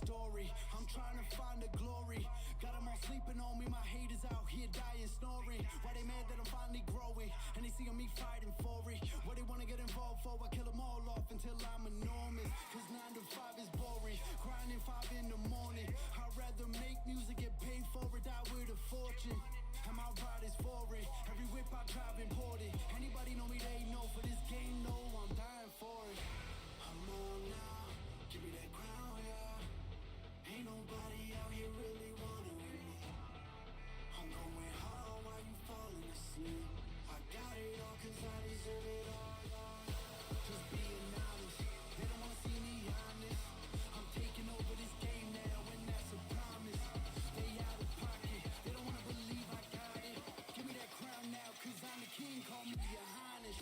story. I'm trying to find the glory. Got them all sleeping on me, my haters out here dying, snoring. Why they mad that I'm finally growing, and they seeing me fighting for it? What they wanna get involved for, I kill them all off until I'm enormous. Cause 9 to 5 is boring, grinding 5 in the morning. I'd rather make music, get paid for it, die with a fortune. And my ride is foreign, every whip I drive imported. Anybody know me, they know. For this game, no, I'm dying for it. I'm on now, give me that crown, yeah. Ain't nobody out here really wanting me. I'm going hard while you falling asleep. I got it all cause I deserve it all. Just being honest, they don't wanna see me honest. I'm taking over this game now and that's a promise. Stay out of pocket, they don't wanna believe I got it. Give me that crown now cause I'm the king, call me your highness.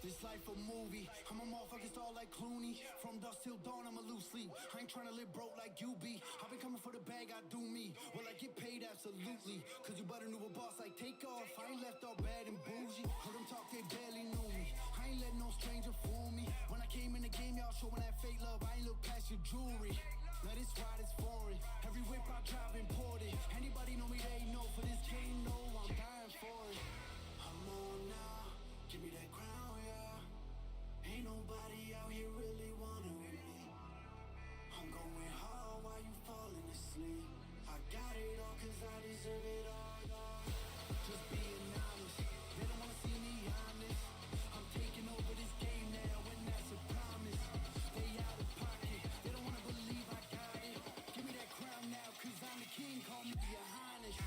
This life a movie, I'm a motherfucking star like Clooney. From dusk till dawn, I'm a loose sleep. I ain't tryna live broke like you be. I've been coming for the bag, I do me. Will I get paid? Absolutely. Cause you better knew a boss like Takeoff. I ain't left all bad and bougie. Heard them talk, they barely knew me. I ain't let no stranger fool me. When I came in the game, y'all showing that fake love. I ain't look past your jewelry. Now this ride is foreign. Every whip I drive imported. Anybody know me, they know. For this game, no, I'm dying for it. I'm on now, give me that crown, yeah. Ain't nobody out here really wanting me. I'm going hard while you falling asleep. I got it all cause I deserve it all. Just being honest, they don't wanna see me honest. I'm taking over this game now and that's a promise. Stay out of pocket, they don't wanna believe I got it. Give me that crown now cause I'm the king, call me your highness.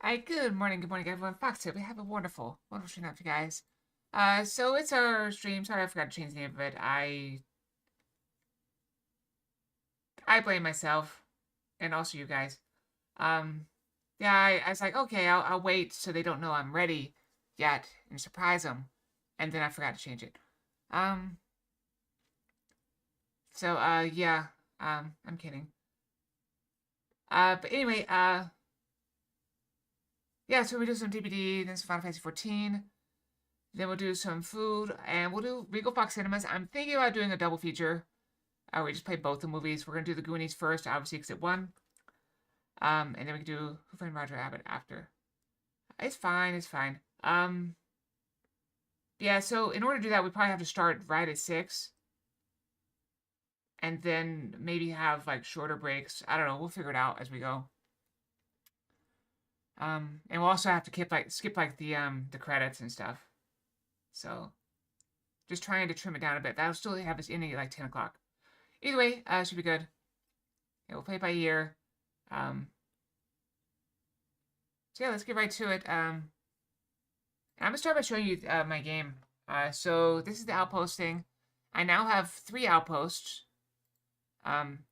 Hi, good morning, everyone. Fox here. We have a wonderful, wonderful stream out for you guys. So it's our stream. Sorry, I forgot to change the name of it. I blame myself, and also you guys. Yeah, I was like, okay, I'll wait so they don't know I'm ready yet and surprise them, and then I forgot to change it. Yeah, I'm kidding. But anyway, yeah, so we do some DBD, then some Final Fantasy 14. Then we'll do some food, and we'll do Regal Fox Cinemas. I'm thinking about doing a double feature. We just play both the movies. We're going to do the Goonies first, obviously, because it won. And then we can do Who Framed Roger Rabbit after. It's fine, it's fine. Yeah, so in order to do that, we probably have to start right at 6. And then maybe have, like, shorter breaks. I don't know. We'll figure it out as we go. And we'll also have to skip the credits and stuff. So, just trying to trim it down a bit. That'll still have us ending at like 10 o'clock. Either way, should be good. Yeah, we'll play it by ear. So yeah, let's get right to it. I'm gonna start by showing you my game. So this is the outpost thing. I now have 3 outposts.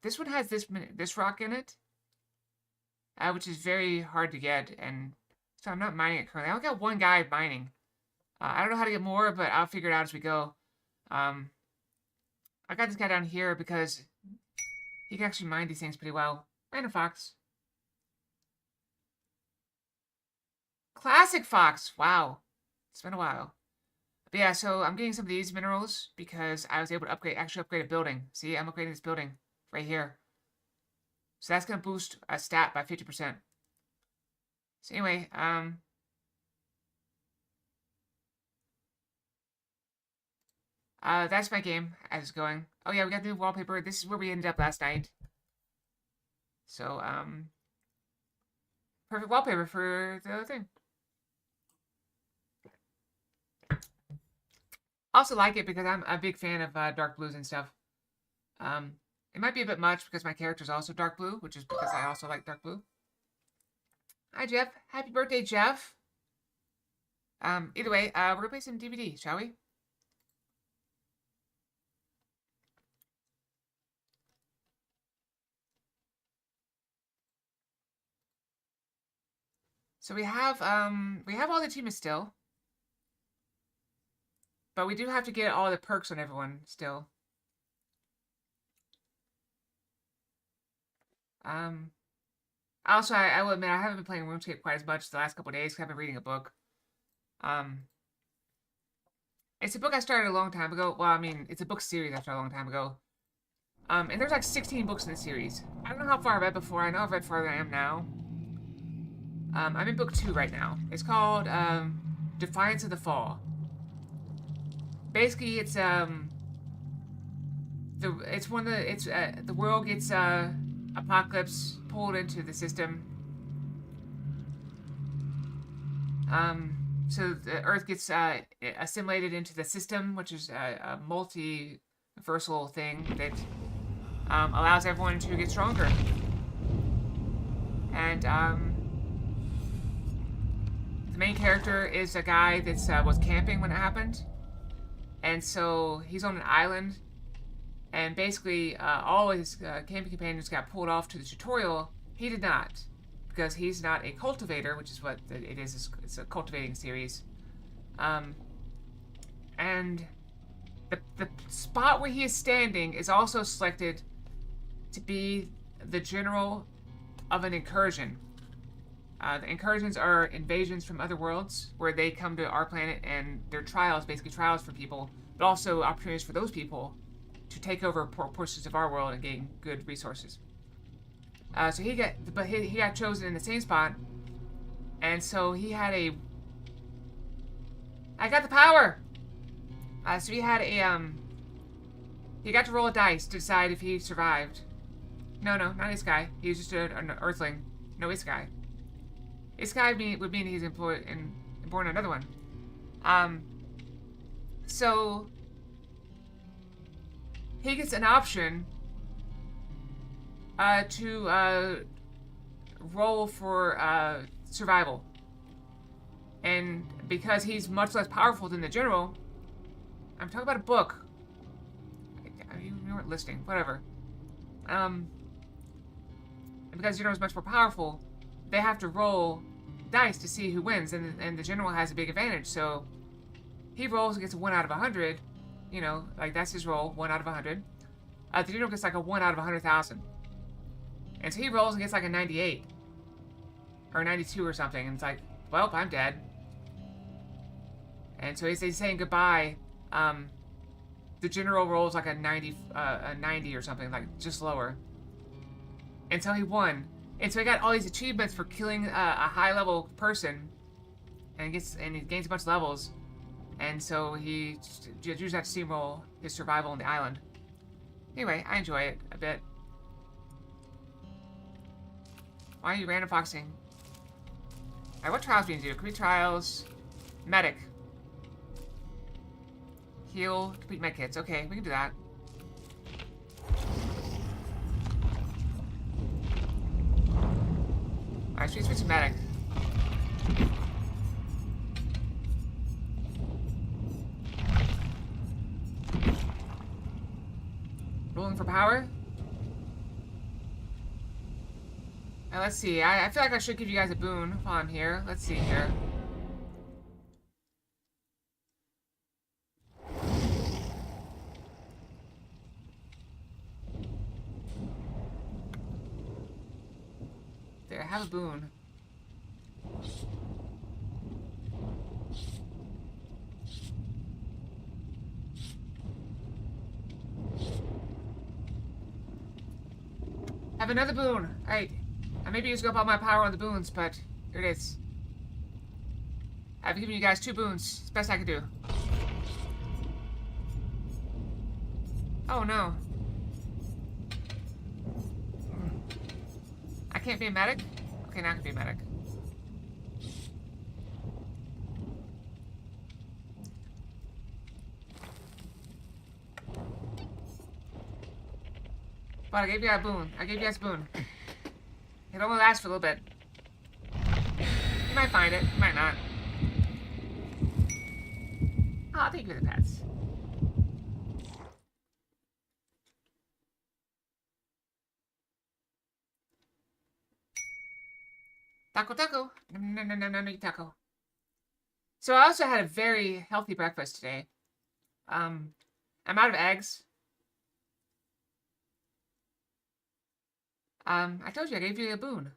This one has this rock in it, which is very hard to get, and so I'm not mining it currently. I only got 1 guy mining. I don't know how to get more, but I'll figure it out as we go. I got this guy down here because he can actually mine these things pretty well. Random Fox. Classic Fox! Wow. It's been a while. But yeah, so I'm getting some of these minerals because I was able to actually upgrade a building. See, I'm upgrading this building right here. So that's going to boost a stat by 50%. So anyway, that's my game as it's going. Oh yeah, we got the new wallpaper. This is where we ended up last night. So, perfect wallpaper for the thing. Also like it because I'm a big fan of dark blues and stuff. It might be a bit much because my character is also dark blue, which is because I also like dark blue. Hi, Jeff. Happy birthday, Jeff. Either way, we're gonna play some DBD, shall we? So we have all the achievements still. But we do have to get all the perks on everyone still. Also, I will admit, I haven't been playing RuneScape quite as much the last couple of days because I've been reading a book. It's a book I started a long time ago. Well, I mean, it's a book series I started a long time ago. And there's like 16 books in the series. I don't know how far I read before. I know I've read farther than I am now. I'm in book 2 right now. It's called, Defiance of the Fall. Basically, it's the world gets apocalypse pulled into the system. So the Earth gets assimilated into the system, which is a multiversal thing that allows everyone to get stronger. And the main character is a guy that was camping when it happened. And so he's on an island, and basically all his camping companions got pulled off to the tutorial. He did not, because he's not a cultivator, which is what it is. It's a cultivating series. And the spot where he is standing is also selected to be the general of an incursion. The incursions are invasions from other worlds where they come to our planet, and they're trials, basically trials for people, but also opportunities for those people to take over portions of our world and gain good resources. So he got chosen in the same spot, and so he had a. I got the power. So he had a He got to roll a dice to decide if he survived. No, not this guy. He was just an Earthling. No, this guy. This guy would mean he's employed and born another one. So he gets an option to roll for survival. And because he's much less powerful than the general, I'm talking about a book. You weren't listening. Whatever. And because the general is much more powerful, they have to roll dice to see who wins, and the general has a big advantage. So he rolls and gets a 1 out of 100. You know, like that's his roll, 1 out of 100. The general gets like a 1 out of 100,000. And so he rolls and gets like a 98. Or 92 or something. And it's like, well, I'm dead. And so he's saying goodbye. The general rolls like a 90 or something, like just lower. And so he won. And so he got all these achievements for killing a high-level person. And he gains a bunch of levels. And so he just used that to steamroll his survival on the island. Anyway, I enjoy it a bit. Why are you random foxing? Alright, what trials do we need to do? Complete trials. Medic. Heal. Complete med kits. Okay, we can do that. Alright, so we switch to medic. Rolling for power? Let's see. I feel like I should give you guys a boon while I'm here. Let's see here. There, have a boon. Have another boon. Alright. I maybe used up all my power on the boons, but here it is. I've given you guys 2 boons. It's the best I could do. Oh no. I can't be a medic? Okay, now I can be a medic. But I gave you a boon. I gave you guys a boon. It only lasts for a little bit. You might find it. You might not. Oh, thank you for the pets. Taco, taco. No, taco. So I also had a very healthy breakfast today. I'm out of eggs. I told you I gave you a boon.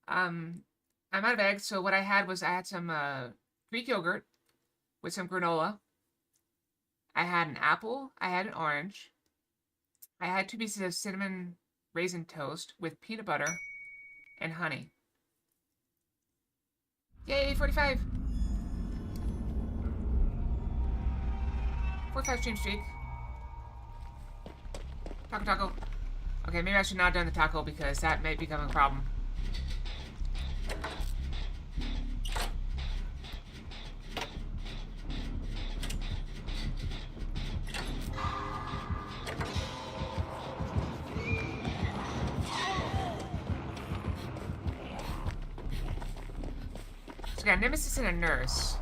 I'm out of eggs, so what I had was I had some Greek yogurt with some granola. I had an apple. I had an orange. I had 2 pieces of cinnamon raisin toast with peanut butter and honey. Yay, 45! 45 stream streak. Taco, taco. Okay, maybe I should not have done the taco because that may become a problem. So we got a nemesis and a nurse.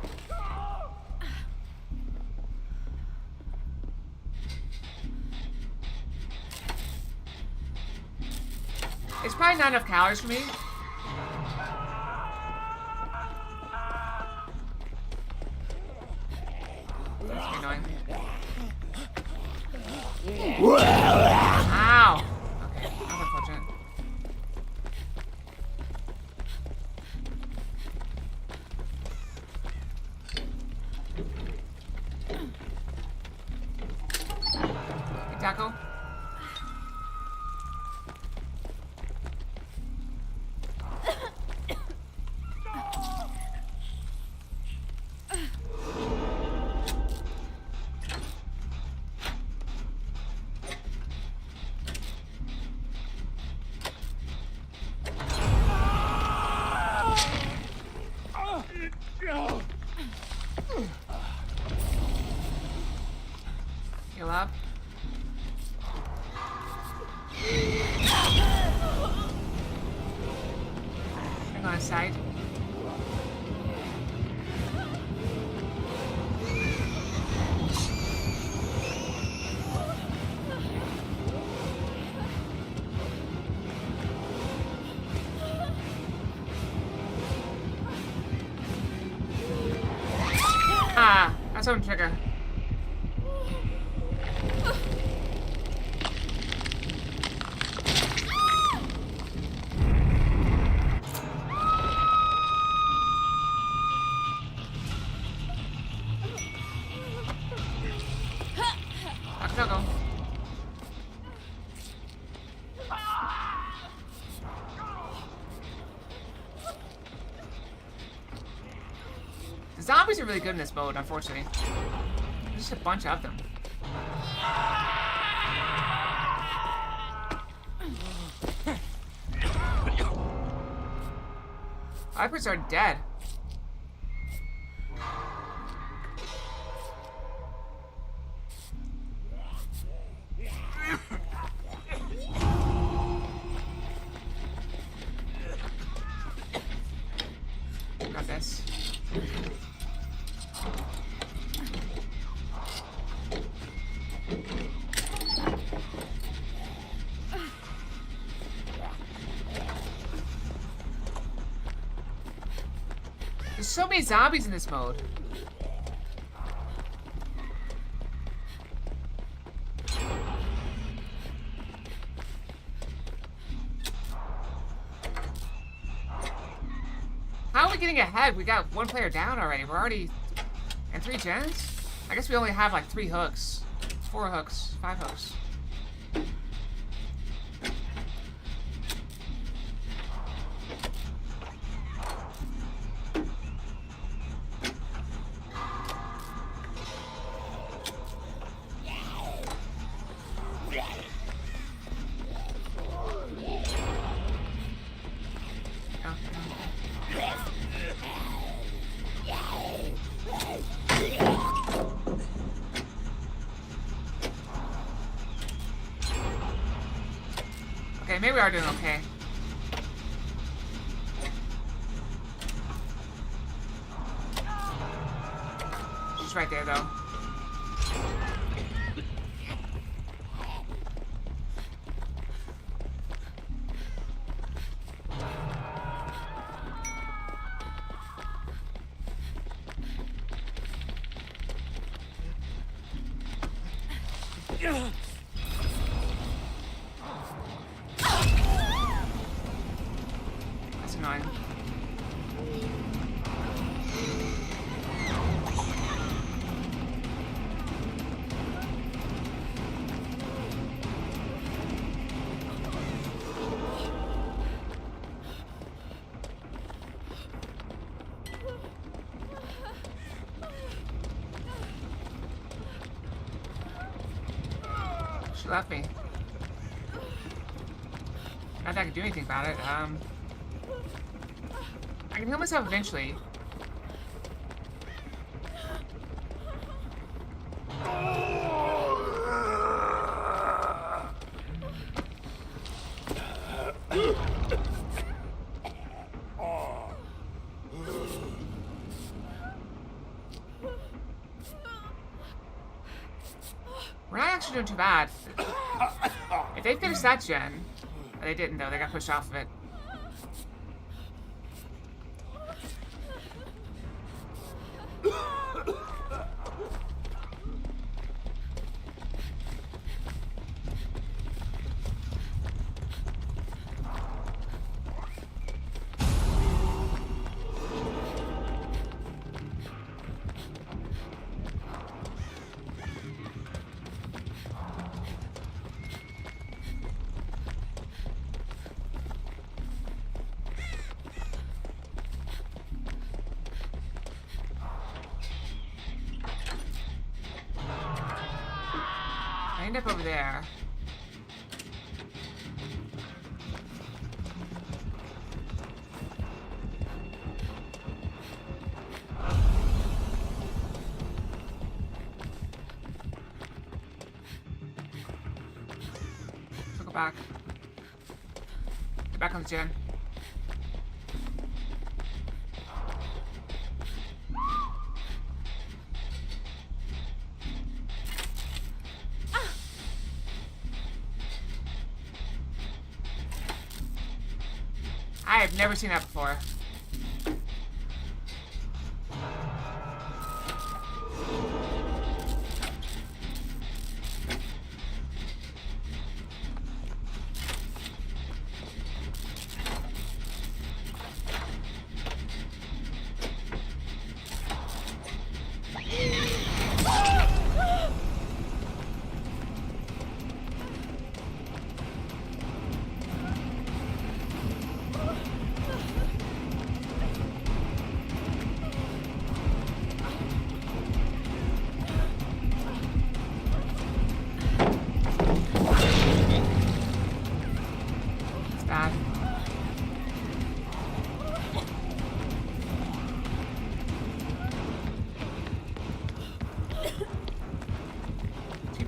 It's probably not enough calories for me. That's annoying. Ow! Okay, that's unfortunate. Hey, taco. Heal up. Hang on a side. someone trigger. Go. The zombies are really good in this mode, unfortunately. There's just a bunch of them. Vipers are dead. Got this. There's so many zombies in this mode. How are we getting ahead? We got one player down already. We're already in 3 gens? I guess we only have like 3 hooks. 4 hooks. 5 hooks. Okay, maybe we are doing okay. She's right there, though. That's annoying. She left me. Not that I can do anything about it. I can heal myself eventually. We're not actually doing too bad. If they finished that gen, they didn't though, they got pushed off of it. I end up over there. So go back. Get back on the gen. I have never seen that before.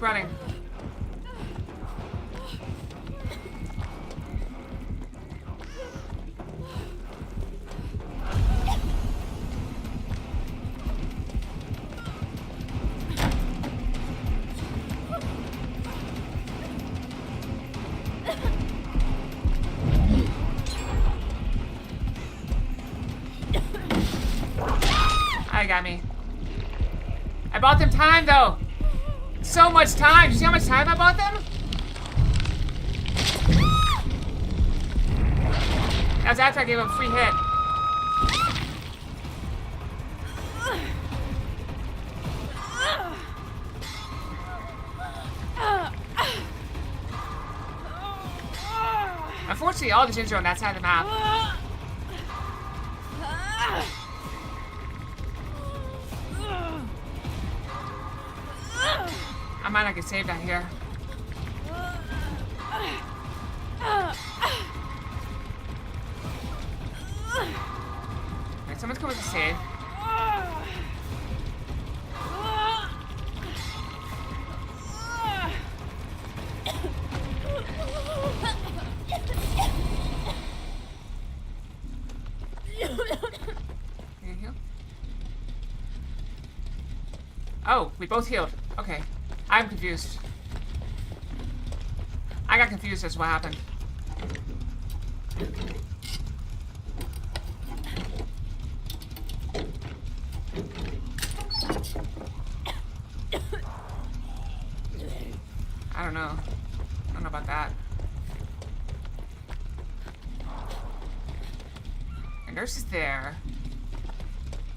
keep running. I got me. I bought them time though. So much time. You see how much time I bought them? That was after I gave him a free hit. Unfortunately, all the gens are on that side of the map. I might not get saved out here. Alright, someone's coming to save. Can you heal? Oh, we both healed. Okay. I'm confused. I got confused as to what happened. I don't know. I don't know about that. The nurse is there.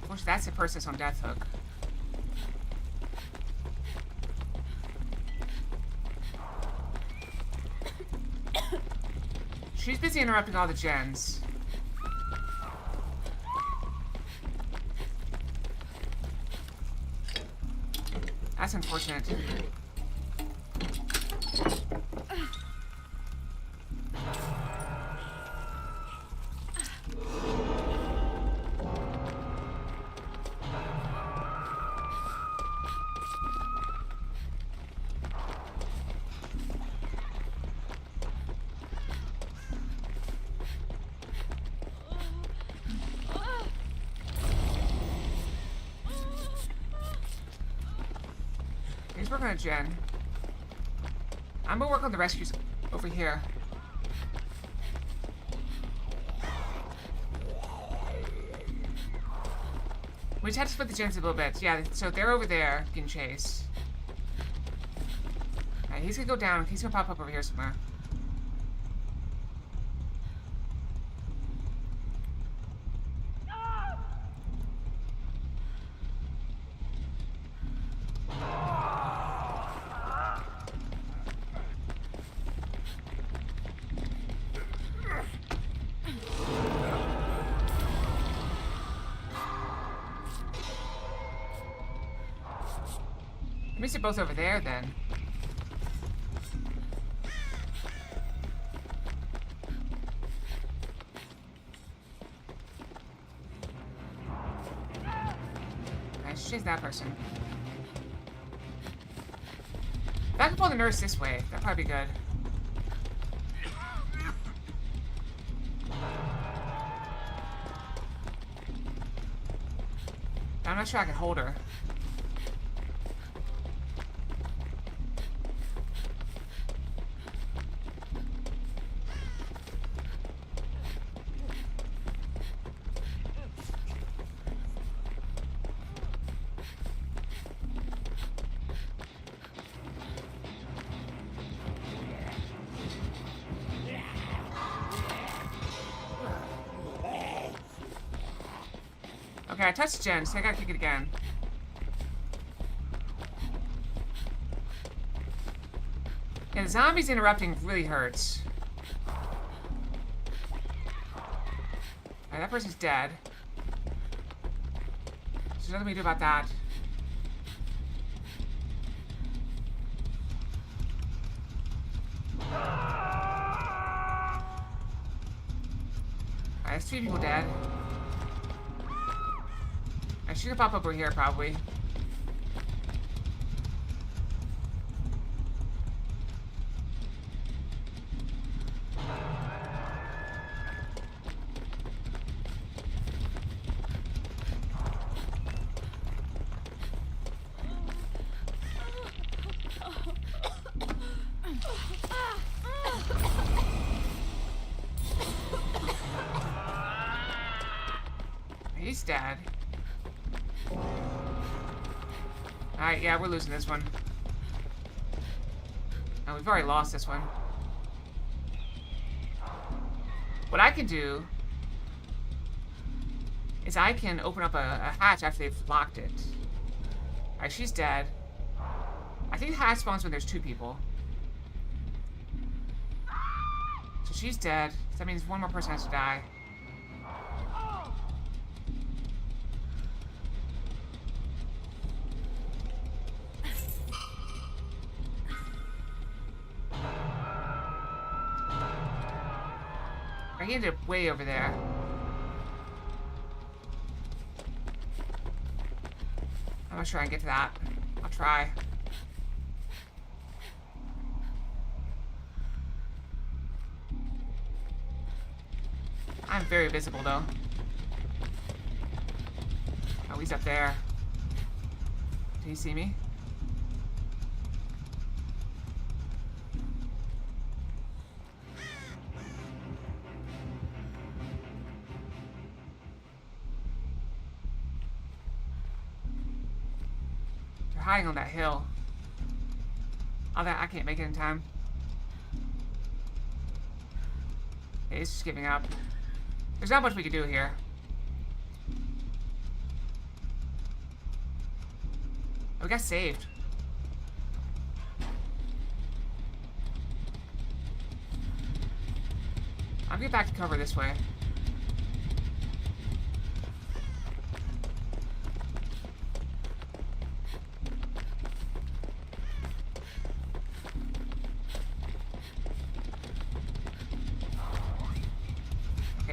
Of course, that's the person that's on death hook. She's busy interrupting all the gens. That's unfortunate. He's working on Jen. I'm gonna work on the rescues over here. We just had to split the gens a little bit. Yeah, so they're over there getting chased. Alright, he's gonna go down. He's gonna pop up over here somewhere. At least they're both over there, then. Let's chase that person. If I can pull the nurse this way, that'd probably be good. I'm not sure I can hold her. Okay, I touched Jen, so I gotta kick it again. Yeah, the zombies interrupting really hurts. Alright, that person's dead. There's nothing we can do about that. Alright, there's 3 people dead. She's gonna pop up over here, probably. He's dead. Alright, yeah, we're losing this one. Oh, we've already lost this one. What I can do is I can open up a hatch after they've locked it. Alright, she's dead. I think the hatch spawns when there's 2 people. So she's dead. So that means one more person has to die. He ended up way over there. I'm not sure I can get to that. I'll try. I'm very visible though. Oh, he's up there. Can you see me? Hiding on that hill. Oh, that I can't make it in time. Okay, he's just giving up. There's not much we can do here. Oh, we got saved. I'll get back to cover this way.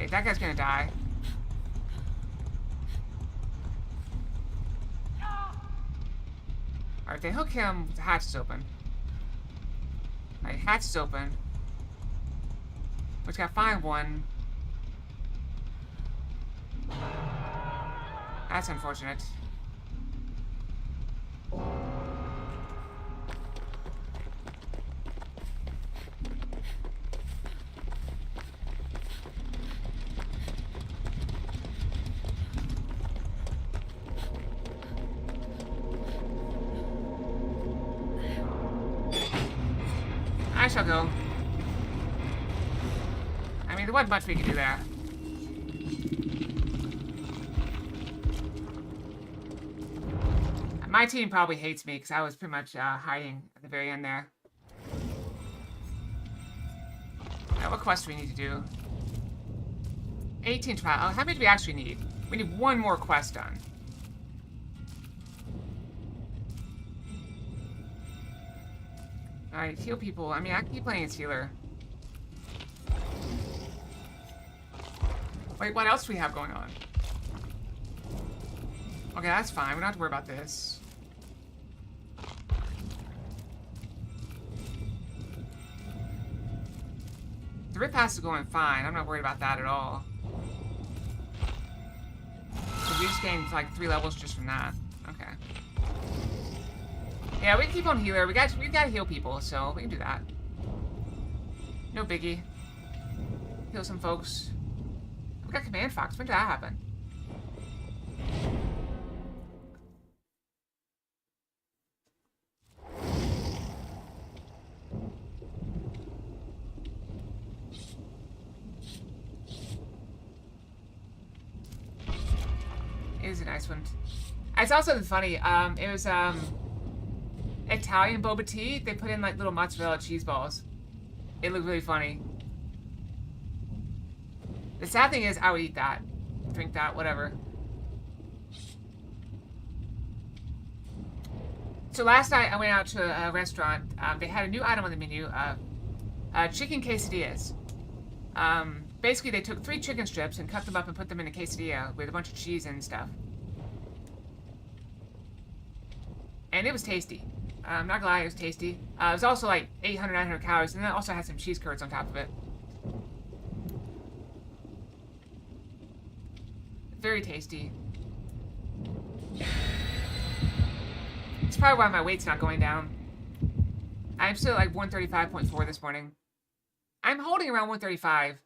That guy's gonna die. Alright, if they hook him, the hatch is open. Alright, hatch is open. We just gotta find one. That's unfortunate. I shall go. I mean, there wasn't much we could do there. My team probably hates me because I was pretty much hiding at the very end there. What quest do we need to do? 18 trial. How many do we actually need? We need one more quest done. Alright, heal people. I mean, I can keep playing as healer. Wait, what else do we have going on? Okay, that's fine. We don't have to worry about this. The rip pass is going fine. I'm not worried about that at all. So we just gained like 3 levels just from that. Okay. Yeah, we can keep on healer. We got to heal people, so we can do that. No biggie. Heal some folks. We got Command Fox. When did that happen? It is a nice one. It's also funny. It was Italian boba tea. They put in like little mozzarella cheese balls. It looked really funny. The sad thing is, I would eat that, drink that, whatever. So last night I went out to a restaurant. They had a new item on the menu, chicken quesadillas. Basically, they took 3 chicken strips and cut them up and put them in a quesadilla with a bunch of cheese and stuff. And it was tasty. I'm not gonna lie, it was tasty. It was also like 800, 900 calories, and then it also had some cheese curds on top of it. Very tasty. It's probably why my weight's not going down. I'm still at like 135.4 this morning. I'm holding around 135.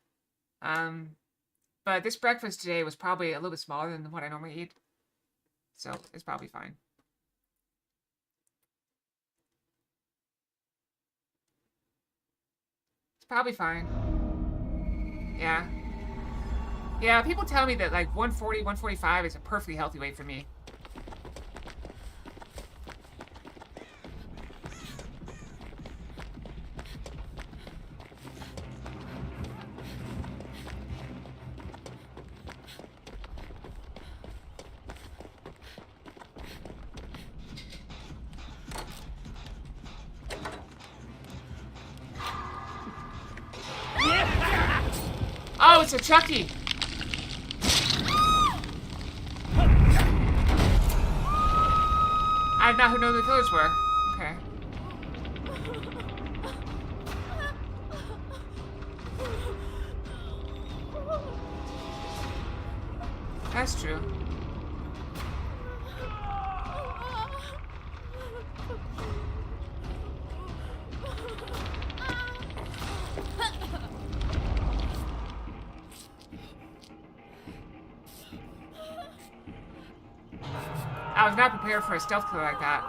But this breakfast today was probably a little bit smaller than what I normally eat. So it's probably fine. It's probably fine. Yeah. Yeah, people tell me that like 140, 145 is a perfectly healthy weight for me. Oh, it's a Chucky. I did not know who the killers were. Okay. That's true. I was not prepared for a stealth killer like that.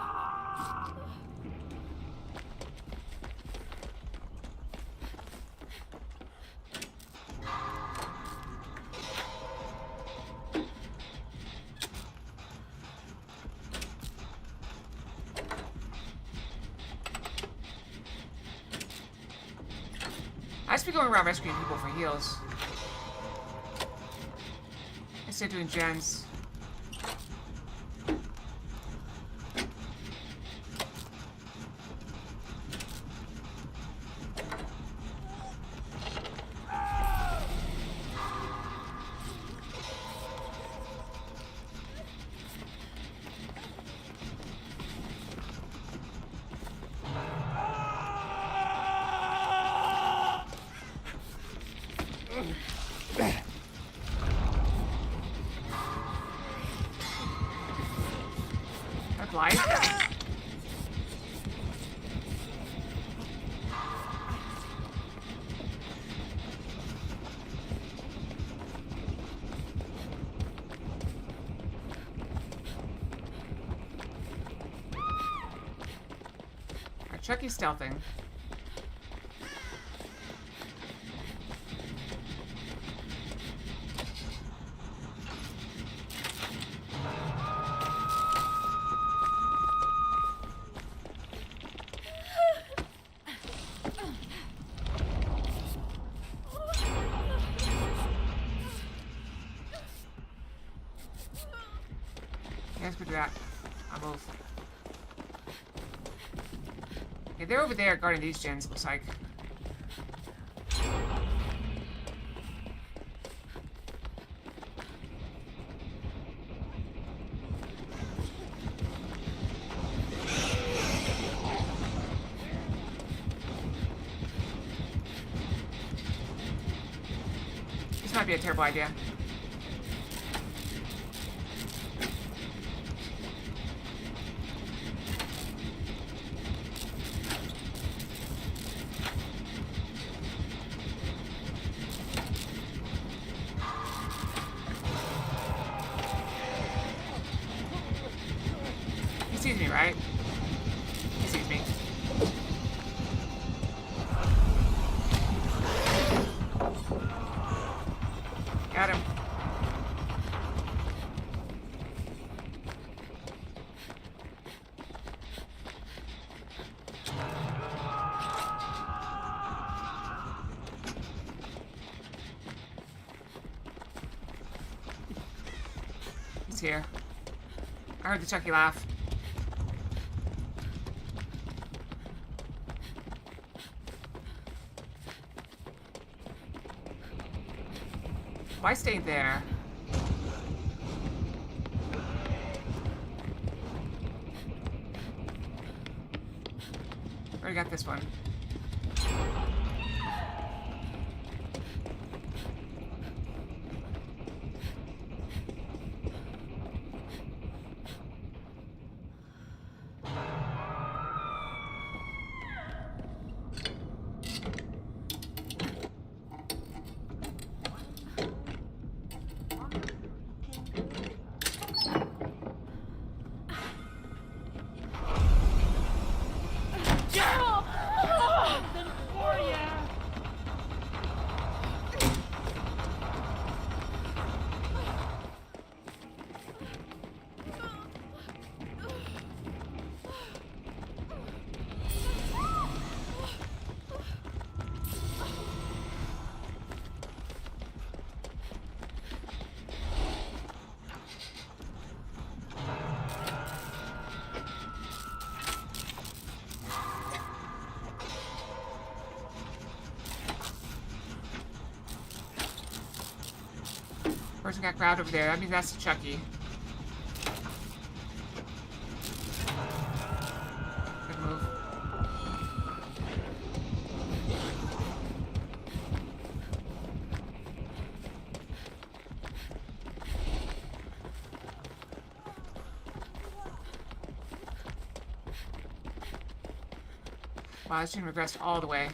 I just be going around rescuing people for heals. Instead of doing gens. Chucky's stealthing. Let's go do that. On both. Yeah, they're over there guarding these gens, looks like. This might be a terrible idea. Right? He sees me. Got him. He's here. I heard the Chucky laugh. Why stay there? Already got this one. person got grabbed over there. That means that's Chucky. Good move. Wow, this didn't regress all the way.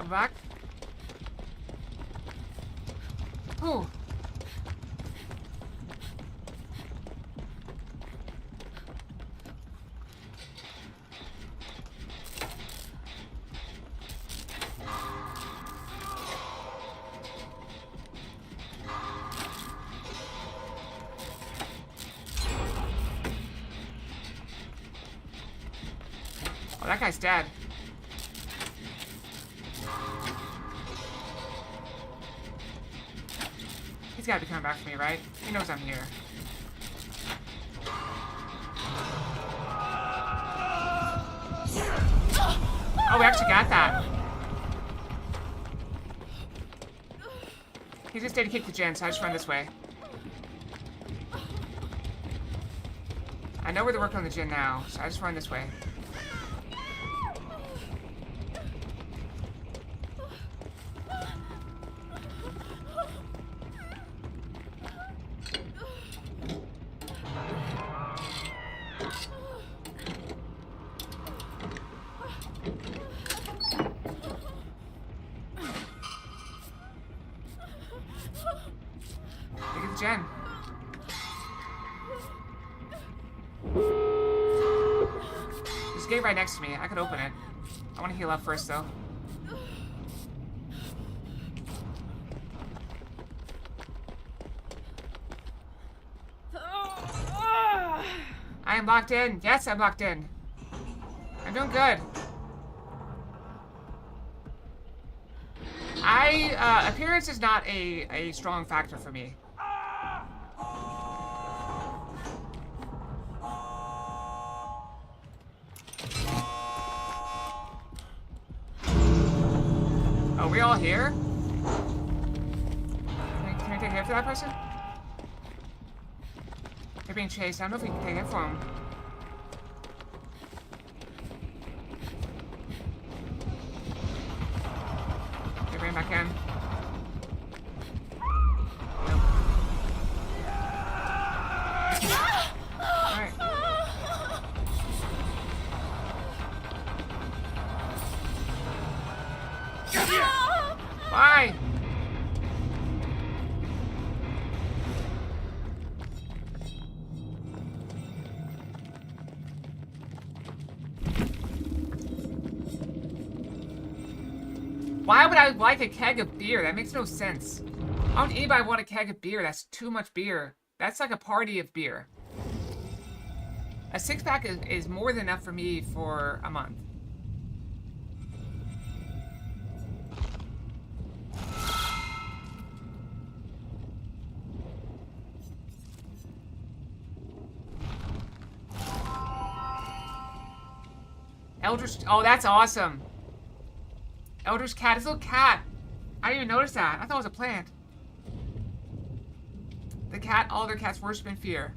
Back. Whew. Oh, that guy's dead. He's gotta be coming back for me, right? He knows I'm here. Oh, we actually got that. He just did kick the gen, so I just run this way. I know where they're working on the gen now, so I just run this way. Jen. There's a gate right next to me. I could open it. I want to heal up first, though. I am locked in. Yes, I'm locked in. I'm doing good. Appearance is not a strong factor for me. Are we all here? Can we take a hit for that person? They're being chased. I don't know if we can take a hit for them. They ran back in. Nope. Alright. Why? Why would I like a keg of beer? That makes no sense. Why would anybody want a keg of beer? That's too much beer. That's like a party of beer. A six-pack is more than enough for me for a month. Elder's... Oh, that's awesome. Elder's cat. His little cat. I didn't even notice that. I thought it was a plant. The cat, all their cats worship in fear.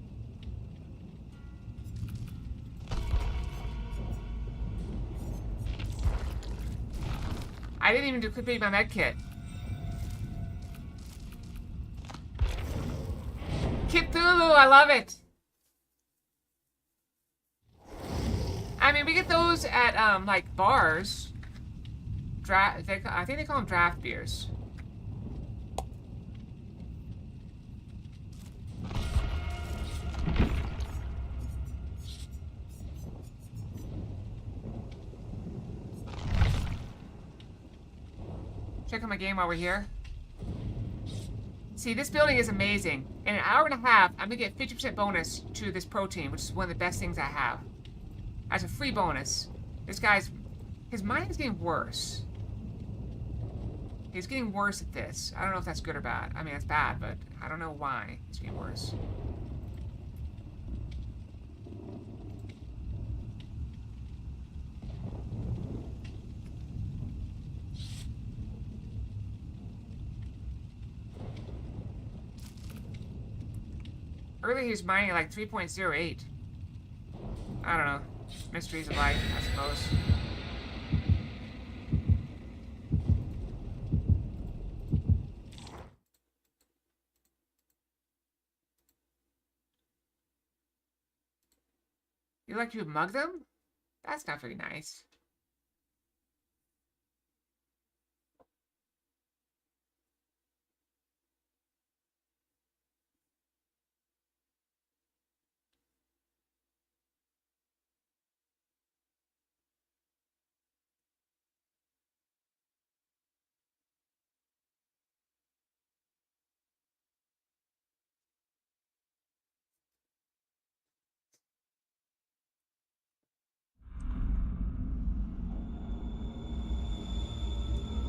I didn't even complete my med kit. Cthulhu, I love it. I mean, we get those at, like, bars. I think they call them draft beers. Check out my game while we're here. See, this building is amazing. In an hour and a half, I'm gonna get 50% bonus to this protein, which is one of the best things I have. As a free bonus. This guy's... his mining is getting worse. He's getting worse at this. I don't know if that's good or bad. I mean, it's bad, but I don't know why it's getting worse. Earlier he was mining at like 3.08. I don't know. Mysteries of life, I suppose. You like to mug them? That's not very nice.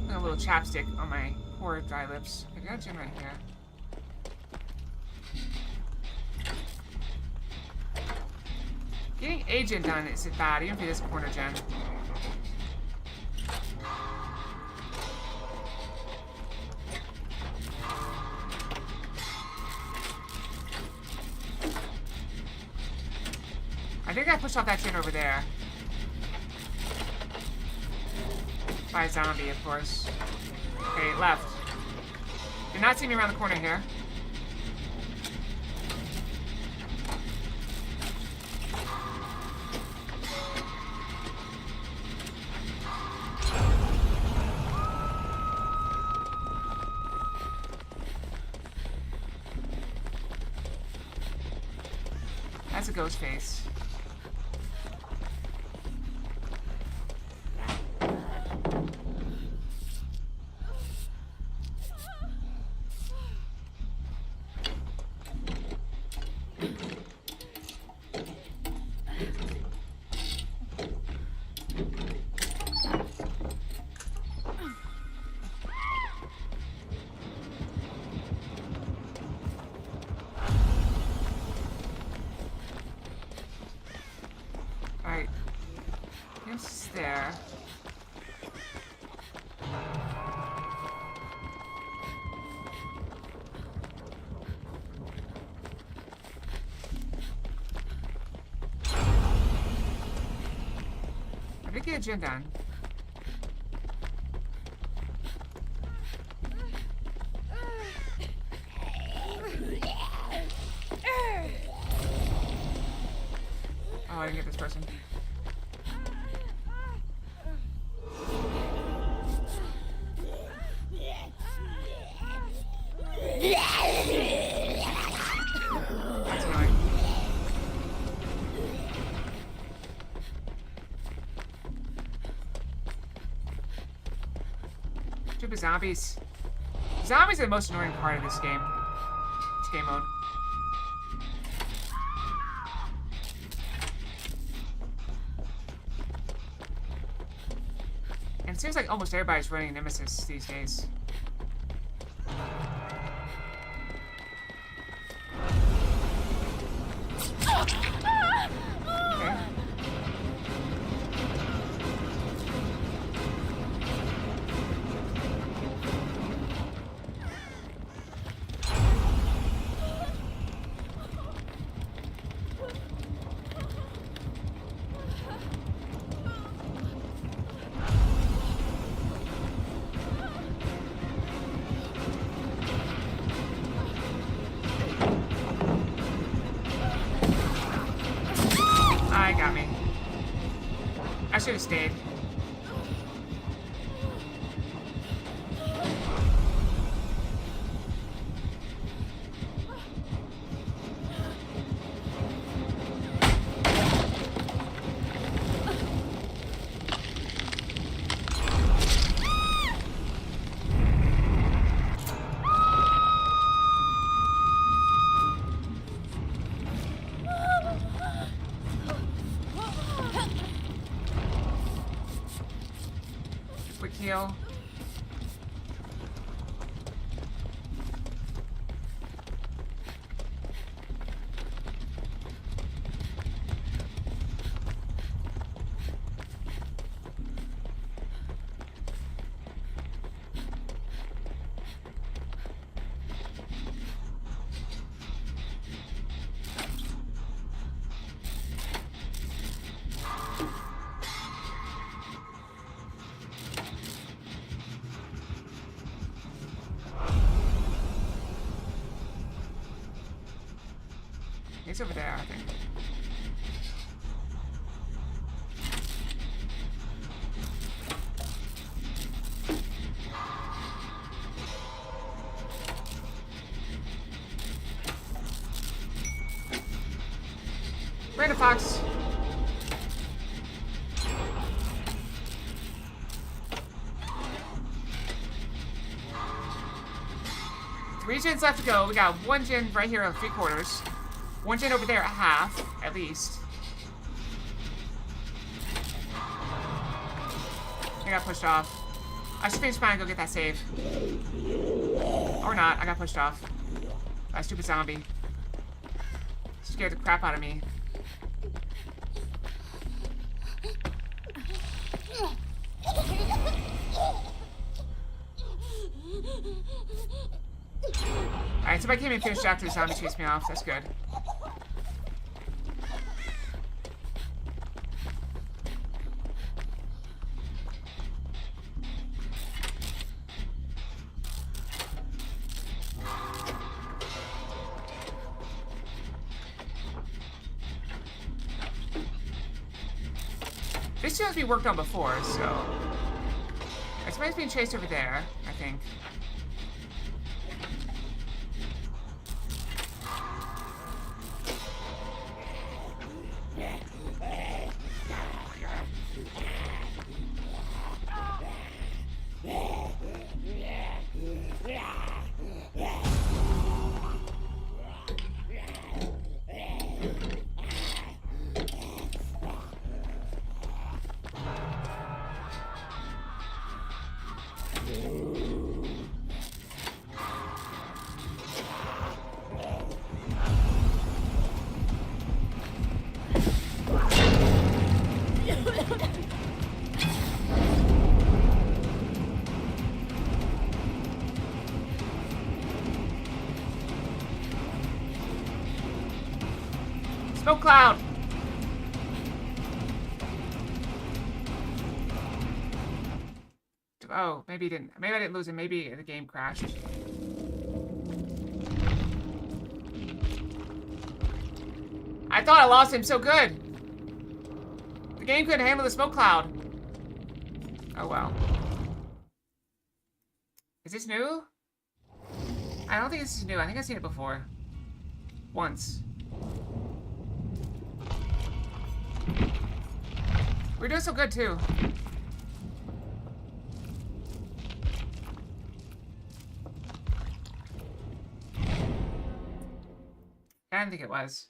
A little chapstick on my poor dry lips. I got a gym right here. Getting agent done isn't bad, even if it is corner gen. I think I pushed off that gen over there. By a zombie, of course. Okay, left. Did not see me around the corner here. That's a ghost face. There. I did get a gym done. Oh, I didn't get this person. That's annoying. Stupid zombies. Zombies are the most annoying part of this game. This game mode. And it seems like almost everybody's running Nemesis these days. I should have stayed. Quick heal. He's over there, I think. Random Fox. Three gens left to go. We got one gen right here at 3/4. One gen over there at half, at least. I got pushed off. I should finish mine and go get that save. Or not, I got pushed off. By a stupid zombie. Scared the crap out of me. Alright, somebody came and finished after the zombie chased me off. That's good. This should be worked on before, so... Somebody's being chased over there, I think. Smoke cloud! Oh, maybe he didn't. Maybe I didn't lose him. Maybe the game crashed. I thought I lost him so good. The game couldn't handle the smoke cloud. Oh well. Is this new? I don't think this is new. I think I've seen it before. Once. We're doing so good too. I didn't think it was.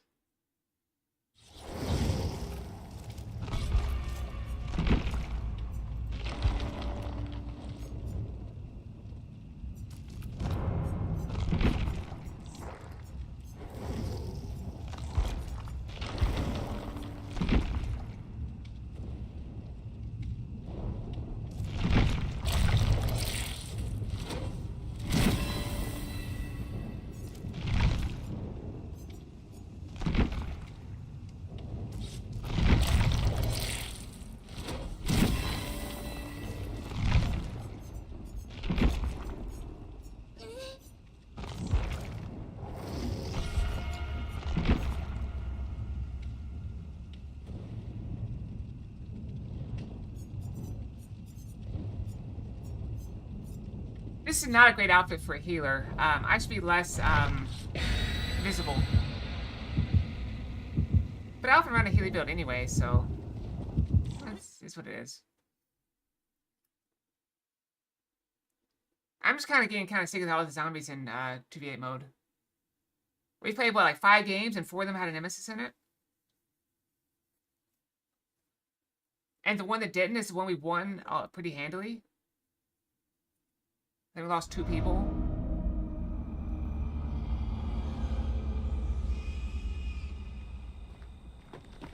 This is not a great outfit for a healer. I should be less visible. But I often run a healing build anyway, so that's what it is. I'm just kind of getting sick of all the zombies in 2v8 mode. We played, what, like 5 games and 4 of them had a nemesis in it? And the one that didn't is the one we won pretty handily. Then we lost 2 people.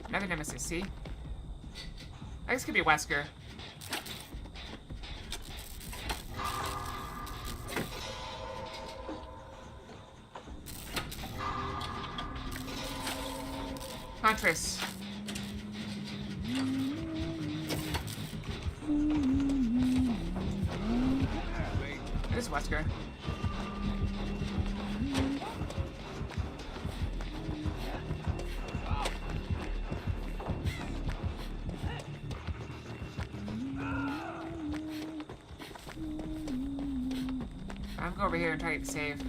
Another nemesis, see? I guess it could be a Wesker. Huntress. It is Wesker. I'm gonna go over here and try to get the save.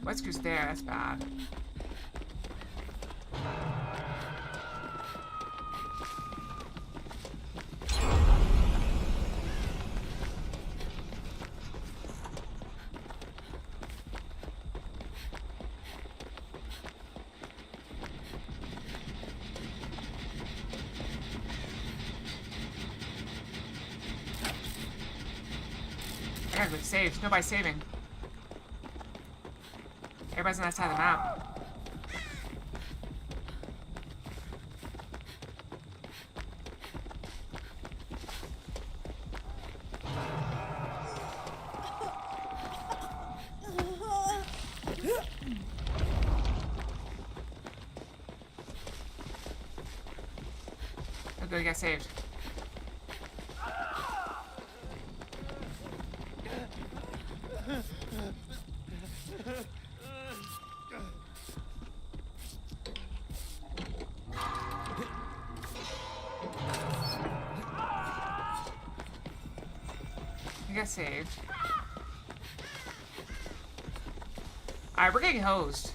Wesker's there, that's bad. I gotta go save. Nobody's saving. Everybody's on that side of the map. Oh, good, you got saved. You got saved. Alright, we're getting hosed.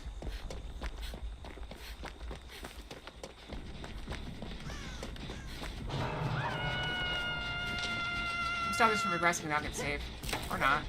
Stop this from regressing and I'll get saved. Or not.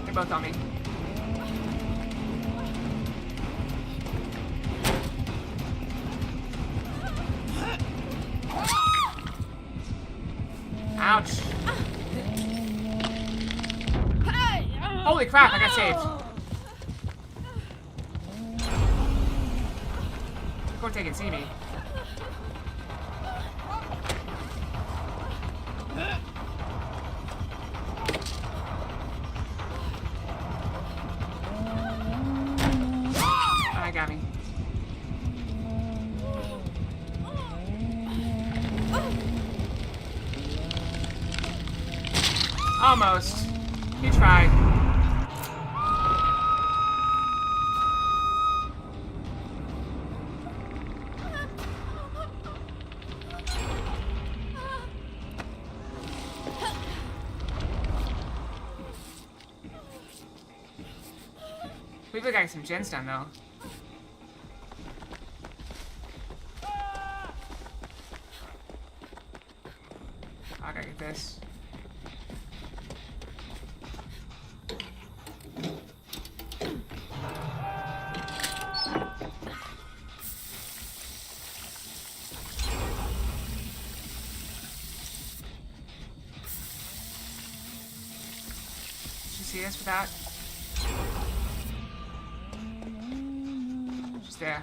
They're both on me. Ouch. Holy crap, I got saved. Go take and see me. I got me. Almost. He tried. We've got some gens done though. I gotta get this. Did you see us with that? She's there.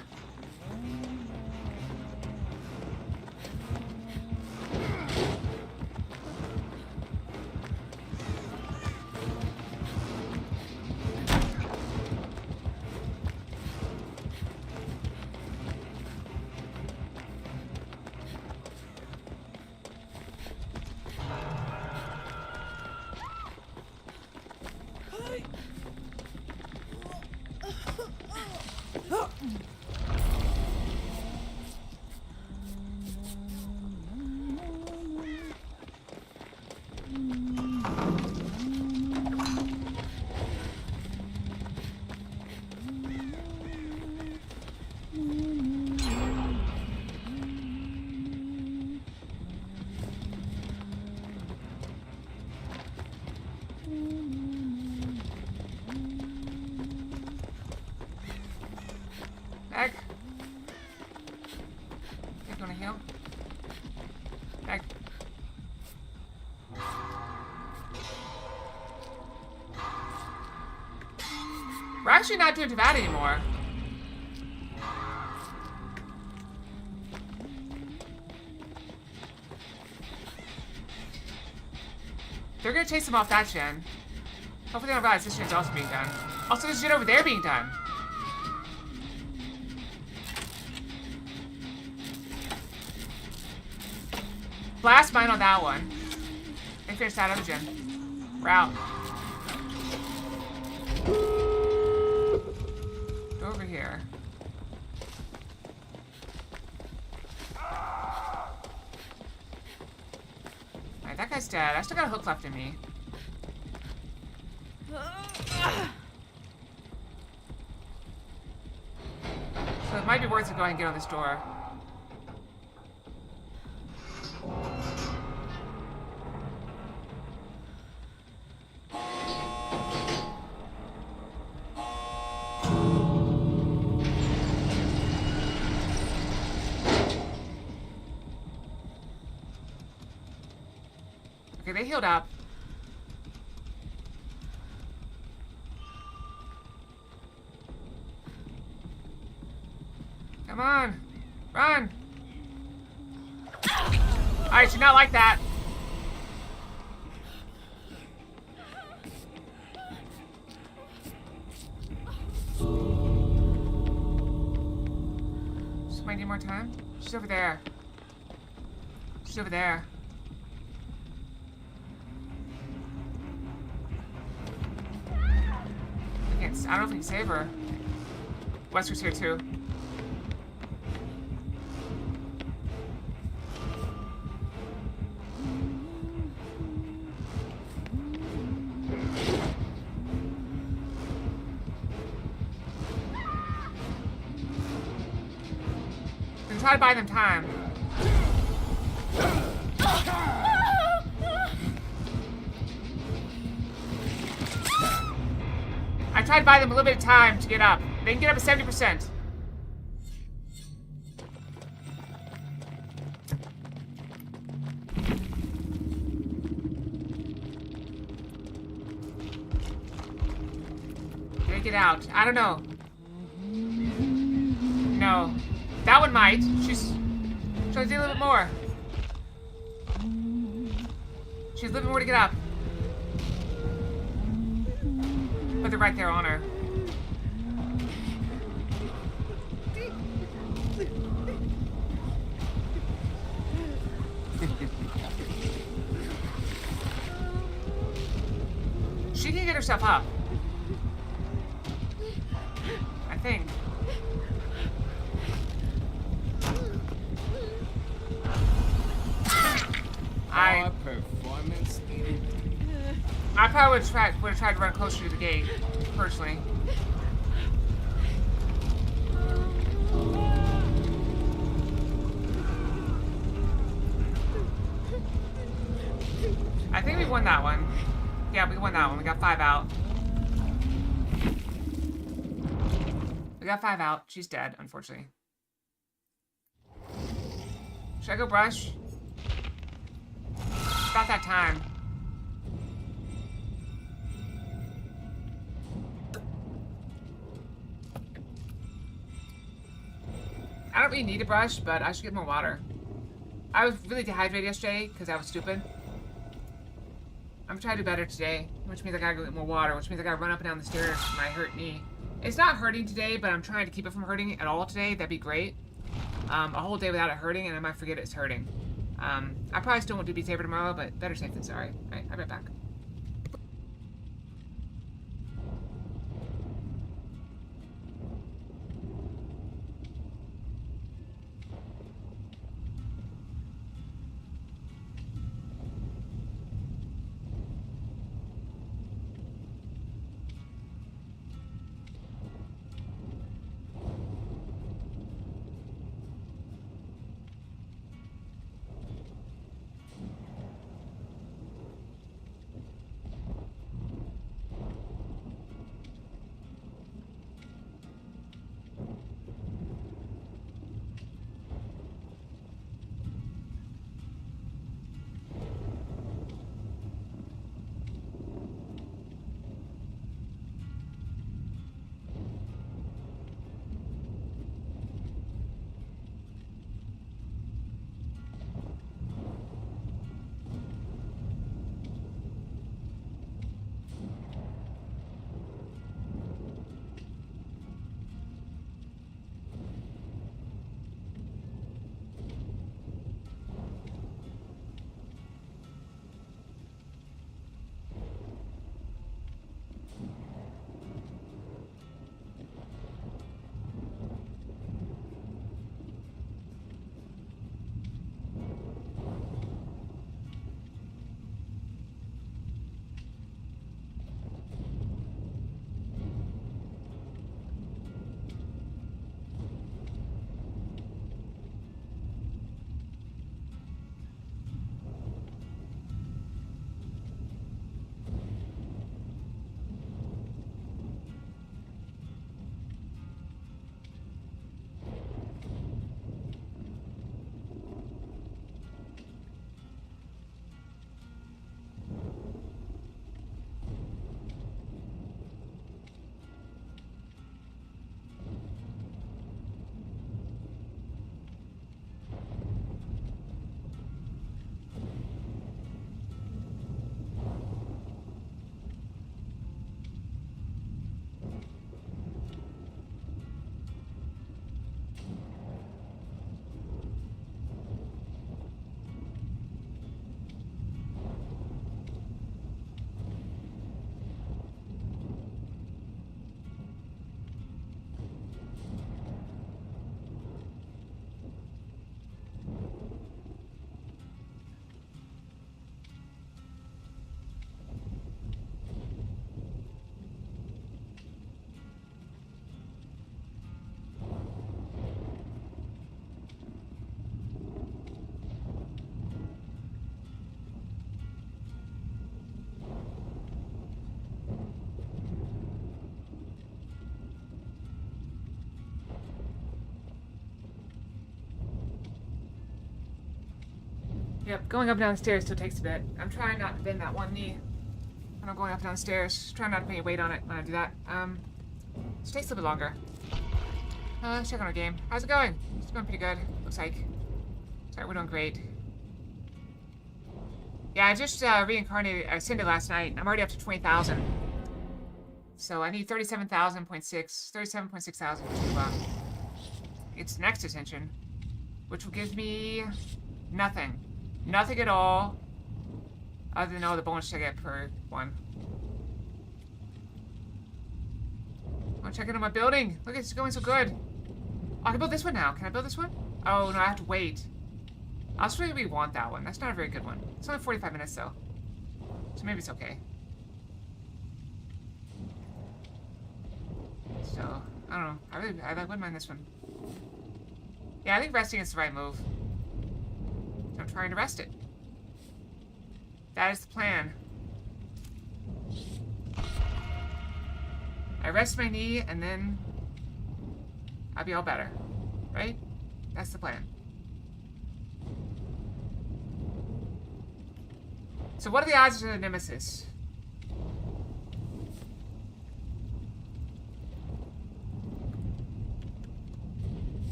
Egg. You gonna heal? Egg. We're actually not doing too bad anymore. They're gonna chase him off that gen. Hopefully they don't realize this gen's also being done. Also, there's a gen over there being done. Blast mine on that one. They finished that other gen. We're out. Go over here. Alright, that guy's dead. I still got a hook left in me. So it might be worth it to go ahead and get on this door. Okay, they healed up. Come on. Run. Alright, she's not like that. She might need more time. She's over there. She's over there. I don't know if we can save her. Wesker's here too. And try to buy them time. I tried to buy them a little bit of time to get up. They can get up to 70%. Can I get out? I don't know. No. That one might. She's trying to do a little bit more. She's a little bit more to get up. But they're right there on her. cleaned herself up. I think. Performance. I probably would have tried to run closer to the gate, personally. I think we won that one. Yeah, we won that one. We got 5 out. We got 5 out. She's dead, unfortunately. Should I go brush? It's about that time. I don't really need a brush, but I should get more water. I was really dehydrated yesterday because I was stupid. I'm trying to do better today, which means I gotta go get more water, which means I gotta run up and down the stairs with my hurt knee. It's not hurting today, but I'm trying to keep it from hurting at all today. That'd be great. A whole day without it hurting, and I might forget it's hurting. I probably still won't do Beat Saber tomorrow, but better safe than sorry. Alright, I'll be right back. Yep, going up and down the stairs still takes a bit. I'm trying not to bend that one knee when I'm going up and down the stairs. Trying not to put any weight on it when I do that. It takes a little bit longer. Let's check on our game. How's it going? It's going pretty good, looks like. Sorry, we're doing great. Yeah, I just reincarnated Ascended last night. I'm already up to 20,000. So I need 37,600 to its next ascension, which will give me nothing. Nothing at all, other than all the bonus I get per one. I'm checking on my building. Look, it's going so good. Oh, I can build this one now. Can I build this one? Oh, no, I have to wait. I'll show you we want that one. That's not a very good one. It's only 45 minutes, though. So maybe it's okay. So, I don't know. I wouldn't mind this one. Yeah, I think resting is the right move. So I'm trying to rest it. That is the plan. I rest my knee, and then I'll be all better. Right? That's the plan. So what are the odds of the Nemesis?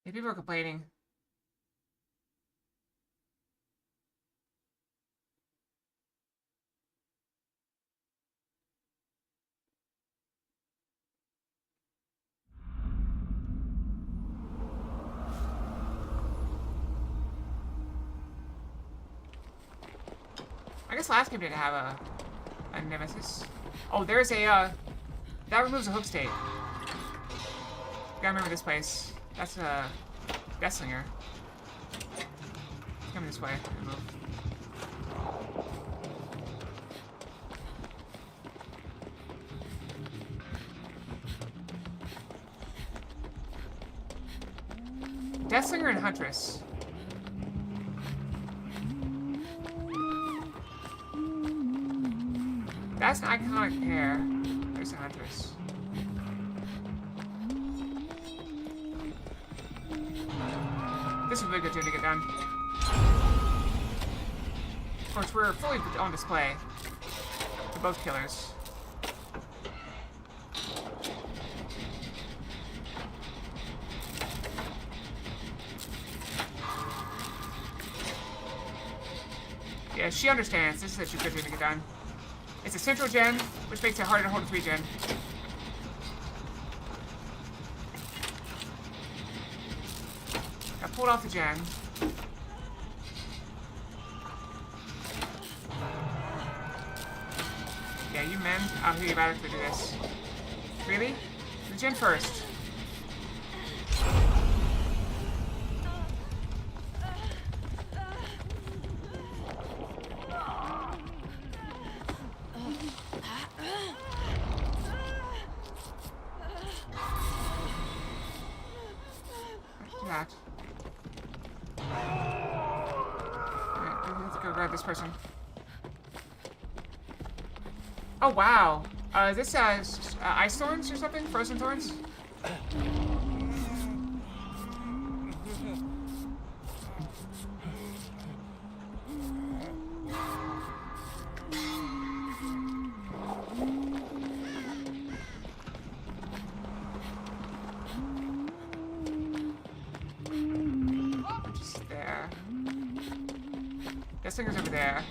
Yeah, people are complaining. I guess last game didn't have a Nemesis. Oh, there's a, that removes a hook state. Gotta remember this place. That's a Deathslinger. Come this way. Move. Deathslinger and Huntress. That's an iconic pair. There's a Huntress. This is a really good tune to get done. Of course, we're fully on display for both killers. Yeah, she understands. This is a good tune to get done. It's a central gen, which makes it harder to hold a 3 gen. I pulled off the gen. Yeah, you men. I'll hear you about it if we do this. Really? The gen first. This person. Oh wow. Is this ice thorns or something? Frozen thorns? Just there. Deathslinger's over there.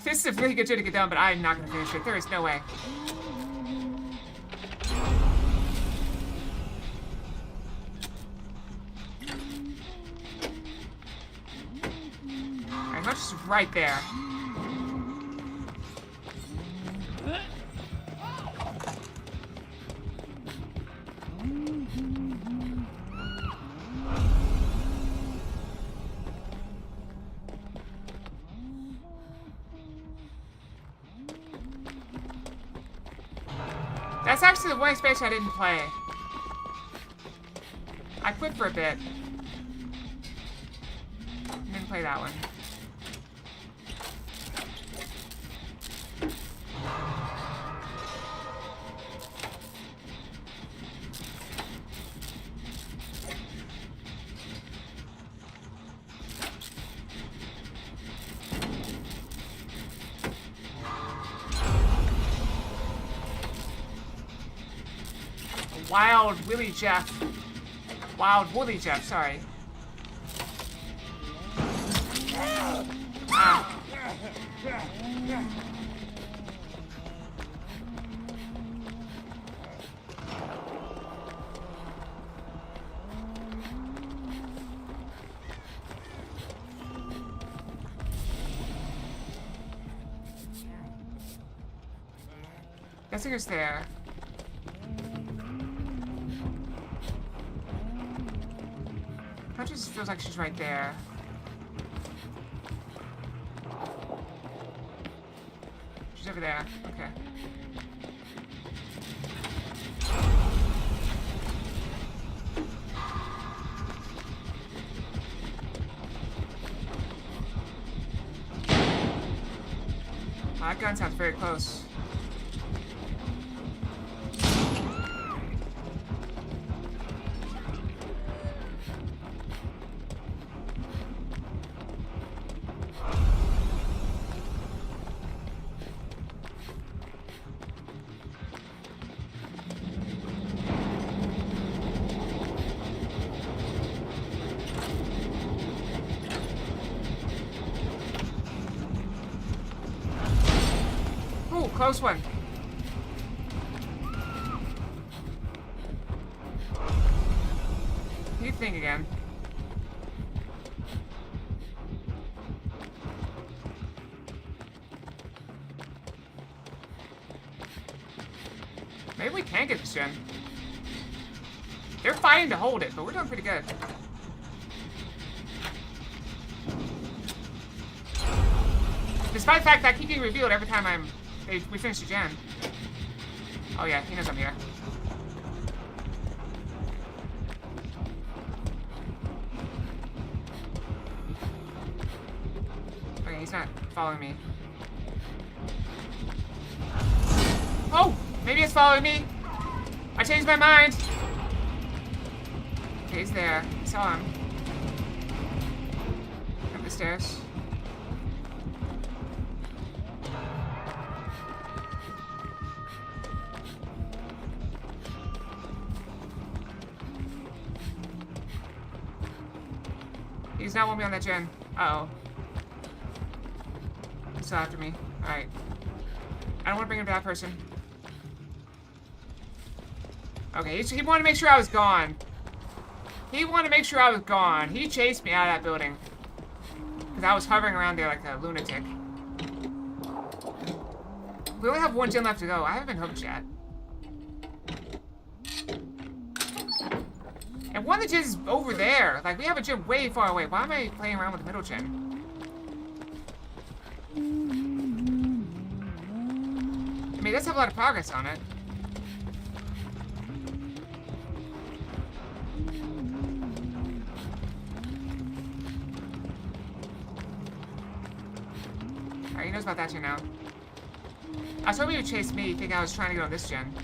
This is a really good shit to get done, but I'm not gonna finish it. There is no way. Alright, much is right there. That's actually the one expansion I didn't play. I quit for a bit. Didn't play that one. Wild Willie Jeff. Wild Woolly Jeff, sorry. Ah. Guessing it's there. It just feels like she's right there. She's over there. Okay. That gun sounds very close. Close one. Heat thing again. Maybe we can get this gen. They're fighting to hold it, but we're doing pretty good. Despite the fact that I keep getting revealed every time we finish the gen. Oh yeah, he knows I'm here. Okay, he's not following me. Oh! Maybe it's following me! I changed my mind! Okay, he's there. I saw him. Up the stairs. He's not want me on that gen. Uh-oh. He's still after me. Alright. I don't want to bring him to that person. Okay, he wanted to make sure I was gone. He wanted to make sure I was gone. He chased me out of that building. Because I was hovering around there like a lunatic. We only have one gen left to go. I haven't been hooked yet. And one of the gens is over there. Like, we have a gen way far away. Why am I playing around with the middle gen? I mean, it does have a lot of progress on it. Alright, he knows about that gen now. I was hoping he would chase me, think I was trying to get on this gen.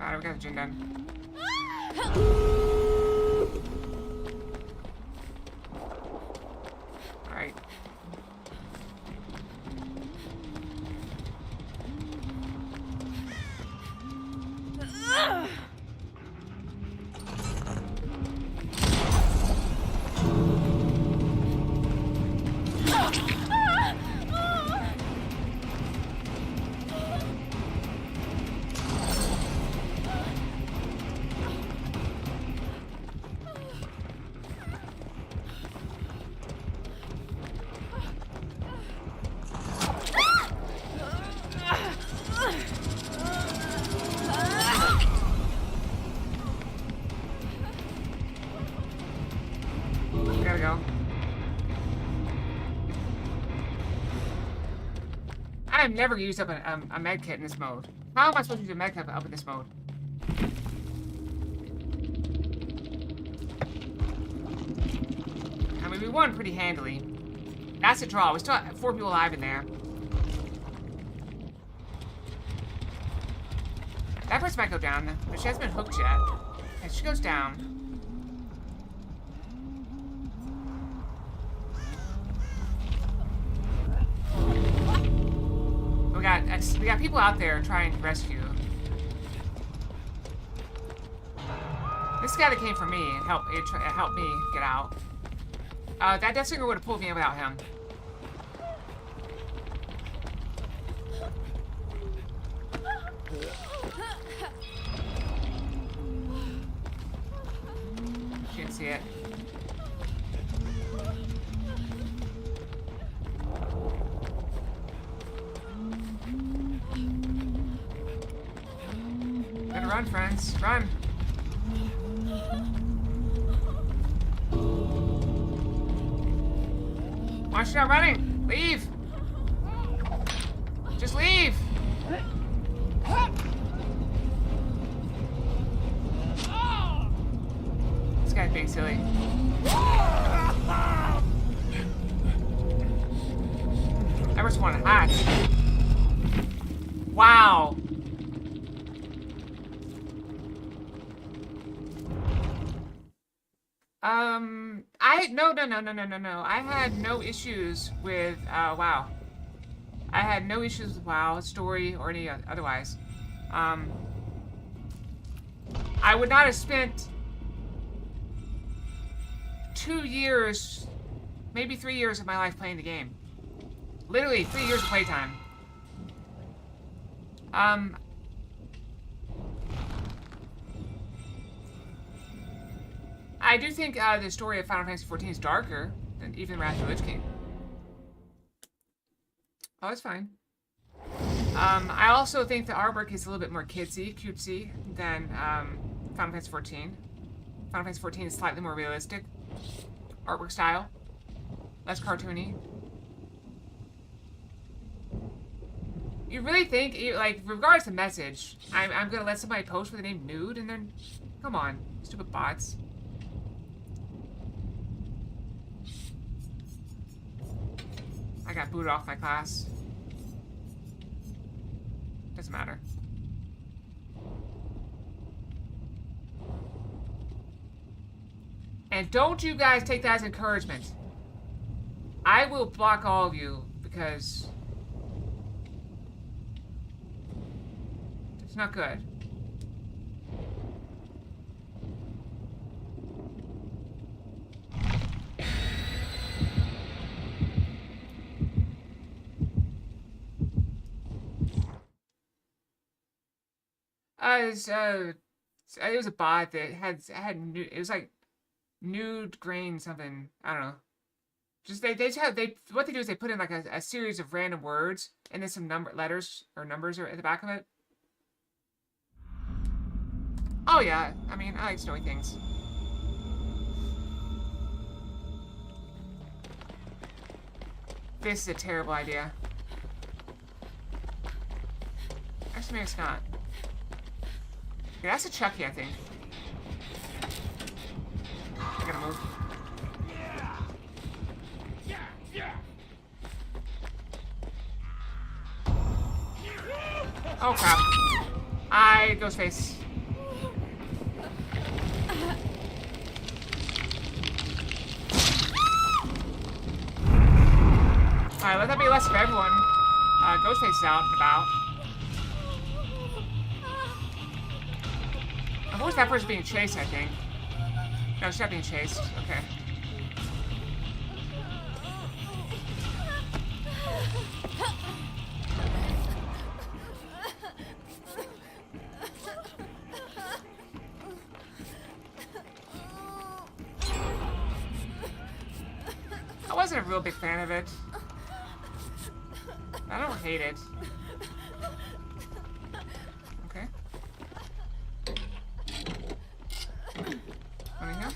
Alright, we got the gen done. Alright. There we go. I've never used up a med kit in this mode. How am I supposed to use a med kit up in this mode? I mean, we won pretty handily. That's a draw. We still have 4 people alive in there. That person might go down, but she hasn't been hooked yet. And she goes down. We got people out there trying to rescue. This guy that came for me and helped me get out. That Death Singer would have pulled me in without him. She didn't see it. Better run, friends. Run. Why is she not running? Leave. Just leave. This guy's being silly. I just want to hatch. Wow. No. I had no issues with, WoW. I had no issues with WoW, story, or any otherwise. I would not have spent 2 years, maybe 3 years of my life playing the game. Literally 3 years of playtime. I do think the story of Final Fantasy XIV is darker than even Wrath of the Lich King. Oh, it's fine. I also think the artwork is a little bit more cutesy than Final Fantasy XIV. Final Fantasy XIV is slightly more realistic artwork style, less cartoony. You really think, like, regardless of message, I'm gonna let somebody post with the name nude and then, come on, stupid bots. I got booted off my class. Doesn't matter. And don't you guys take that as encouragement. I will block all of you because it's not good. It was a bot that had it was like nude grain something. I don't know. Just what they do is they put in like a series of random words and then some letters or numbers are at the back of it. Oh yeah, I mean I like snowy things. This is a terrible idea. Actually, maybe it's not. Yeah, that's a Chucky, I think. I gotta move. Oh crap. Ghostface. Alright, let that be less for everyone. Ghostface is out and about. Of course that person's being chased, I think. No, she's not being chased. Okay. I wasn't a real big fan of it. I don't hate it. Okay. Coming here.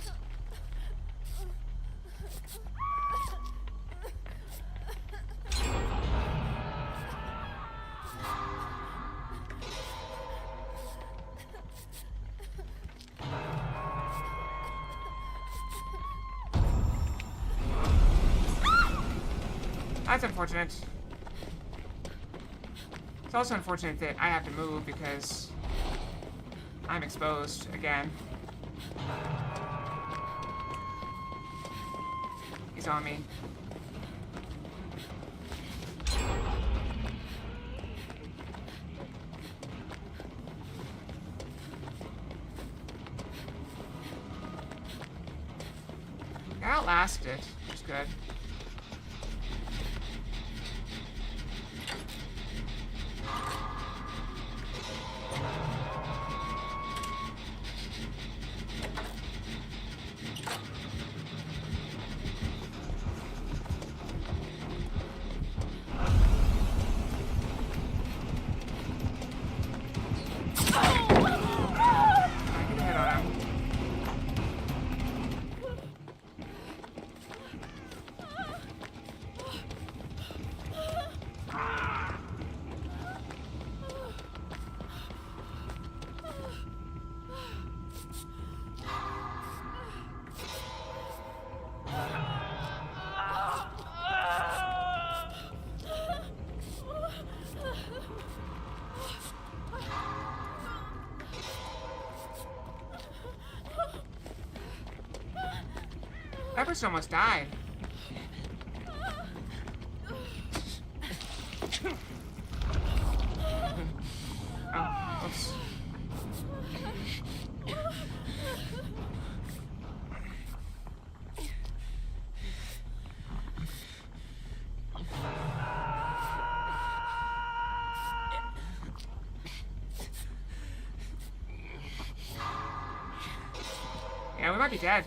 That's unfortunate. It's also unfortunate that I have to move because I'm exposed again. He's on me. I outlasted it, which is good. That person almost died. Oh, oops. Yeah, we might be dead.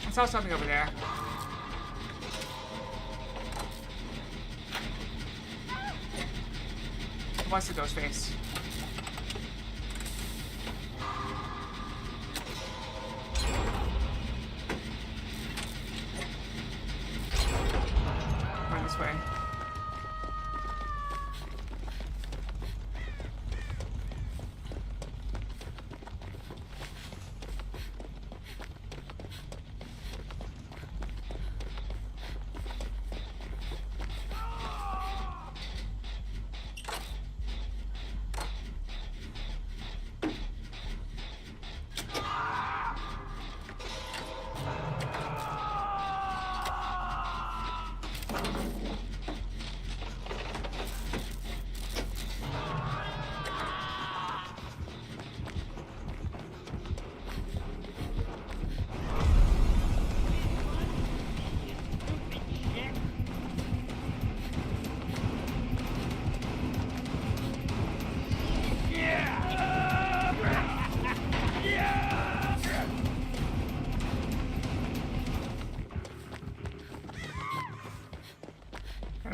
I saw something over there. What's the ghost face? Run this way.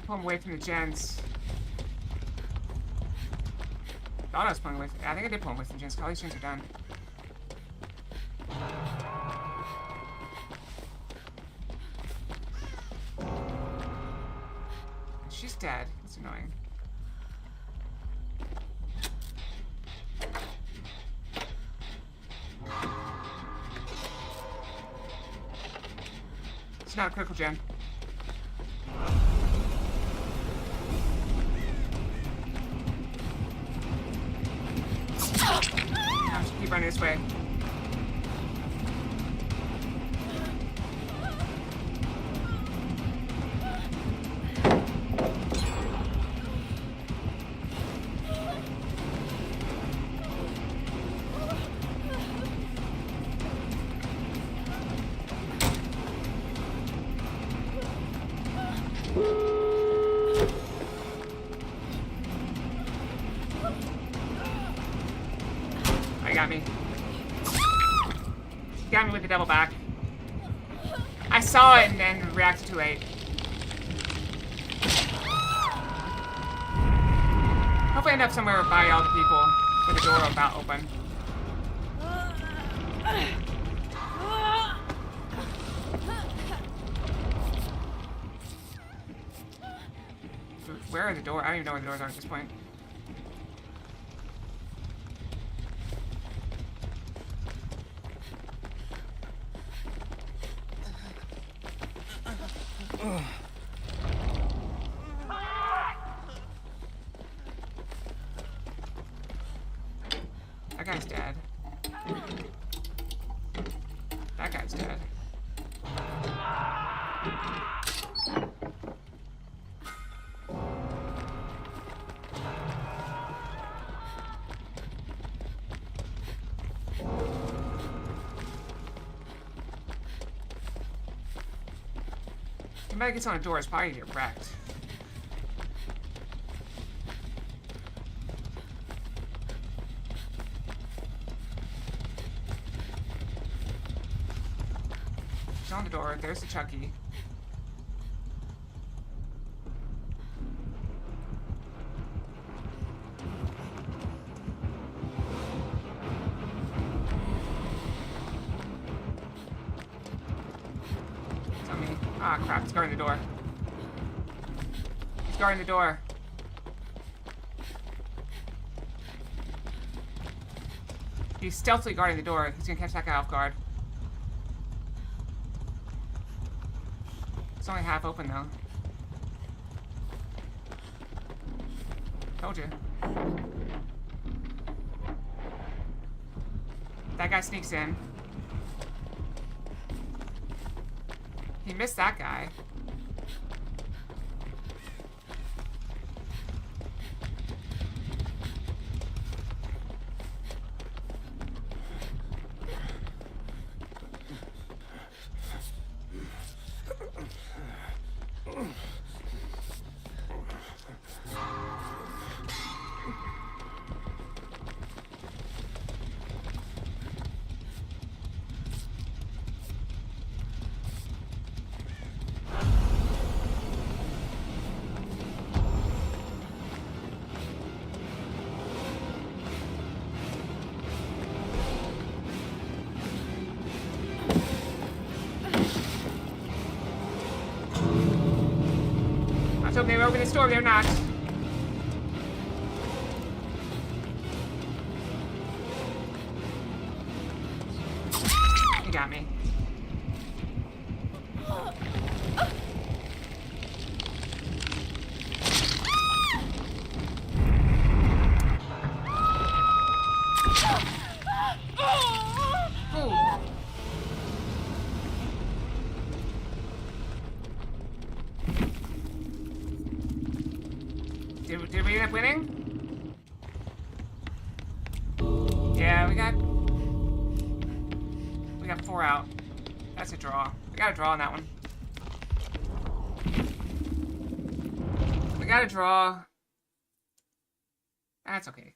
Pull him away from the gens. Thought I was pulling away. I think I did pull him away from the gens. All these gens are done. She's dead. That's annoying. It's not a critical gen. Keep running this way. Got me. Got me with the double back. I saw it and then reacted too late. Hopefully I end up somewhere by all the people with the door about open. Where are the doors? I don't even know where the doors are at this point. That guy's dead. That guy's dead. Somebody gets on a door, it's probably gonna get wrecked. She's on the door. There's the Chucky. Ah, crap, it's guarding the door. It's guarding the door. He's stealthily guarding the door. He's gonna catch that guy off guard. It's only half open, though. Told you. That guy sneaks in. He missed that guy. So they were over this door, they're not. He got me. Did we end up winning? Yeah, we got 4 out. That's a draw. We got a draw on that one. We got a draw. That's okay.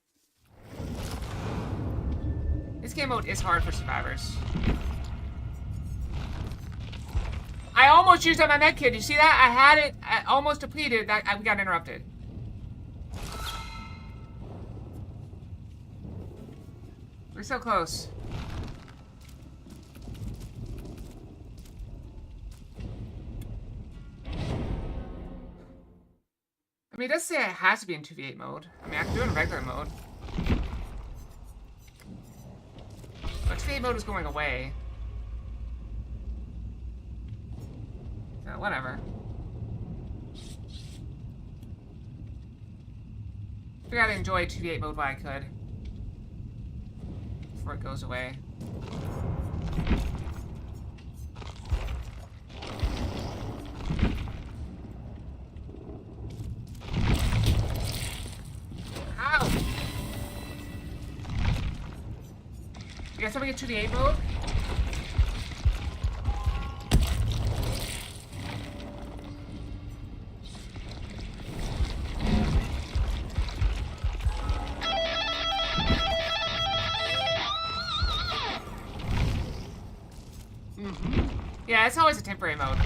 This game mode is hard for survivors. I almost used up my med kit. You see that? I had it almost depleted. We got interrupted. We're so close. I mean, it does say it has to be in 2v8 mode. I mean, I can do it in regular mode. But 2v8 mode is going away. So, whatever. I gotta enjoy 2v8 mode while I could. Before it goes away. Ow! You guys ever get 2v8 mode? Yeah, it's always a temporary mode.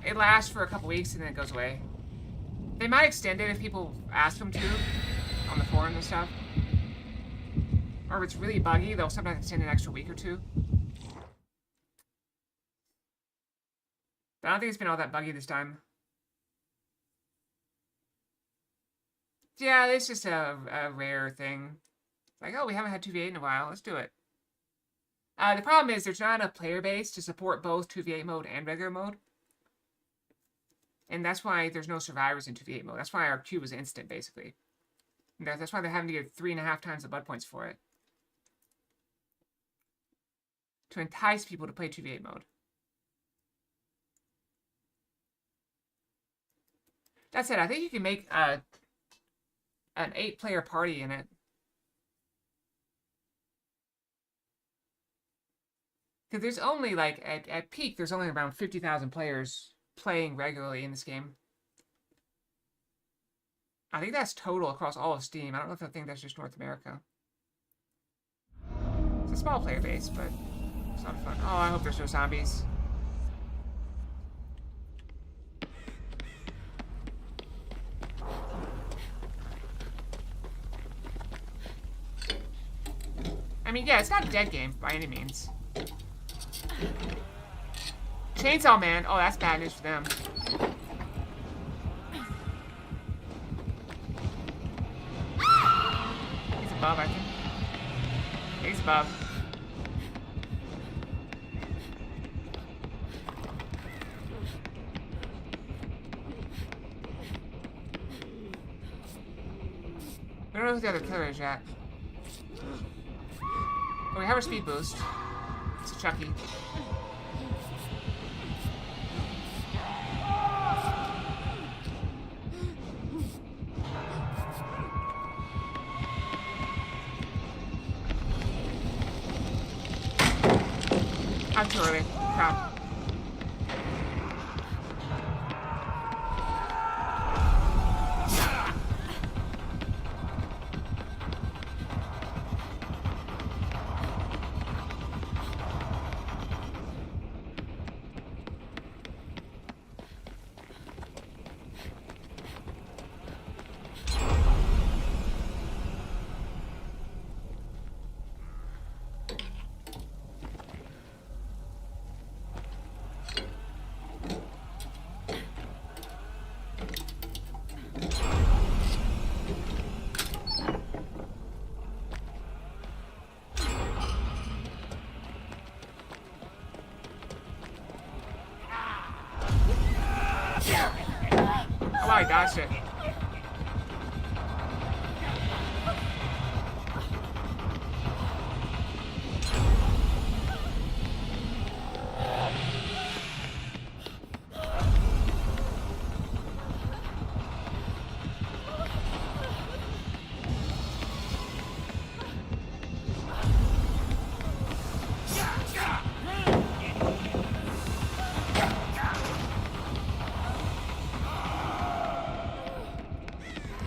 It lasts for a couple weeks and then it goes away. They might extend it if people ask them to on the forum and stuff. Or if it's really buggy, they'll sometimes extend an extra week or two. But I don't think it's been all that buggy this time. Yeah, it's just a rare thing. Like, oh, we haven't had 2v8 in a while. Let's do it. The problem is there's not enough player base to support both 2v8 mode and regular mode. And that's why there's no survivors in 2v8 mode. That's why our queue was instant, basically. And that's why they're having to get 3.5 times the blood points for it. To entice people to play 2v8 mode. That said, I think you can make an 8-player party in it. Because there's only, like, at peak, there's only around 50,000 players playing regularly in this game. I think that's total across all of Steam. I don't know if I think that's just North America. It's a small player base, but it's not fun. Oh, I hope there's no zombies. I mean, yeah, it's not a dead game by any means. Chainsaw Man. Oh, that's bad news for them. He's above, I think. He's above. I don't know who the other killer is yet. Oh, we have our speed boost. It's a Chucky. I'm too early. Crap. Oh, I dodged it.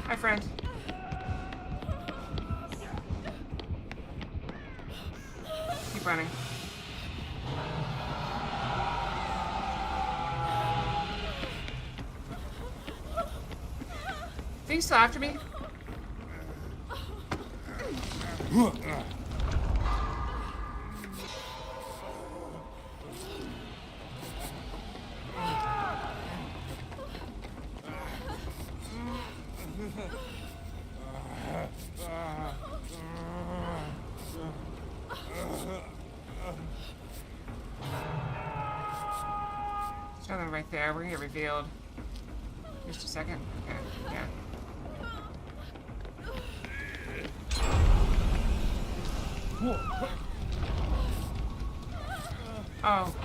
Hi, friend. Keep running. Think he's still after me? There's another right there. We're gonna get revealed. Just a second. Okay, yeah. Oh.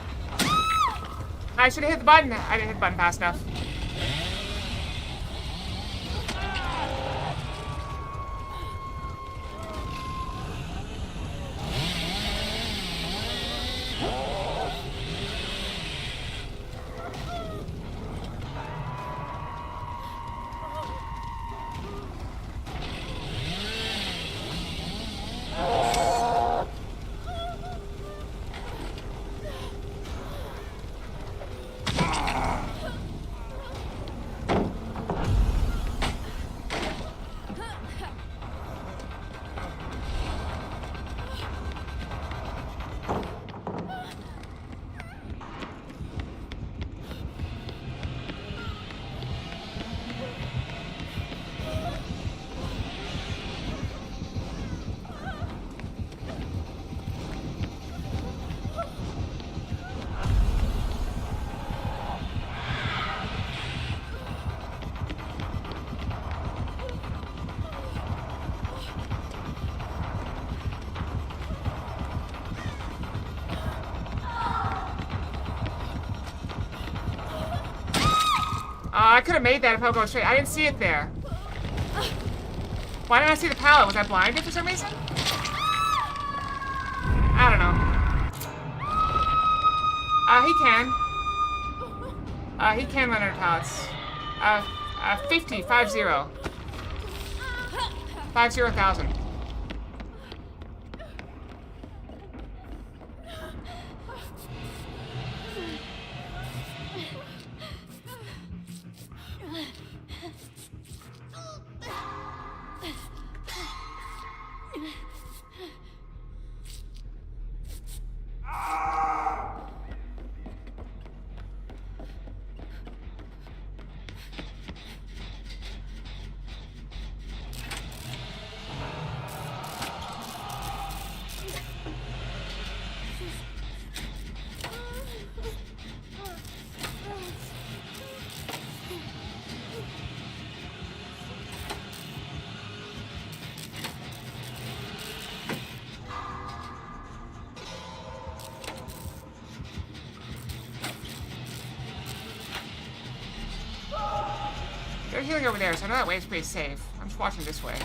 I should have hit the button. I didn't hit the button fast enough. I could have made that if I was going straight. I didn't see it there. Why didn't I see the pallet? Was I blinded for some reason? I don't know. He can. He can run under pallets. 50, 50. 50,000. They're healing over there, so I know that way is pretty safe. I'm just watching this way.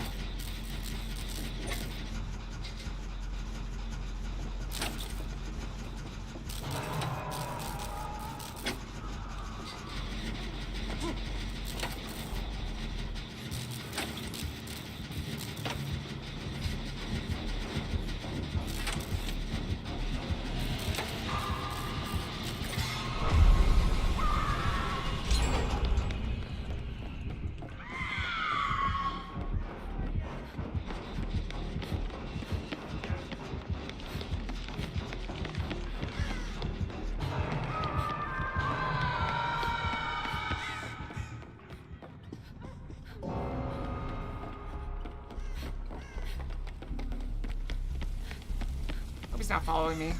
He's not following me.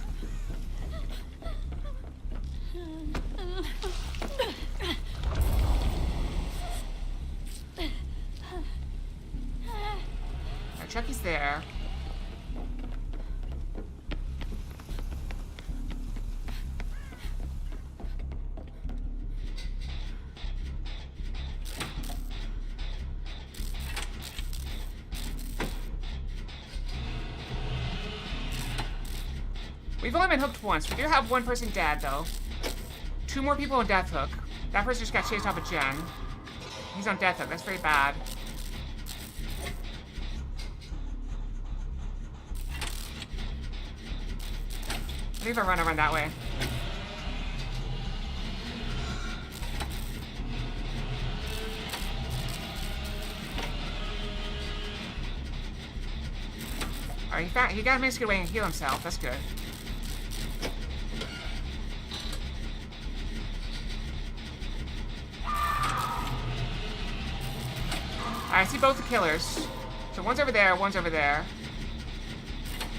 Chucky's there. We've only been hooked once. We do have one person dead, though. 2 more people on death hook. That person just got chased off a gen. He's on death hook. That's very bad. I think if I run that way. Alright, he got managed to get away and heal himself. That's good. I see both the killers. So one's over there, one's over there.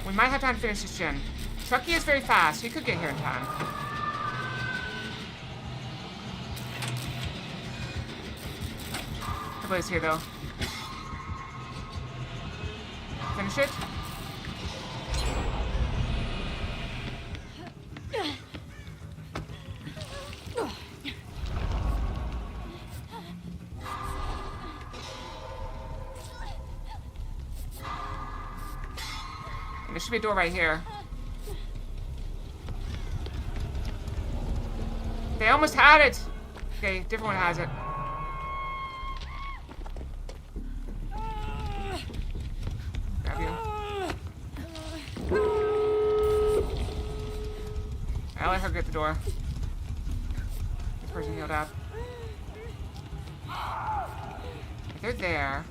We might have time to finish this gen. Chucky is very fast. He could get here in time. Everybody's here, though. Finish it. There should be a door right here. They almost had it! Okay, different one has it. Grab you. I'll let her get the door. This person healed up. If they're there.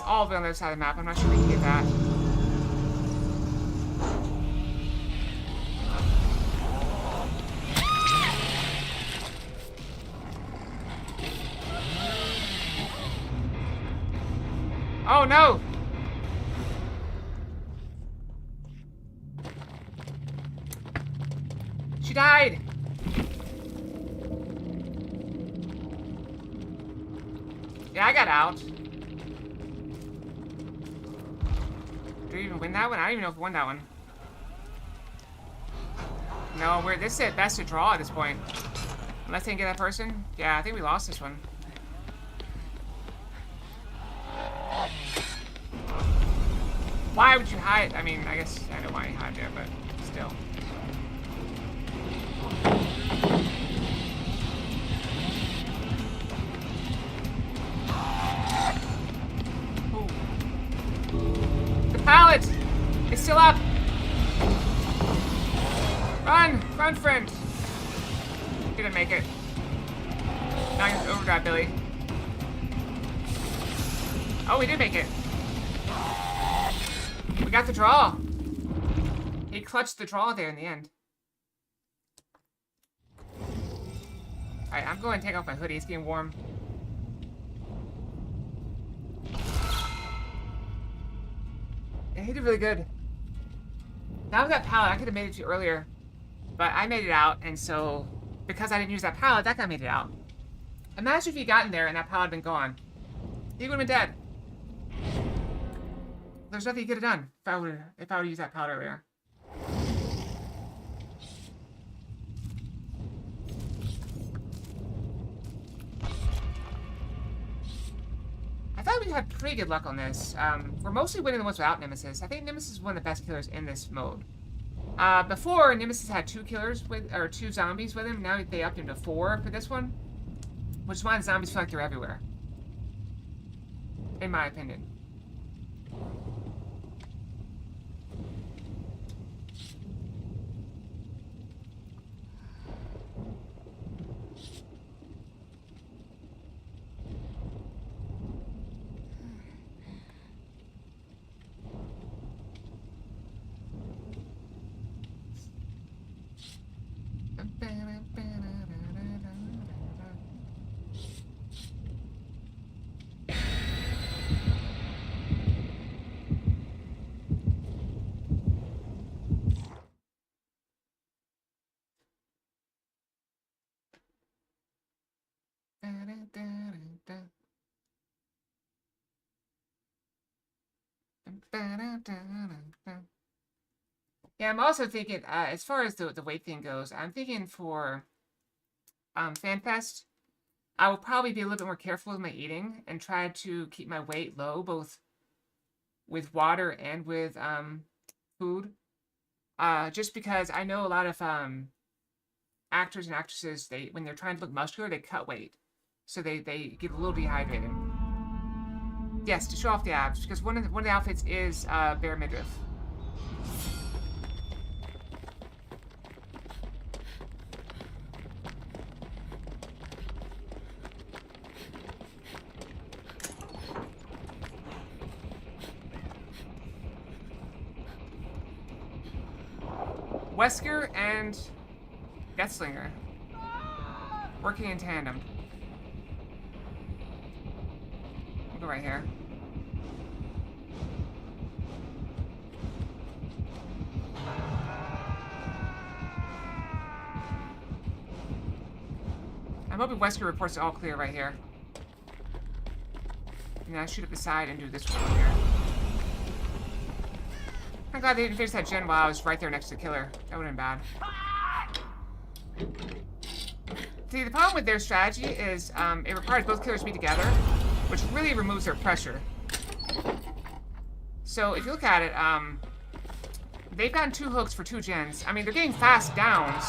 All of it on the other side of the map. I'm not sure we can get that. Oh no! She died! Yeah, I got out. Did we even win that one? I don't even know if we won that one. No, this is at best a draw at this point. Unless they can get that person. Yeah, I think we lost this one. Why would you hide? I mean, I guess I know why you hide there, but still. Ooh. The pallet! It's still up! Run! Run, friend! Didn't make it. Now I have to overdrive, Billy. Oh, we did make it. We got the draw. He clutched the draw there in the end. Alright, I'm going to take off my hoodie. It's getting warm. Yeah, he did really good. Now with that pallet, I could have made it to you earlier. But I made it out, and so because I didn't use that pallet, that guy made it out. Imagine if he got in there and that pallet had been gone. He would have been dead. There's nothing he could have done if I would use that pallet earlier. I thought we had pretty good luck on this. We're mostly winning the ones without Nemesis. I think Nemesis is one of the best killers in this mode. Before, Nemesis had 2 killers with, or 2 zombies with him. Now they upped him to 4 for this one. Which is why the zombies feel like they're everywhere. In my opinion. Yeah, I'm also thinking, as far as the weight thing goes, I'm thinking for FanFest, I will probably be a little bit more careful with my eating and try to keep my weight low, both with water and with food. Just because I know a lot of actors and actresses, when they're trying to look muscular, they cut weight. So they get a little dehydrated. Yes, to show off the abs, because one of the outfits is bare midriff. Wesker and Deathslinger working in tandem. We'll go right here. I'm hoping Wesker reports it all clear right here. And then I shoot up the side and do this one here. I'm glad they didn't finish that gen while I was right there next to the killer. That would have been bad. See, the problem with their strategy is it requires both killers to be together, which really removes their pressure. So if you look at it, they've gotten 2 hooks for 2 gens. I mean, they're getting fast downs,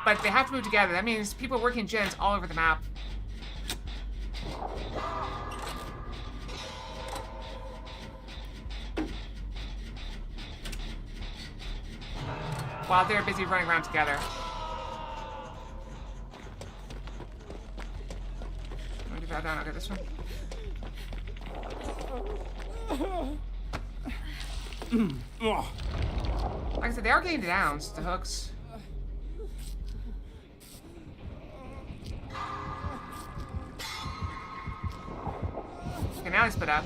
but they have to move together. That means people are working gens all over the map. While they're busy running around together. I'll get that down, I'll get this one. Like I said, they are getting the downs, the hooks. Okay, now they split up.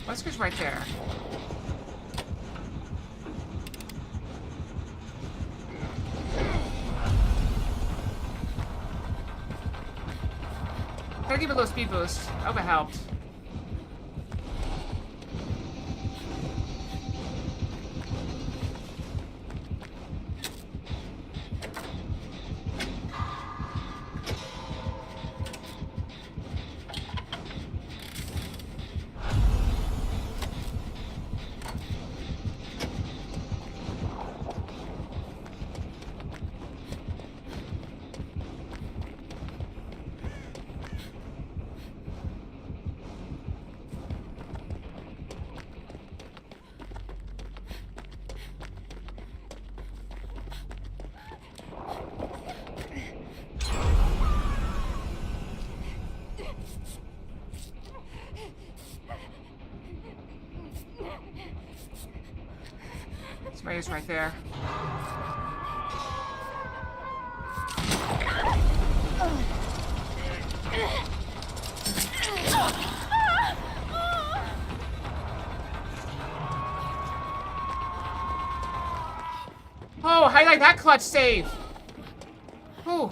Wesker's right there. Gotta give it a little speed boost. That would have helped. Somebody's right there. Oh, highlight that clutch save. Ooh.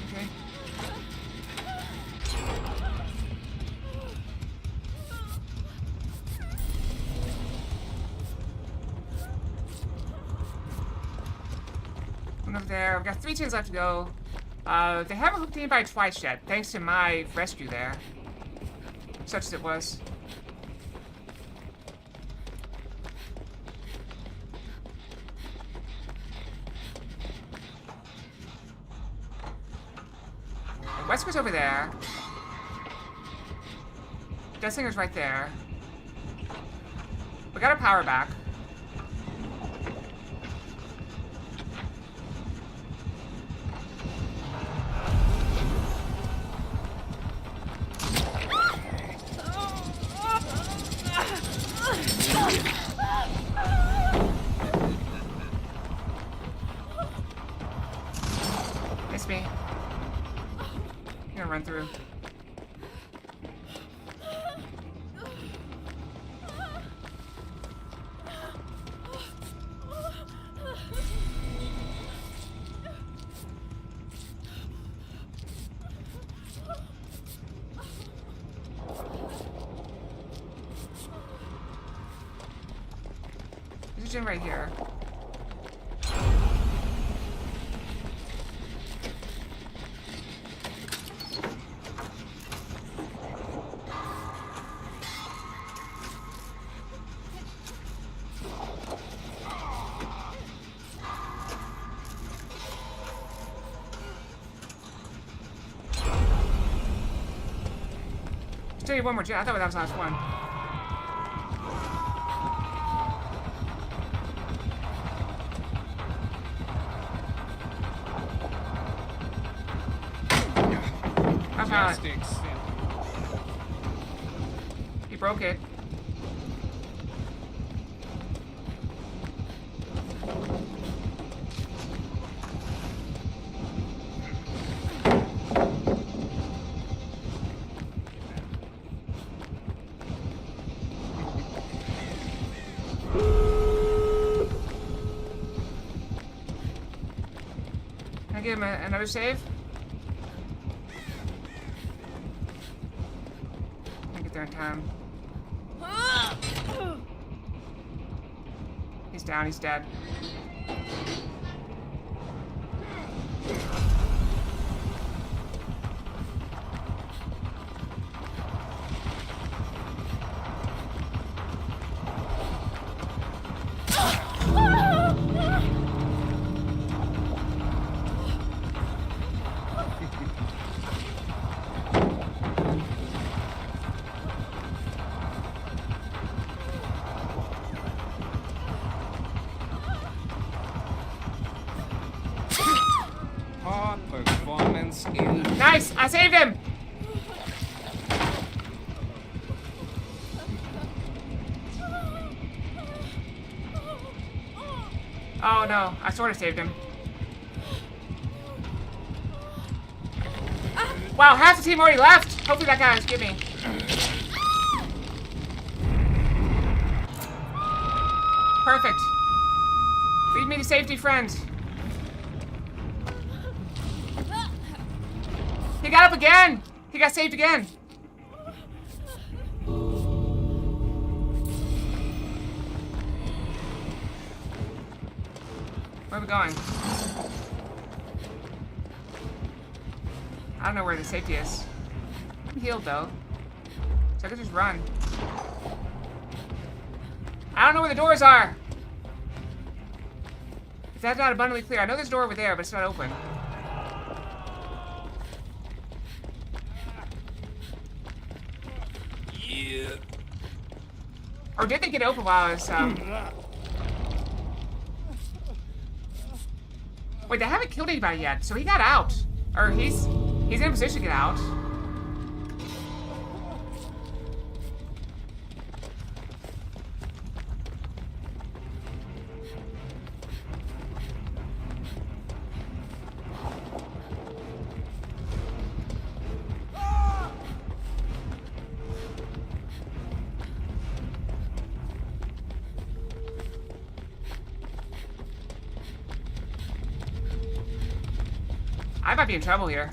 Okay. One over there. We've got 3 turns left to go. They haven't hooked anybody twice yet, thanks to my rescue there. Such as it was. Wesker's over there. Dessinger's right there. We got our power back. Miss me. I'm gonna run through. There's a gym right here. Tell you one more gym. I thought that was the last one. I found it. He broke it. Can I give him another save? I get there in time. He's down, he's dead. Nice! I saved him! Oh no, I sort of saved him. Wow, half the team already left. Hopefully that guy will get me. Perfect. Lead me to safety, friend. He got up again. He got saved again. Where are we going? I don't know where the safety is. I'm healed though, so I can just run. I don't know where the doors are. If that's not abundantly clear, I know there's a door over there, but it's not open. Yeah. Or did they get open while I was Wait, they haven't killed anybody yet, so he got out. Or he's in a position to get out. I might be in trouble here.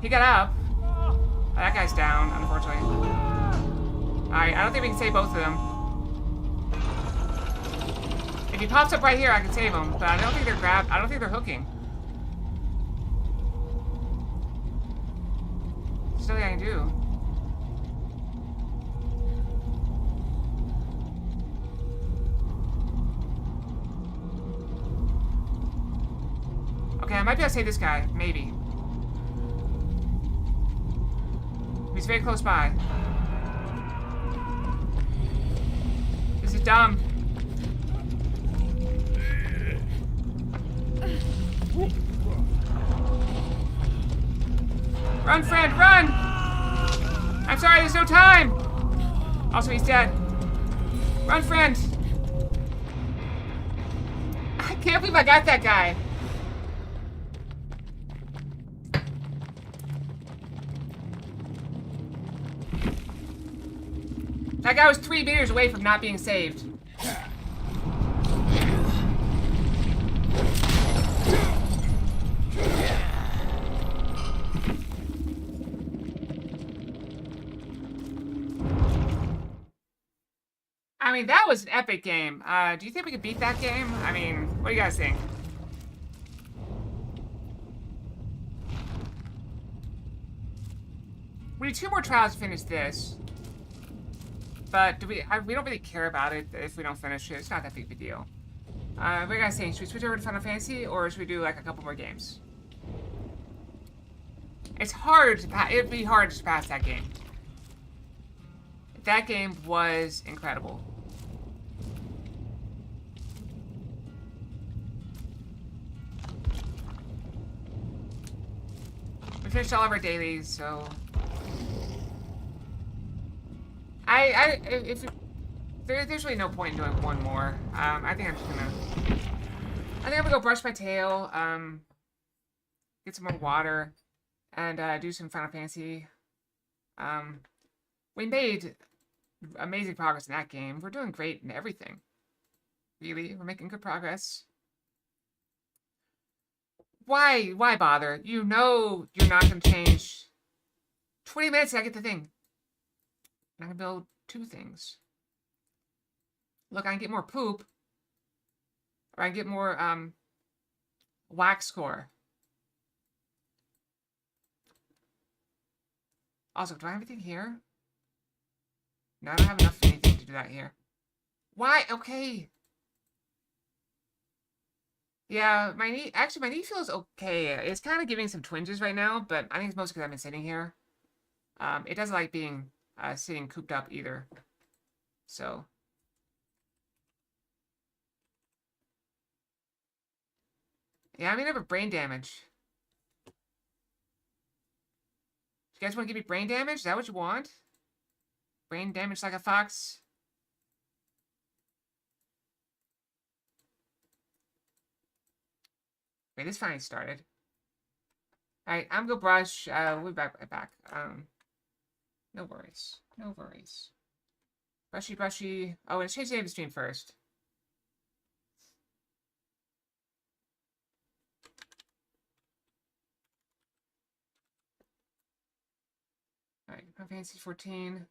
He got up. Oh, that guy's down, unfortunately. Alright, I don't think we can save both of them. If he pops up right here, I can save him, but I don't think they're I don't think they're hooking. There's nothing I can do. Okay, I might be able to save this guy. Maybe. He's very close by. This is dumb. Run, friend, run! I'm sorry, there's no time! Also, he's dead. Run, friend! I can't believe I got that guy. That guy was 3 meters away from not being saved. I mean, that was an epic game. Do you think we could beat that game? I mean, what do you guys think? We need 2 more trials to finish this. But we don't really care about it if we don't finish it. It's not that big of a deal. What are you guys saying? Should we switch over to Final Fantasy, or should we do like a couple more games? It's hard to pass. It'd be hard to pass that game. That game was incredible. We finished all of our dailies, so. There's really no point in doing one more. I think I'm gonna go brush my tail, get some more water, and do some Final Fantasy. We made amazing progress in that game. We're doing great in everything. Really, we're making good progress. Why bother? You know you're not gonna change. 20 minutes and I get the thing. And I can build 2 things. Look, I can get more poop. Or I can get more, wax score. Also, do I have anything here? No, I don't have enough of anything to do that here. Why? Okay. Yeah, my knee feels okay. It's kind of giving some twinges right now, but I think it's mostly because I've been sitting here. It doesn't like being sitting cooped up either. So. Yeah, I mean, I have a brain damage. You guys want to give me brain damage? Is that what you want? Brain damage like a fox? Wait, this finally started. Alright, I'm gonna go brush. We'll be back right back. No worries. No worries. Brushy, brushy. Oh, let's change the name of the stream first. Alright, Final Fantasy 14.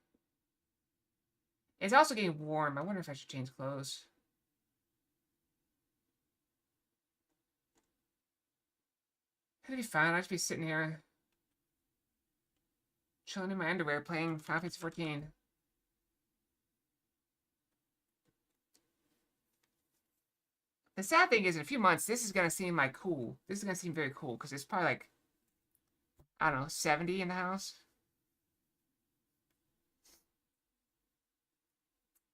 It's also getting warm. I wonder if I should change clothes. It'll be fine. I'll just be sitting here, chilling in my underwear, playing Final Fantasy 14. The sad thing is, in a few months, this is gonna seem like cool. This is gonna seem very cool because it's probably like, I don't know, 70 in the house.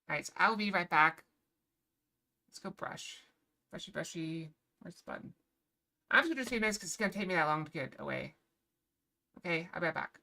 Alright, so I'll be right back. Let's go brush. Brushy, brushy. Where's the button? I'm just gonna do 3 minutes because it's gonna take me that long to get away. Okay, I'll be right back.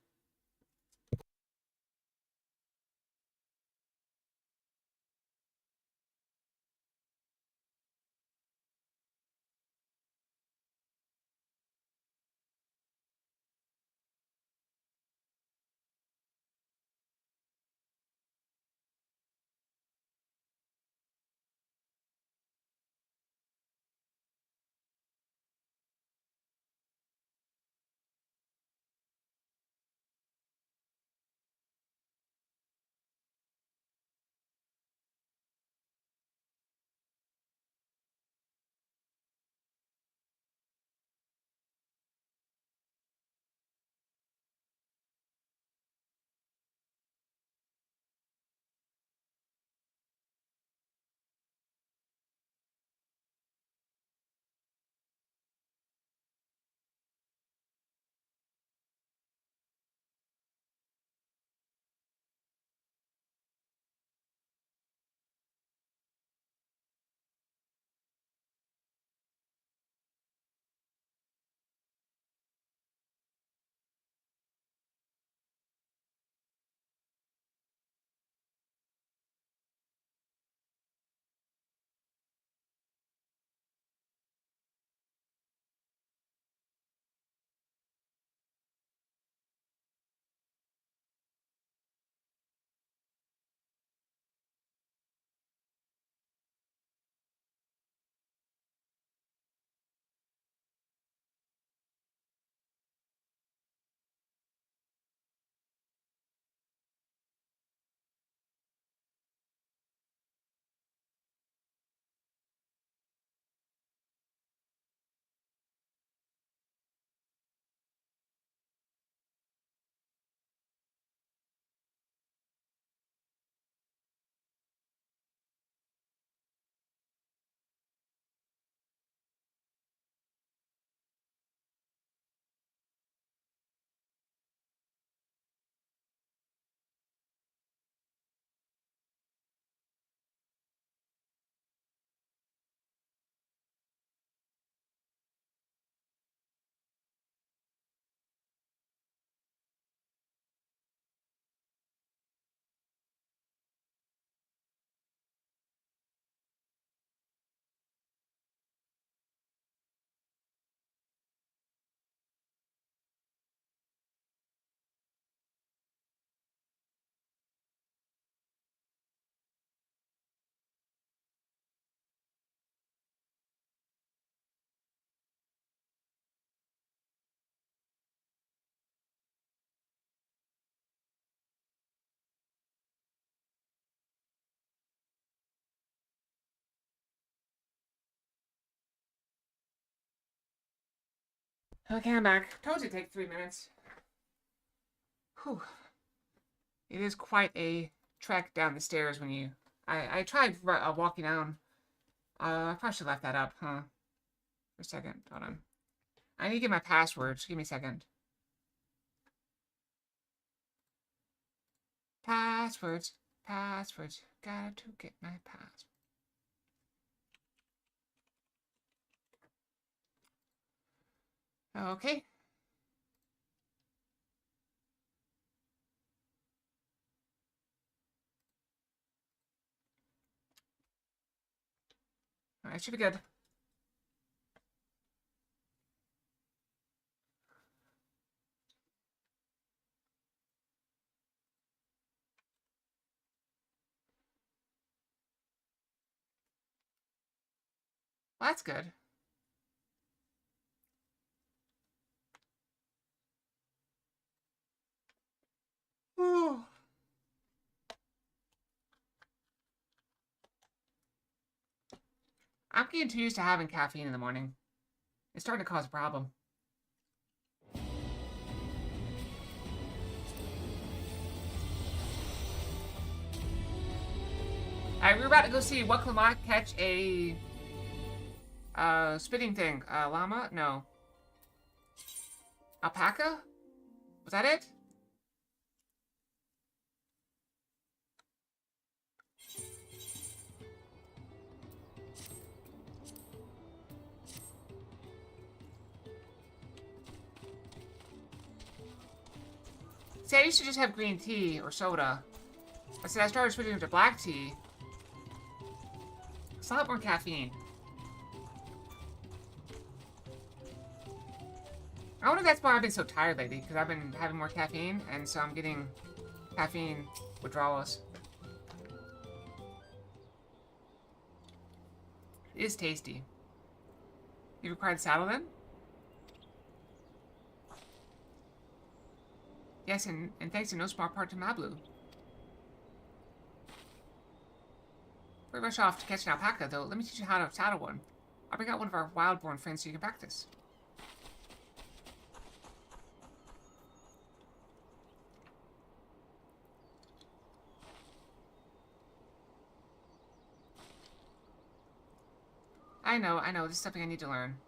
Okay, I'm back. Told you it'd take 3 minutes. Whew. It is quite a trek down the stairs when you... I tried walking down. I probably should have left that up, huh? For a second. Hold on. I need to get my passwords. Give me a second. Passwords. Passwords. Got to get my password. Okay. Alright, should be good. Well, that's good. Ooh. I'm getting too used to having caffeine in the morning. It's starting to cause a problem. Alright, we're about to go see what Clamont catch a spitting thing. Llama? No. Alpaca? Was that it? See, I used to just have green tea or soda. But since I started switching to black tea, it's a lot more caffeine. I wonder if that's why I've been so tired lately, because I've been having more caffeine, and so I'm getting caffeine withdrawals. It is tasty. You required the saddle then? Yes, and thanks in no small part to Mablu. We rush off to catch an alpaca, though. Let me teach you how to saddle one. I'll bring out one of our wild-born friends so you can practice. I know. This is something I need to learn.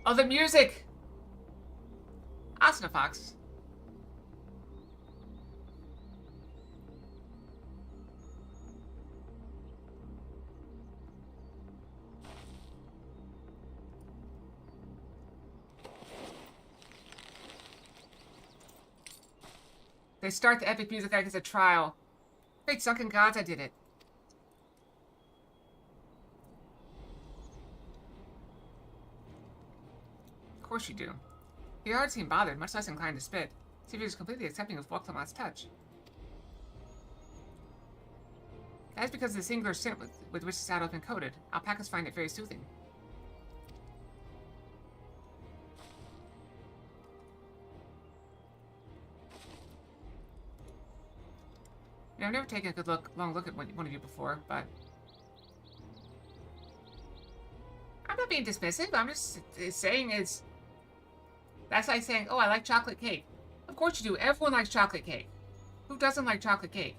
Oh, the music! Asuna Fox. They start the epic music like it's a trial. Great sunken gods, I did it. Of course you do. He hardly seemed bothered, much less inclined to spit. See if he was completely accepting of Clamont's touch. That is because of the singular scent with which the saddle has been coated. Alpacas find it very soothing. You know, I've never taken a good long look at one of you before, but... I'm not being dismissive, I'm just saying it's... That's like saying, oh, I like chocolate cake. Of course you do, everyone likes chocolate cake. Who doesn't like chocolate cake?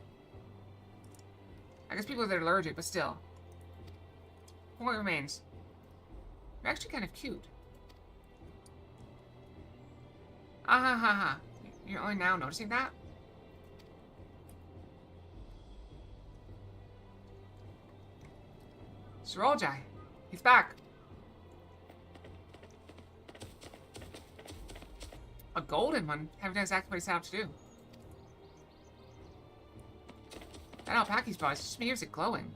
I guess people that are allergic, but still. Point remains. You're actually kind of cute. Ah ha ha ha. You're only now noticing that? Soroljai. He's back. A golden one? Haven't done exactly what he set out to do. That alpaca's body just smears it glowing.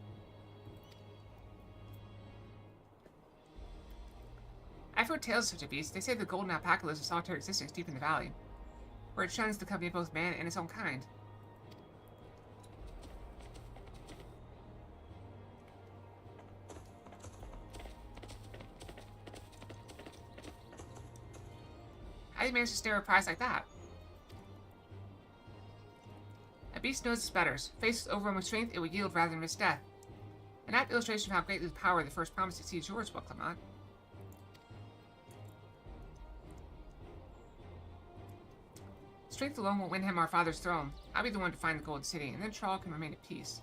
I've heard tales of such a beast. They say the golden alpaca lives a solitary existence deep in the valley, where it shuns the company of both man and its own kind. How do you manage to snare a prize like that? A beast knows its betters. Faced with overwhelming strength, it will yield rather than risk death. An apt illustration of how greatly the power of the first promise exceeds yours, Clamont. Strength alone won't win him our father's throne. I'll be the one to find the Golden City, and then Trawl can remain at peace.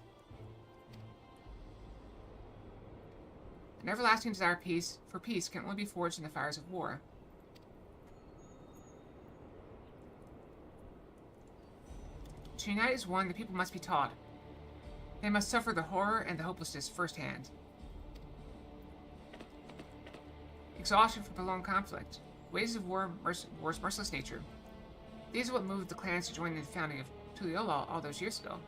An everlasting desire for peace can only be forged in the fires of war. To unite as one, the people must be taught. They must suffer the horror and the hopelessness firsthand. Exhaustion from prolonged conflict. Waves of war's merciless nature. These are what moved the clans to join in the founding of Tuliyola all those years ago.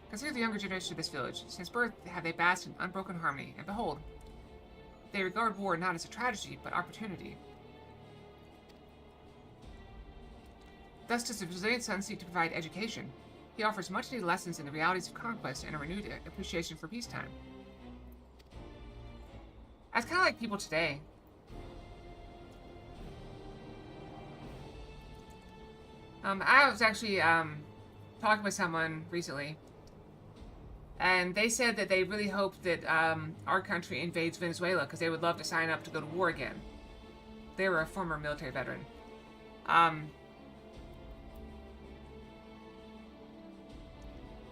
Consider the younger generation of this village. Since birth have they basked in unbroken harmony, and behold, they regard war not as a tragedy, but opportunity. Thus does the Brazilian son seek to provide education. He offers much-needed lessons in the realities of conquest and a renewed appreciation for peacetime. That's kind of like people today. I was actually talking with someone recently, and they said that they really hope that our country invades Venezuela because they would love to sign up to go to war again. They were a former military veteran.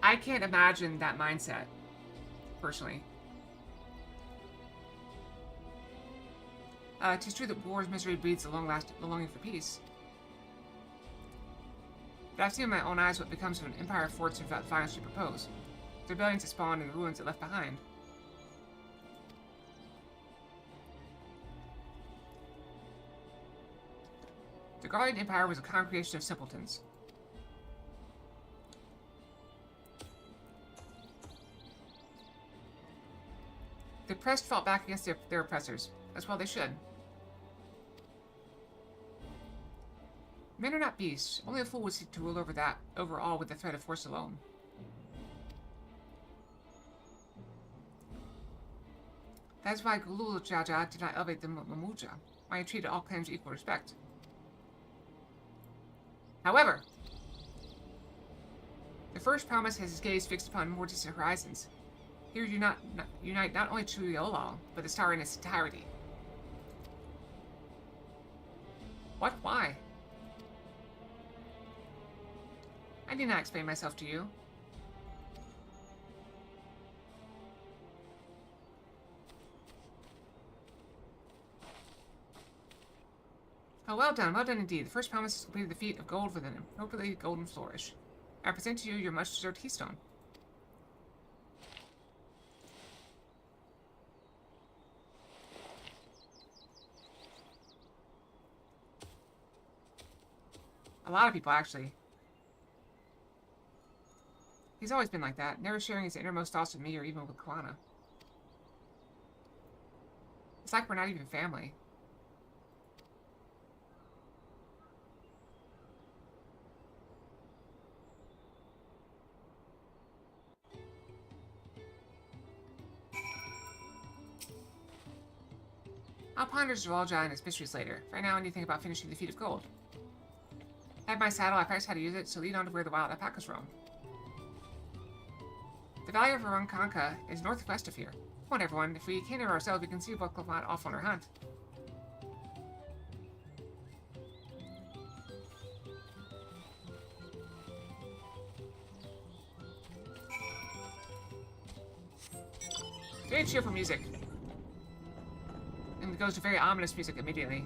I can't imagine that mindset, personally. Tis true that war's misery breeds the longing for peace. But I've seen with my own eyes what becomes of an empire of forts without violence to propose. The rebellions that spawned and the ruins it left behind. The Guardian Empire was a congregation of simpletons. The oppressed fought back against their oppressors. As well they should. Men are not beasts. Only a fool would seek to rule over all with the threat of force alone. That is why Gulul Jaja did not elevate the Mamuja, why he treated all claims with equal respect. However, the first promise has his gaze fixed upon more distant horizons. Here you unite not only Triolal, but the star in its entirety. What? Why? I need not explain myself to you. Oh, well done indeed. The first promise is completed the feat of gold with an appropriately golden flourish. I present to you your much-deserved keystone. A lot of people, actually. He's always been like that, never sharing his innermost thoughts with me or even with Kalana. It's like we're not even family. I'll ponder Zoologia and its mysteries later. Right now, I need to think about finishing the feat of gold. I have my saddle, I practiced how to use it, so lead on to where the wild alpacas roam. The valley of Arankanka is northwest of here. Come on, everyone. If we came there ourselves, we can see what Klavat off on our hunt. Very cheerful music. And it goes to very ominous music immediately.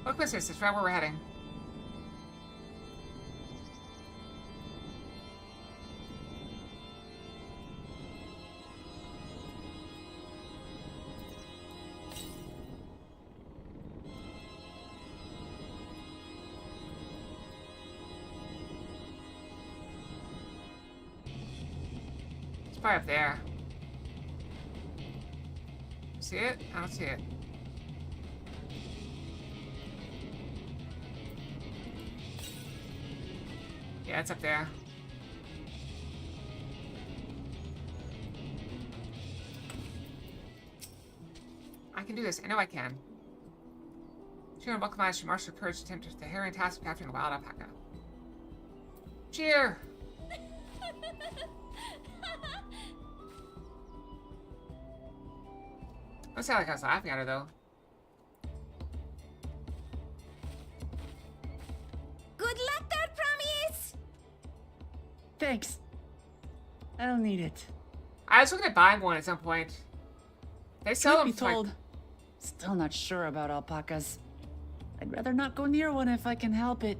Look, what's this? It's right where we're heading. It's probably up there. See it? I don't see it. Yeah, it's up there. I can do this. I know I can. Cheer and welcome should marshal courage to attempt the harrowing task of capturing the wild alpaca. Cheer! Don't sound like I was laughing at her, though. Good luck there, Promise! Thanks. I don't need it. I was looking at buying one at some point. They sell Truth them be for told, still not sure about alpacas. I'd rather not go near one if I can help it.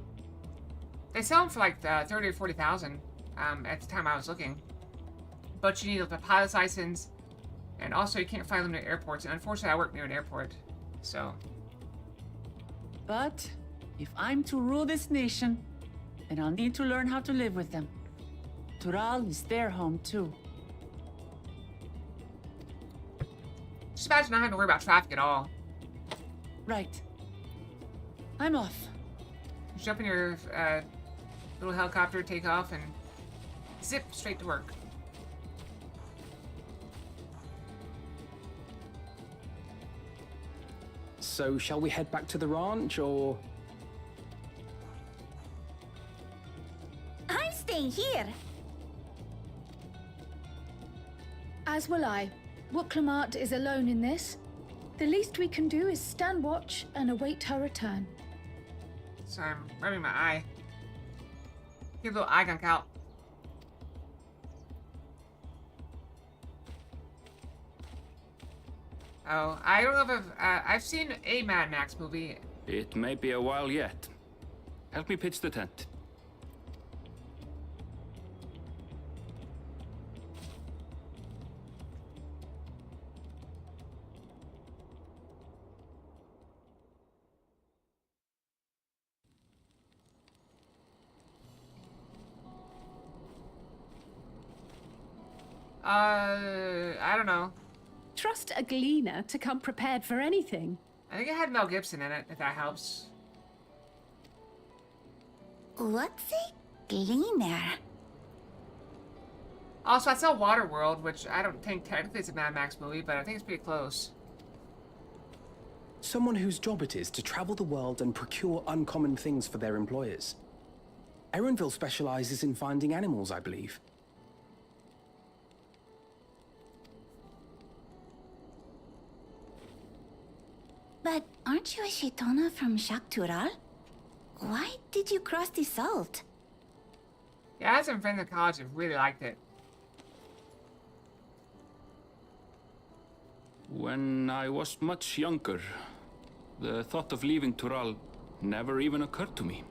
they sell them for like 30 or 40,000 at the time I was looking. But you need a pilot's license, and also you can't find them near airports. And unfortunately, I work near an airport, so. But if I'm to rule this nation, then I'll need to learn how to live with them. Tural is their home too. Just imagine not having to worry about traffic at all. Right. I'm off. Just jump in your little helicopter, take off, and zip straight to work. So, shall we head back to the ranch, or...? I'm staying here. As will I. Wooklamart is alone in this. The least we can do is stand watch and await her return. So I'm rubbing my eye. Get a little eye gunk out. Oh, I don't know if I've seen a Mad Max movie. It may be a while yet. Help me pitch the tent. I don't know. Trust a gleaner to come prepared for anything. I think it had Mel Gibson in it, if that helps. What's a gleaner? Also, I saw Waterworld, which I don't think technically is a Mad Max movie, but I think it's pretty close. Someone whose job it is to travel the world and procure uncommon things for their employers. Erenville specializes in finding animals, I believe. But aren't you a Shaitana from Shaktural? Why did you cross the salt? Yeah, I had some friends in college that really liked it. When I was much younger, the thought of leaving Tural never even occurred to me.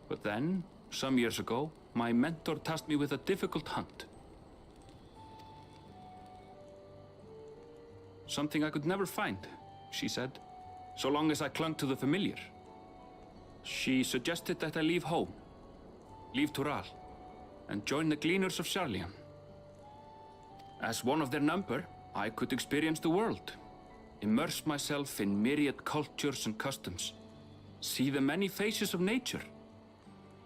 But then, some years ago, my mentor tasked me with a difficult hunt. Something I could never find, she said, so long as I clung to the familiar. She suggested that I leave home, leave Tural, and join the Gleaners of Sharlian. As one of their number, I could experience the world, immerse myself in myriad cultures and customs, see the many faces of nature.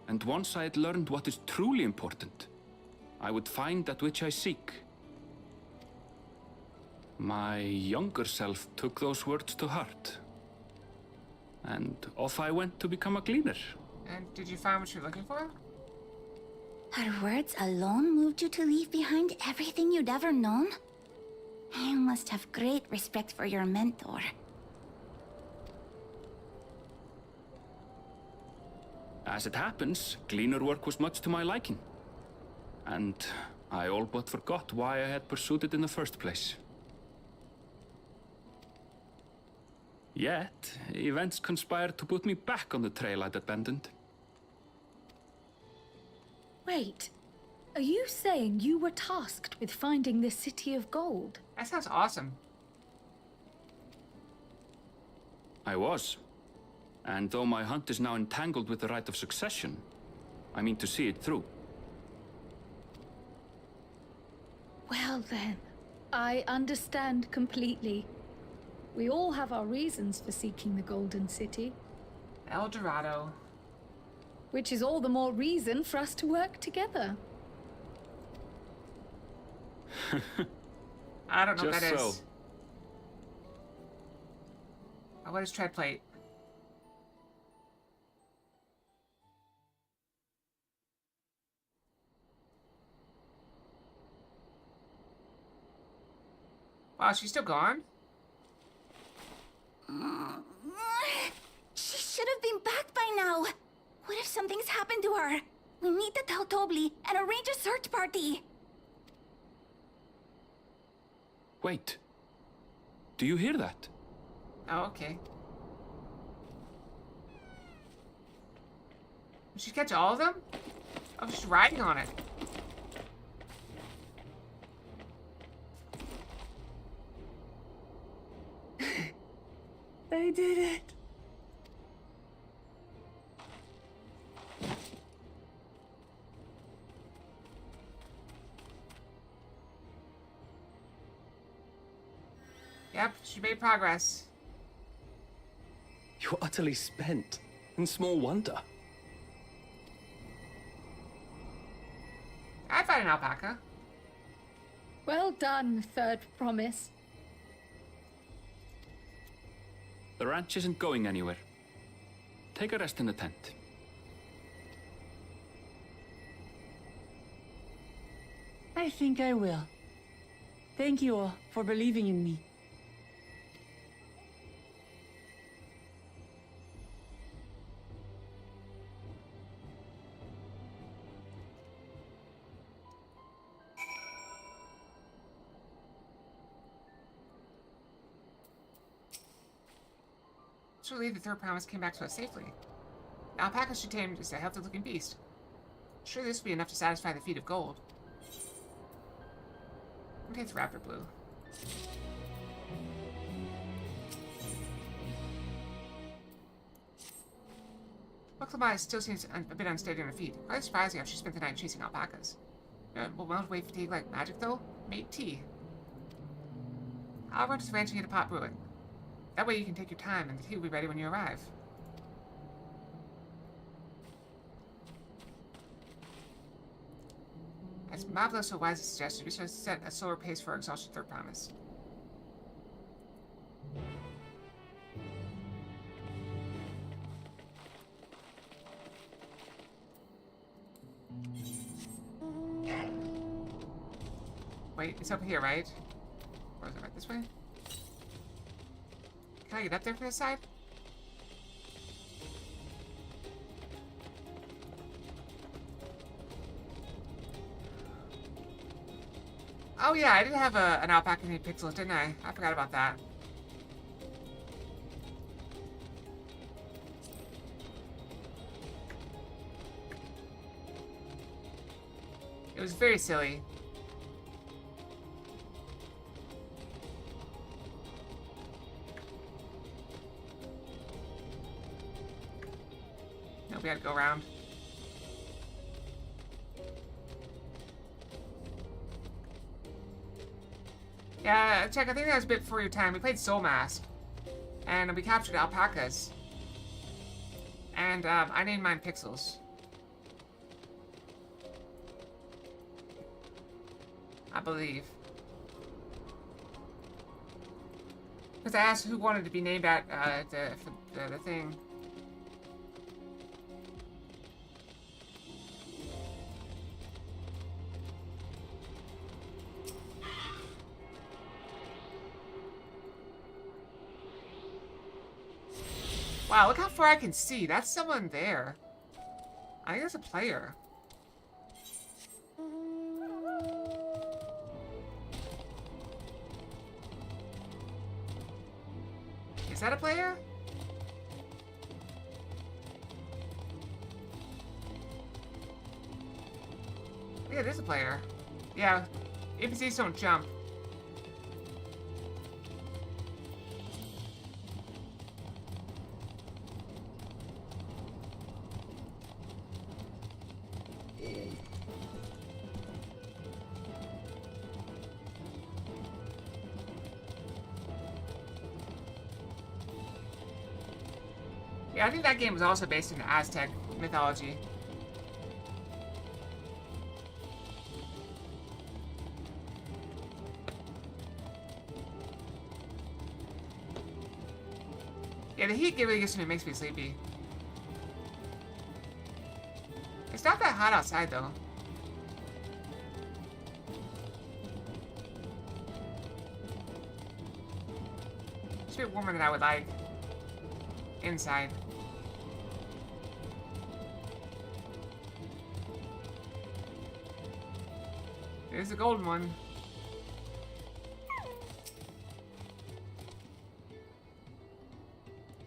And once I had learned what is truly important, I would find that which I seek. My younger self took those words to heart. And off I went to become a gleaner. And did you find what you're looking for? Her words alone moved you to leave behind everything you'd ever known? You must have great respect for your mentor. As it happens, gleaner work was much to my liking. And I all but forgot why I had pursued it in the first place. Yet, events conspired to put me back on the trail I'd abandoned. Wait, are you saying you were tasked with finding the City of Gold? That sounds awesome. I was. And though my hunt is now entangled with the right of succession, I mean to see it through. Well then, I understand completely. We all have our reasons for seeking the Golden City, El Dorado. which is all the more reason for us to work together. I don't know what Just that so. is. What is tread plate? Wow, she's still gone? She should have been back by now. What if something's happened to her? We need to tell Tobli and arrange a search party. Wait. Do you hear that? Oh, okay. Did she catch all of them? Oh, she's riding on it. They did it. Yep, she made progress. You're utterly spent, and small wonder. I'd find an alpaca. Well done, third promise. The ranch isn't going anywhere. Take a rest in the tent. I think I will. Thank you all for believing in me. Surely the third promise came back to us safely. The alpaca she tamed is a healthy-looking beast. Surely this will be enough to satisfy the feet of gold. Okay, it's raptor blue. Bucklemai still seems a bit unsteady on her feet. Quite surprising how she spent the night chasing alpacas. Will melt away fatigue like magic, though? Make tea. I'll run to the ranch and get a pot brewing. That way you can take your time, and the tea will be ready when you arrive. As marvelous so wisely suggested, we should set a slower pace for our exhaustion third promise. Wait, it's over here, right? Or is it right this way? Can I get up there from this side? Oh yeah, I did have an alpaca named Pixels, didn't I? I forgot about that. It was very silly. No, we had to go around. Yeah, Check, I think that was a bit before your time. We played Soul Mask. And we captured alpacas. And I named mine Pixels. I believe. Because I asked who wanted to be named at the thing. Wow, look how far I can see. That's someone there. I think that's a player. Is that a player? Yeah, there's a player. Yeah, NPCs don't jump. Yeah, I think that game was also based in Aztec mythology. Yeah, the heat really gets to me, makes me sleepy. It's not that hot outside, though. It's a bit warmer than I would like. Inside. There's the golden one.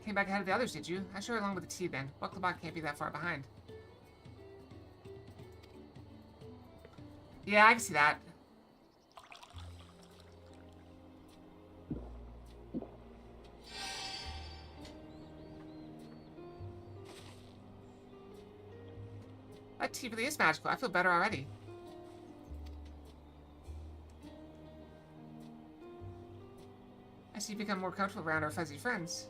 Came back ahead of the others, did you? I sure along with the tea then. Bucklebot can't be that far behind. Yeah, I can see that. That tea really is magical. I feel better already. I see you become more comfortable around our fuzzy friends.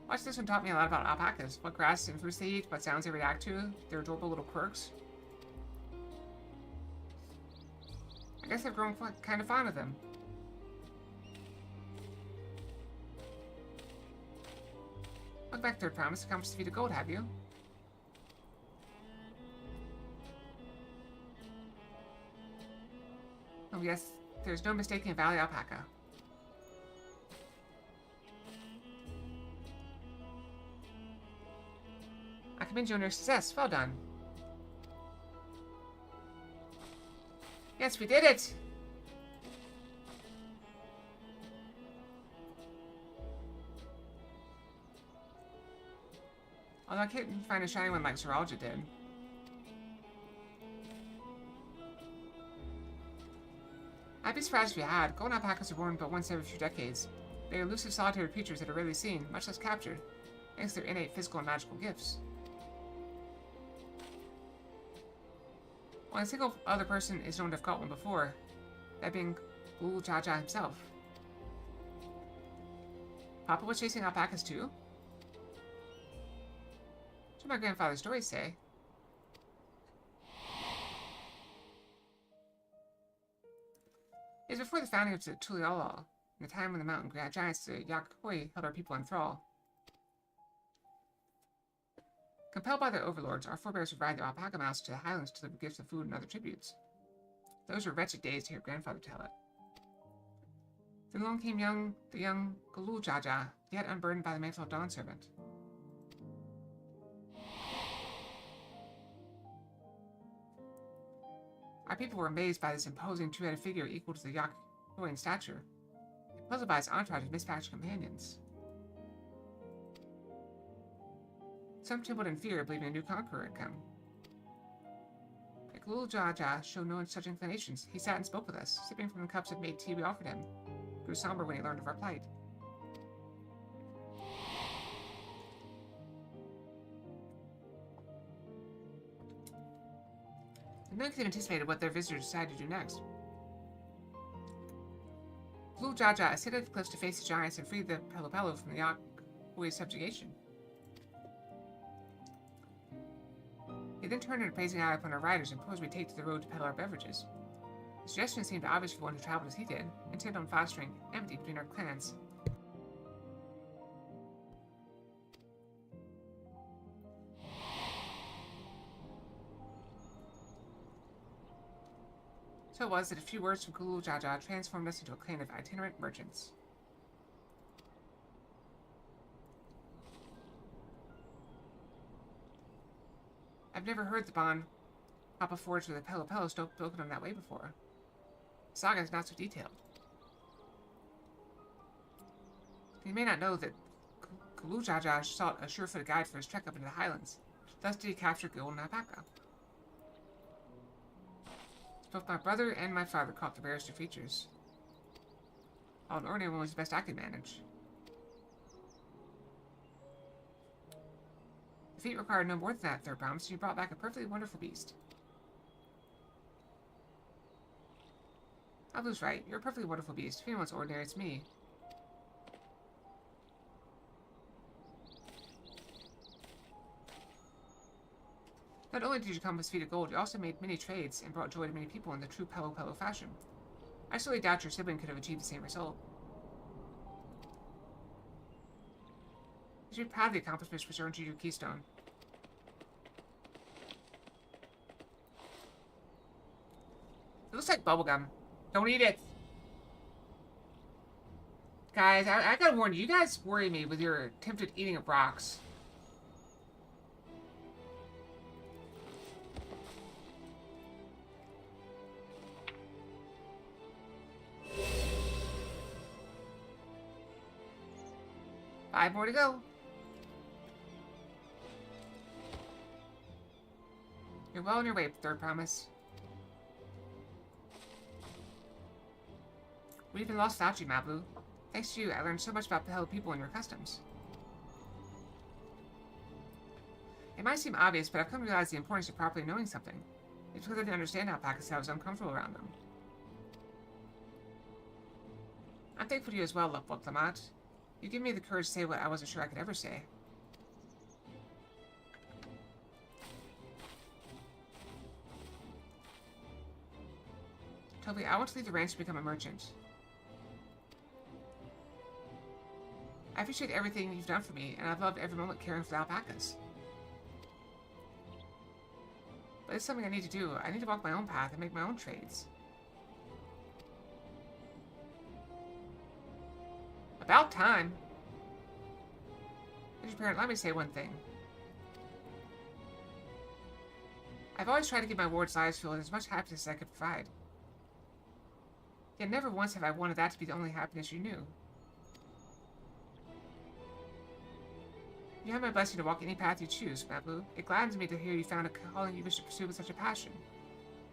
Watch this one taught me a lot about alpacas. What grass and fruits they eat, what sounds they react to, their adorable little quirks. I guess I've grown kind of fond of them. Look back, Third Promise. It comes to feed a gold, have you? Oh yes, there's no mistaking a valley alpaca. I commend you on your success. Well done. Yes, we did it! Although I couldn't find a shiny one like Zoralia did. I'd be surprised if you had. Golden alpacas are born but once every few decades. They are elusive solitary creatures that are rarely seen, much less captured, thanks to their innate physical and magical gifts. Well, a single other person is known to have caught one before, that being Gulu Jaja himself. Papa was chasing alpacas too? So my grandfather's stories say. It was before the founding of Tuliala, in the time when the mountain giants, the Yakoi, held our people in thrall. Compelled by their overlords, our forebears would ride their alpaca mounts to the highlands to deliver gifts of food and other tributes. Those were wretched days to hear grandfather tell it. Then along came the young Gulu Jaja, yet unburdened by the mantle of Dawn Servant. Our people were amazed by this imposing two-headed figure equal to the Yakoi in stature, and puzzled by his entourage of mismatched companions. Some trembled in fear, believing a new conqueror had come. But Gulu Jaja showed no such inclinations. He sat and spoke with us, sipping from the cups of made tea we offered him. He grew somber when he learned of our plight. None could have anticipated what their visitors decided to do next. Gulu Jaja ascended the cliffs to face the giants and free the Pelopelo from the Yakoi's subjugation. He then turned an appraising eye upon our riders and proposed we take to the road to peddle our beverages. The suggestion seemed obvious for one who traveled as he did, intent on fostering enmity between our clans. So it was that a few words from Gulu Jaja transformed us into a clan of itinerant merchants. I've never heard the bond Papa forged with a Pelopelo spoken on that way before. The saga is not so detailed. You may not know that Gulu Jaja sought a sure-footed guide for his trek up into the highlands. Thus did he capture Golden Alpaca. Both my brother and my father caught the rarest of features. All an ordinary one was the best I could manage. The feat required no more than that, Third Promise, and you brought back a perfectly wonderful beast. I was right. You're a perfectly wonderful beast. If anyone's ordinary, it's me. Not only did you come with feet of gold, you also made many trades and brought joy to many people in the true Pelopelo fashion. I sorely doubt your sibling could have achieved the same result. You should be proud of the accomplishments which earned you your keystone. It looks like bubblegum. Don't eat it! Guys, I gotta warn you, you guys worry me with your attempted eating of rocks. Five more to go. You're well on your way, Third Promise. We even lost without you, Mablu. Thanks to you, I learned so much about the hell people and your customs. It might seem obvious, but I've come to realize the importance of properly knowing something. It's because I didn't understand alpacas, I was uncomfortable around them. I'm thankful to you as well, Lovebook Lamont. You give me the courage to say what I wasn't sure I could ever say. Toby, I want to leave the ranch to become a merchant. I appreciate everything you've done for me, and I've loved every moment caring for the alpacas. But it's something I need to do. I need to walk my own path and make my own trades. About time. Mr. Parent, let me say one thing. I've always tried to give my ward's lives filled with as much happiness as I could provide. Yet never once have I wanted that to be the only happiness you knew. You have my blessing to walk any path you choose, Mablu. It gladdens me to hear you found a calling you wish to pursue with such a passion.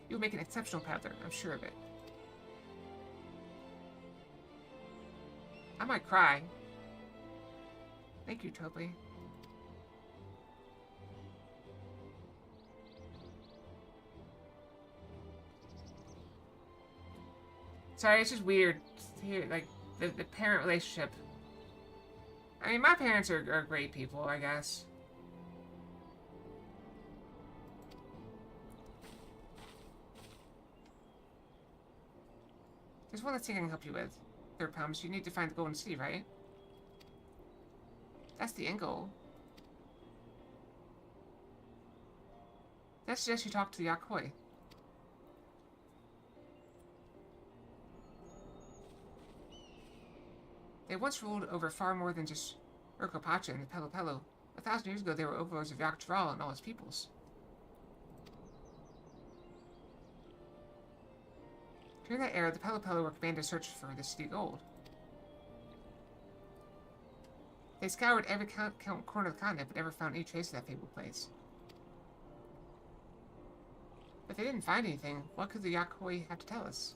You'll make an exceptional peddler, I'm sure of it. I might cry. Thank you, Toby. Sorry, it's just weird to hear, like, the parent relationship. I mean, my parents are great people, I guess. There's one last thing I can help you with. Third promise, you need to find the Golden City, right? That's the end goal. I suggest you talk to the Yakoi. They once ruled over far more than just Urkopacha and the Pelo Pelo. 1,000 years ago, they were overlords of Dawntrail and all its peoples. During that era, the Pelo Pelo were commanded to search for the city gold. They scoured every corner of the continent, but never found any trace of that fabled place. If they didn't find anything, what could the Yakoi have to tell us?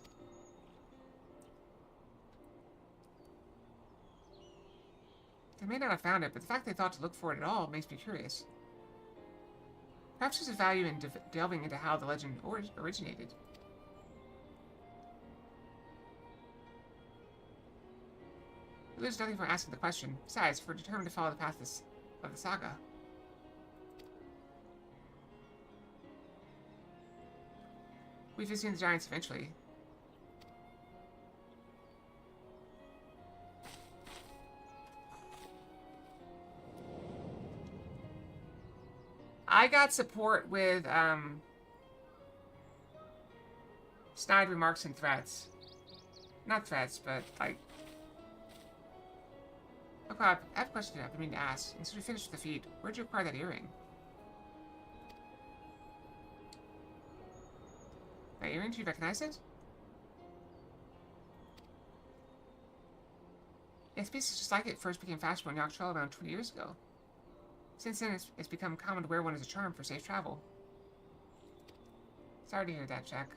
They may not have found it, but the fact they thought to look for it at all makes me curious. Perhaps there's a value in delving into how the legend originated. We lose nothing from asking the question. Besides, we're determined to follow the path of the saga. We've seen the giants eventually. I got support with snide remarks and threats. Not threats, but like... Okay, I have a question I've been meaning to ask. And since we finished with the feed, where'd you acquire that earring? That earring? Do you recognize it? Yes, pieces just like it first became fashionable in Dawntrail around 20 years ago. Since then, it's become common to wear one as a charm for safe travel. Sorry to hear that, Jack.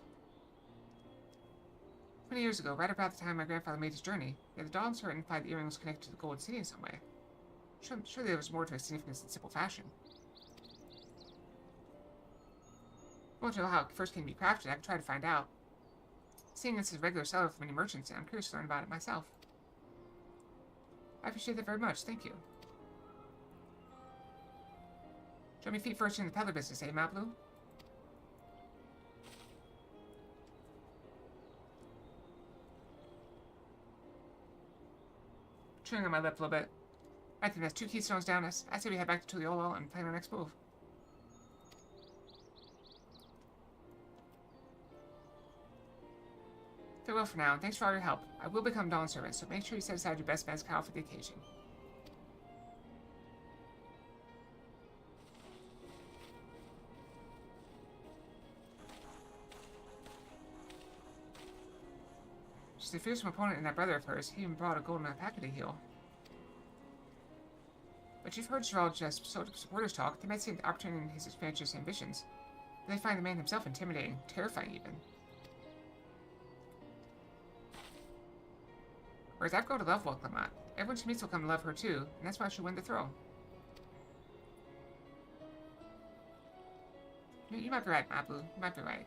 20 years ago, right about the time my grandfather made his journey, the Dawn Certain implied the earring was connected to the Golden City in some way. Surely there was more to its significance than simple fashion. I want to know how it first came to be crafted. I can try to find out. Seeing this as a regular seller for many merchants, I'm curious to learn about it myself. I appreciate that very much. Thank you. Show me feet first in the peddler business, eh, Mablu? Chewing on my lip a little bit. I think that's 2 keystones down. I say we head back to Tuliolo and plan our next move. Farewell for now, and thanks for all your help. I will become Dawn Servant, so make sure you set aside your best mezcal for the occasion. She's a fearsome opponent in that brother of hers. He even brought a golden alpaca to heal. But you've heard Gerald's supporters talk. They might see the opportunity in his expansionist ambitions. But they find the man himself intimidating, terrifying even. Whereas I've grown to love Lamont. Everyone she meets will come to love her too, and that's why she'll win the throne. You might be right, Mabu. You might be right.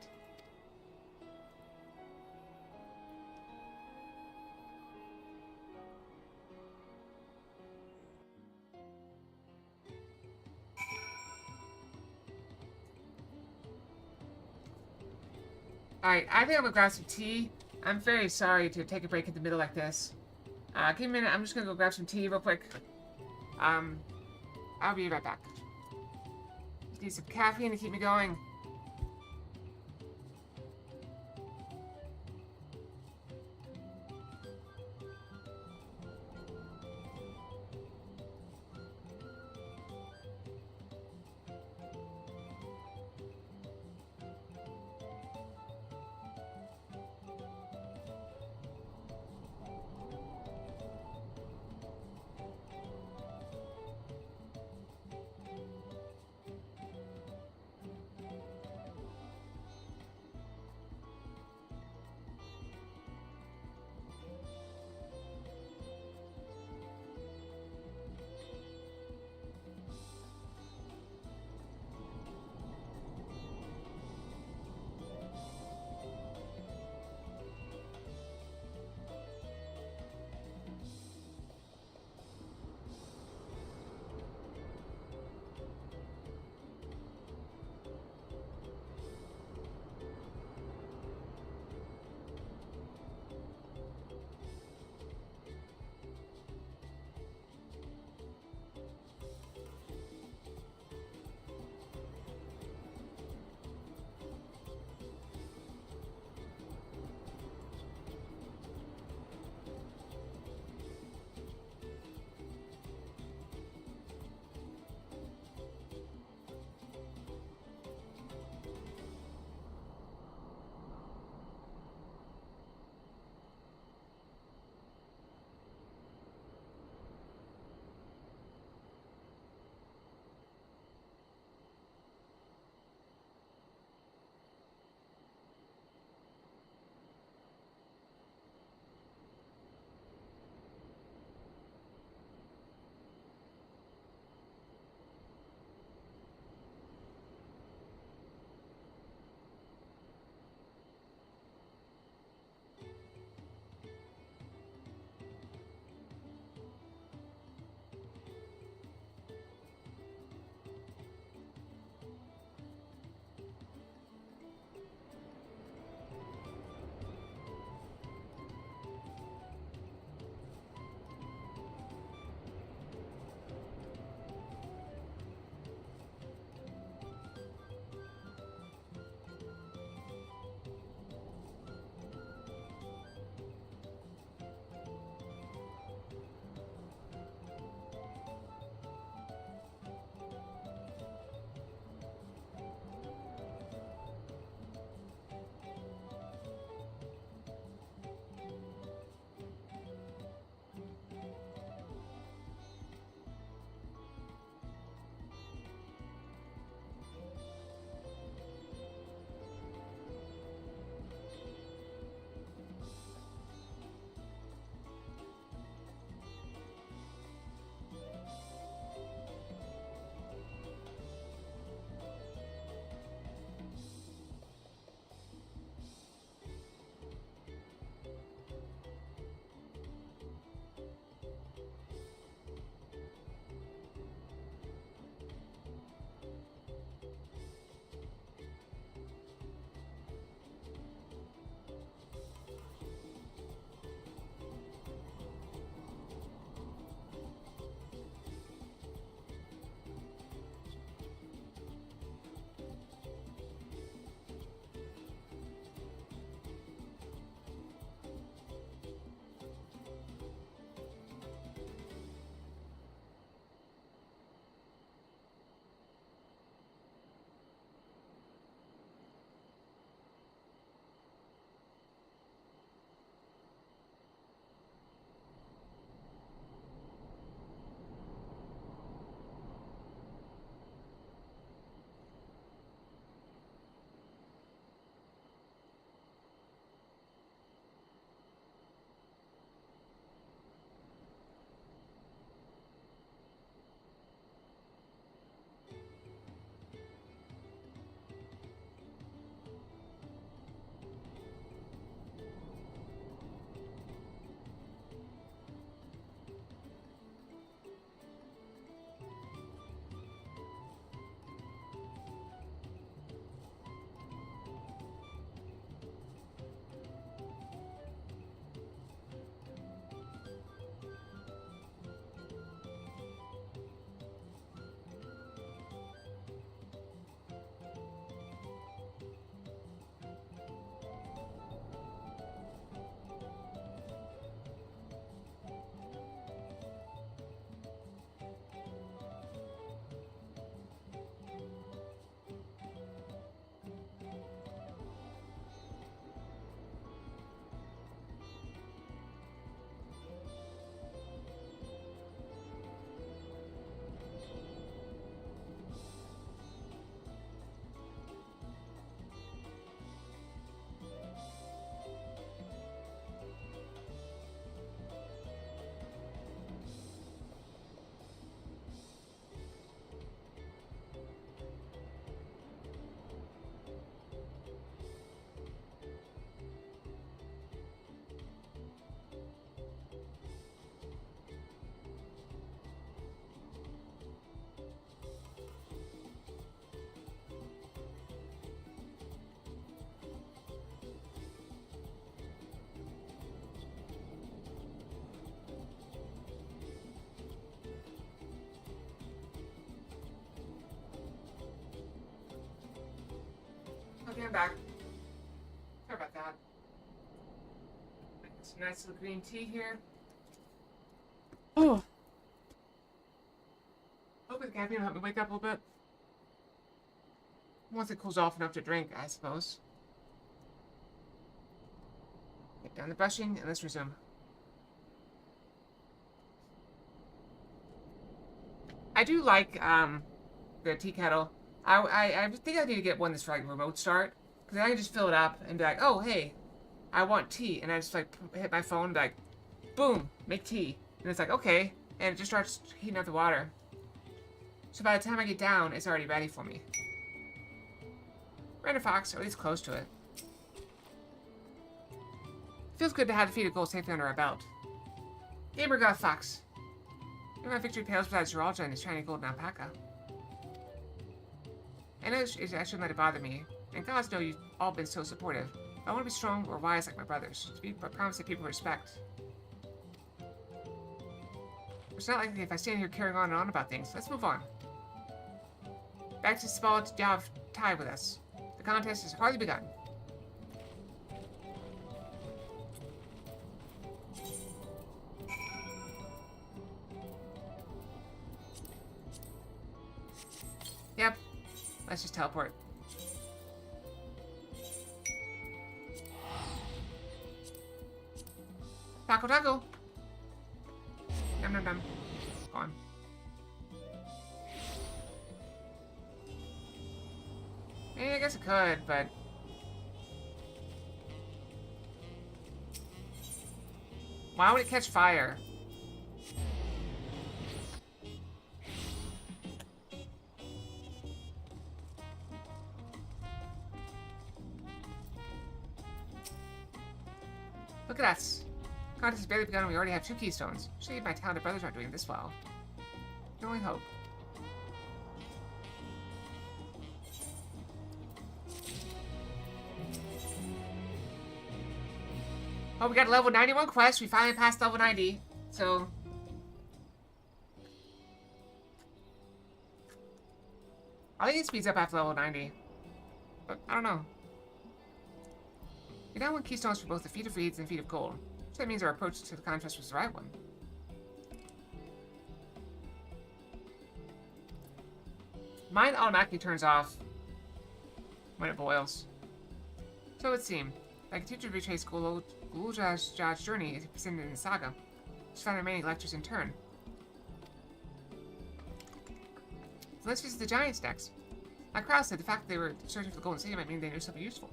Alright, I think I'm gonna grab some tea. I'm very sorry to take a break in the middle like this. Give me a minute, I'm just gonna go grab some tea real quick. I'll be right back. Need some caffeine to keep me going. Okay, I'm back. Sorry about that. Some nice little green tea here. Oh. Hopefully the caffeine will help me wake up a little bit. Once it cools off enough to drink, I suppose. Get down the brushing and let's resume. I do like the tea kettle. I think I need to get one that's for like remote start, because then I can just fill it up and be like, oh hey, I want tea, and I just like hit my phone and be like, boom, make tea, and it's like okay, and it just starts heating up the water. So by the time I get down, it's already ready for me. Random Fox, or at least close to it. Feels good to have defeated goal safely under our belt. Gamer God Fox. My victory pales beside Geralda and his shiny golden alpaca. I know I shouldn't let it bother me, and gods know you've all been so supportive. I want to be strong or wise like my brothers, to be promised that people respect. It's not likely if I stand here carrying on and on about things. Let's move on. Back to Spalt, you have Ty with us. The contest has hardly begun. Yep. Let's just teleport. Taco taco! Nom nom nom. Gone. I guess I could, but... Why would it catch fire? Look at us. Contest has barely begun and we already have 2 keystones. Shame my talented brothers aren't doing this well. Can only hope. Oh, we got a level 91 quest. We finally passed level 90. So... I think it speeds up after level 90. But, I don't know. We now want keystones for both the Feet of Reeds and Feet of Gold. So that means our approach to the contest was the right one. Mine automatically turns off when it boils. So it would seem. I continue to retrace Gulja's journey as he presented in the saga. Just found the remaining lectures in turn. So let's visit the Giants next. Like Krause said, the fact that they were searching for the Golden City might mean they knew something useful.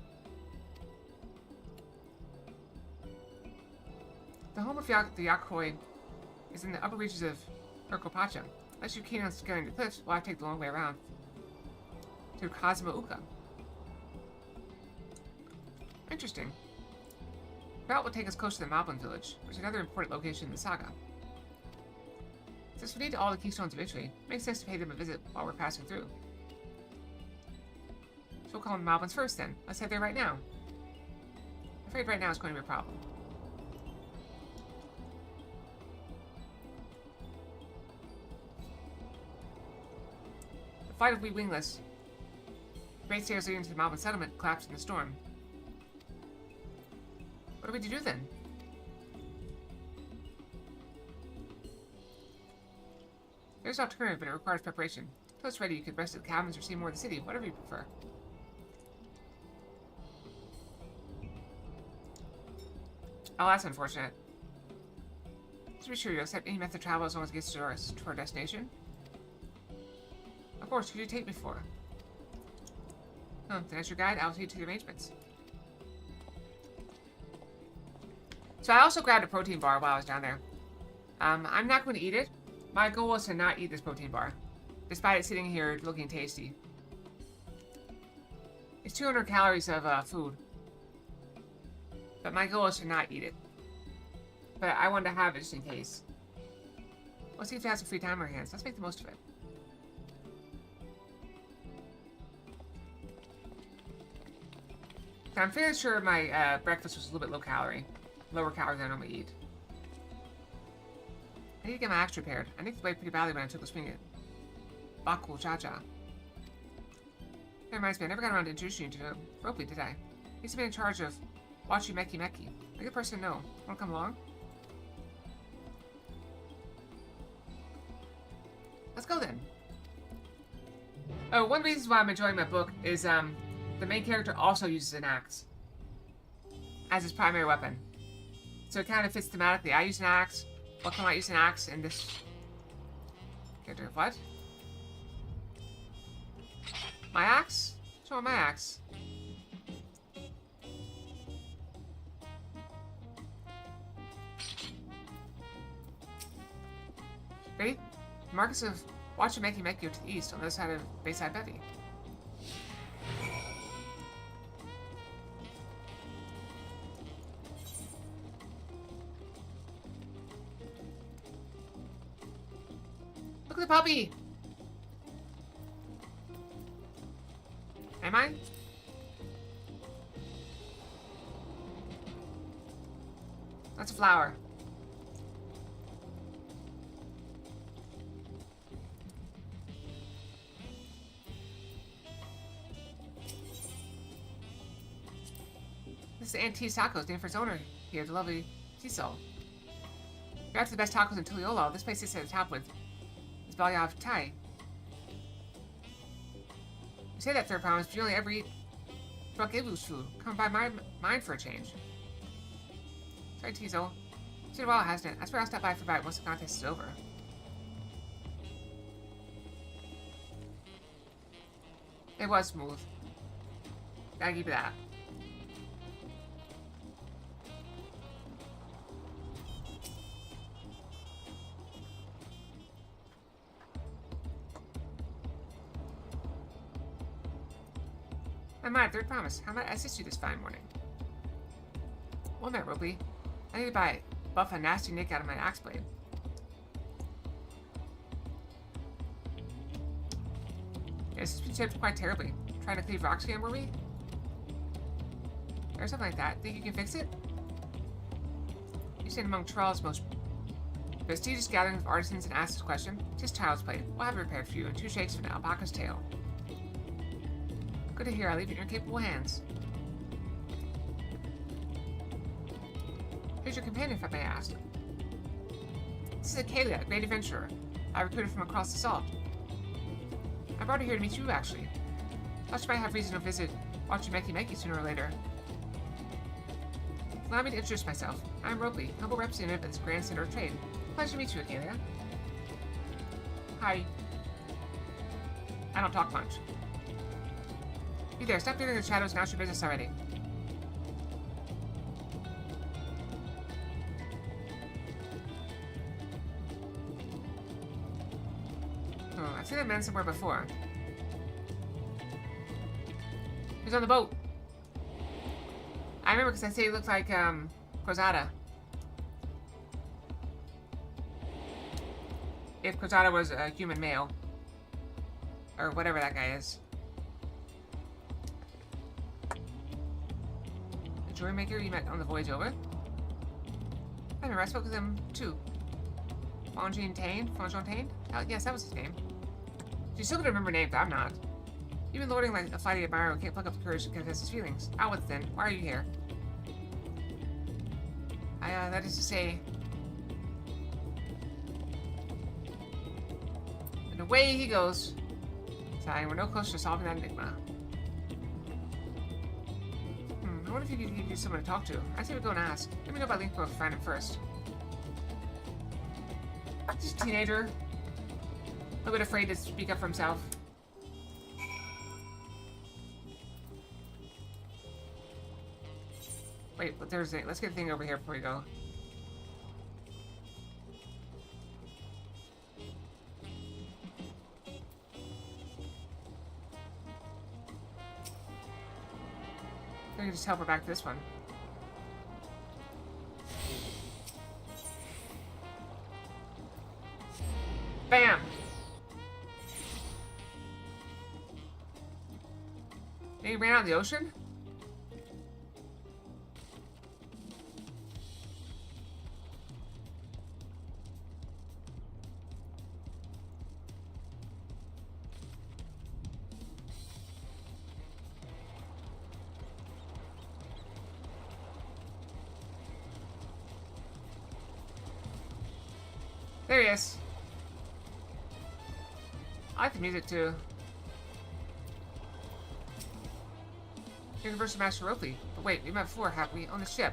The home of the Yakoi is in the upper reaches of Urkopacha. Unless you're keen on scaling the cliffs, we'll have to take the long way around to Kazumauka. Interesting. The route will take us close to the Moblin village, which is another important location in the saga. Since we need all the keystones eventually, it makes sense to pay them a visit while we're passing through. So we'll call them Moblins first then. Let's head there right now. I'm afraid right now is going to be a problem. The flight of we wingless. Great stairs leading to the Moblin settlement collapsed in the storm. What are we to do then? There's no alternative, but it requires preparation. Until it's ready, you could rest at the cabins or see more of the city, whatever you prefer. Oh, that's unfortunate. To be sure, you'll accept any method of travel as long as it gets to our destination? Of course, who do you take me for? Oh, then as your guide, I'll see to the arrangements. So I also grabbed a protein bar while I was down there. I'm not going to eat it. My goal was to not eat this protein bar, despite it sitting here looking tasty. It's 200 calories of food. But my goal is to not eat it. But I wanted to have it just in case. Let's see if we have some free time on our hands. Let's make the most of it. So I'm fairly sure my breakfast was a little bit lower calorie than I normally eat. I need to get my axe repaired. I nicked the blade pretty badly when I took a swing at Bakul Chacha. Never reminds me, I never got around to introducing you to Ropey, did I? He's been in charge of watching Meki Meki. A good person to know. Wanna come along? Let's go then. Oh, one reason why I'm enjoying my book is the main character also uses an axe as his primary weapon. So it kind of fits thematically. I use an axe. What can I use an axe in this character? What? My axe? Show my axe. Ready? Marcus of watching Meki Meki to the east on the other side of Bayside Bevy. Look at the puppy! Am I? That's a flower. This is Aunt T's Tacos, named for its owner here, the lovely Cecil. You're after the best tacos in Tuliolo. This place sits at the top with its Balyav Thai. You say that, Third Promise, but you only ever eat Brook Ibu's food. Come by mine for a change. Sorry, Tizo. It's been a while, hasn't it? I swear I'll stop by for a bite once the contest is over. It was smooth. Gotta give you that. I'm my Third Promise. How might I assist you this fine morning? One minute, Ropey. I need to buff a nasty nick out of my axe blade. Yes, it's been chipped quite terribly. Trying to cleave rocks again, were we? Or something like that. Think you can fix it? You stand among Trall's most prestigious gathering of artisans and ask this question. Just child's play. We'll have it repaired for you in 2 shakes from the alpaca's tail. Good to hear. I leave it in your capable hands. Who's your companion, if I may ask? This is Acalia, a great adventurer. I recruited from across the salt. I brought her here to meet you, actually. Thought she might have reason to visit watching Meki Meki sooner or later. Allow me to introduce myself. I'm Ropey, humble representative of this Grand Center of Trade. Pleasure to meet you, Acalia. Hi. I don't talk much. You there, stop dealing in the shadows and out your business already. Oh, I've seen that man somewhere before. He's on the boat. I remember because I say he looked like, Crozada. If Crozada was a human male. Or whatever that guy is. Jewelry maker you met on the voyage over? I remember I spoke with him too. Fontaine? Yes, that was his name. She's still gonna remember names, but I'm not. You've been lording like a flighty admirer who can't pluck up the courage to confess his feelings. Out with it then. Why are you here? That is to say... And away he goes. Sighing, we're no closer to solving that enigma. I wonder if you could use someone to talk to. I say we go and ask. Let me know about Linkbro if you find him first. Just a teenager. A little bit afraid to speak up for himself. Wait, but there's a... Let's get the thing over here before we go. I can just help her back to this one. Bam! They ran out in the ocean? serious. I like the music too. Universal Master Ropley. But wait, we met before, haven't we? On the ship.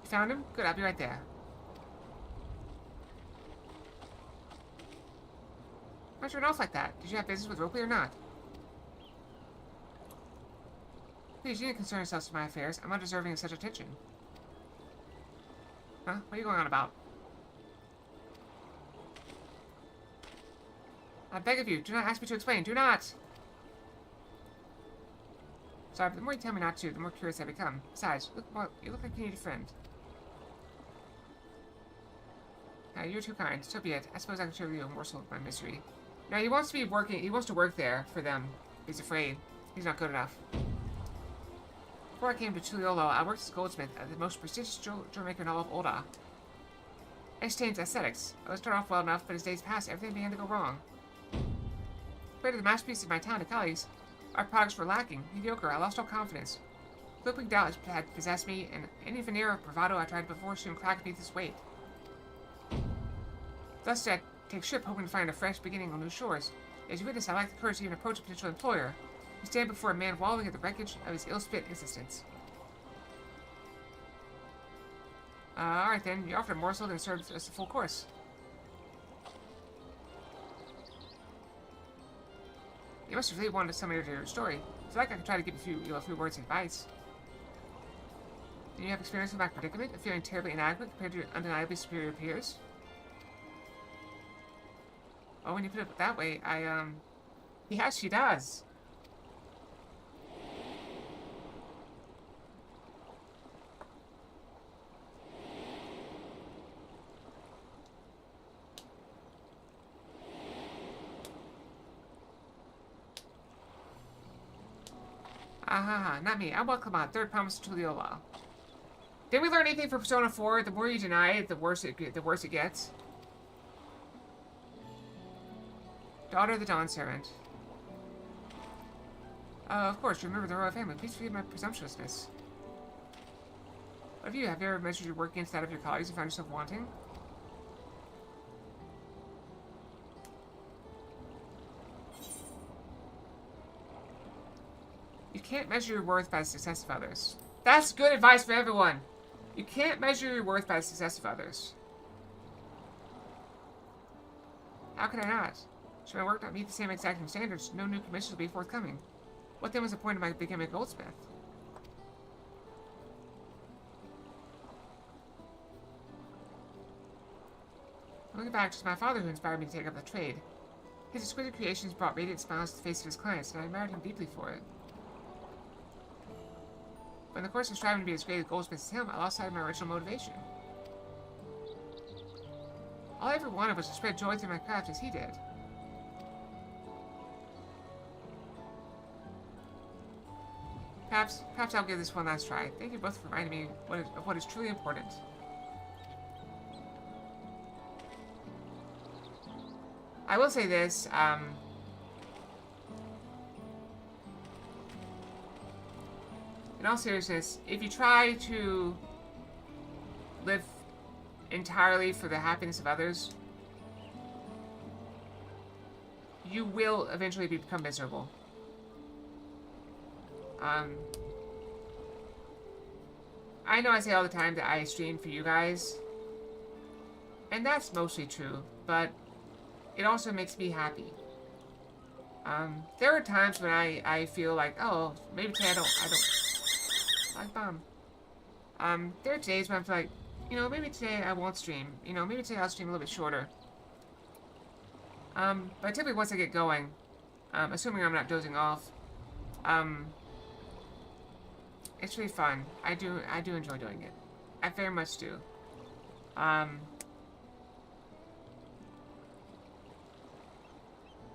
You found him? Good, I'll be right there. Why'd you run off like that? Did you have business with Ropley or not? Please, you didn't concern yourselves with my affairs. I'm undeserving of such attention. Huh? What are you going on about? I beg of you, do not ask me to explain. Do not! Sorry, but the more you tell me not to, the more curious I become. Besides, you look like you need a friend. You're too kind. So be it. I suppose I can show you a morsel of my misery. Now, he wants to work there for them. He's afraid. He's not good enough. Before I came to Tuliolo, I worked as a goldsmith at the most prestigious jewelry maker in all of Olda. Einstein's aesthetics. I was started off well enough, but as days passed, everything began to go wrong. Compared to the masterpieces of my town and colleagues, our products were lacking, mediocre. I lost all confidence. Flipping doubt had possessed me, and any veneer of bravado I tried before soon cracked beneath its weight. Thus I take ship, hoping to find a fresh beginning on new shores. As you witness, I lack the courage to even approach a potential employer. You stand before a man wallowing at the wreckage of his ill-spent existence. Alright then, you offered a morsel and served us a full course. You must have really wanted to summary your story. I feel like I could try to give you a few words of advice. Do you have experience with my predicament of feeling terribly inadequate compared to your undeniably superior peers? Oh, when you put it that way, yeah, she does. Not me. I'm welcome on. Third promise to Tuliola. Did we learn anything from Persona 4? The more you deny it, the worse it gets. Daughter of the Dawn Servant. Of course, you remember the royal family. Please forgive my presumptuousness. What have you ever measured your work against that of your colleagues and found yourself wanting? You can't measure your worth by the success of others. That's good advice for everyone. You can't measure your worth by the success of others. How can I not? Should my work not meet the same exacting standards, no new commissions will be forthcoming. What then was the point of my becoming a goldsmith? Looking back, it was my father who inspired me to take up the trade. His exquisite creations brought radiant smiles to the face of his clients, and I admired him deeply for it. But in the course of striving to be as great a goldsmith as him, I lost sight of my original motivation. All I ever wanted was to spread joy through my craft as he did. Perhaps I'll give this one last try. Thank you both for reminding me of what is truly important. I will say this, in all seriousness, if you try to live entirely for the happiness of others, you will eventually become miserable. I know I say all the time that I stream for you guys, and that's mostly true, but it also makes me happy. There are times when I feel like, oh, maybe today I don't like bomb. There are days when I'm like, you know, maybe today I won't stream. You know, maybe today I'll stream a little bit shorter. But typically once I get going, assuming I'm not dozing off, it's really fun. I do enjoy doing it. I very much do.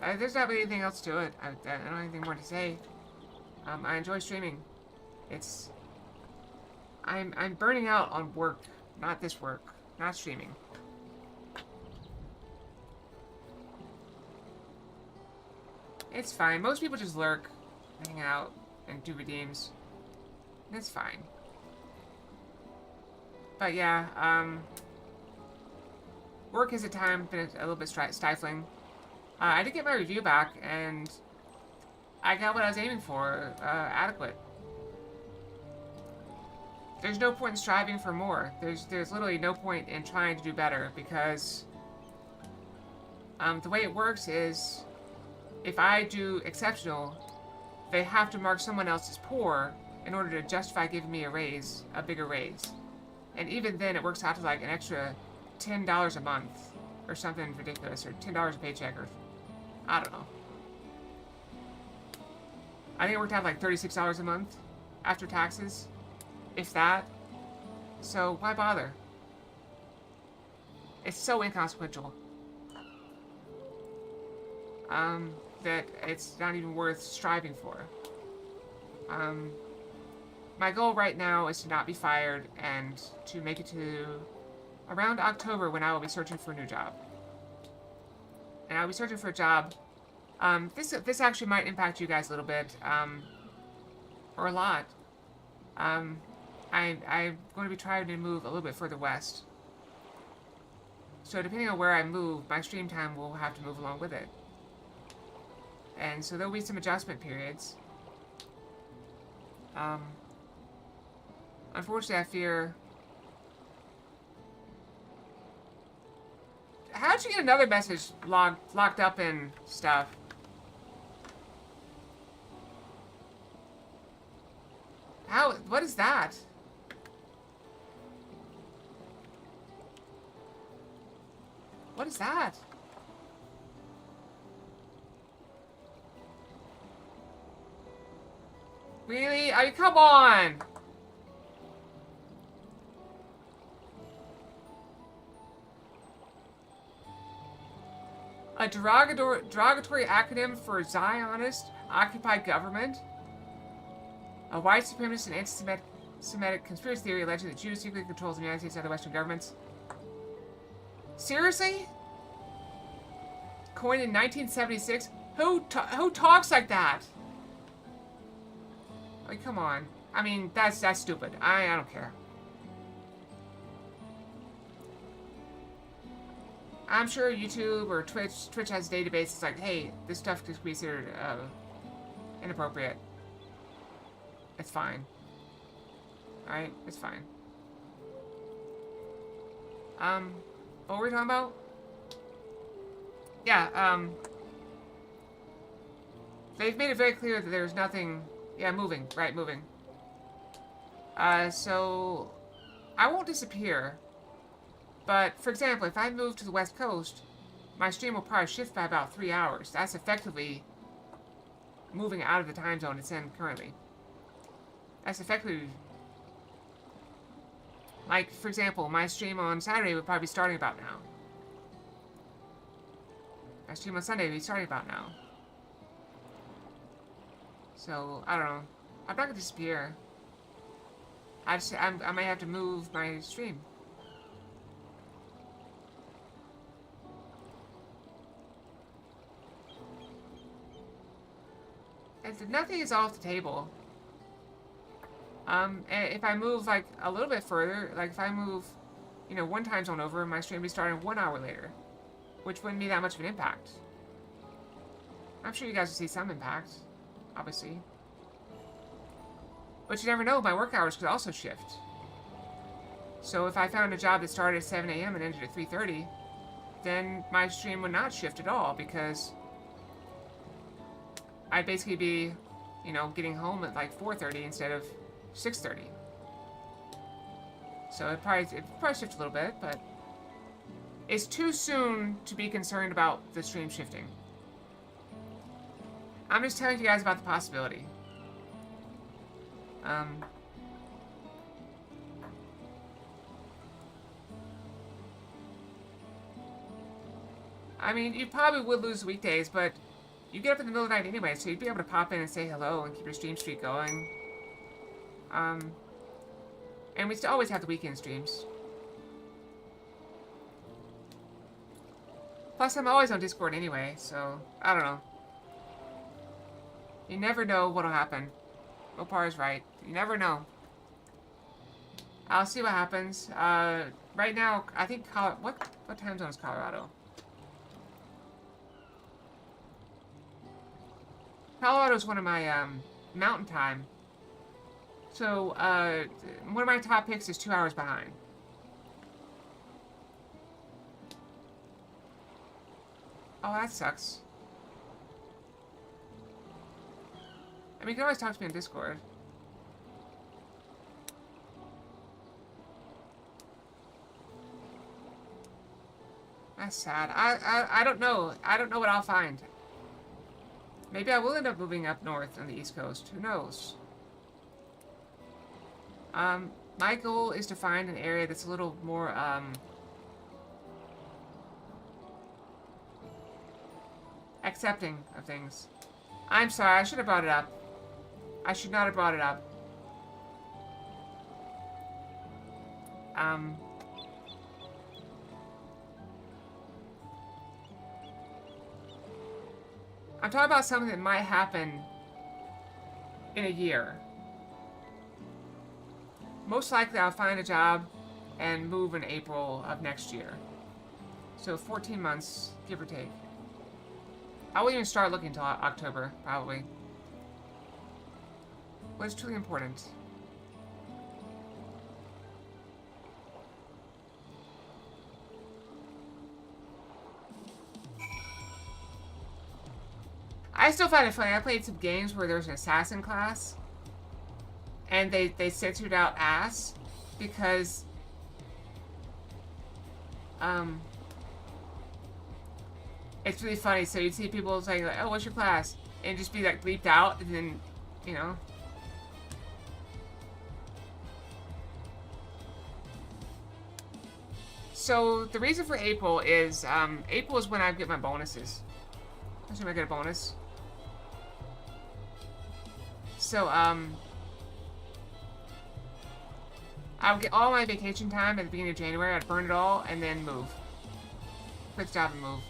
There's not really anything else to it. I don't have anything more to say. I enjoy streaming. I'm burning out on work, not this work, not streaming. It's fine. Most people just lurk, hang out, and do redeems. That's fine. But yeah, work has at times been a little bit stifling. I did get my review back, and I got what I was aiming for, adequate. There's no point in striving for more. There's literally no point in trying to do better, because the way it works is, if I do exceptional, they have to mark someone else as poor in order to justify giving me a raise, a bigger raise. And even then, it works out to like an extra $10 a month, or something ridiculous, or $10 a paycheck, or I don't know. I think it worked out like $36 a month after taxes, if that. So why bother? It's so inconsequential that it's not even worth striving for. My goal right now is to not be fired and to make it to around October, when I will be searching for a new job. And I'll be searching for a job. This actually might impact you guys a little bit, or a lot. I'm going to be trying to move a little bit further west. So depending on where I move, my stream time will have to move along with it. And so there'll be some adjustment periods. Unfortunately, I fear... How'd you get another message locked up in stuff? How? What is that? What is that? Really? I mean, come on! A derogatory acronym for Zionist occupied government? A white supremacist and anti-Semitic conspiracy theory alleging that Jews secretly controls the United States and other Western governments. Seriously? Coined in 1976? Who talks like that? Like, come on. I mean, that's stupid. I don't care. I'm sure YouTube or Twitch has databases like, hey, this stuff is considered inappropriate. It's fine. Alright, it's fine. What were we talking about? Yeah, they've made it very clear that there's nothing... Yeah, moving. Right, moving. So... I won't disappear. But, for example, if I move to the West Coast, my stream will probably shift by about 3 hours. That's effectively moving out of the time zone it's in currently. That's effectively... Like, for example, my stream on Saturday would probably be starting about now. My stream on Sunday would be starting about now. So, I don't know. I'm not gonna disappear. I might have to move my stream. And nothing is off the table. If I move, like, a little bit further, like, if I move, you know, one time zone over, my stream will be starting 1 hour later. Which wouldn't be that much of an impact. I'm sure you guys will see some impact, obviously. But you never know, my work hours could also shift. So if I found a job that started at 7 a.m. and ended at 3:30, then my stream would not shift at all, because I'd basically be, you know, getting home at like 4:30 instead of 6:30. So it probably shift a little bit, but it's too soon to be concerned about the stream shifting. I'm just telling you guys about the possibility. I mean, you probably would lose weekdays, but you get up in the middle of the night anyway, so you'd be able to pop in and say hello and keep your stream streak going. And we still always have the weekend streams. Plus, I'm always on Discord anyway, so I don't know. You never know what'll happen. Opar is right. You never know. I'll see what happens. Right now, I think what time zone is Colorado? Colorado is one of my mountain time. So one of my top picks is 2 hours behind. Oh, that sucks. I mean, you can always talk to me on Discord. That's sad. I don't know. I don't know what I'll find. Maybe I will end up moving up north on the East Coast. Who knows? My goal is to find an area that's a little more, accepting of things. I'm sorry, I should have brought it up. I should not have brought it up. I'm talking about something that might happen in a year. Most likely I'll find a job and move in April of next year. So 14 months, give or take. I won't even start looking until October, probably. What is truly important? I still find it funny. I played some games where there's an assassin class, and they censored out ass because it's really funny. So you'd see people saying like, "Oh, what's your class?" and just be like bleeped out, and then you know. So the reason for April is April is when I get my bonuses. That's when I get a bonus. So I would get all my vacation time at the beginning of January. I'd burn it all and then move. Quit the job and move.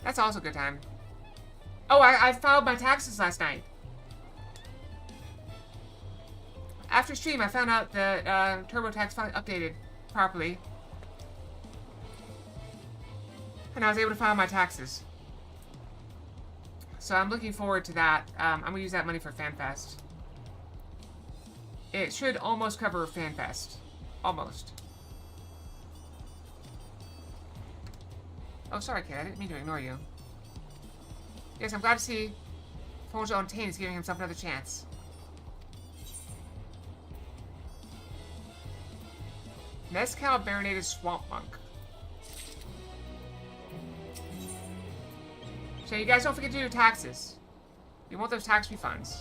That's also a good time. Oh, I filed my taxes last night. After stream, I found out that TurboTax finally updated properly. And I was able to file my taxes. So I'm looking forward to that. I'm going to use that money for FanFest. It should almost cover FanFest. Almost. Oh, sorry, kid. I didn't mean to ignore you. Yes, I'm glad to see Dawntrail is giving himself another chance. Mezcal Marinated Swamp Monk. So you guys don't forget to do your taxes. You want those tax refunds.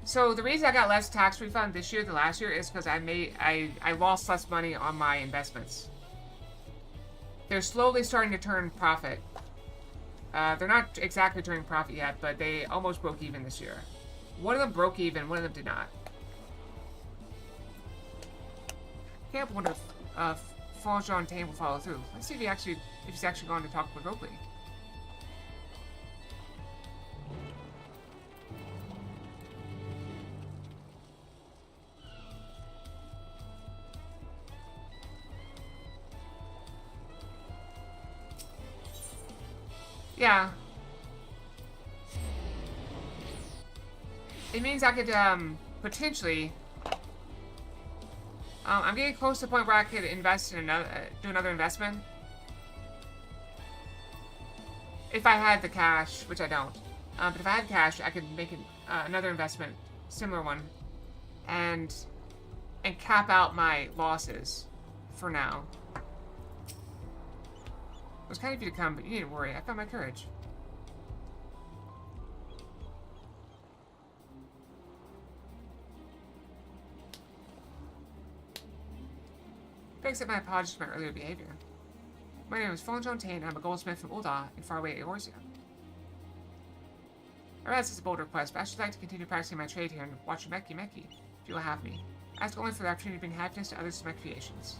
So the reason I got less tax refund this year than last year is because I lost less money on my investments. They're slowly starting to turn profit. They're not exactly turning profit yet, but they almost broke even this year. One of them broke even, one of them did not. Can't wonder if Dawntrail will follow through. Let's see if he's actually going to talk with Oakley. Yeah. It means I could, potentially... I'm getting close to the point where I could invest in do another investment. If I had the cash, which I don't. But if I had cash, I could make another investment, similar one, and cap out my losses for now. It was kind of you to come, but you needn't worry. I found my courage. I accept my apologies for my earlier behavior. My name is Dawntrail, and I'm a goldsmith from Ulda in faraway Eorzea. I realize it's a bold request, but I should like to continue practicing my trade here and watch Meki Meki, if you will have me. I ask only for the opportunity to bring happiness to others through my creations.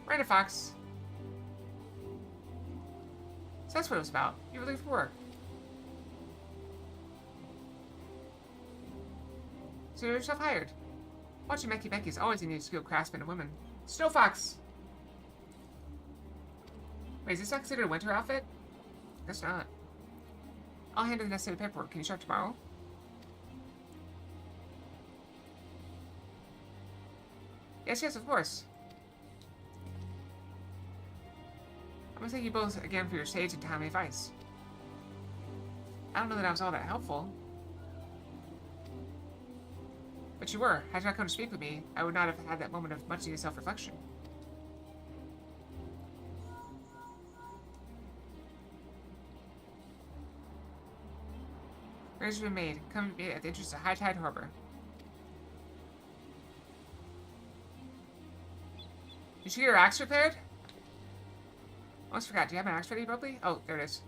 Miranda Fox. So that's what it was about. You were late for work. So you're yourself hired. Watching Becky is always a new skilled craftsman and women. Snow Fox! Wait, is this not considered a winter outfit? Guess not. I'll handle the necessary paperwork. Can you start tomorrow? Yes, of course. I'm gonna thank you both again for your sage and timely advice. I don't know that I was all that helpful. But you were. Had you not come to speak with me, I would not have had that moment of much needed self-reflection. Ready been made. Come meet at the entrance to High Tide Harbor. Did you get your axe repaired? Almost forgot. Do you have an axe ready, abruptly? Oh, there it is.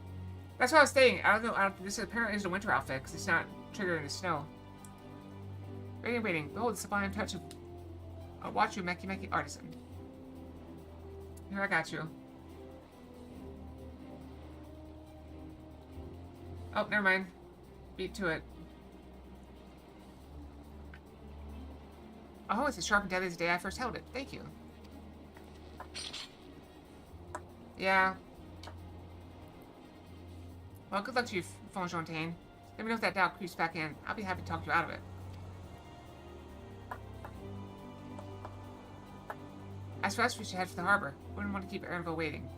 That's what I was saying. I don't know. This apparently is a winter outfit because it's not triggering the snow. Waiting. Behold the sublime touch of a Wachu Meki artisan. Here, I got you. Oh, never mind. Beat to it. Oh, it's as sharp and deadly as the day I first held it. Thank you. Yeah. Well, good luck to you, Fontaine. Let me know if that doubt creeps back in. I'll be happy to talk you out of it. As for us, we should head for the harbor. Wouldn't want to keep Erinville waiting.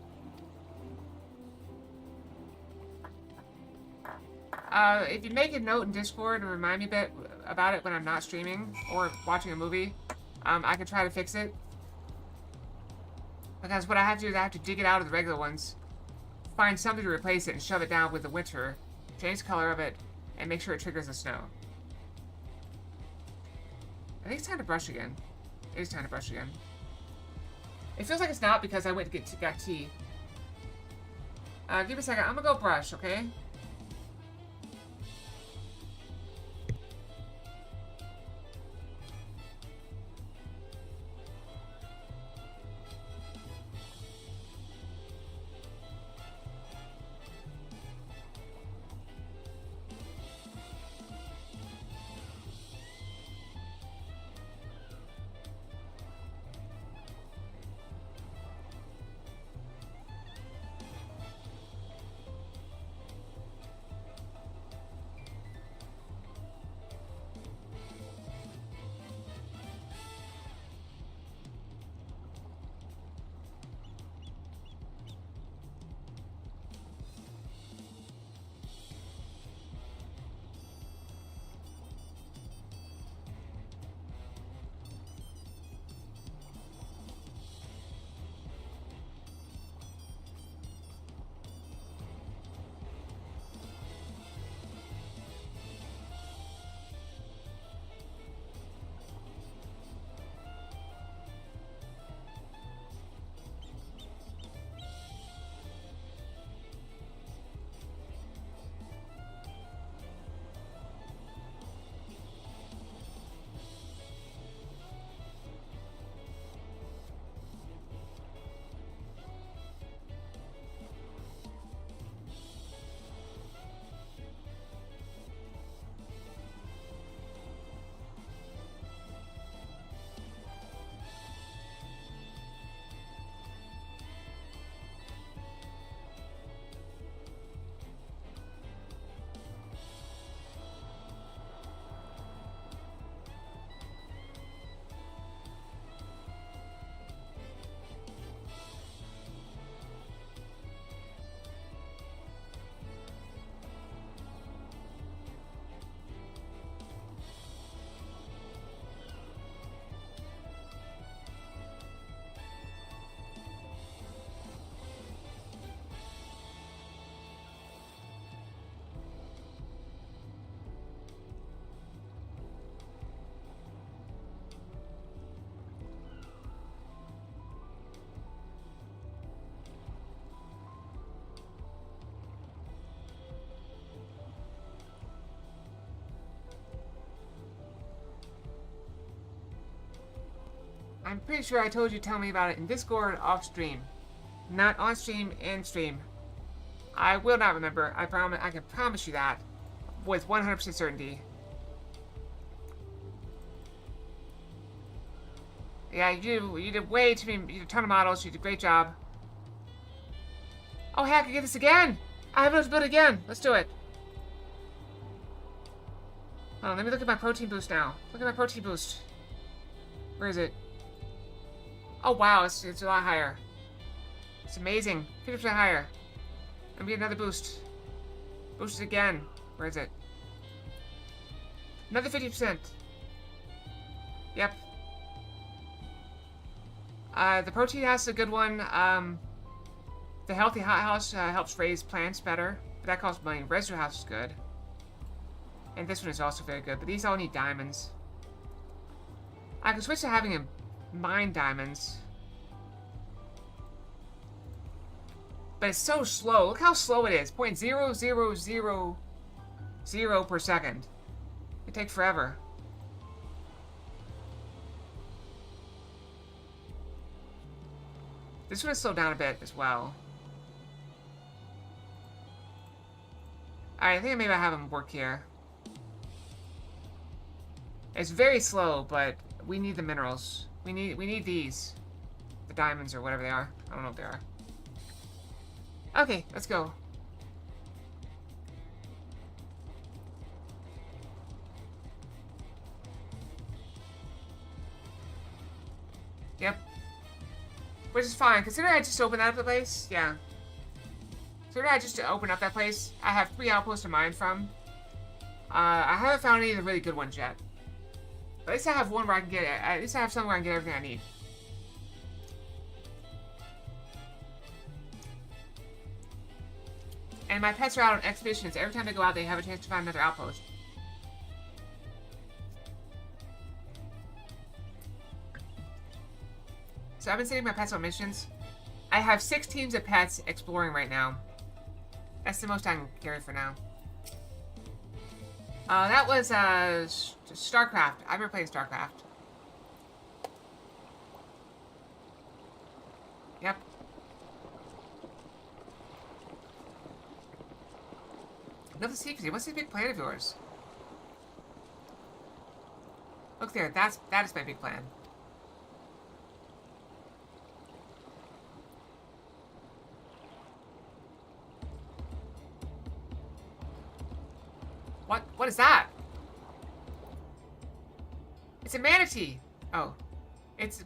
If you make a note in Discord and remind me a bit about it when I'm not streaming or watching a movie, I can try to fix it. Because what I have to do is I have to dig it out of the regular ones, find something to replace it, and shove it down with the winter, change the color of it, and make sure it triggers the snow. I think it's time to brush again. It is time to brush again. It feels like it's not because I went to get tea. Give me a second. I'm gonna go brush, okay? I'm pretty sure I told you to tell me about it in Discord off stream. Not on stream, in stream. I will not remember. I can promise you that with 100% certainty. Yeah, you did way too many, you did a ton of models. You did a great job. Oh, hey, I can get this again. I have enough to build it again. Let's do it. Hold on, let me look at my protein boost now. Look at my protein boost. Where is it? Oh, wow, it's a lot higher. It's amazing. 50% higher. Let me get another boost. Boost it again. Where is it? Another 50%. Yep. The protein house is a good one. The healthy hothouse helps raise plants better, but that costs money. Residue house is good. And this one is also very good, but these all need diamonds. I can switch to having him mine diamonds. But it's so slow. Look how slow it is. 0.0000 per second. It takes forever. This one is slowed down a bit as well. Alright, I think maybe I have him work here. It's very slow, but we need the minerals. We need these. The diamonds or whatever they are. I don't know what they are. Okay, let's go. Yep. Which is fine. Considering I just opened up the place, yeah. Considering I just opened up that place, I have 3 outposts to mine from. I haven't found any of the really good ones yet. But at least I have one where I can get it. At least I have somewhere I can get everything I need. And my pets are out on expeditions. Every time they go out, they have a chance to find another outpost. So I've been sending my pets on missions. I have 6 teams of pets exploring right now. That's the most I can carry for now. That was StarCraft. I've been playing StarCraft. Yep. Another secret. What's this big plan of yours? Look there. That is my big plan. What is that? It's a manatee. Oh. It's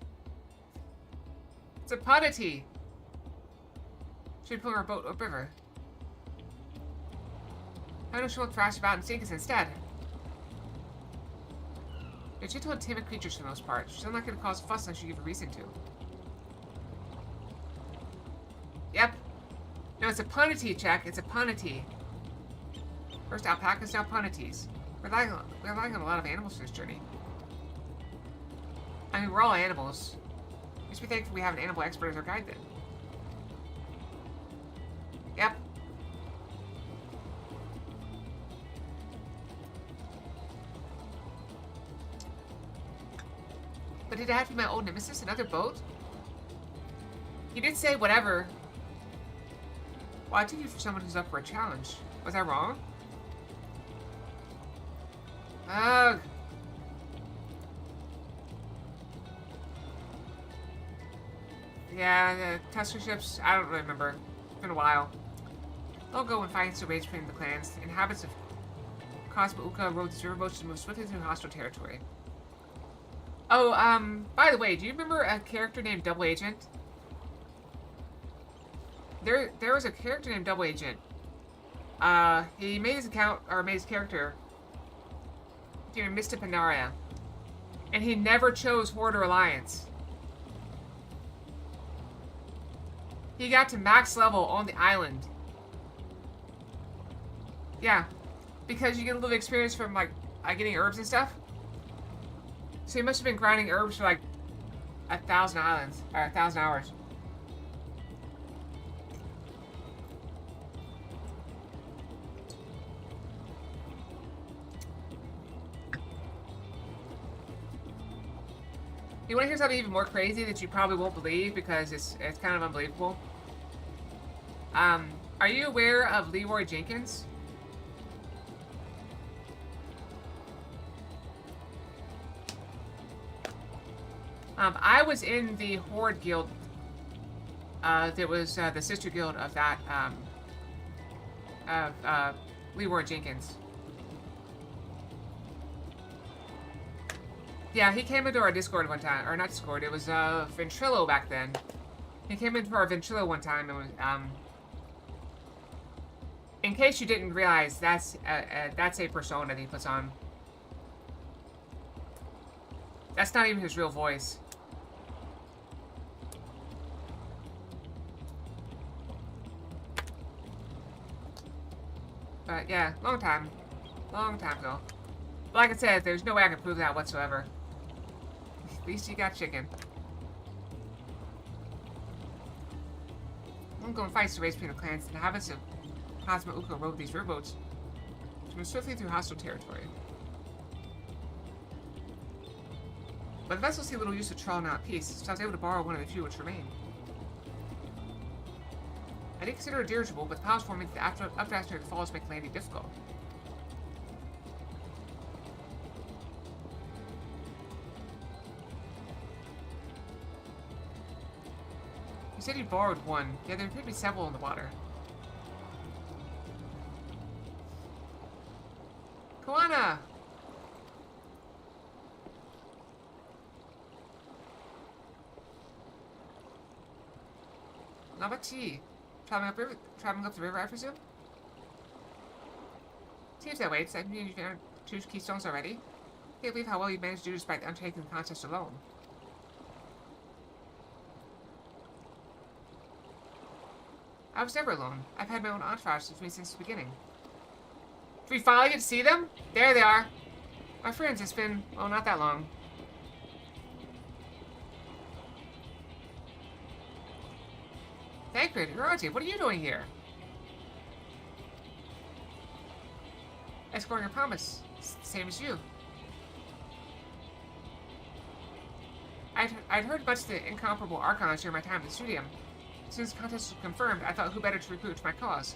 a punatee. Should we pull our boat upriver? How do she won't thrash about and sink us instead? They're gentle and timid creatures for the most part. She's not going to cause fuss unless you give a reason to. Yep. No, it's a punatee, check. It's a punatee. First alpacas, now punatees. We're relying on a lot of animals for this journey. I mean, we're all animals. We should be thankful we have an animal expert as our guide then. Yep. But did it have to be my old nemesis, another boat? You did say whatever. Well, I took you for someone who's up for a challenge. Was I wrong? Ugh. Yeah, the Tusker ships, I don't really remember. It's been a while. They'll go and find some rage between the clans. The inhabitants of Cosmouka rode these riverboats to move swiftly through hostile territory. Oh, by the way, do you remember a character named Double Agent? There was a character named Double Agent. He made his account, or made his character during Mista Pandaria. And he never chose Horde or Alliance. He got to max level on the island. Yeah. Because you get a little experience from, like, getting herbs and stuff. So he must have been grinding herbs for, like, 1,000 islands. Or 1,000 hours. You want to hear something even more crazy that you probably won't believe because it's kind of unbelievable? Are you aware of Leroy Jenkins? I was in the Horde Guild. That was the sister guild of that, Leroy Jenkins. Yeah, he came into our Discord one time, or not Discord, it was Ventrilo back then. He came into our Ventrilo one time and was, in case you didn't realize, that's a persona that he puts on. That's not even his real voice. But yeah, long time ago. But like I said, there's no way I can prove that whatsoever. At least you got chicken. Ongoing fights to raise between the clans. The inhabitants of Cosmo Uko rode these riverboats to move swiftly through hostile territory. But the vessels see little use of trawling out peace, so I was able to borrow one of the few which remain. I did consider it dirigible, but the piles forming the updraft of the falls make landing difficult. You said you borrowed one. Yeah, there appear to be several in the water. Koana! Nabati. Traveling up the river, I presume? Seems that way. It's like you found 2 keystones already. Can't believe how well you managed to do despite the undertaking the contest alone. I was never alone. I've had my own entourage with me since the beginning. Did we finally get to see them? There they are. My friends, it's been, well, not that long. Thancred, Hiroji, what are you doing here? Escorting a promise. Same as you. I'd heard much of the incomparable Archons during my time at the studium. As soon as the contest was confirmed, I thought who better to recruit to my cause.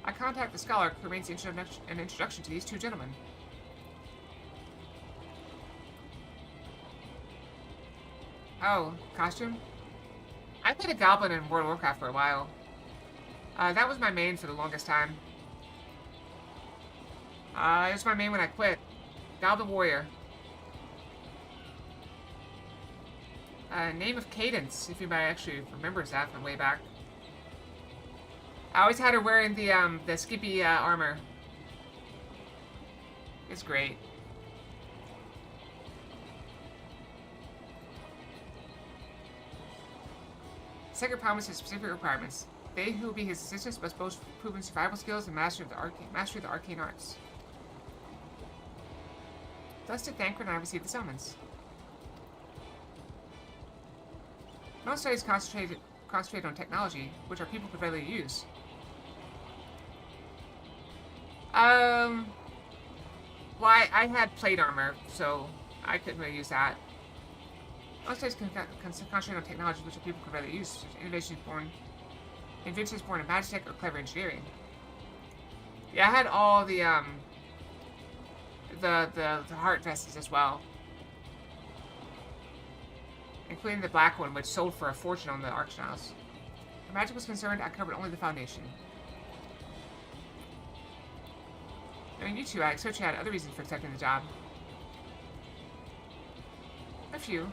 I contacted the scholar who arranged an introduction to these 2 gentlemen. Oh, costume? I played a goblin in World of Warcraft for a while. That was my main for the longest time. It was my main when I quit. Goblin Warrior. Name of Cadence, if anybody actually remembers that from way back. I always had her wearing the Skippy armor. It's great. Second promises specific requirements. They who will be his assistants must boast proven survival skills and mastery of the arcane arts. Thus did Thancred and I receive the summons. Most studies concentrated on technology, which our people could readily use. Well, I had plate armor, so I couldn't really use that. Most studies concentrate on technology which our people could readily use, such as inventions born of magic or clever engineering. Yeah, I had all the heart vests as well. Including the black one, which sold for a fortune on the auctionhouse. Where magic was concerned, I covered only the foundation. Knowing you two, I expect you had other reasons for accepting the job. A few.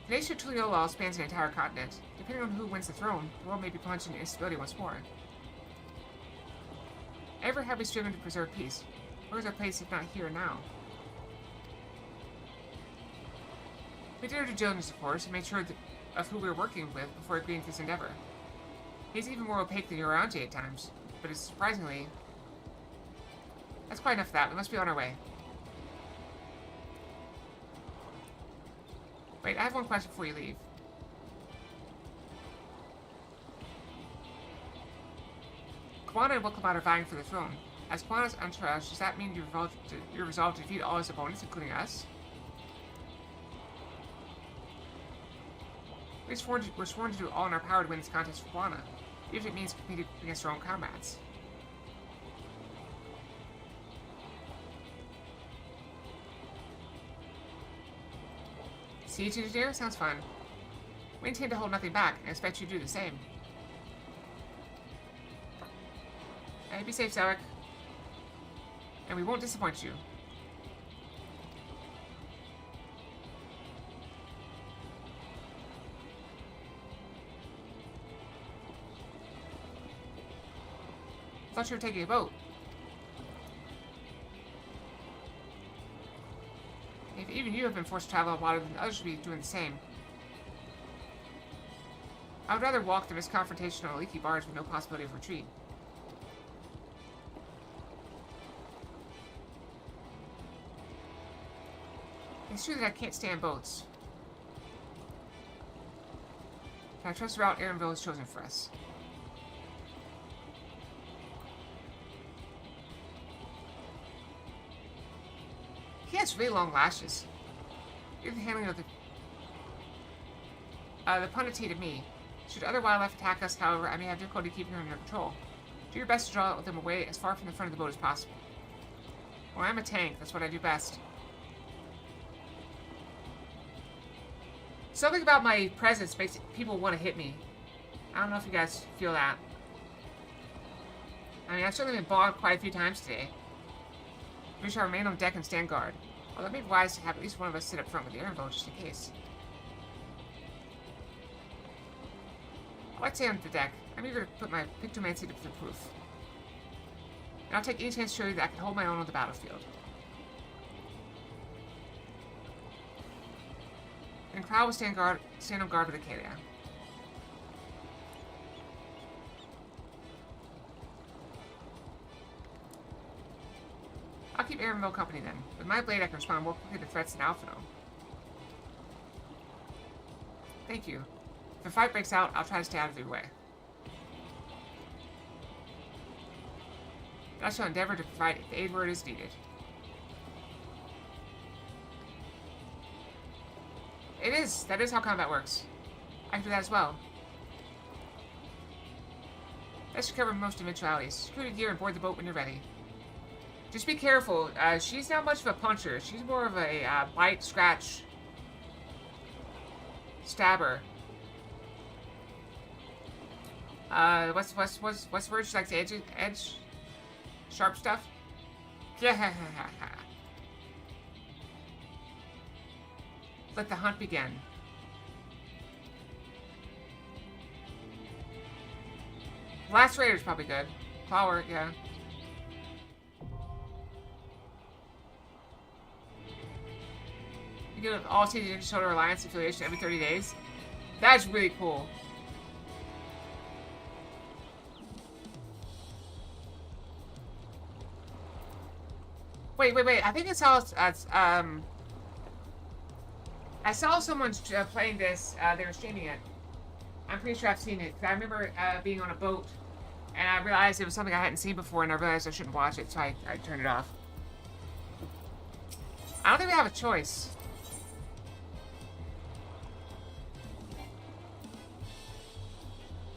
The nation of Tuliolal spans an entire continent. Depending on who wins the throne, the world may be plunged into instability once more. Ever have we striven to preserve peace? Where is our place if not here and now? We did our due diligence, of course, and made sure of who we were working with before agreeing to this endeavor. He's even more opaque than Yoranji at times, but it's surprisingly... That's quite enough of that. We must be on our way. Wait, I have one question before you leave. Koana and Wilkamot are vying for the throne. As Koana's entourage, does that mean you're resolved to defeat all his opponents, including us? We're sworn to do all in our power to win this contest for Koana. Usually it means competing against their own comrades. Siege engineer? Sounds fun. We intend to hold nothing back, and expect you to do the same. Hey, be safe, Zarek. And we won't disappoint you. I thought you were taking a boat. If even you have been forced to travel on water, then others should be doing the same. I would rather walk than risk confrontation on a leaky barge with no possibility of retreat. It's true that I can't stand boats. Can I trust the route Aaronville has chosen for us? He has really long lashes. You're the handling of the punity to me. Should other wildlife attack us, however, I may have difficulty keeping them under control. Do your best to draw them away as far from the front of the boat as possible. Well, I'm a tank. That's what I do best. Something about my presence makes people want to hit me. I don't know if you guys feel that. I mean, I've certainly been bogged quite a few times today. We shall remain on deck and stand guard. Although it may be wise to have at least one of us sit up front with the airboat just in case. I'd stay on the deck. I'm eager to put my pictomancy to the proof. And I'll take any chance to show you that I can hold my own on the battlefield. And Crow will stand on guard with Acadia. I'll keep Aaronville company then. With my blade, I can respond more quickly to threats than Alphino. Thank you. If a fight breaks out, I'll try to stay out of your way. I shall endeavor to provide the aid where it is needed. That is how combat works. I can do that as well. That should cover most eventualities. Secure your gear and board the boat when you're ready. Just be careful. She's not much of a puncher. She's more of a bite, scratch, stabber. What's the word? She likes edge, sharp stuff. Yeah. Let the hunt begin. Last Raider's probably good. Flower, yeah. You get all season shoulder alliance affiliation every 30 days. That's really cool. Wait. I think it's all. I saw someone playing this. They were streaming it. I'm pretty sure I've seen it. I remember being on a boat, and I realized it was something I hadn't seen before, and I realized I shouldn't watch it, so I turned it off. I don't think we have a choice.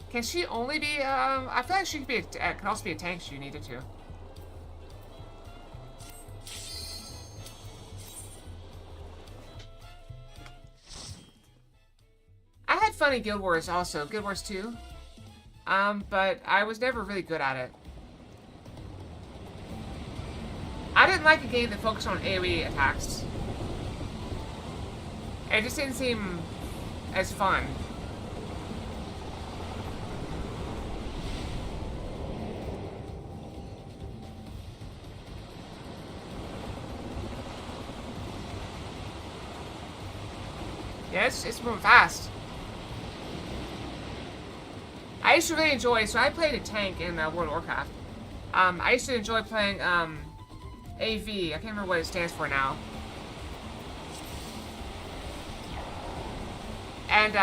Can she only be? I feel like she could be. Could also be a tank if you needed to. I had fun in Guild Wars also, Guild Wars 2. But I was never really good at it. I didn't like a game that focused on AoE attacks. It just didn't seem as fun. Yeah, it's moving fast. I used to really enjoy, so I played a tank in World of Warcraft. I used to enjoy playing AV. I can't remember what it stands for now. And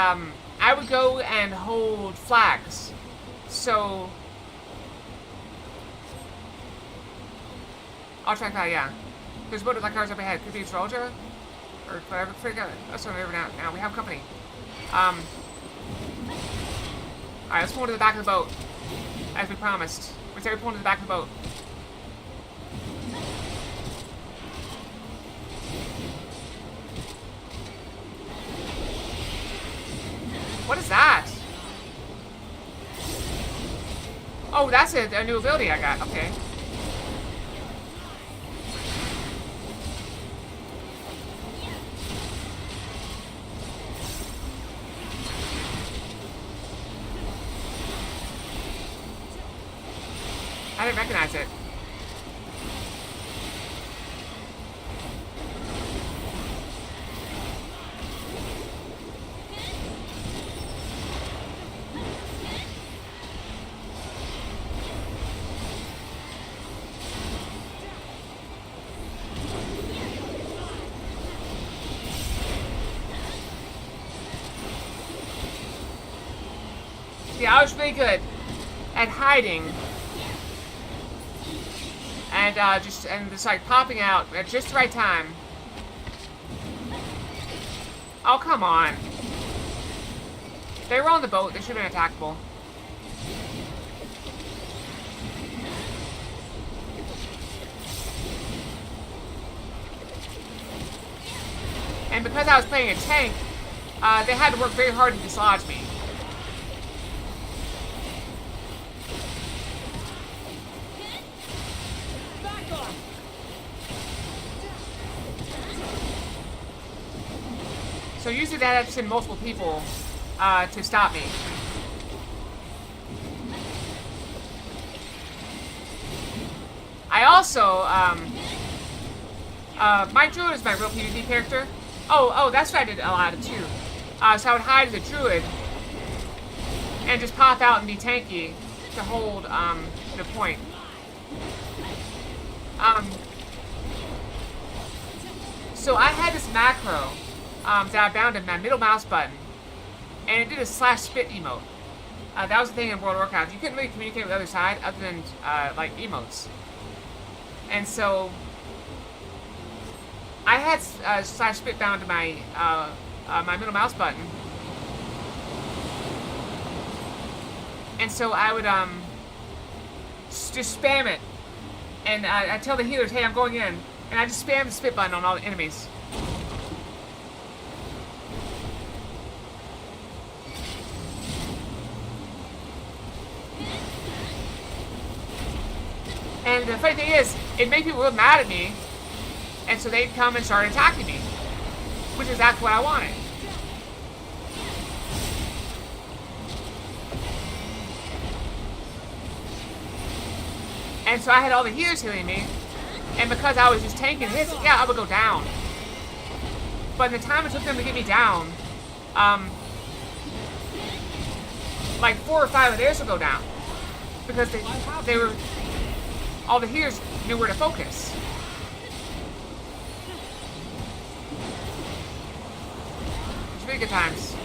I would go and hold flags. So I'll track that, yeah. There's boat like ours up ahead. Could be Troja or whatever. Forget it. That's what we're now. Now we have company. Alright, let's pull into the back of the boat. As we promised. We said we pull into the back of the boat. What is that? Oh, that's a new ability I got. Okay. I didn't recognize it. Yeah, I was really good at hiding. And just like popping out at just the right time. Oh, come on. They were on the boat. They should have been attackable. And because I was playing a tank, they had to work very hard to dislodge me. So usually that had to send multiple people to stop me. I also, my druid is my real PvP character. Oh, that's what I did a lot of too. So I would hide as a druid and just pop out and be tanky to hold the point. So I had this macro that I bound in my middle mouse button, and it did a /spit emote. That was the thing in World of Warcraft. You couldn't really communicate with the other side other than like emotes. And so I had /spit bound to my my middle mouse button, and so I would just spam it, and I tell the healers, "Hey, I'm going in," and I just spam the spit button on all the enemies. And the funny thing is, it made people real mad at me, and so they'd come and start attacking me, which is exactly what I wanted. And so I had all the healers healing me, and because I was just tanking hits, yeah, I would go down. But in the time it took them to get me down, like 4 or 5 of theirs would go down, because they were... all the healers knew where to focus. It's really good times.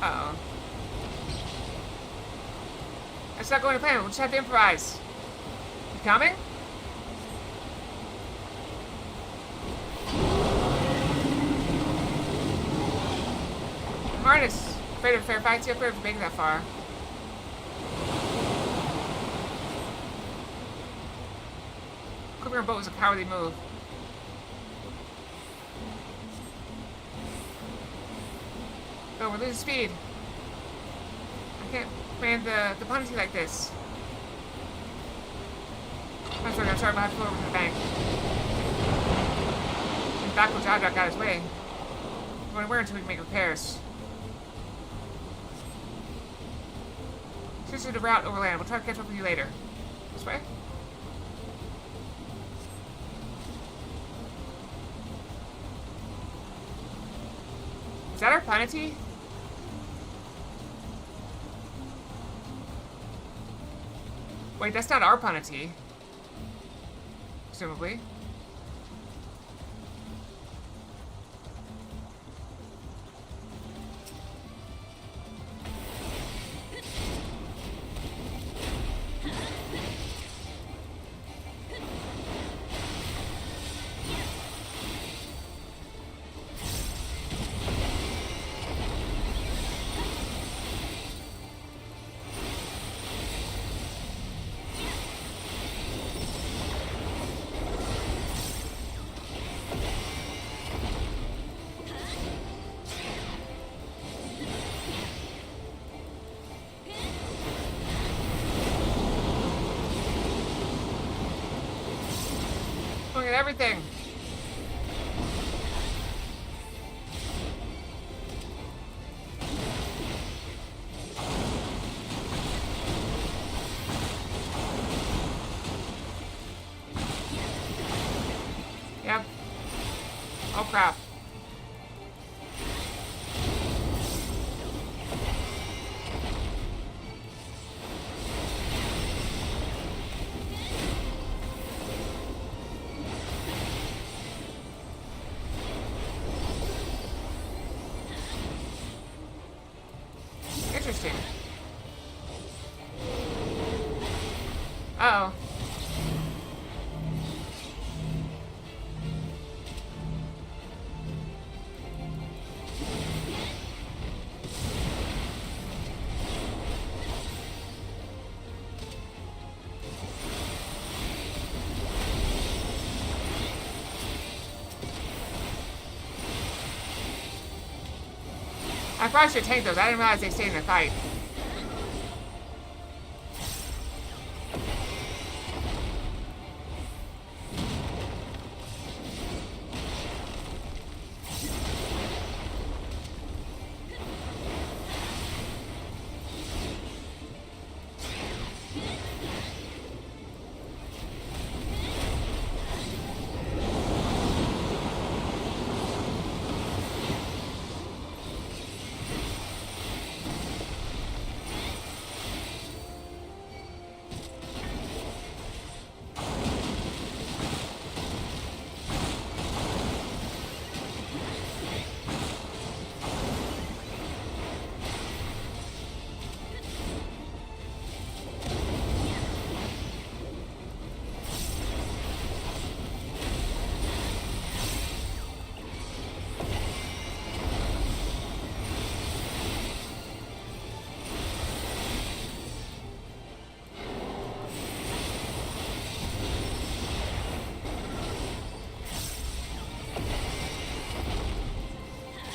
Uh-oh. It's not going to plan. We'll just have to improvise. Coming? Harness. Afraid of fair fights? You're afraid of making that far. Equipping our boat was a cowardly move. Oh, we're losing speed. I can't command the penalty like this. I'm sorry, I'm gonna have to float over to the bank. And back when Jadrak got his way. We're gonna wear until we can make repairs. Seriously, the route overland. We'll try to catch up with you later. This way? Is that our penalty? Wait, that's not our penalty. Presumably. everything. Yep. Oh crap. Interesting. Uh-oh. I probably should take those. I didn't realize they stayed in the fight.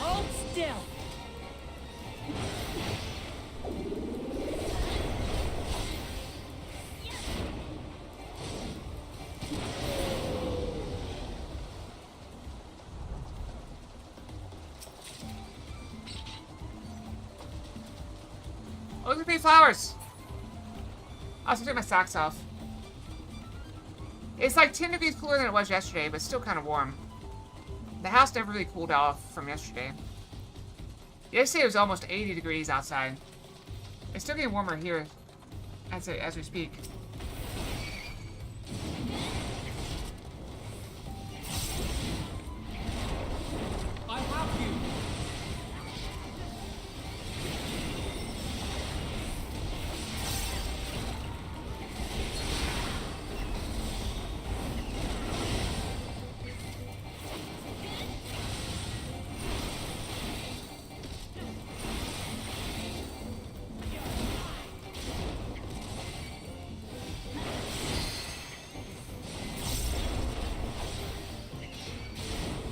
Hold still. Oh, look at these flowers. I'll have to take my socks off. It's like 10 degrees cooler than it was yesterday, but still kind of warm. The house never really cooled off from yesterday. Yesterday it was almost 80 degrees outside. It's still getting warmer here as we speak. I have you.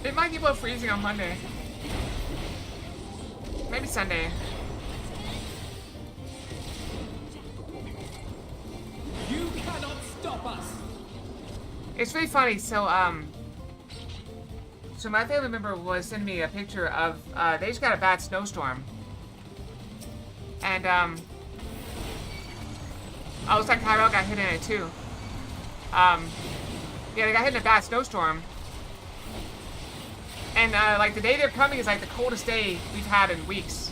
It might get below freezing on Monday. Maybe Sunday. You cannot stop us. It's really funny. So my family member was sending me a picture of they just got a bad snowstorm, and I was like, Kyle got hit in it too. Yeah, they got hit in a bad snowstorm. And, like, the day they're coming is, like, the coldest day we've had in weeks.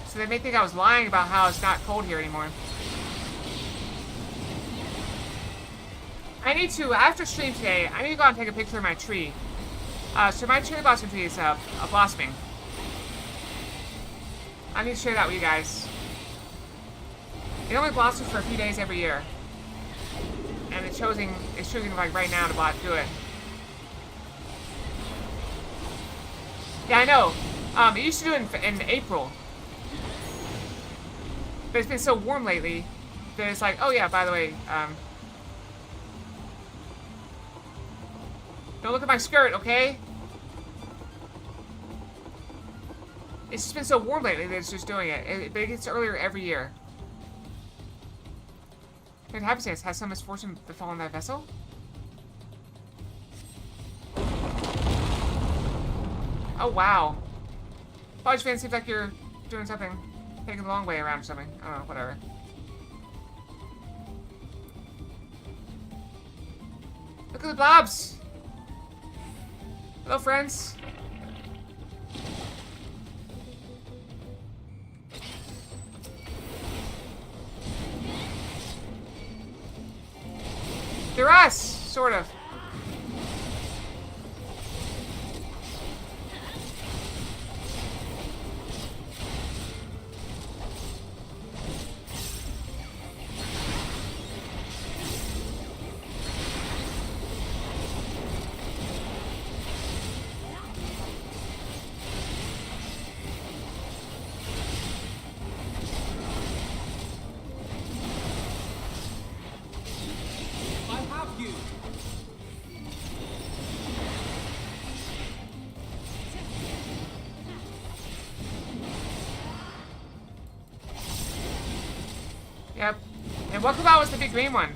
So they may think I was lying about how it's not cold here anymore. I need to, after stream today, I need to go out and take a picture of my tree. So my cherry blossom tree is blossoming. I need to share that with you guys. It only blossoms for a few days every year. And it's choosing like right now to do it. Yeah, I know. It used to do it in April. But it's been so warm lately that it's like, oh yeah, by the way, don't look at my skirt, okay? It's just been so warm lately that it's just doing it. But it gets earlier every year. Great happenstance. Has some misfortune befallen that vessel? Oh, wow. Fudge fan seems like you're doing something. Taking the long way around or something. I don't know, whatever. Look at the blobs! Hello, friends. They're us! Sort of. Yep. And what about was the big green one?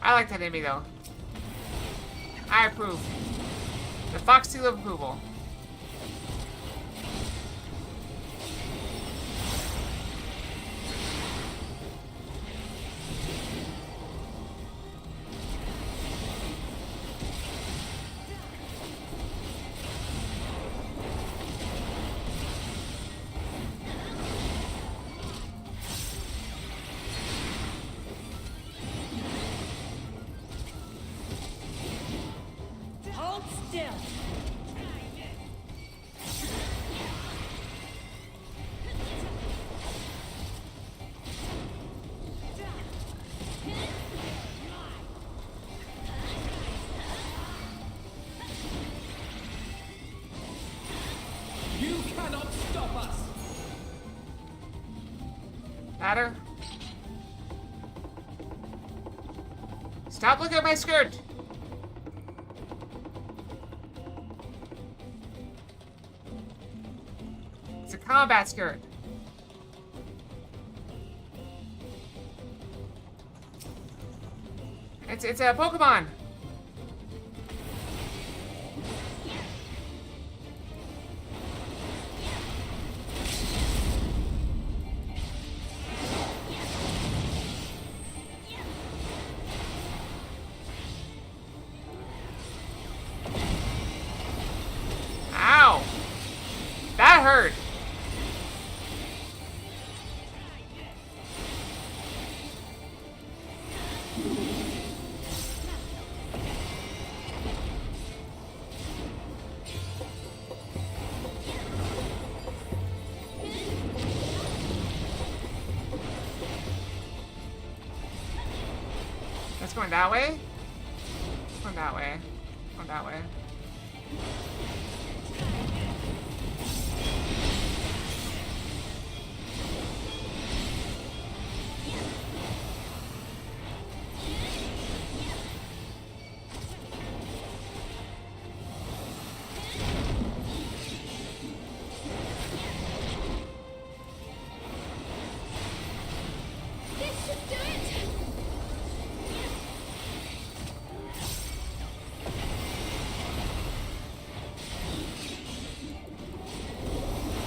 I like that enemy though. I approve. The Fox seal of approval. Ladder. Stop looking at my skirt! It's a combat skirt. It's a Pokemon. Ow! That hurt. That's going that way? Going that way. Going that way.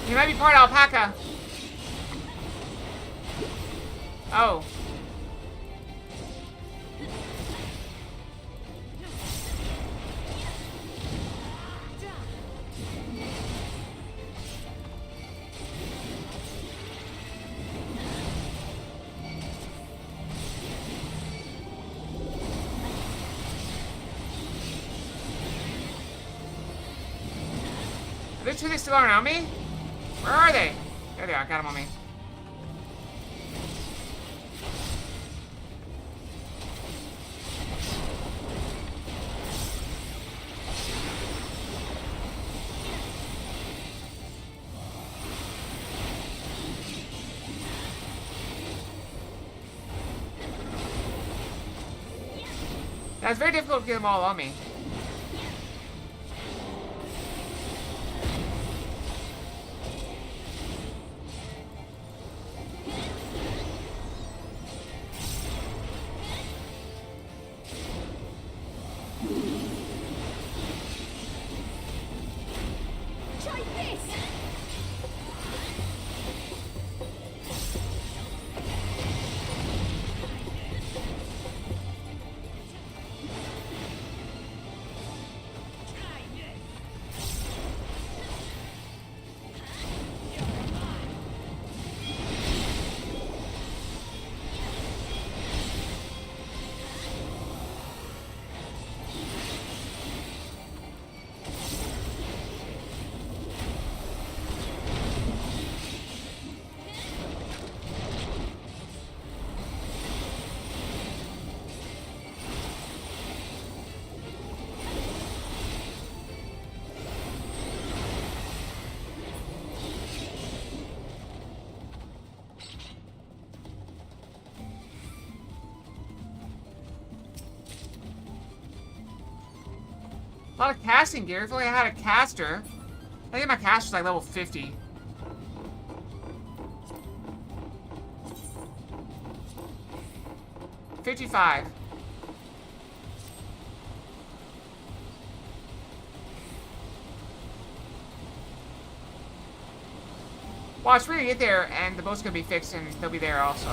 You might be part alpaca. Oh. Are there two that still aren't on me? Where are they? There they are. Got them on me. Yeah, it's very difficult to get them all on me. Try this! A lot of casting gear. If only I had a caster. I think my caster's like level 50. $55. Watch, we're gonna get there and the boat's gonna be fixed and they'll be there also.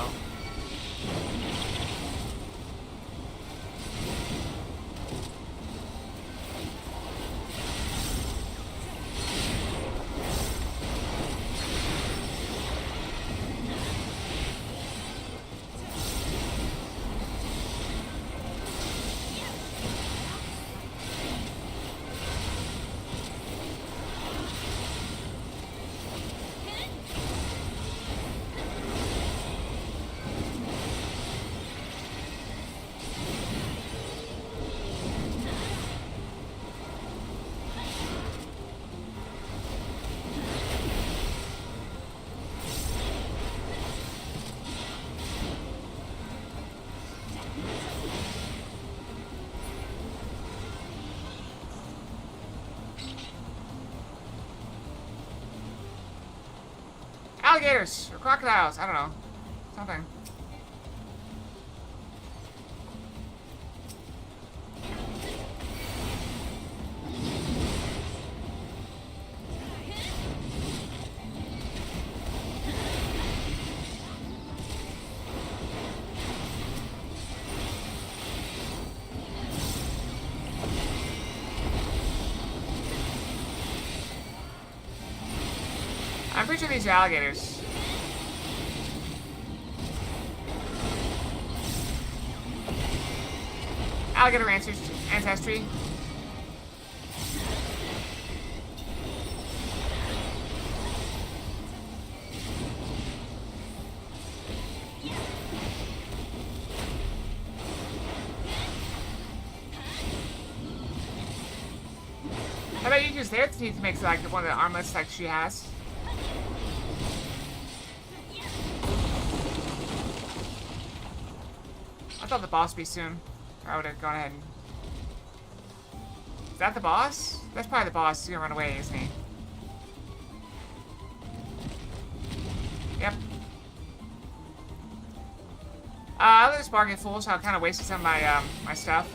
Alligators or crocodiles, I don't know. Something. I'm pretty sure these are alligators. Alligator ancestry. How about you use their teeth to make like one of the armlets like she has? I thought the boss would be soon. Or I would have gone ahead and... Is that the boss? That's probably the boss. He's gonna run away, isn't he? Yep. I let this bar get full, so I kind of wasted some of my, my stuff.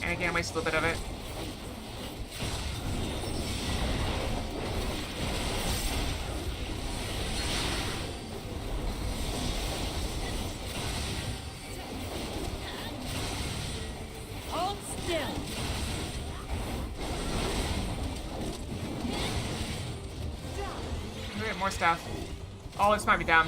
And again, wasted a little bit of it. More stuff. Oh, this might be dumb.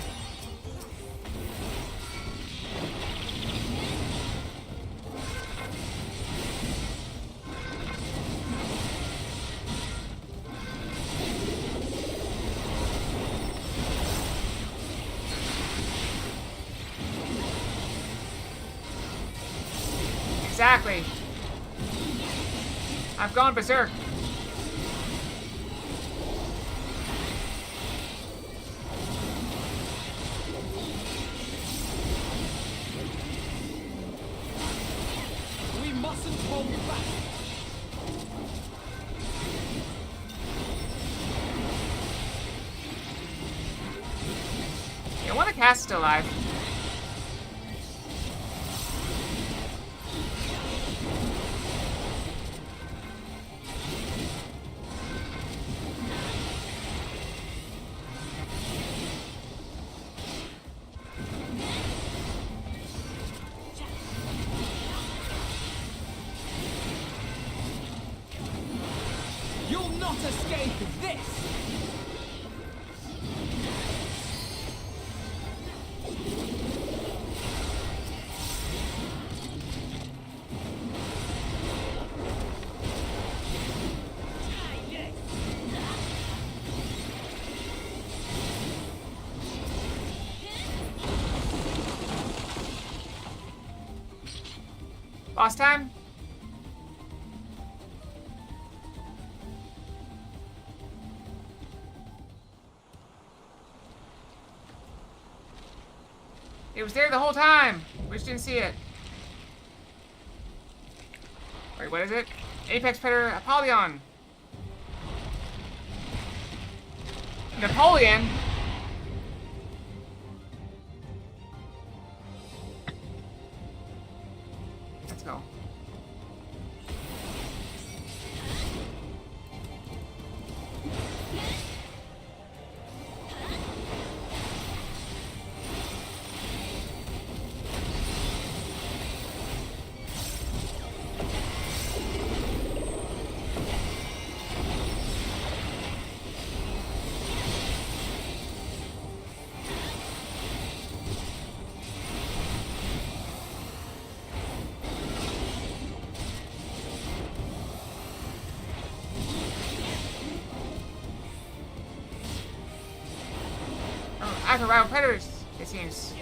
Exactly. I've gone berserk. Yeah, one of the cast is still alive. You'll not escape this! Boss time? It was there the whole time. We just didn't see it. Wait, what is it? Apex Predator Apollyon. Napoleon? Let's go. After rival predators, it seems.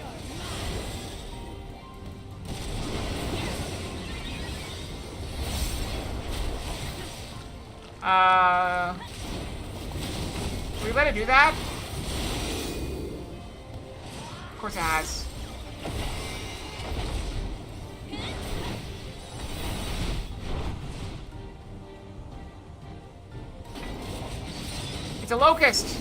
Should we let it do that? Of course it has. It's a locust.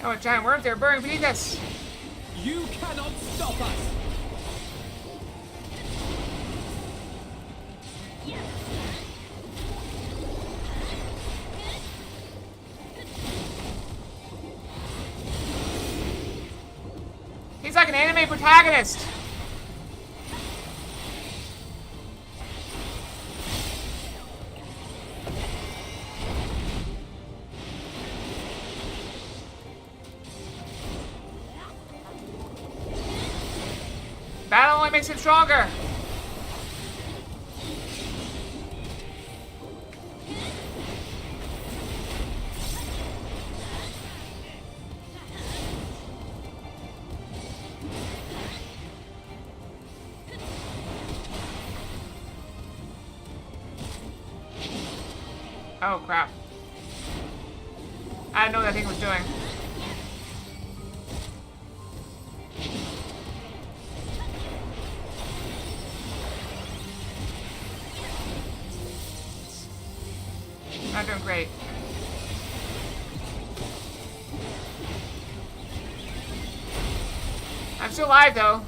Oh, a giant worm there burrowing beneath us. You cannot stop us! He's like an anime protagonist. Battle only makes him stronger. Oh crap. I didn't know what that thing was doing. Not doing great. I'm still alive though.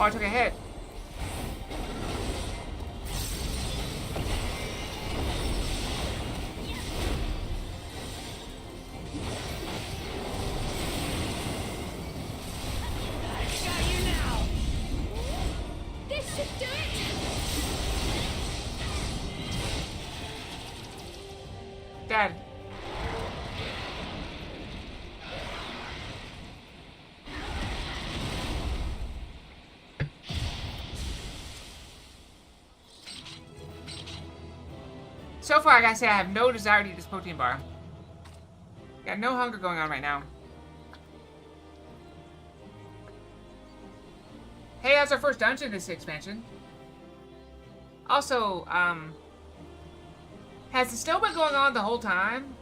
I took a hit. This should do it! Dead. So far, I gotta say, I have no desire to eat this protein bar. Got no hunger going on right now. Hey, that's our first dungeon in this expansion. Also, has the snow been going on the whole time?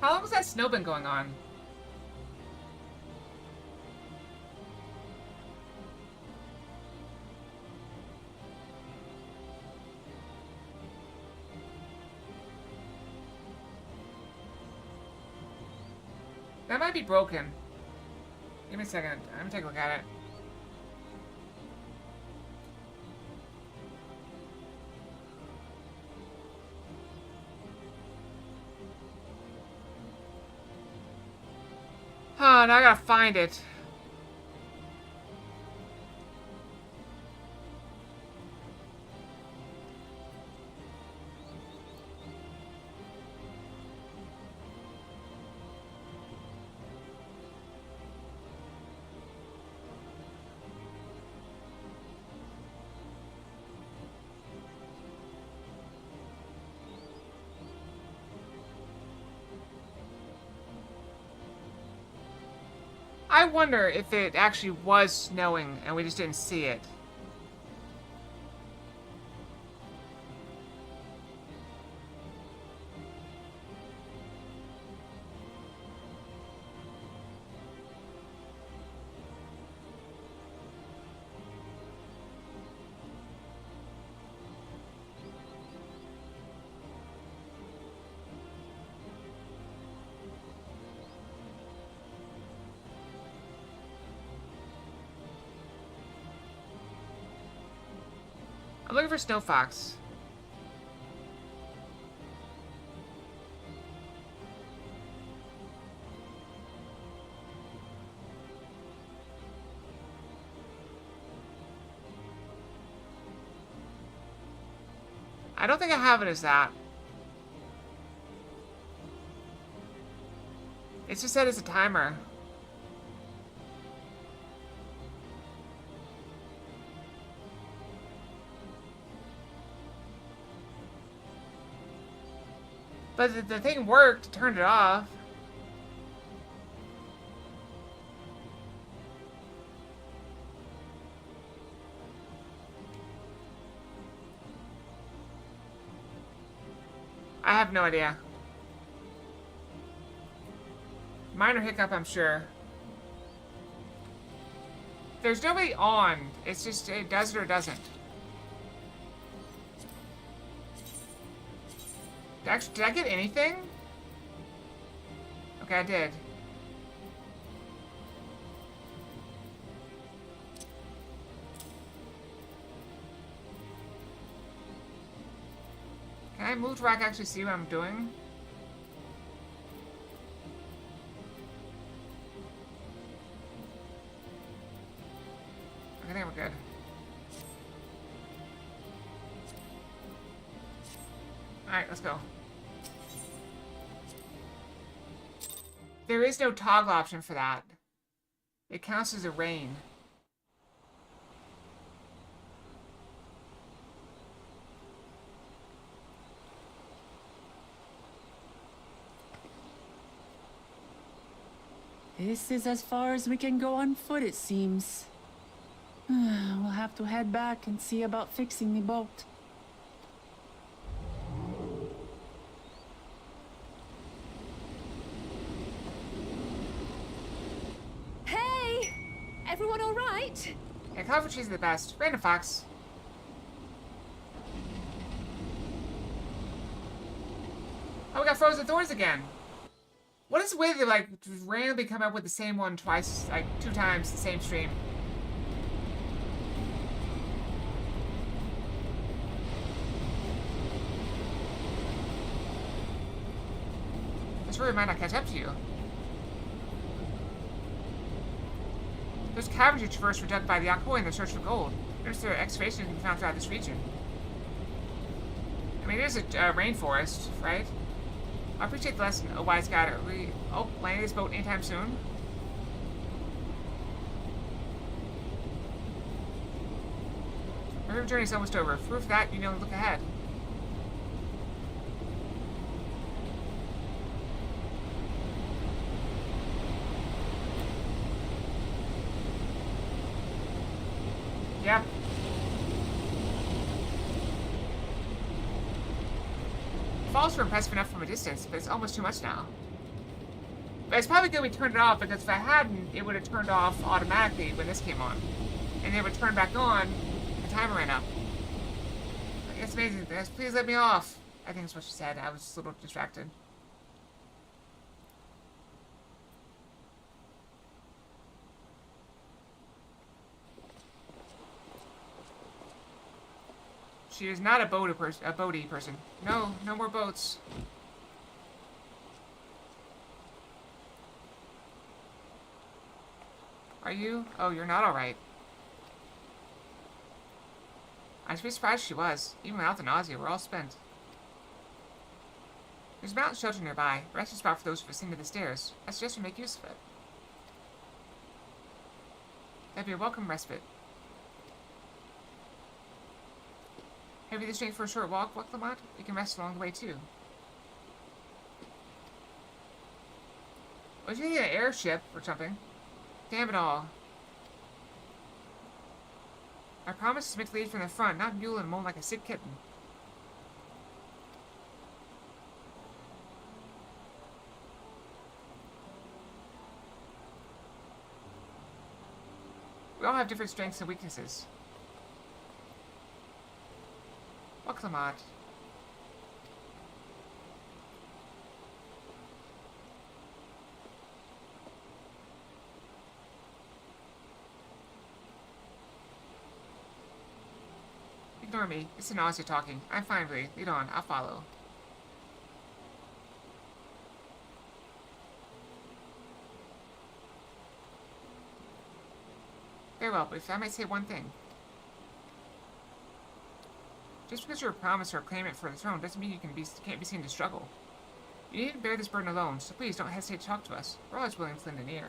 How long has that snow been going on? That might be broken. Give me a second. I'm gonna take a look at it. Oh, now I gotta find it. I wonder if it actually was snowing and we just didn't see it. I'm looking for Snow Fox. I don't think I have it as that. It's just said it's a timer. But the thing worked, turned it off. I have no idea. Minor hiccup, I'm sure. There's nobody on. It's just, it does it or doesn't. Actually, did I get anything? Okay, I did. Can I move where I can actually see what I'm doing? I think we're good. Alright, let's go. There is no toggle option for that. It counts as a rain. This is as far as we can go on foot, it seems. We'll have to head back and see about fixing the boat. Hey! Everyone all right? Yeah, Clover Cheese is the best. Random Fox. Oh, we got Frozen Thorns again. What is with it, like, randomly come up with the same one twice, like, 2 times the same stream? This really might not catch up to you. Those caverns you traversed were dug by the Akoi in their search for gold. Notice there are excavations can be found throughout this region. I mean, there's a rainforest, right? I appreciate the lesson, a wise guide. Are we landing this boat anytime soon? Our river journey is almost over. Proof of that, you know, look ahead. Yep. Falls were impressive enough from a distance, but it's almost too much now. But it's probably good we turned it off, because if I hadn't, it would have turned off automatically when this came on. And then it would turn back on, the timer ran up. It's amazing. Please let me off. I think that's what she said. I was a little distracted. She is not a boaty person. No, no more boats. Are you? Oh, you're not alright. I should be surprised she was. Even without the nausea, we're all spent. There's a mountain shelter nearby. A resting spot for those who've ascended the stairs. I suggest we make use of it. That'd be a welcome respite. Maybe the strength for a short walk, Lamont? We can rest along the way, too. Was you an airship or something? Damn it all. I promise to submit to lead from the front, not mule and moan like a sick kitten. We all have different strengths and weaknesses. Lamont. Ignore me. It's the nausea talking. I'm fine, really. Lead on. I'll follow. Very well, but if I might say one thing. Just because you're a promisor or claimant for the throne doesn't mean you can't be seen to struggle. You needn't bear this burden alone, so please don't hesitate to talk to us. We're always willing to lend an ear.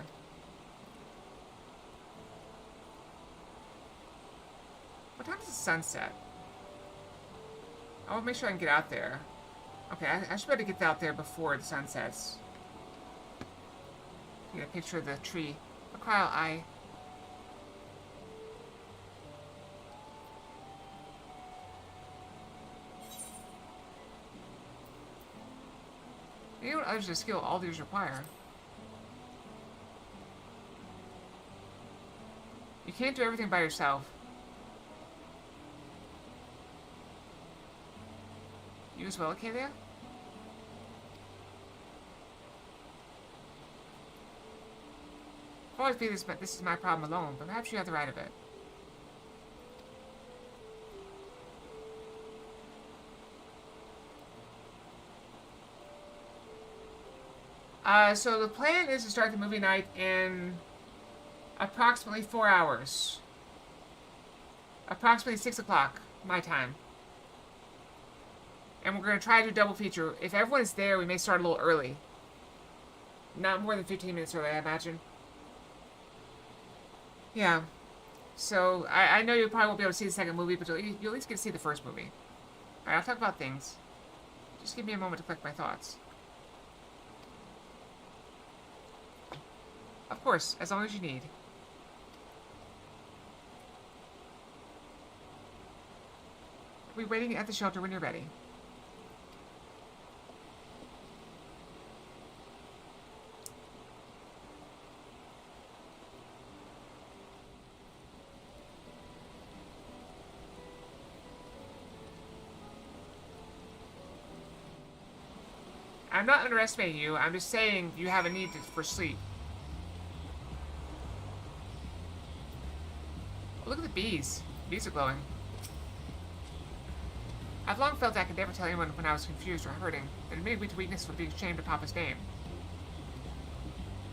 What time does the sun set? I want to make sure I can get out there. Okay, I should be able to get out there before the sun sets. Get a picture of the tree. But Kyle, You know what others a skill all these require. You can't do everything by yourself. You as well, Acalia? I've always believed this is my problem alone, but perhaps you have the right of it. So the plan is to start the movie night in approximately 4 hours. Approximately 6 o'clock, my time. And we're going to try to do double feature. If everyone is there, we may start a little early. Not more than 15 minutes early, I imagine. Yeah. So, I know you probably won't be able to see the second movie, but you'll at least get to see the first movie. Alright, I'll talk about things. Just give me a moment to collect my thoughts. Of course, as long as you need. We'll be waiting at the shelter when you're ready. I'm not underestimating you, I'm just saying you have a need for sleep. Look at the bees. Bees are glowing. I've long felt I could never tell anyone when I was confused or hurting, that admitting weakness would be ashamed of Papa's name.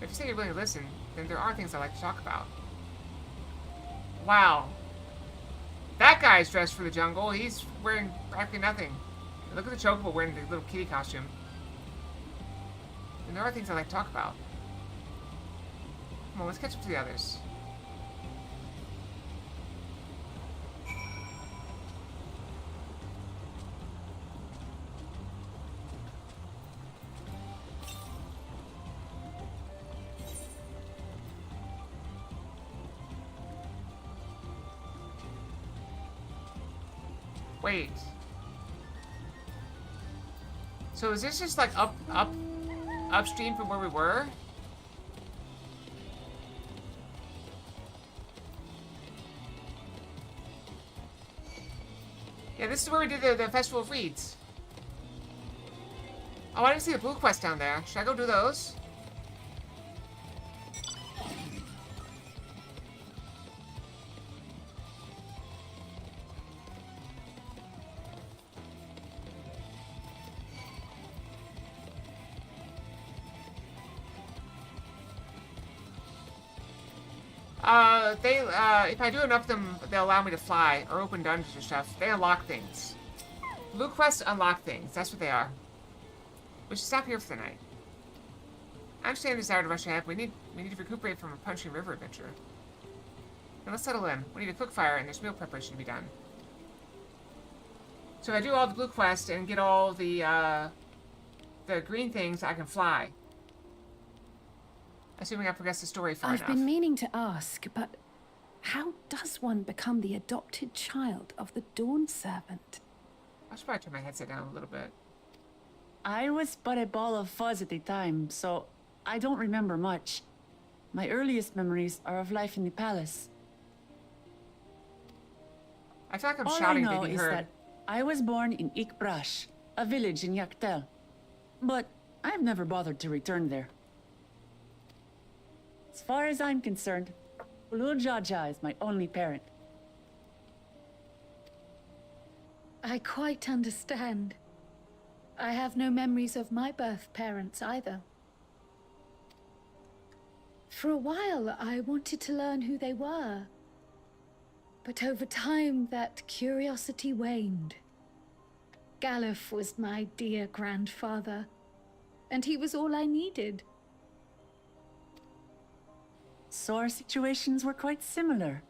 If you say you're willing to listen, then there are things I'd like to talk about. Wow. That guy's dressed for the jungle. He's wearing practically nothing. Look at the chocobo wearing the little kitty costume. And there are things I'd like to talk about. Come on, let's catch up to the others. Wait. So is this just like upstream from where we were? Yeah, this is where we did the Festival of Reeds. Oh, I didn't see the blue quest down there. Should I go do those? If I do enough of them, they'll allow me to fly, or open dungeons or stuff. They unlock things. Blue quests unlock things. That's what they are. We should stop here for the night. I understand the desire to rush ahead. We need to recuperate from a Punching River adventure. Now let's settle in. We need a quick fire, and there's meal preparation to be done. So if I do all the blue quests and get all the green things, I can fly. Assuming I progress the story far enough. I've been meaning to ask, but how does one become the adopted child of the Dawn Servant? I should probably turn my headset down a little bit. I was but a ball of fuzz at the time, so I don't remember much. My earliest memories are of life in the palace. I feel like I'm All shouting I know to be is heard. that I was born in Ikbrash, a village in Yaktel. But I've never bothered to return there. As far as I'm concerned, Ulul Jaja is my only parent. I quite understand. I have no memories of my birth parents either. For a while, I wanted to learn who they were. But over time, that curiosity waned. Galuf was my dear grandfather, and he was all I needed. So our situations were quite similar.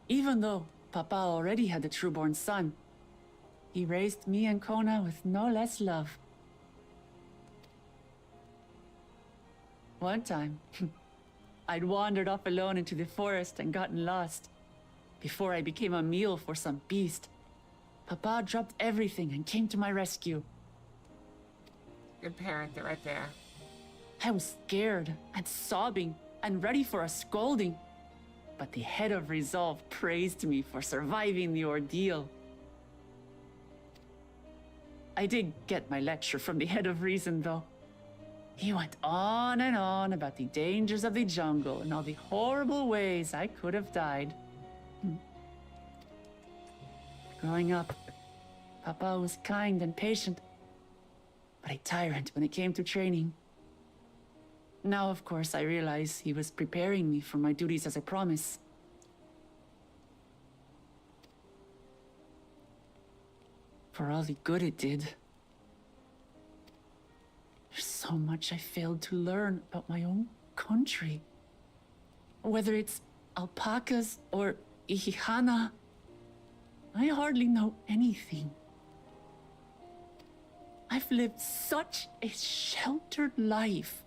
Even though Papa already had a trueborn son, he raised me and Kona with no less love. One time, I'd wandered off alone into the forest and gotten lost. Before I became a meal for some beast, Papa dropped everything and came to my rescue. Good parent, they're right there. I was scared and sobbing and ready for a scolding. But the head of resolve praised me for surviving the ordeal. I did get my lecture from the head of reason, though. He went on and on about the dangers of the jungle and all the horrible ways I could have died. Growing up, Papa was kind and patient, but a tyrant when it came to training. Now, of course, I realize he was preparing me for my duties as a promise. For all the good it did. There's so much I failed to learn about my own country. Whether it's alpacas or Ihihana, I hardly know anything. I've lived such a sheltered life,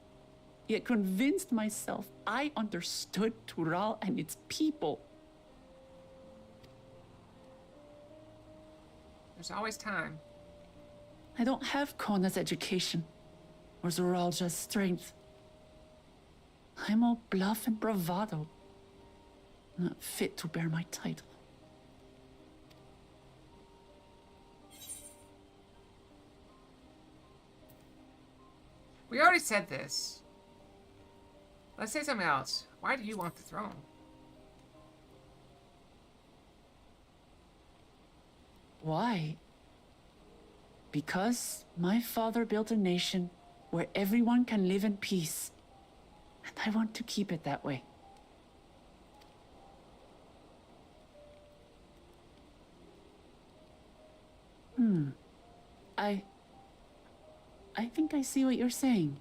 yet convinced myself I understood Tural and its people. There's always time. I don't have Kona's education, or Zoralja's strength. I'm all bluff and bravado, not fit to bear my title. We already said this. Let's say something else. Why do you want the throne? Why? Because my father built a nation where everyone can live in peace. And I want to keep it that way. I think I see what you're saying.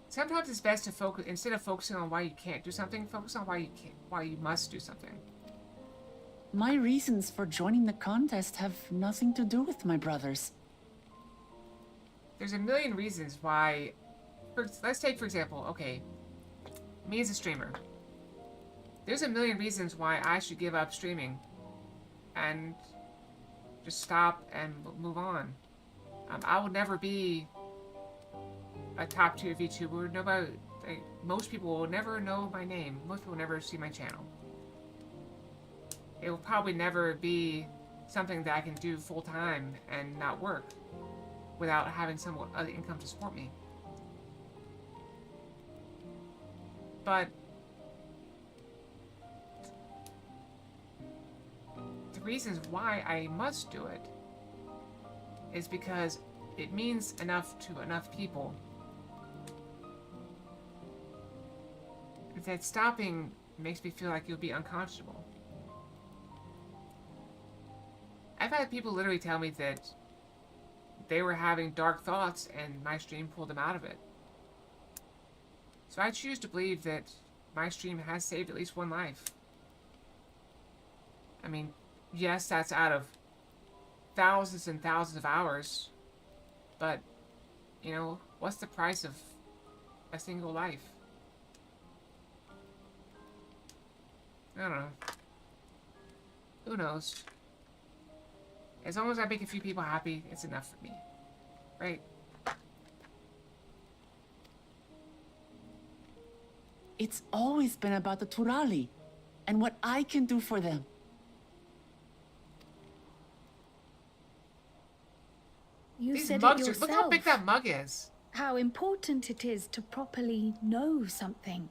Sometimes it's best to focus, instead of focusing on why you can't do something, focus on why you must do something. My reasons for joining the contest have nothing to do with my brothers. There's a million reasons why. Let's take, for example, okay, me as a streamer. There's a million reasons why I should give up streaming and just stop and move on. I will never be a top tier VTuber. Nobody, most people will never know my name. Most people will never see my channel. It will probably never be something that I can do full time and not work without having some other income to support me. But the reasons why I must do it is because it means enough to enough people that stopping makes me feel like it would be unconscionable. I've had people literally tell me that they were having dark thoughts and my stream pulled them out of it. So I choose to believe that my stream has saved at least one life. I mean, yes, that's out of thousands and thousands of hours, but, you know, what's the price of a single life? I don't know. Who knows? As long as I make a few people happy, it's enough for me. Right? It's always been about the Turali and what I can do for them. You These said it mugs yourself. look how big that mug is. How important it is to properly know something.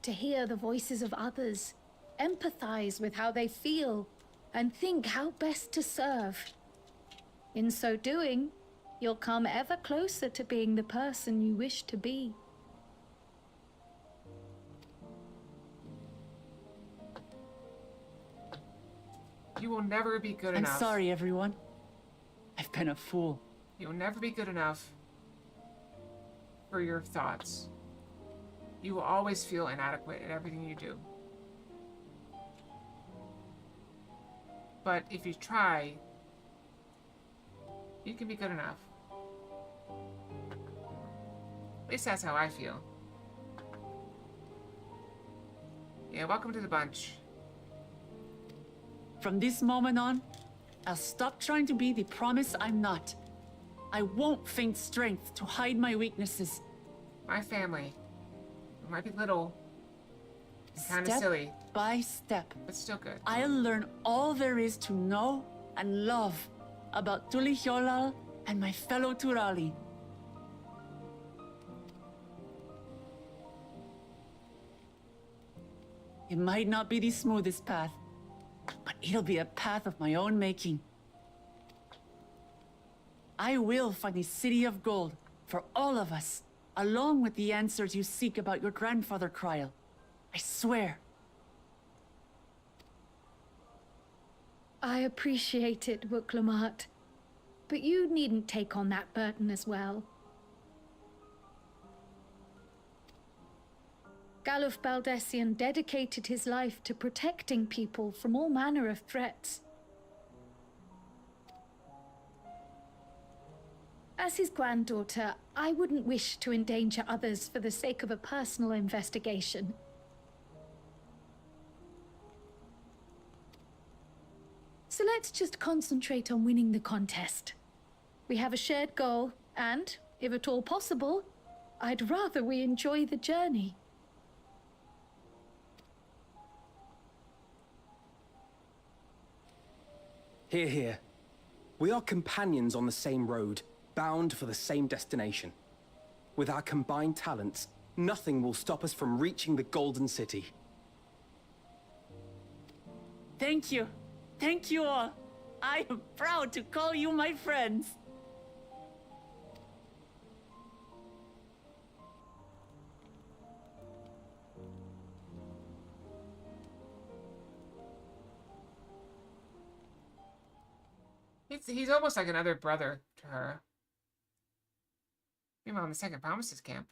To hear the voices of others, empathize with how they feel, and think how best to serve. In so doing, you'll come ever closer to being the person you wish to be. You will never be good I'm enough. sorry, everyone. I've been a fool. You will never be good enough for your thoughts. You will always feel inadequate at everything you do. But if you try, you can be good enough. At least that's how I feel. Yeah, welcome to the bunch. From this moment on, I'll stop trying to be the promise I'm not. I won't feign strength to hide my weaknesses. My family. It might be little and kind of Step silly, by step, but still good. I'll learn all there is to know and love about Tulihyolal and my fellow Turali. It might not be the smoothest path, but it'll be a path of my own making. I will find the city of gold for all of us, along with the answers you seek about your grandfather, Kryl. I swear. I appreciate it, Wuklamat, but you needn't take on that burden as well. Galuf Baldessian dedicated his life to protecting people from all manner of threats. As his granddaughter, I wouldn't wish to endanger others for the sake of a personal investigation. So let's just concentrate on winning the contest. We have a shared goal, and, if at all possible, I'd rather we enjoy the journey. Hear, hear. We are companions on the same road. bound for the same destination. With our combined talents, nothing will stop us from reaching the Golden City. Thank you. Thank you all. I am proud to call you my friends. He's almost like another brother to her. Meanwhile, in the Second Promises camp.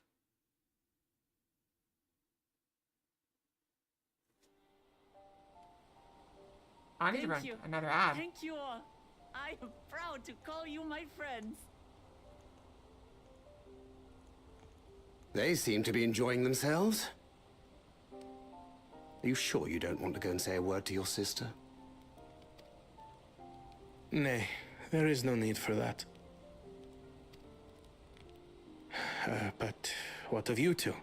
I need to run another ad. Thank you all. I am proud to call you my friends. They seem to be enjoying themselves. Are you sure you don't want to go and say a word to your sister? Nay, there is no need for that. But what of you two?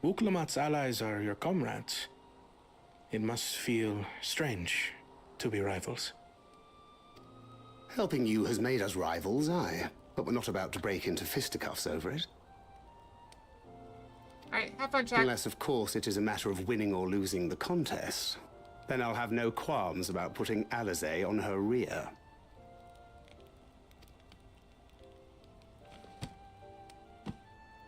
Wuklamat's allies are your comrades. It must feel strange to be rivals. Helping you has made us rivals, aye. But we're not about to break into fisticuffs over it. Alright, have fun, Jack. Unless, of course, it is a matter of winning or losing the contest. Then I'll have no qualms about putting Alizé on her rear.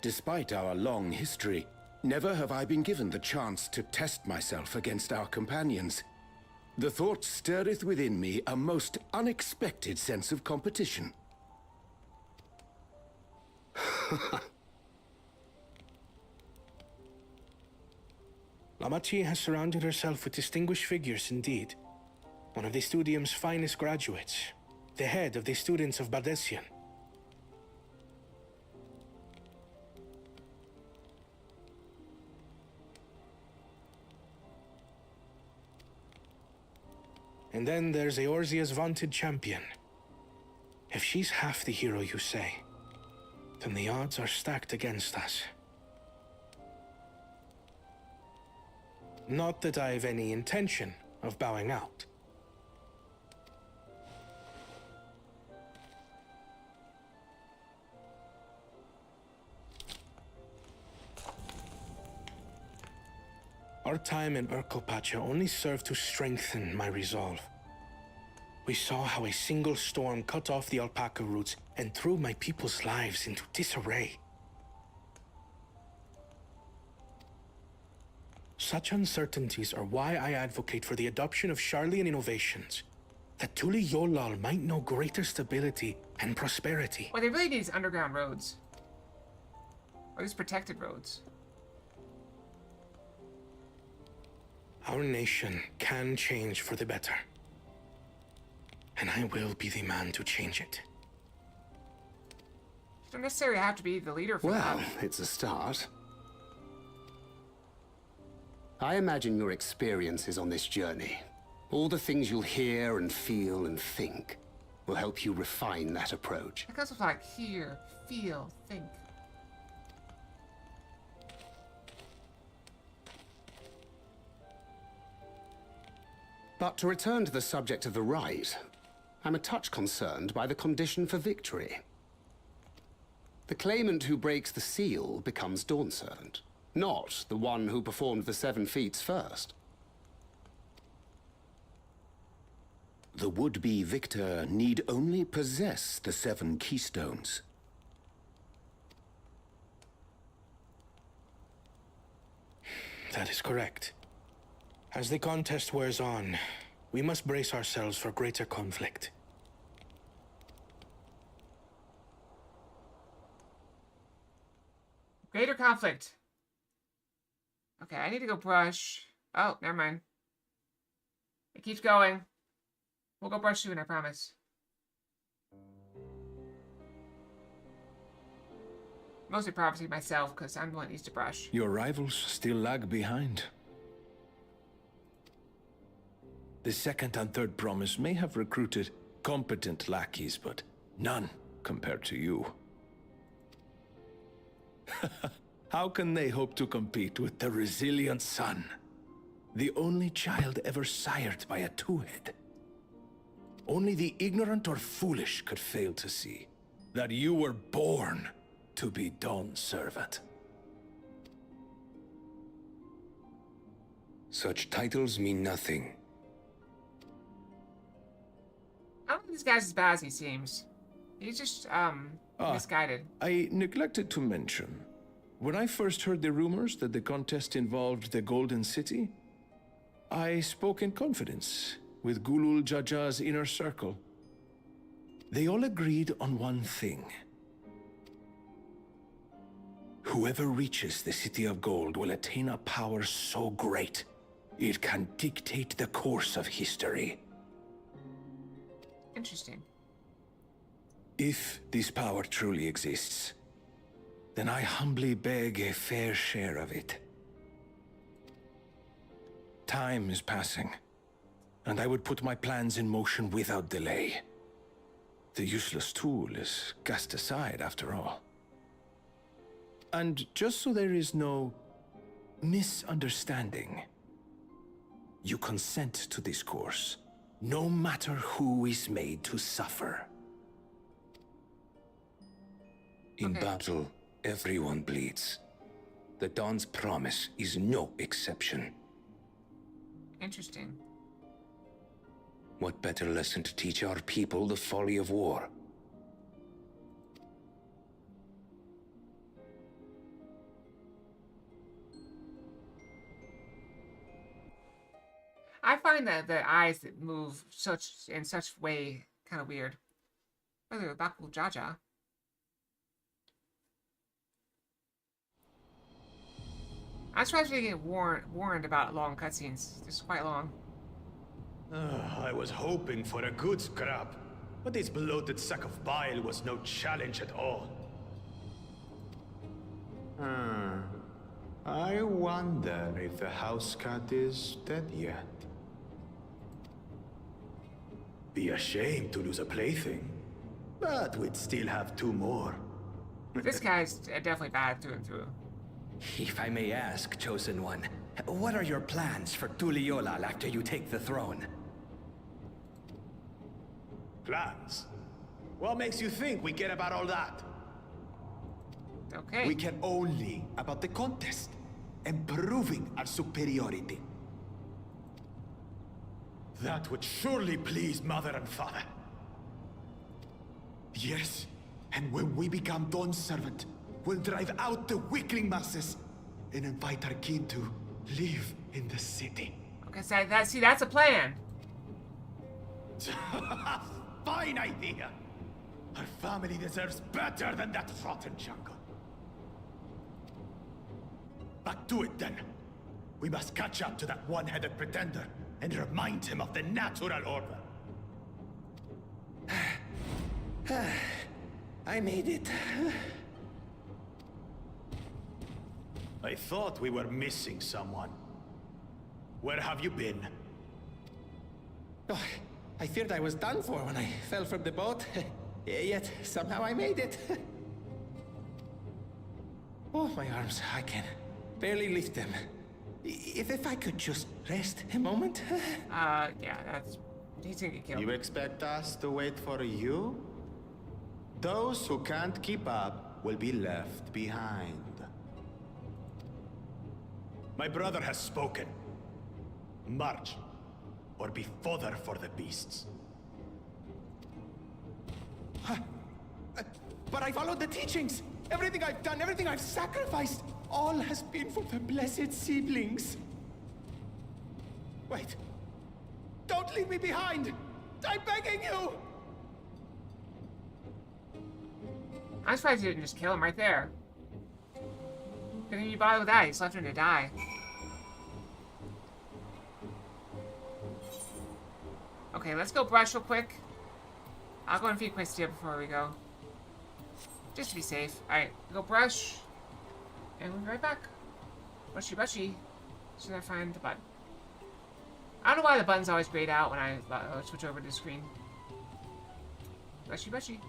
Despite our long history, never have I been given the chance to test myself against our companions. The thought stirreth within me a most unexpected sense of competition. Lamachi has surrounded herself with distinguished figures indeed. One of the Studium's finest graduates. The head of the students of Bardessian. And then there's Eorzea's vaunted champion. If she's half the hero you say, then the odds are stacked against us. Not that I've any intention of bowing out. Our time in Urkelpacha only served to strengthen my resolve. We saw how a single storm cut off the alpaca roots and threw my people's lives into disarray. Such uncertainties are why I advocate for the adoption of Sharlayan innovations, that Tuli Yolal might know greater stability and prosperity. What they really need is underground roads. Or at least protected roads. Our nation can change for the better. And I will be the man to change it. You don't necessarily have to be the leader for that. Well, it's a start. I imagine your experiences on this journey, all the things you'll hear and feel and think, will help you refine that approach. That comes with like hear, feel, think. But to return to the subject of the rite, I'm a touch concerned by the condition for victory. The claimant who breaks the seal becomes Dawn Servant, not the one who performed the 7 feats first. The would-be victor need only possess the 7 keystones. That is correct. As the contest wears on, we must brace ourselves for greater conflict. Greater conflict. Okay, I need to go brush. Oh, never mind. It keeps going. We'll go brush soon, I promise. Mostly prophecy myself, because I'm the one that needs to brush. Your rivals still lag behind. The second and third promise may have recruited competent lackeys, but none compared to you. How can they hope to compete with the resilient son? The only child ever sired by a two-head. Only the ignorant or foolish could fail to see. That you were born to be Dawn's servant. Such titles mean nothing. I don't think this guy's as bad as he seems. He's just, misguided. I neglected to mention. When I first heard the rumors that the contest involved the Golden City, I spoke in confidence with Gulul Jaja's inner circle. They all agreed on one thing. Whoever reaches the City of Gold will attain a power so great, it can dictate the course of history. Interesting. If this power truly exists, then I humbly beg a fair share of it. Time is passing, and I would put my plans in motion without delay. The useless tool is cast aside after all. And just so there is no misunderstanding, you consent to this course, no matter who is made to suffer. In battle, everyone bleeds. The Dawn's promise is no exception. Interesting. What better lesson to teach our people the folly of war? I find that the eyes that move in such way kind of weird. By the way, back with Jaja. I'm surprised we get warned about long cutscenes. This is quite long. I was hoping for a good scrap, but this bloated sack of bile was no challenge at all. I wonder if the house cat is dead yet. Be ashamed to lose a plaything, but we'd still have 2 more. This guy's definitely bad through and through. If I may ask, Chosen One, what are your plans for Tuliyollal after you take the throne? Plans? What makes you think we care about all that? Okay. We care only about the contest and proving our superiority. That would surely please Mother and Father. Yes, and when we become Dawn's servant, we'll drive out the weakling masses and invite our kin to live in the city. Okay, so that's a plan. Fine idea. Our family deserves better than that rotten jungle. Back to it then. We must catch up to that one-headed pretender and remind him of the natural order. I made it. I thought we were missing someone. Where have you been? Oh, I feared I was done for when I fell from the boat. Yet, somehow I made it. Oh, my arms, I can barely lift them. If I could just rest a moment. Yeah, he's gonna get killed. You expect us to wait for you? Those who can't keep up will be left behind. My brother has spoken. March, or be fodder for the beasts. But I followed the teachings. Everything I've done, everything I've sacrificed, all has been for the blessed seedlings. Wait. Don't leave me behind! I'm begging you! I'm surprised you didn't just kill him right there. Couldn't you bother with that? He just left him to die. Okay, let's go brush real quick. I'll go and feed Questia before we go. Just to be safe. Alright, go brush. And we'll be right back. Brushy, brushy. Should I find the button? I don't know why the button's always grayed out when I switch over to the screen. Brushy, brushy.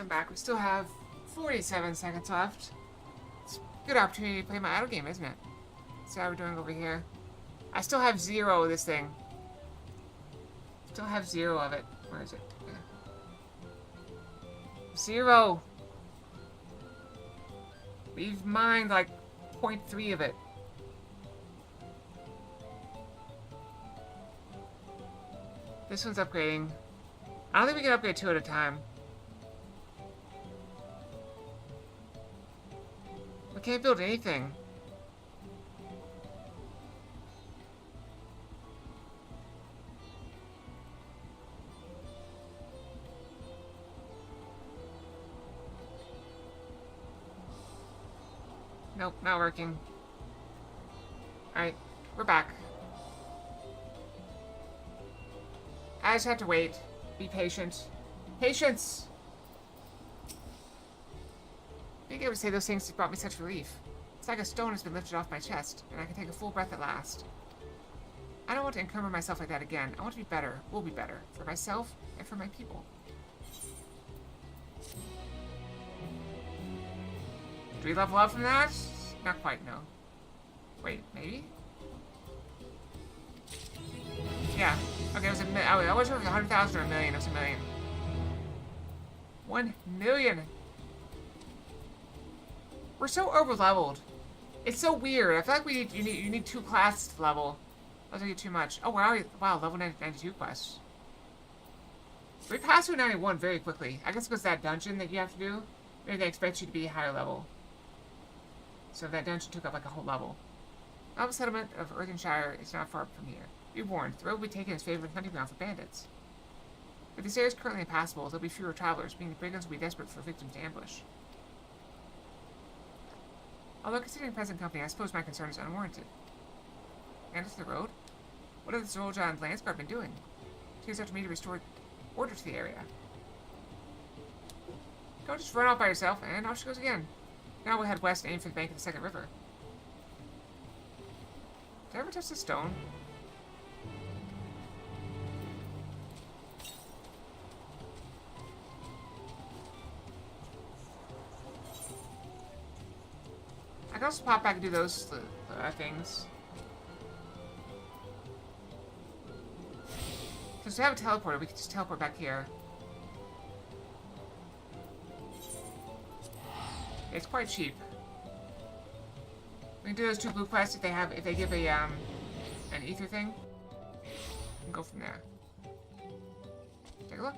I'm back. We still have 47 seconds left. It's a good opportunity to play my idle game, isn't it? See how we're doing over here. I still have 0 of this thing. Still have 0 of it. Where is it? Yeah. 0. We've mined like 0.3 of it. This one's upgrading. I don't think we can upgrade 2 at a time. We can't build anything. Nope, not working. Alright, we're back. I just have to wait. Be patient. Patience! I think I would say those things brought me such relief. It's like a stone has been lifted off my chest, and I can take a full breath at last. I don't want to encumber myself like that again. I want to be better. We'll be better. For myself, and for my people. Do we level up from that? Not quite, no. Wait, maybe? Yeah. Okay, it was I wasn't sure if it was 100,000 or a million. It was a million. 1 million! We're so over-leveled. It's so weird. I feel like you need 2 classes to level. That's like too much. Oh, wow, level 92 quests. We passed through 91 very quickly. I guess because that dungeon that you have to do, maybe they expect you to be higher level. So that dungeon took up like a whole level. Now the settlement of Earthenshire is not far from here. Be warned, the road will be taken as favorite hunting ground for bandits. If this area is currently impassable, there'll be fewer travelers, meaning the brigands will be desperate for victims to ambush. Although considering present company, I suppose my concern is unwarranted. Bandits to the road? What have the Zolja and Landsguard been doing? Seems up to me to restore order to the area. Don't just run off by yourself, and off she goes again. Now we'll head west and aim for the bank of the second river. Did I ever touch the stone? I can also pop back and do those things. Because we have a teleporter, we can just teleport back here. It's quite cheap. We can do those 2 blue quests if they give a an ether thing. And go from there. Take a look.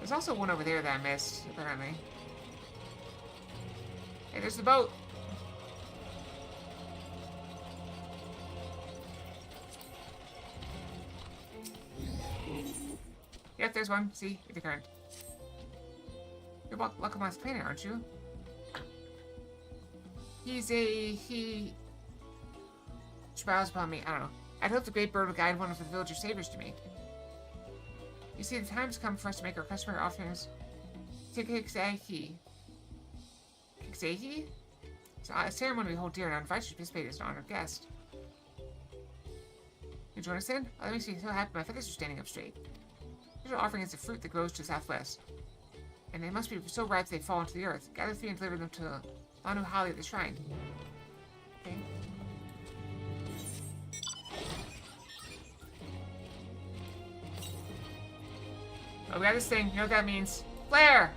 There's also one over there that I missed, apparently. Hey, there's the boat! Yep, there's one. See? With the current. You're Lucamon's planet, aren't you? He smiles upon me. I don't know. I'd hope the great bird would guide one of the villager saviors to me. You see, the time's come for us to make our customary offerings to Kixahi. Kixahi? It's a ceremony we hold dear, and I invite you to participate as an honored guest. You join us in? Oh, that makes me so happy my feathers are standing up straight. Here's our offering is the fruit that grows to the southwest. And they must be so ripe they fall into the earth. Gather 3 and deliver them to Lanu Hali at the shrine. Okay. Oh, we got this thing. You know what that means? Flare!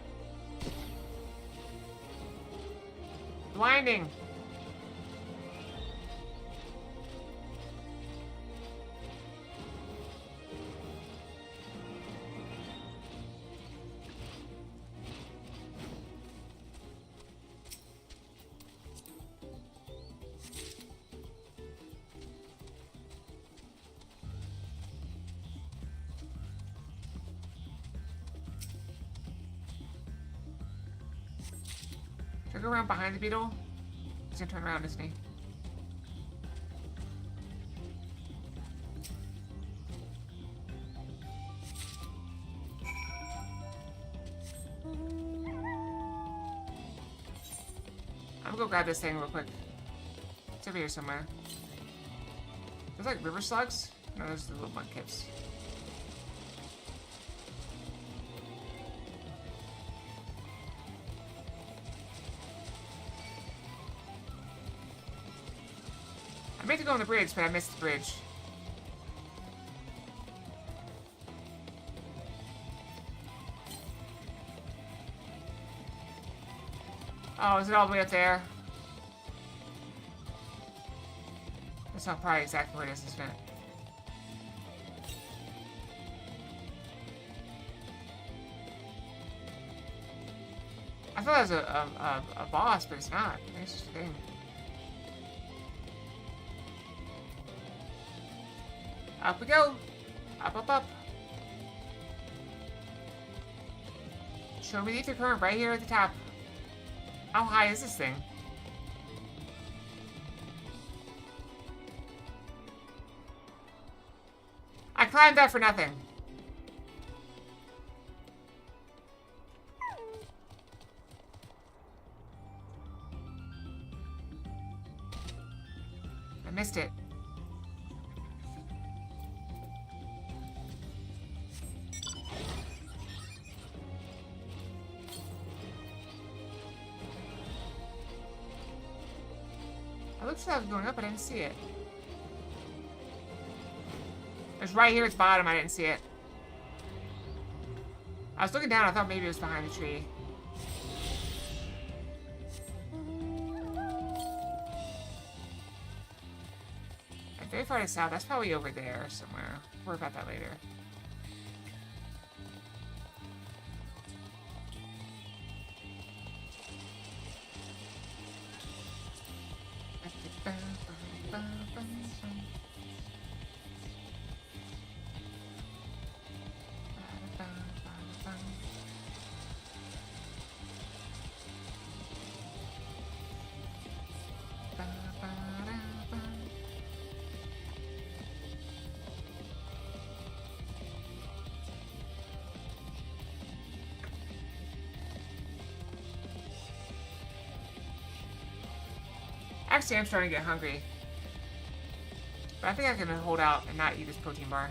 Blinding! Should I go around behind the beetle? He's gonna turn around, isn't he? I'm gonna go grab this thing real quick. It's over here somewhere. There's like river slugs? No, those are the little mudkips. I meant to go on the bridge, but I missed the bridge. Oh, is it all the way up there? That's not probably exactly where it is, isn't it? I thought that was a boss, but it's not. It's just a thing. Up we go! Up, up, up! Show me the ether current right here at the top. How high is this thing? I climbed that for nothing. I missed it. I looked like I was going up, but I didn't see it. It's right here at the bottom, I didn't see it. I was looking down, I thought maybe it was behind the tree. And very far to the south, that's probably over there somewhere. We'll worry about that later. Actually, I'm starting to get hungry. But I think I can hold out and not eat this protein bar.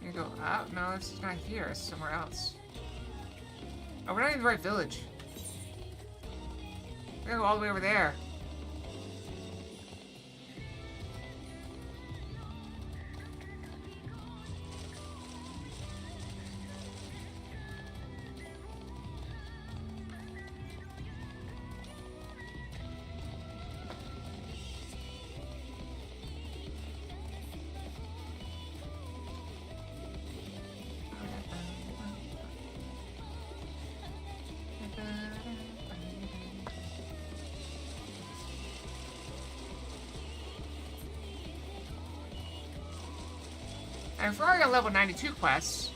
You go out? No, this is not here. It's somewhere else. Oh, we're not in the right village. We gotta go all the way over there. And we're already on level 92 quests.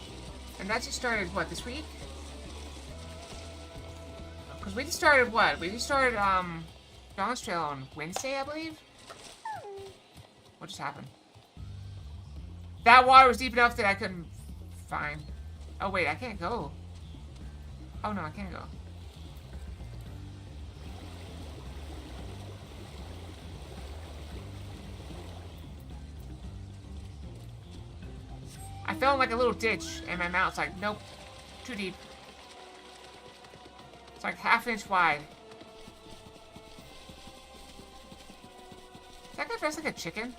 And that just started, what, this week? Because we just started, what? We just started, Dawntrail on Wednesday, I believe? What just happened? That water was deep enough that I couldn't find... Oh, wait, I can't go. Oh, no, I can't go. I fell in like a little ditch, and my mouth's like, nope, too deep. It's like ½ inch wide. Is that guy dressed like a chicken?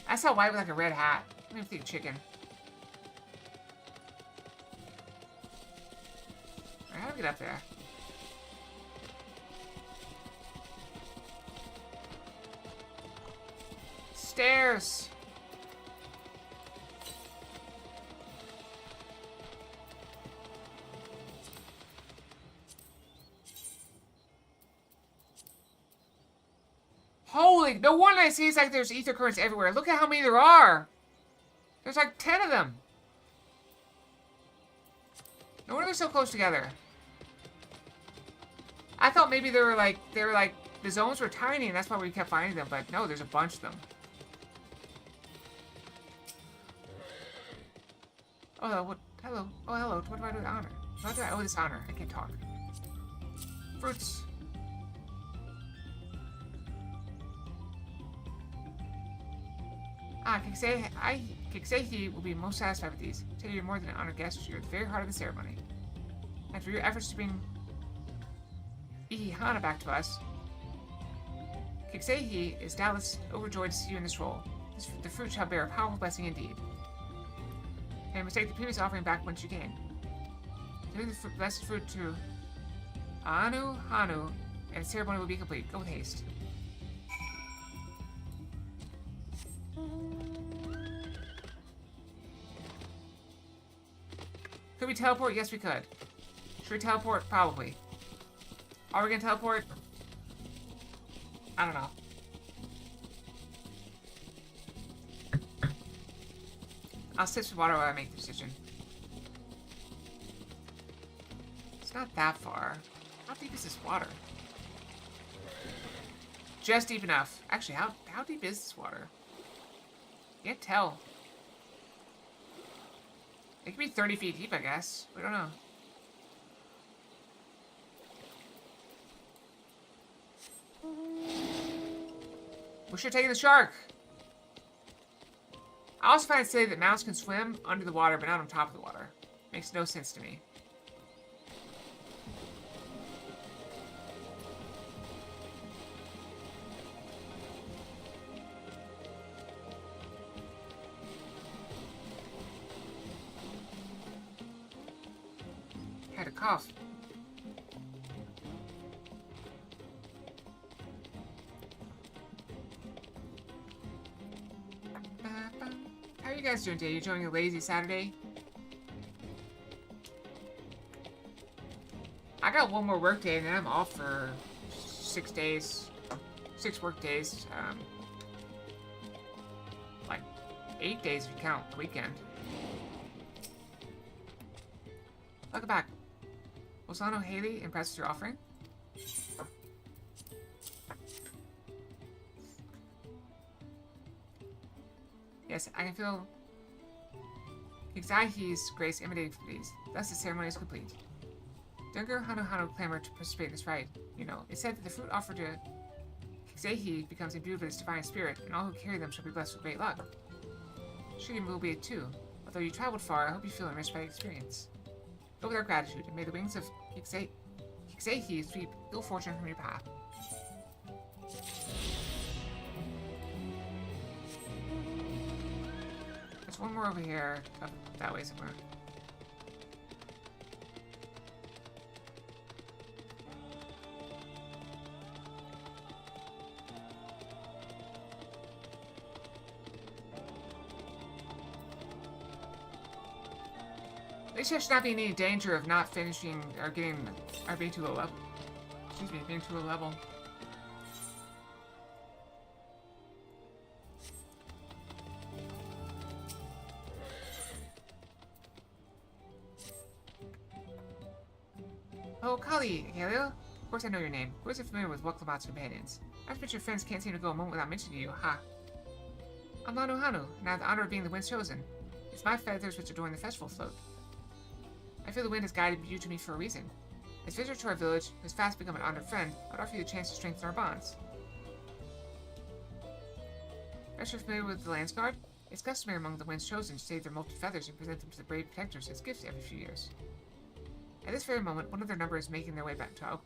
I saw white with like a red hat. I don't even think chicken. Alright, how do we get up there? Stairs. Holy, no wonder I see it's like there's ether currents everywhere. Look at how many there are. There's like 10 of them. No wonder they're so close together. I thought maybe they were like the zones were tiny and that's why we kept finding them, but no, there's a bunch of them. Oh, what? Hello. Oh, hello. What do I do with honor? What do I owe this honor? I can't talk. Fruits. Kiksehi will be most satisfied with these. Tell you, you're more than an honored guest. You're at the very heart of the ceremony. And for your efforts to bring Ihihana back to us, Kiksehi is doubtless overjoyed to see you in this role. The fruit shall bear a powerful blessing indeed. And must take the previous offering back whence you came. Give the blessed fruit to Anu Hanu, and the ceremony will be complete. Go with haste. Could we teleport? Yes, we could. Should we teleport? Probably. Are we gonna teleport? I don't know. I'll sip some water while I make the decision. It's not that far. How deep is this water? Just deep enough. Actually, how deep is this water? Can't tell. It could be 30 feet deep, I guess. We don't know. We should have taken the shark. I also find it silly that mounts can swim under the water, but not on top of the water. Makes no sense to me. I had a cough. How are you guys doing today? You enjoying a lazy Saturday? I got one more work day and then I'm off for 6 days. 6 work days. Like 8 days if you count the weekend. Welcome back. Was Lano Haley impressed with your offering? Yes, I can feel Kikzaihi's grace emanating from these. Thus the ceremony is complete. Dungur Hanu clamored to participate in this rite. You know, it said that the fruit offered to Kikzaihi becomes imbued with its divine spirit, and all who carry them shall be blessed with great luck. Shirim will be it too. Although you traveled far, I hope you feel enriched by the experience. Go with our gratitude, and may the wings of Kikzaihi sweep ill fortune from your path. There's one more over here, up that way somewhere. At least there should not be any danger of not finishing or being too low level. Excuse me, being too low level. Oh, Kali, Helio. Of course I know your name. Who isn't familiar with Waklamat's companions? I've bet your friends can't seem to go a moment without mentioning you, ha. I'm Lanu Hanu, and I have the honor of being the wind's chosen. It's my feathers which adorn the festival float. I feel the wind has guided you to me for a reason. As visitor to our village, who has fast become an honored friend, I'd offer you the chance to strengthen our bonds. As you're familiar with the Landsguard, it's customary among the Wind's Chosen to save their molted feathers and present them to the brave protectors as gifts every few years. At this very moment, one of their number is making their way back to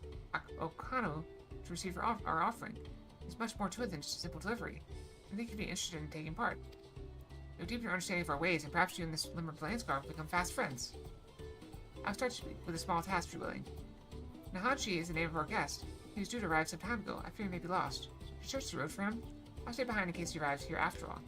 Okano to receive our offering. There's much more to it than just a simple delivery. I think you'd be interested in taking part. You'll deepen your understanding of our ways, and perhaps you and this member of the Landsguard will become fast friends. I'll start with a small task, if you're willing. Nahachi is the name of our guest. He was due to arrive some time ago. I fear he may be lost. Should you search the road for him? I'll stay behind in case he arrives here after all.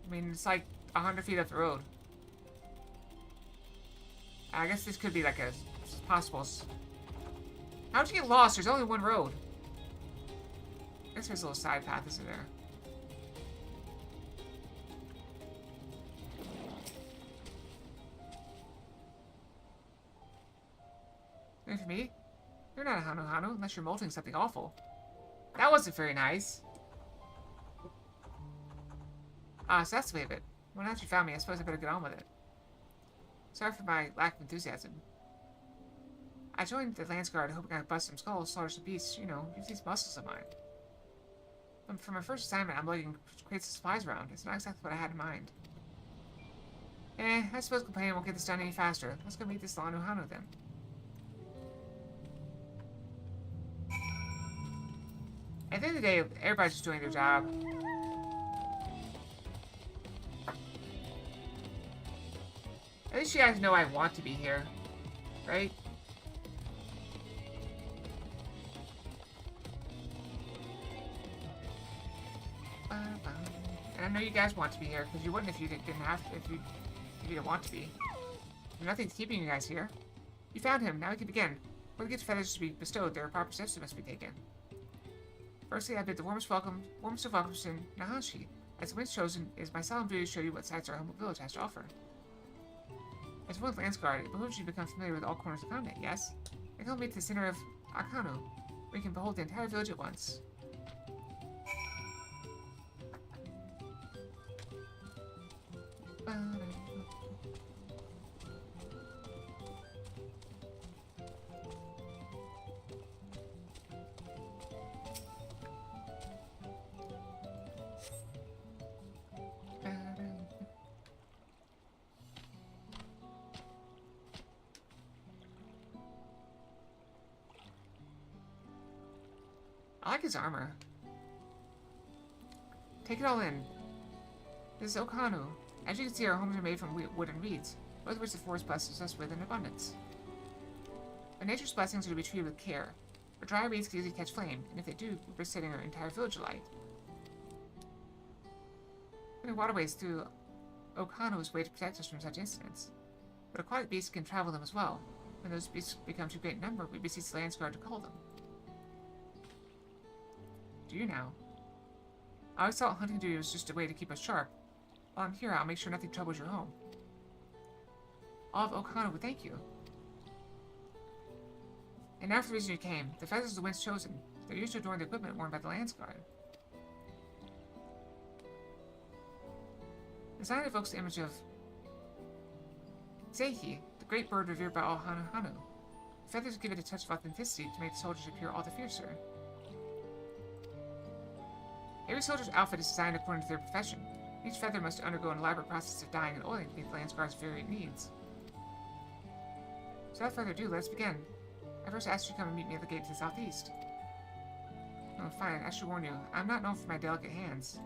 I mean, it's like 100 feet up the road. I guess this could be like a possible... How'd you get lost? There's only one road. I guess there's a little side path, isn't there? Wait for me? You're not a Hanu unless you're molting something awful. That wasn't very nice. Ah, so that's the way of it. Well, now that you found me, I suppose I better get on with it. Sorry for my lack of enthusiasm. I joined the Lance Guard hoping I'd bust some skulls, slaughter some beasts, you know, use these muscles of mine. For my first assignment, I'm looking to create some supplies around. It's not exactly what I had in mind. I suppose complaining won't get this done any faster. Let's go meet this Lanuhanu then. At the end of the day, everybody's just doing their job. At least you guys know I want to be here, right? And I know you guys want to be here, because you wouldn't if you didn't have if you didn't want to be. Nothing's keeping you guys here. You found him. Now we can begin. For the gift of feathers to be bestowed, there are proper steps that must be taken. Firstly, I bid the warmest of welcomes in Nahanshi. As the winds chosen, it is my solemn duty to show you what sights our humble village has to offer. As one of Lance Guard, it behooves you to become familiar with all corners of the continent, yes? And come meet to the center of Akanu, where you can behold the entire village at once. I like his armor. Take it all in. This is Okanu. As you can see, our homes are made from wood and reeds, both of which the forest blesses us with in abundance. But nature's blessings are to be treated with care. For dry reeds can easily catch flame, and if they do, we're setting our entire village alight. Putting waterways through Okanu is a way to protect us from such incidents. But aquatic beasts can travel them as well. When those beasts become too great in number, we beseech the Lance Guard to cull them. Do you now? I always thought hunting duty was just a way to keep us sharp. While I'm here, I'll make sure nothing troubles your home. All of Okanu would thank you. And now for the reason you came. The feathers the wind's chosen. They're used to adorn the equipment worn by the Lance Guard. The design evokes the image of Zeihi, the great bird revered by all Hanuhanu. The feathers give it a touch of authenticity to make the soldiers appear all the fiercer. Every soldier's outfit is designed according to their profession. Each feather must undergo an elaborate process of dyeing and oiling to meet the Lance Guard's varied needs. So without further ado, let's begin. I first asked you to come and meet me at the gate to the southeast. Oh, fine, I should warn you, I'm not known for my delicate hands.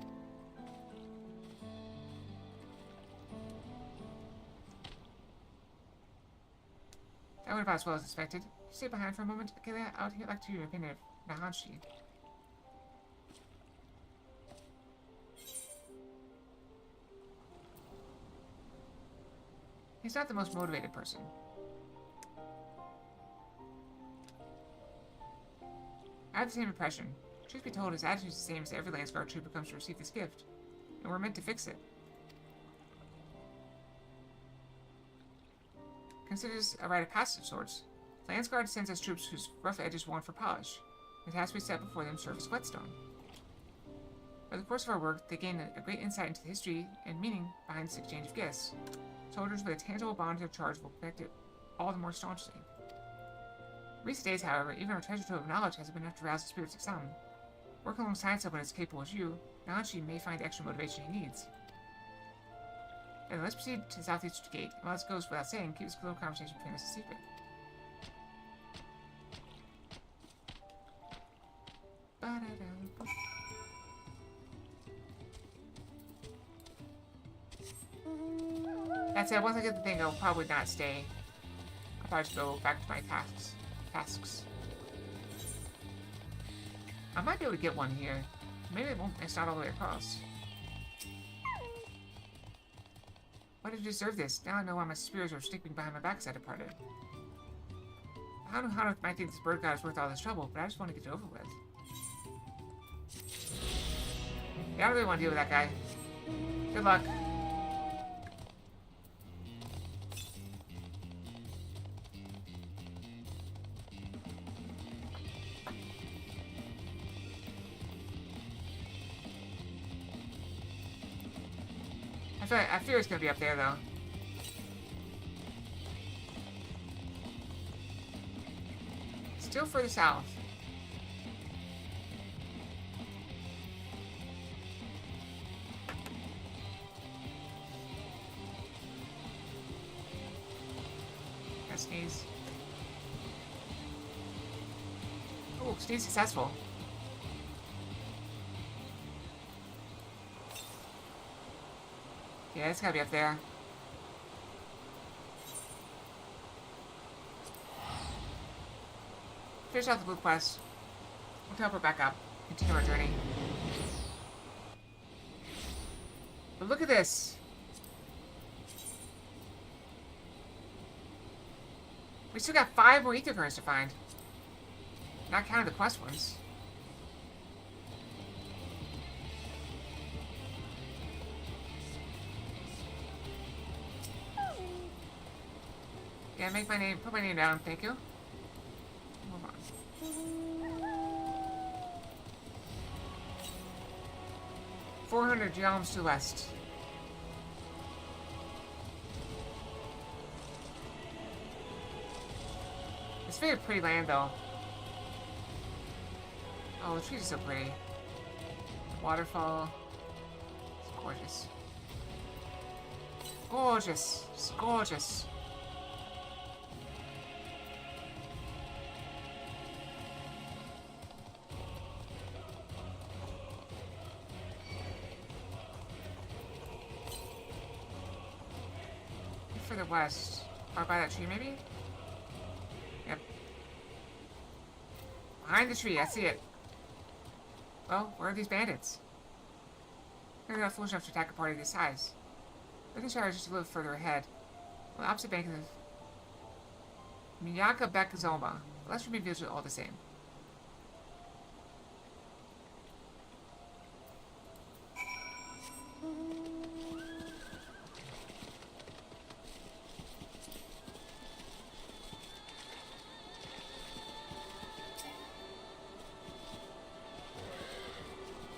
That went about as well as expected. Stay behind for a moment. Akela, out here like to hear your opinion of Nahanshi. He's not the most motivated person. I have the same impression. Truth be told, his attitude is the same as every Lance Guard troop who comes to receive this gift. And we're meant to fix it. Consider this a rite of passage of sorts. The Lance Guard sends us troops whose rough edges want for polish. The task we set before them serve as whetstone. Over the course of our work, they gain a great insight into the history and meaning behind this exchange of gifts. Soldiers with a tangible bond to their charge will protect it all the more staunchly. In recent days, however, even our treasure trove of knowledge hasn't been enough to rouse the spirits of some. Working alongside someone as capable as you, Nahanshi may find the extra motivation he needs. And let's proceed to the southeast gate, and while this goes without saying, keep this little conversation between us a secret. That said, once I get the thing, I'll probably not stay. I'll probably just go back to my tasks. I might be able to get one here. Maybe it won't, it's not all the way across. Why did you deserve this? Now I know why my spears are sticking behind my back as I departed. Hanu might think this bird god is worth all this trouble, but I just want to get it over with. Yeah, I don't really want to deal with that guy. Good luck. I fear it's gonna be up there though. Still further south. Gotta sneeze. Oh, sneeze successful. Yeah, it's gotta be up there. Finish out the blue quest. We'll teleport back up. Continue our journey. But look at this. We still got 5 more ether currents to find. Not counting the quest ones. Yeah, make my name, put my name down, thank you. Move on. 400 geoms to west. It's very pretty land, though. Oh, the trees are so pretty. Waterfall. It's gorgeous. Gorgeous. It's gorgeous. Further west. Or by that tree, maybe? Yep. Behind the tree, I see it. Well, where are these bandits? They're not foolish enough to attack a party this size. I think Shire is just a little further ahead. On the opposite bank of the Miyaka Bekazoma. The rest should be visual all the same.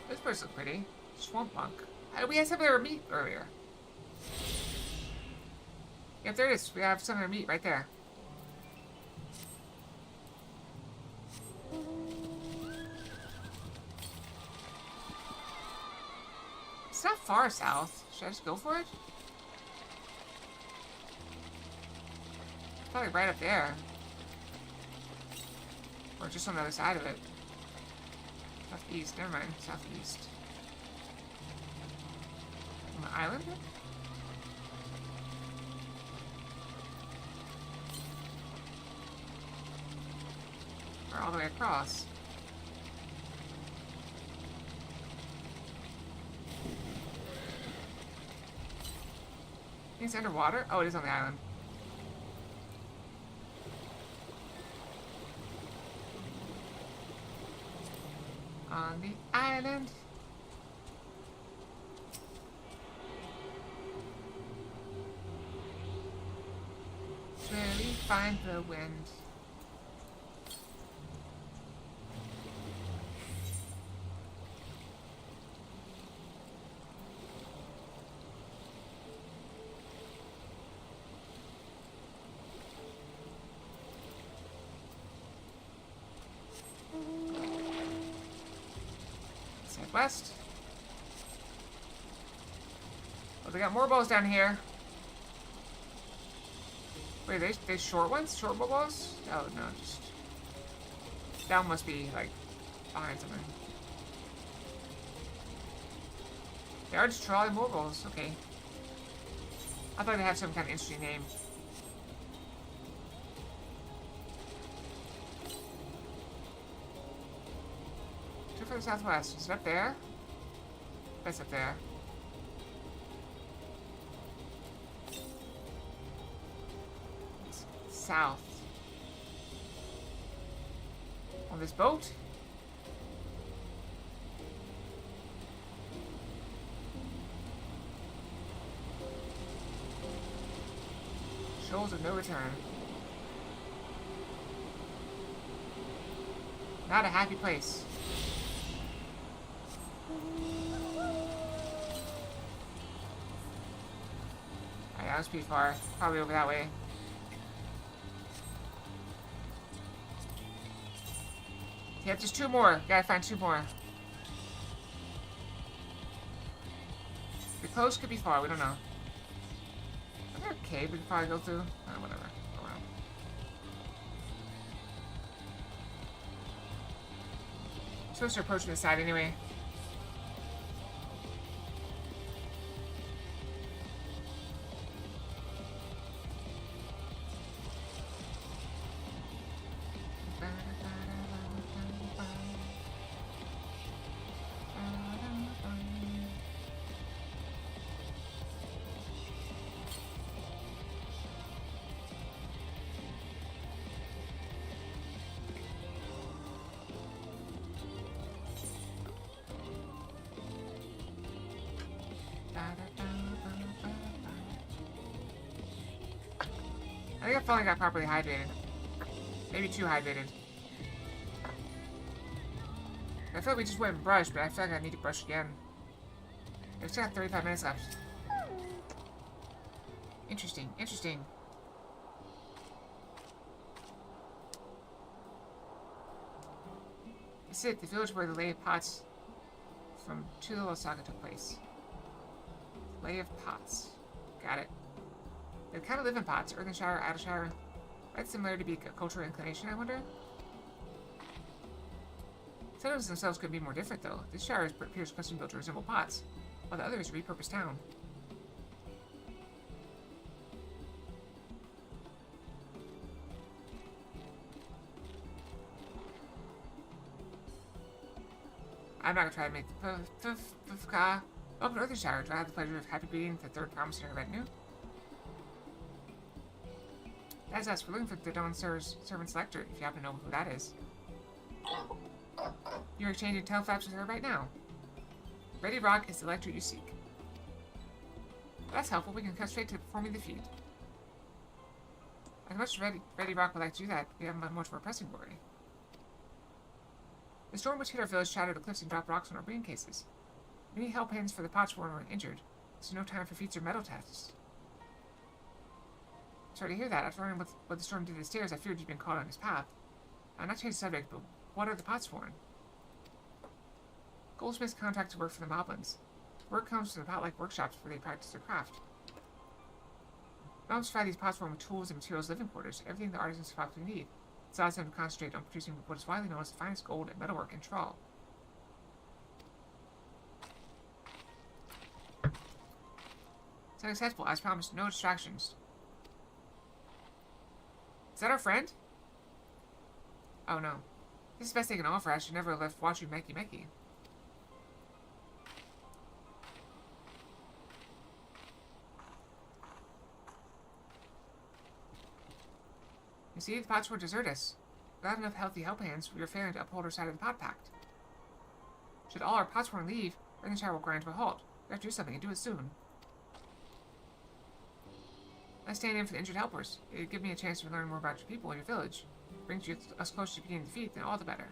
This place looks pretty. Swamp monk. We had some of their meat earlier. Yep, there it is. We have some of their meat right there. It's not far south. Should I just go for it? It's probably right up there. Or just on the other side of it. Southeast, never mind. Southeast. On the island? Or all the way across. It's underwater? Oh, it is on the island. On the island. Where we find the wind. West. Oh, they got more bows down here. Wait, they short ones? Short bows? Oh, no, just... That one must be, like, behind something. They are just trawling more bows. Okay. I thought they had some kind of interesting name. Further southwest. Is it up there? That's up there. It's south. On this boat? Shoals of no return. Not a happy place. That was pretty far. Probably over that way. Yeah, just 2 more. Gotta find 2 more. The close could be far, we don't know. Is there a cave we could probably go through? Whatever. Oh well. I'm supposed to approach from the side anyway. I think I finally got properly hydrated. Maybe too hydrated. I feel like we just went and brushed, but I feel like I need to brush again. We've still got 35 minutes left. Interesting, interesting. This is it, the village where the Lay of Pots from Two Little Saga took place. Lay of Pots. Got it. They kind of live in pots. Earthenshire, Adalshire. That's similar to be a cultural inclination, I wonder? Settlements themselves could be more different, though. This shire appears custom built to resemble pots, while the other is a repurposed town. I'm not gonna try to make the FFXIV. Welcome to Earthenshire. Do I have the pleasure of happy greeting the third promise in our retinue? That's us. We're looking for the Dawn Servant Selector, if you happen to know who that is. You're exchanging teleflaps with her right now. Ready Rock is the lector you seek. That's helpful. We can cut straight to performing the feat. As much as Ready Rock would like to do that, we have much more pressing worry. The storm which hit our village shattered the cliffs and dropped rocks on our brain cases. Many help hands for the Potsworn were injured, so no time for feats or metal tests. Sorry to hear that. After learning what the storm did to the stairs, I feared you'd been caught on his path. Not to change the subject, but what are the Potsworn? Goldsmiths contract to work for the Moblins. Work comes from the pot-like workshops where they practice their craft. Moblins provide these Potsworn with tools and materials living quarters, everything the artisans probably need. It allows them to concentrate on producing what is widely known as the finest gold and metalwork in Thrall. It's unacceptable. As promised, no distractions. Is that our friend? Oh no. This is the best they can offer. I should never have left watching Meki Meki. You see, the Pots won't desert us. Without enough healthy help hands, we are failing to uphold our side of the Pot Pact. Should all our Potsworn leave, Earthenshire will grind to a halt. We have to do something, and do it soon. I stand in for the injured helpers. It would give me a chance to learn more about your people and your village. It brings us closer to beginning the feat, then all the better.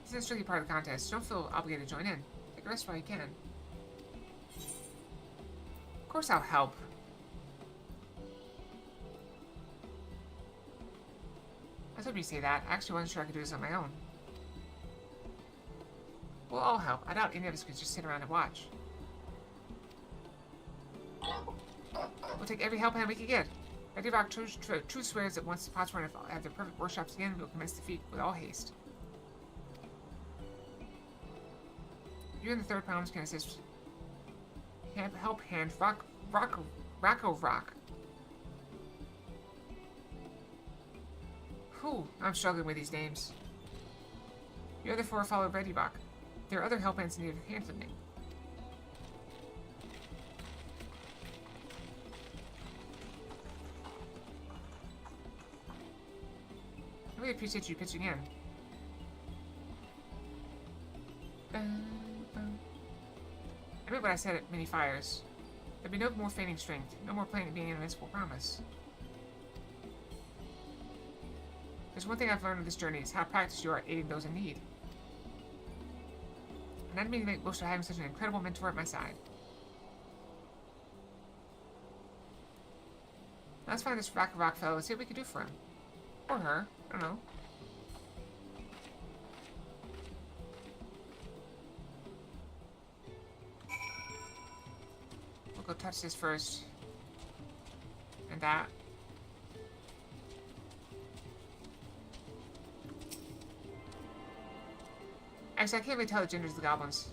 This is strictly part of the contest, so don't feel obligated to join in. Take a rest while you can. Of course I'll help. I was hoping you'd say that. I actually wasn't sure I could do this on my own. We'll all help. I doubt any of us could just sit around and watch. We'll take every help hand we can get. Ready Rock true swears that once the Potsworn have their perfect workshops again, we'll commence the feat with all haste. You and the third promise can assist. Help hand Rocko. Whew, I'm struggling with these names. The other four follow Ready Rock. There are other help hands in need of hand lifting. I really appreciate you pitching in. I meant what I said at many fires. There'd be no more feigning strength, no more playing at being an invincible promise. There's one thing I've learned on this journey is how practiced you are at aiding those in need. And I didn't mean to make most of having such an incredible mentor at my side. Let's find this Rock fellow and see what we can do for him. Or her. I don't know. We'll go touch this first. And that. Actually, I can't really tell the genders of the goblins.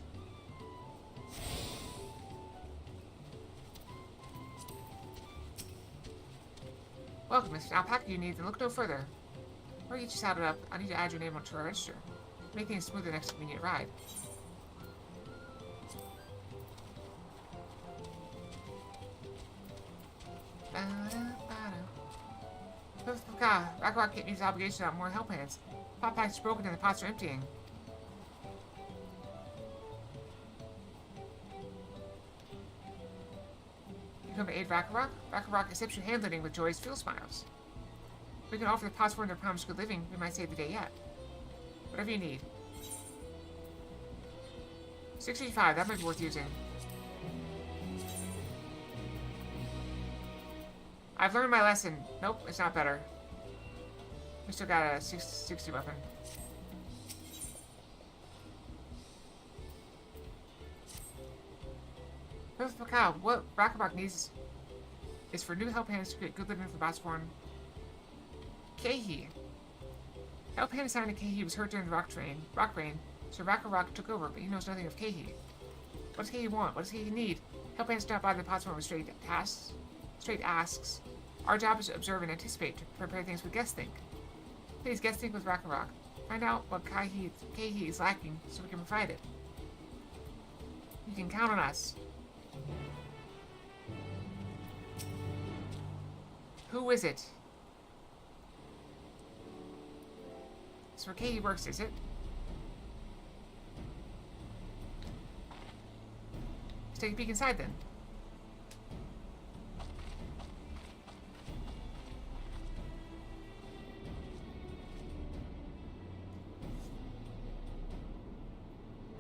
Welcome, Mr. Alpaca you need, then look no further. Before you get you saddled up, I need to add your name onto our register. Make things smoother next convenient ride. Rock can't use obligation without more help hands. Pot packs are broken and the pots are emptying. You come to aid Rock accepts your handling with joyous fuel smiles. We can offer the pots for their promised good living. We might save the day yet. Whatever you need. 65, that might be worth using. I've learned my lesson. Nope, it's not better. We still got a 60 weapon. What Rock needs is for new help hands to create good living for Botsworn. Kehi. Help hand assigned to Kehi was hurt during the rock rain, so Rock took over, but he knows nothing of Kehi. What does Kehi want? What does Kehi need? Help hands stop by the Botsworn with straight asks. Our job is to observe and anticipate to prepare things with guest think. Please guest think with Rock. Find out what Kehi is lacking so we can provide it. You can count on us. Who is it? It's where Kehi works, is it? Let's take a peek inside then.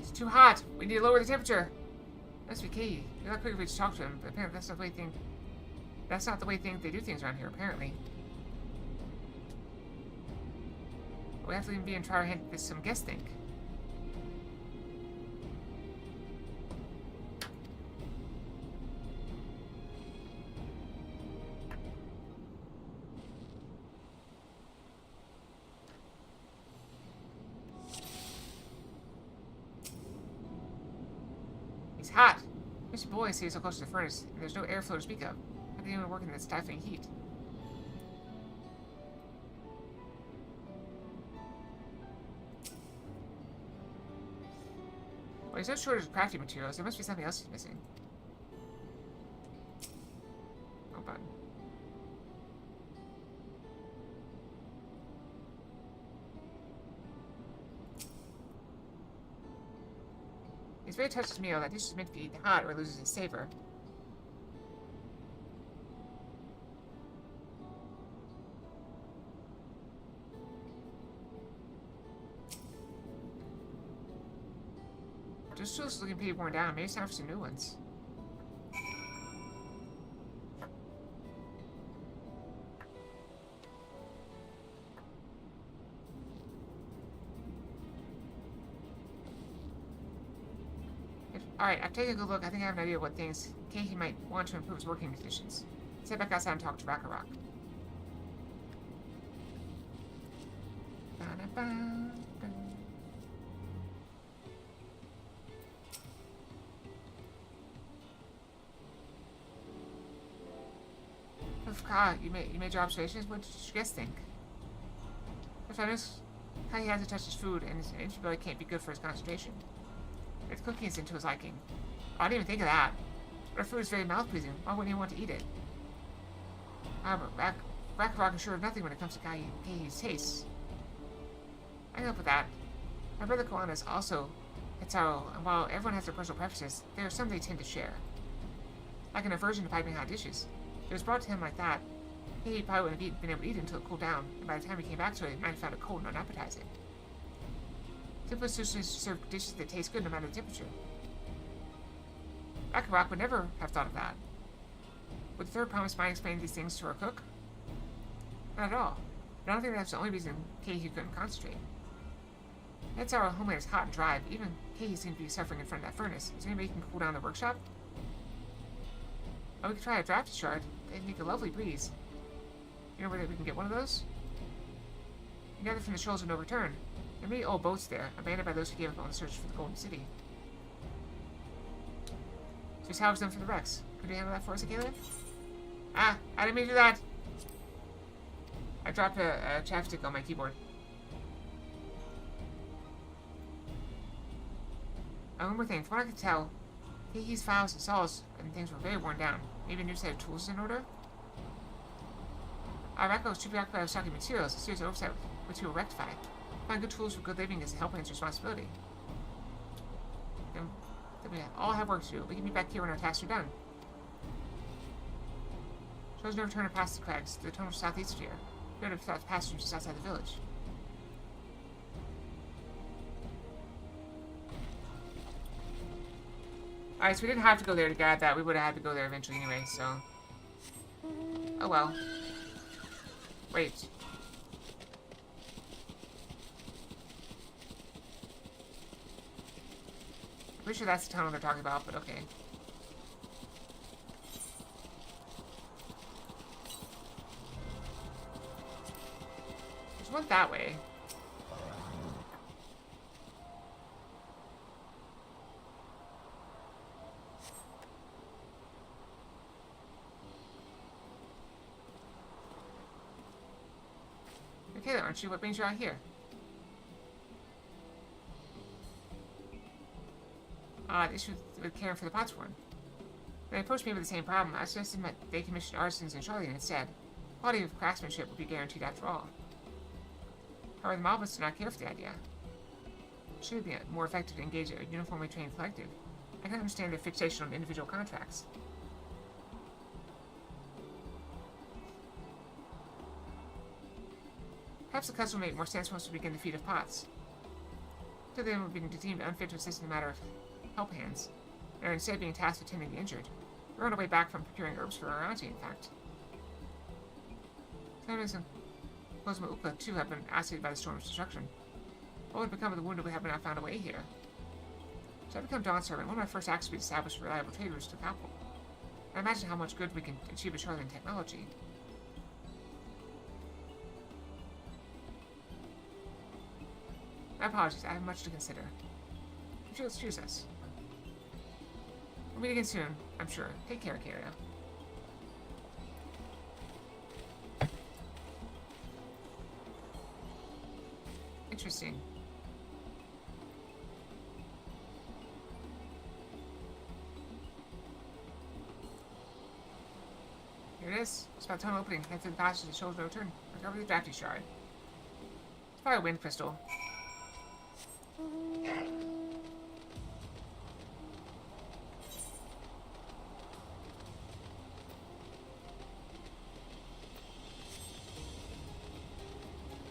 It's too hot. We need to lower the temperature. Must be Kehi. You're not quick to talk to him, but apparently that's not the way they do things around here, apparently. We have to even be and try our hand with some guest think. It's hot. Mr. Boy stays so close to the furnace, and there's no airflow to speak of. How can anyone work in that stifling heat? Well, there's no shortage of crafting materials. There must be something else he's missing. Oh, button. He's very touched his meal. That dish is meant to be eaten hot or it loses its savor. Those tools are looking pretty worn down. Maybe it's time for some new ones. Alright, I've taken a good look. I think I have an idea of what things Kehi might want to improve his working conditions. Let's head back outside and talk to Rock. You made your observations. What did you guys think? If I notice how he hasn't touched his food and his infidelity can't be good for his concentration. Its cooking is into his liking. Oh, I didn't even think of that. But our food is very mouth-pleasing. Why wouldn't he want to eat it? However, Rock is sure of nothing when it comes to Kehi's tastes. I can help with that. My brother Koana is also Hetaro, and while everyone has their personal preferences, there are some they tend to share. Like an aversion to piping hot dishes. If it was brought to him like that, he probably wouldn't have been able to eat it until it cooled down, and by the time he came back to it, he might have found it cold and unappetizing. Simplest solution is to serve dishes that taste good no matter the temperature. Rock would never have thought of that. Would the third promise mind explain these things to our cook? Not at all. But I don't think that's the only reason Keiki couldn't concentrate. That's our homeland is hot and dry, but even Keiki seemed to be suffering in front of that furnace. Is there anybody who can cool down the workshop? Oh, we could try a drafty shard. They'd make a lovely breeze. You know where we can get one of those? You gather from the shoals of no return. There are many old boats there, abandoned by those who gave up on the search for the Golden City. So we salvaged them from the wrecks. Could you handle that for us, Caleb? Ah, I didn't mean to do that! I dropped a chapstick on my keyboard. One more thing, from what I could tell, Keiki's files and saws and things were very worn down. Maybe a new set of tools is in order? Racco was too preoccupied with stocking materials. A serious oversight which he will rectify. Find good tools for good living is the helpman's responsibility. Then we all have work to do. We can be back here when our tasks are done. Shows no return past the crags to the tunnel southeast of here. We would have thought the passage just outside the village. Alright, so we didn't have to go there to grab that. We would have had to go there eventually anyway, so... Oh well. Wait. I'm pretty sure that's the tunnel they're talking about, but okay. There's one that way. Okay then, aren't you? What brings you out here? The issue with caring for the pots one. When they approached me with the same problem, I suggested that they commissioned artisans in Charlian instead. Quality of craftsmanship would be guaranteed after all. However, the Malvins did not care for the idea. It should be more effective to engage a uniformly trained collective. I can understand their fixation on individual contracts. Perhaps the custom would make more sense once we begin the feat of pots. Until then, we're being deemed unfit to assist in the matter of help hands, and are instead being tasked with tending the injured. We're on our way back from procuring herbs for our auntie, in fact. Clemens and Cosmo Ukla, too, have been assayed by the storm's destruction. What would become of the wounded we have not found a way here? So I become Dawn Servant. One of my first acts would be to establish reliable trade routes to the capital. I imagine how much good we can achieve with Charlian technology. My apologies, I have much to consider. Would you excuse us? We'll meet again soon, I'm sure. Take care, Karia. Interesting. Here it is. It's about tunnel opening. Head through the passage that shows no return. Recover the drafty shard. It's probably a wind crystal.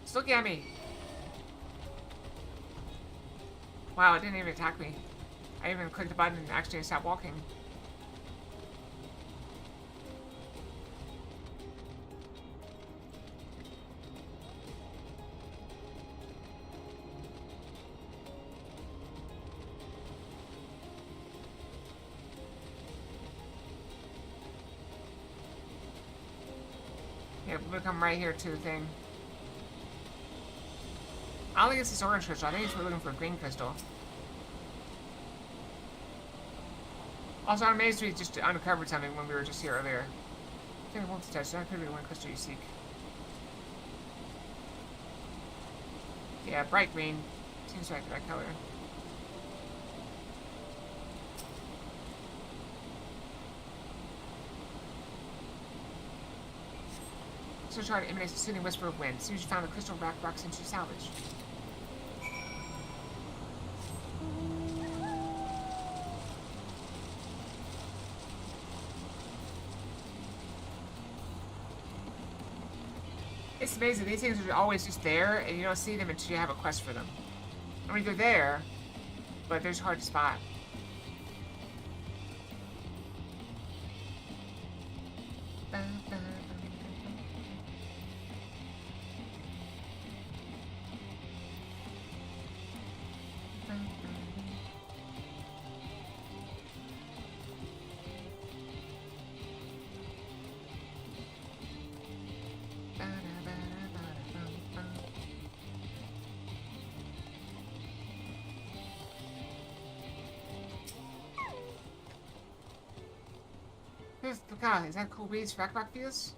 It's looking at me. Wow, it didn't even attack me. I even clicked the button and actually stopped walking. Yeah, we're gonna come right here to the thing. I don't think it's this orange crystal. I think we're looking for a green crystal. Also, I'm amazed we just uncovered something when we were just here earlier. I think I won't touch. That could be the one crystal you seek. Yeah, bright green. Seems like the right color. So try to emanate a soothing whisper of wind. As soon as you found the crystal rocks into salvage. It's amazing. These things are always just there, and you don't see them until you have a quest for them. I mean, they're there, but they're just hard to spot. God, is that cool breeze for backpack views?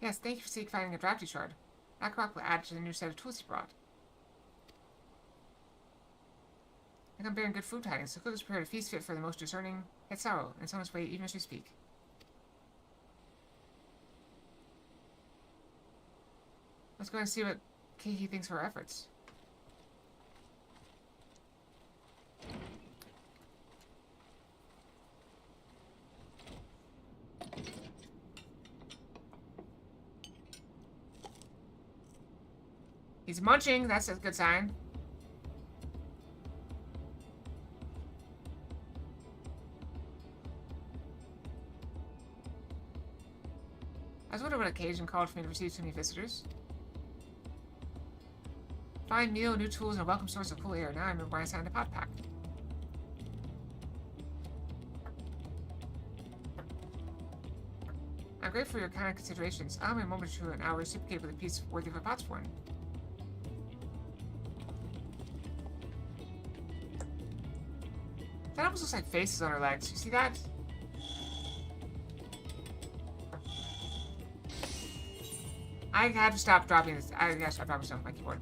Yes, thank you for finding a drafty shard. Blackrock will add to the new set of tools you brought. I think I'm bearing good food tidings, so cook has prepared a feast fit for the most discerning Hetsaru, and it's on its way even as we speak. Let's go and see what Keiki thinks of our efforts. He's munching, that's a good sign. I was wondering what occasion called for me to receive so many visitors. Fine meal, new tools, and a welcome source of cool air. Now I remember why I signed a pot pack. I'm grateful for your kind considerations. Allow me a moment or two, and I'll reciprocate with a piece worthy of a pot's worn. That almost looks like faces on her legs. You see that? I had to stop dropping this. I gotta stop dropping stuff on my keyboard.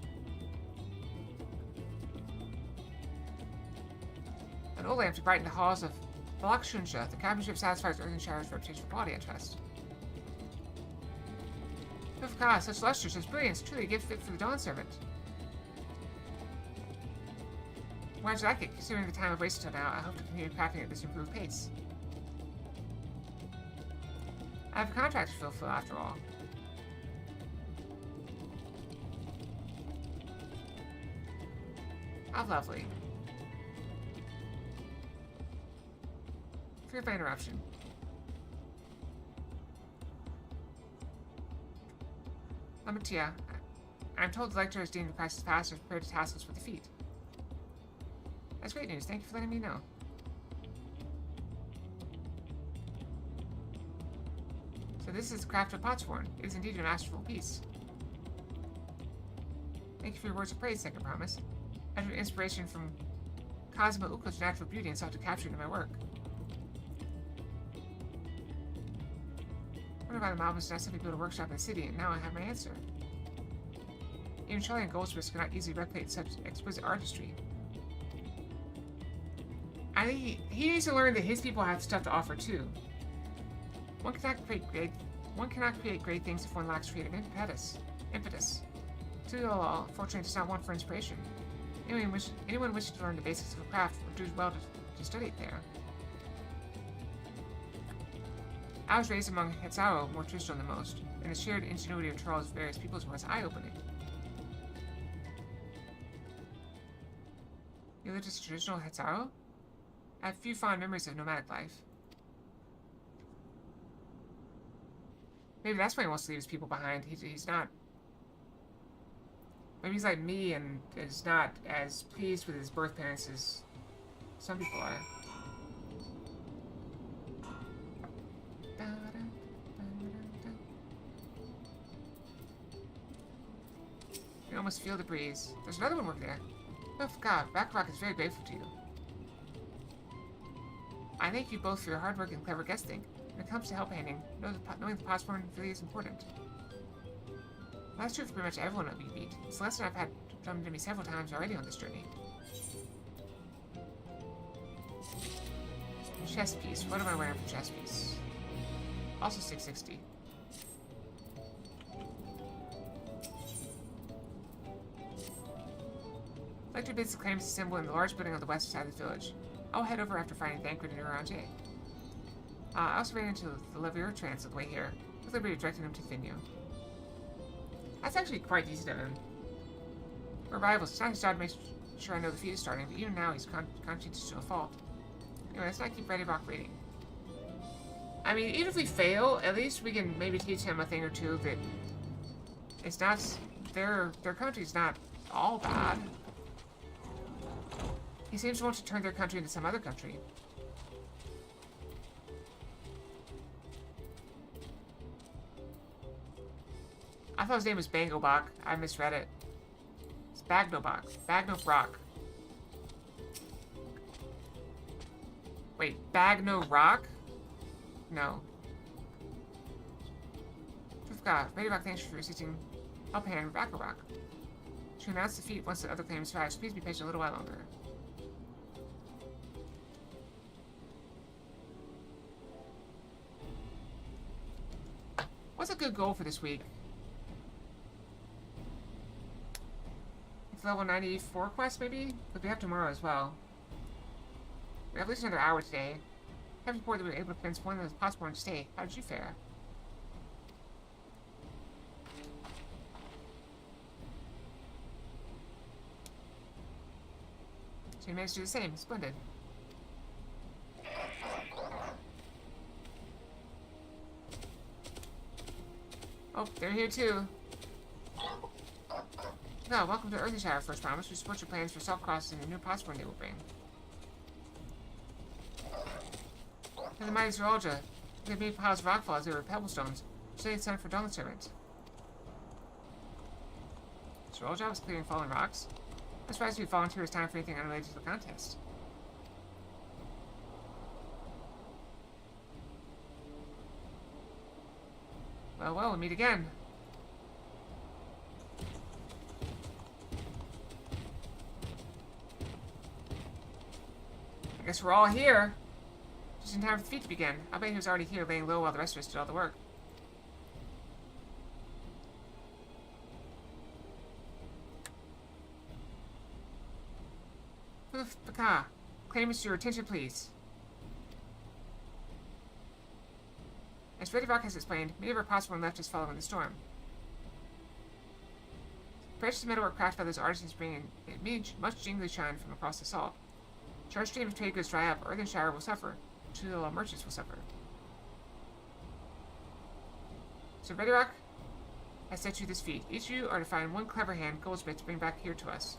An old lamp to brighten the halls of Balak-Shunsha. The craftsmanship satisfies Earth and Shadow's reputation for quality, I trust. FFXIV, such luster, such brilliance, truly a gift fit for the Dawn Servant. Why would you like it? Considering the time I've wasted until now, I hope to continue crafting at this improved pace. I have a contract to fulfill after all. How lovely. Forgive my interruption. Lamatia, I'm told the lecturer is deemed the practice past and prepared to task us with the feat. That's great news. Thank you for letting me know. So this is the craft of Potsworn. It is indeed a masterful piece. Thank you for your words of praise, second promise. I drew inspiration from Kazuma Uko's natural beauty and sought to capture it in my work. One of the mountains necessarily build a workshop in the city, and now I have my answer. Even Charlie and Goldsmiths could not easily replicate such exquisite artistry. I think he needs to learn that his people have stuff to offer too. One cannot create great things if one lacks creative impetus. Tulol, fortunately, does not want for inspiration. Anyone wishing to learn the basics of a craft would do well to study it there. I was raised among Hetsaru, more traditional than most, and the shared ingenuity of Charles' various peoples was eye-opening. You lived as a traditional Hetsaru? I have few fond memories of nomadic life. Maybe that's why he wants to leave his people behind. He's not... Maybe he's like me and is not as pleased with his birth parents as some people are. You can almost feel the breeze. There's another one over there. Oh God, Blackrock is very grateful to you. I thank you both for your hard work and clever guesting. When it comes to help handing, knowing the Potsworn really is important. That's true for pretty much everyone that we meet. It's a lesson I've had drummed into me several times already on this journey. Chest piece. What am I wearing for chest piece? Also 660. Lecter bids claims to assemble in the large building on the west side of the village. I'll head over after finding Thancred and Uranje. I also ran into the Levier Trans on the way here, with Liberty directing him to Finio. That's actually quite decent of him. We're rivals. It's not his job to make sure I know the feed is starting, but even now he's conscientious to a fault. Anyway, let's not keep Ready Rock waiting. I mean, even if we fail, at least we can maybe teach him a thing or two that it's not, their country's not all bad. He seems to want to turn their country into some other country. I thought his name was Bangobach. I misread it. It's Bagnobach. Bagnobrock. Wait, Bagno Rock? No. God, Radiovac, thanks for assisting Uphan and Rebecca Rock. To announce defeat once the other claims rise, please be patient a little while longer. What's a good goal for this week? It's level 94 quest, maybe? But we have tomorrow as well. We have at least another hour today. I have reported that we were able to convince one of the possible to stay. How did you fare? So you managed to do the same. Splendid. Oh, they're here too. No, welcome to Earthenshire, First Promise. We support your plans for self-crossing and the new passport they will bring. And the mighty Zerolja. They made piles of rockfall as they were pebble stones. So they sent for Dawn Servant. Zerolja was clearing fallen rocks. I'm surprised we volunteer his time for anything unrelated to the contest. Well, we'll meet again. I guess we're all here. Just in time for the feat to begin. I bet he was already here laying low while the rest of us did all the work. Paka, claimants your attention, please. As Ready Rock has explained, many of our possible left is following the storm. Precious metalwork crafted by those artisans bring in much jingly shine from across the salt. Charged stream of trade goods dry up, Earthenshire will suffer. Two merchants will suffer. So Ready Rock has set you this feat. Each of you are to find one clever hand goldsmith to bring back here to us.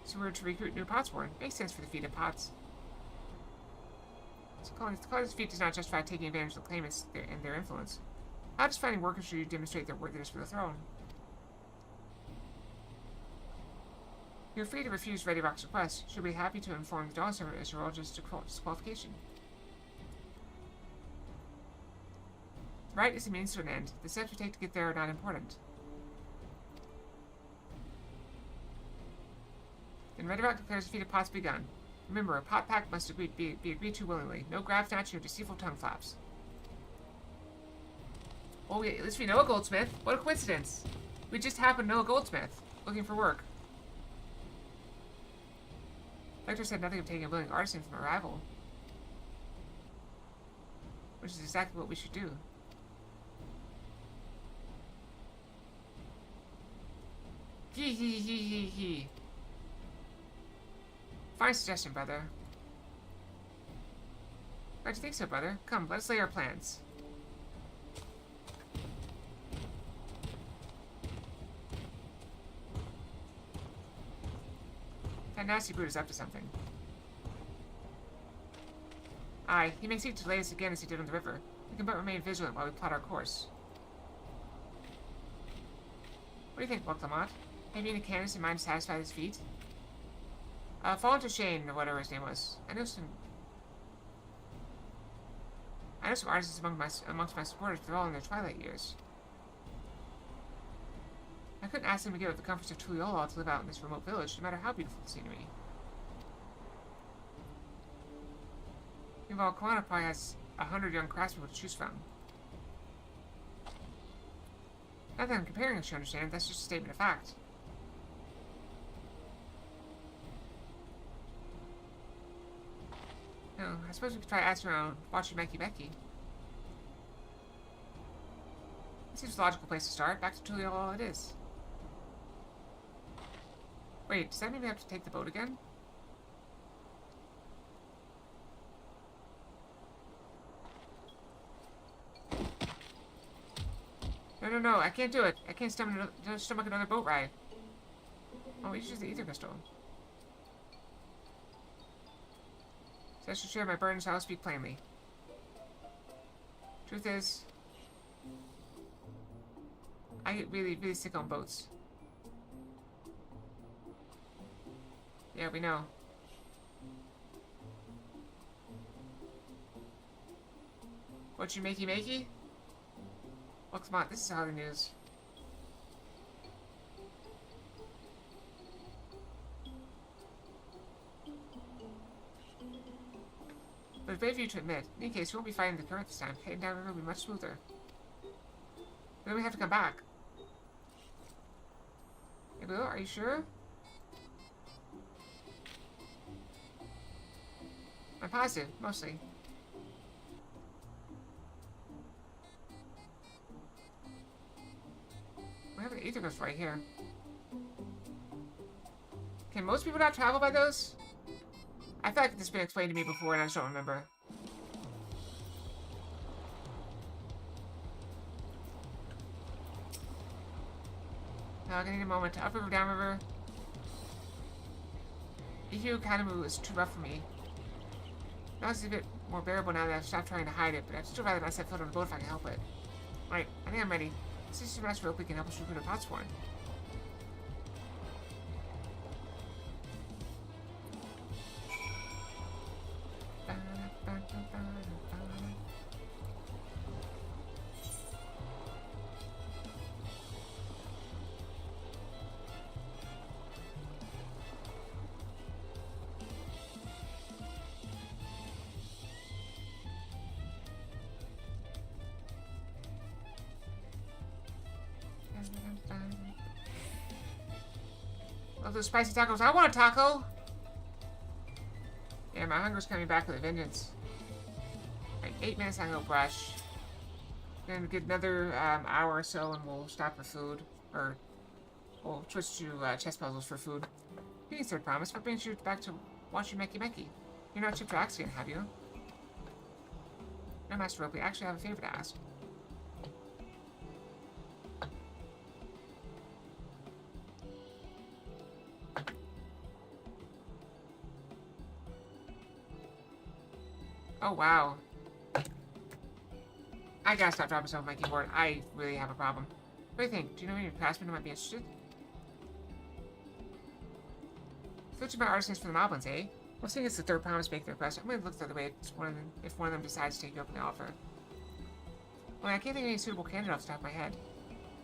So we're to recruit new potsborn. Makes sense for the feat of pots. So calling this feat does not justify taking advantage of the claimants and their influence. How does finding workers should demonstrate their worthiness for the throne? You're free to refuse Ready Rock's request. Should be happy to inform the Dawn Servant as Zerolja's disqualification. The right is a means to an end. The steps we take to get there are not important. Then Ready Rock declares the feat of pots begun. Remember, a pot pack must be agreed to willingly. No grab snatching or deceitful tongue flaps. Oh, yeah, at least we know a goldsmith. What a coincidence. We just happen to know a goldsmith. Looking for work. Lecter said nothing of taking a willing artisan from a rival. Which is exactly what we should do. Hee hee hee hee hee. Fine suggestion, brother. Glad you think so, brother. Come, let us lay our plans. That nasty brute is up to something. Aye, he may seek to lay us again as he did on the river. We can but remain vigilant while we plot our course. What do you think, Lord Clement? Maybe any candidates in mind to satisfy this feat? Fall into Shane, or whatever his name was. I know some artists amongst my supporters, they're all in their twilight years. I couldn't ask them to give up the comforts of Tuliyola to live out in this remote village, no matter how beautiful the scenery. Meanwhile, Kalana probably has 100 young craftsmen to choose from. Not that I'm comparing us, you understand, that's just a statement of fact. No, I suppose we could try asking around watching Becky. This seems a logical place to start. Back to Tulial it is. Wait, does that mean we have to take the boat again? No, I can't do it. I can't stomach another boat ride. Oh, we just the ether crystal. So I should share my burdens, so I'll speak plainly. Truth is, I get really sick on boats. Yeah, we know. What you makey? Oh, come on, this is hard news. But it's brave of you to admit. In any case, you won't be fighting the current this time. Heading down the river will be much smoother. But then we have to come back. Hey, Blue, are you sure? I'm positive, mostly. We have an ether ghost right here. Can most people not travel by those? I feel like this has been explained to me before and I just don't remember. Now, I need a moment to upriver, downriver. Ihu Kanamu is too rough for me. Now it's a bit more bearable now that I've stopped trying to hide it, but I'd still rather not set foot on the boat if I can help it. Right, I think I'm ready. Sister Master Rope can help us recruit a Potsworn. Love those spicy tacos. I want a taco! Yeah, my hunger's coming back with a vengeance. Like 8 minutes, I go brush. Then get another hour or so and we'll stop for food. Or we'll switch to chess puzzles for food. Being third promise, what brings you back to watching Meki? You're not chipped for accident, have you? No, Master Rope, I actually have a favor to ask. Oh, wow. I gotta stop dropping stuff on my keyboard. I really have a problem. What do you think? Do you know any craftsmen who might be interested? Switching my artisans for the Moblins, eh? Well, seeing it's the third promise make the request, I'm gonna look the other way if one of them decides to take you up on the offer. Well, I can't think of any suitable candidate off the top of my head.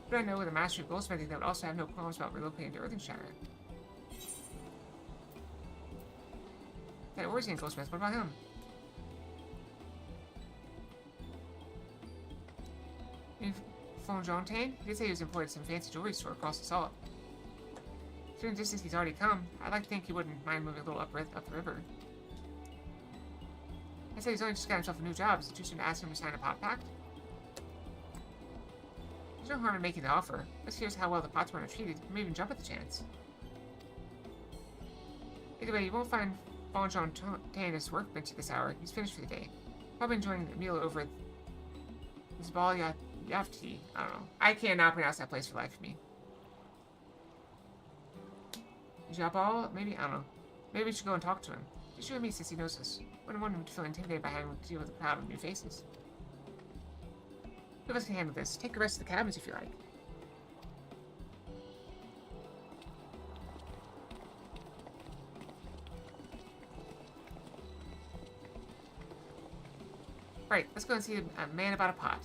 But I know with a master of goldsmithing that would also have no qualms about relocating to Earthenshire. That Orsian goldsmith, what about him? Fonjontaine? He did say he was employed at some fancy jewelry store across the salt. Considering the distance he's already come, I'd like to think he wouldn't mind moving a little up the river. I said he's only just got himself a new job. Is it too soon to ask him to sign a pot pact? There's no harm in making the offer. Let's hear how well the Potsworn are treated. You may even jump at the chance. Either way, you won't find Fonjontaine at his workbench at this hour. He's finished for the day. Probably enjoying the meal over at Zbal Yafti. I don't know. I cannot pronounce that place for life of me. Jabal? Maybe? I don't know. Maybe we should go and talk to him. Just you and me, since he knows us. Wouldn't want him to feel intimidated by having to deal with a crowd of new faces. Two of us can handle this. Take the rest of the cabins if you like. Right, let's go and see a man about a pot.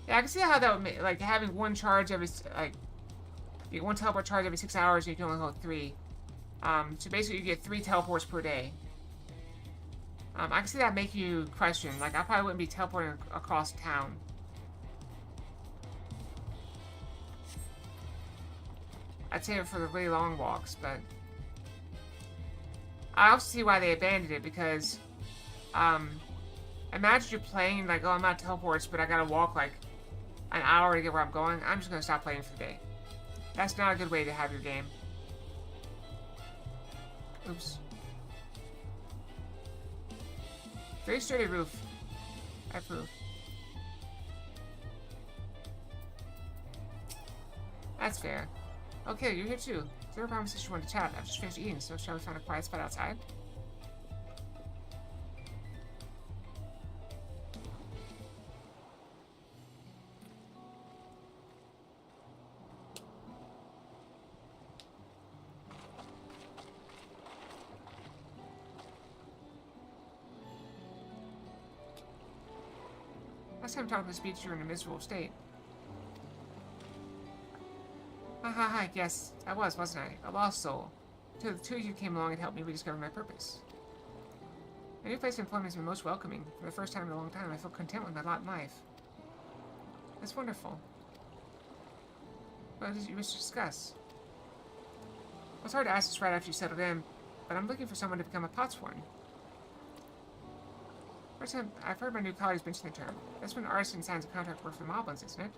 Yeah, I can see how that would make, like, having one charge every, like, you get one teleport charge every 6 hours, and you can only hold 3. So basically you get 3 teleports per day. I can see that make you question. Like, I probably wouldn't be teleporting across town. I'd save it for the really long walks, but... I also see why they abandoned it, because... imagine you're playing, like, oh, I'm not teleports, but I gotta walk, like, an hour to get where I'm going. I'm just gonna stop playing for the day. That's not a good way to have your game. Oops. Very sturdy roof. I approve. That's fair. Okay, you're here too. Zero promises you want to chat. I've just finished eating, so shall we find a quiet spot outside? Last time I talked to this beach, you were in a miserable state. Ha, yes, I was, wasn't I? A lost soul. Until the two of you came along and helped me rediscover my purpose. My new place of employment has been most welcoming. For the first time in a long time, I feel content with my lot in life. That's wonderful. What did you wish to discuss? Well, it's hard to ask this right after you settled in, but I'm looking for someone to become a potsworn. First time, I've heard my new colleagues mention the term. That's when an artisan signs a contract work for the Moblins, isn't it?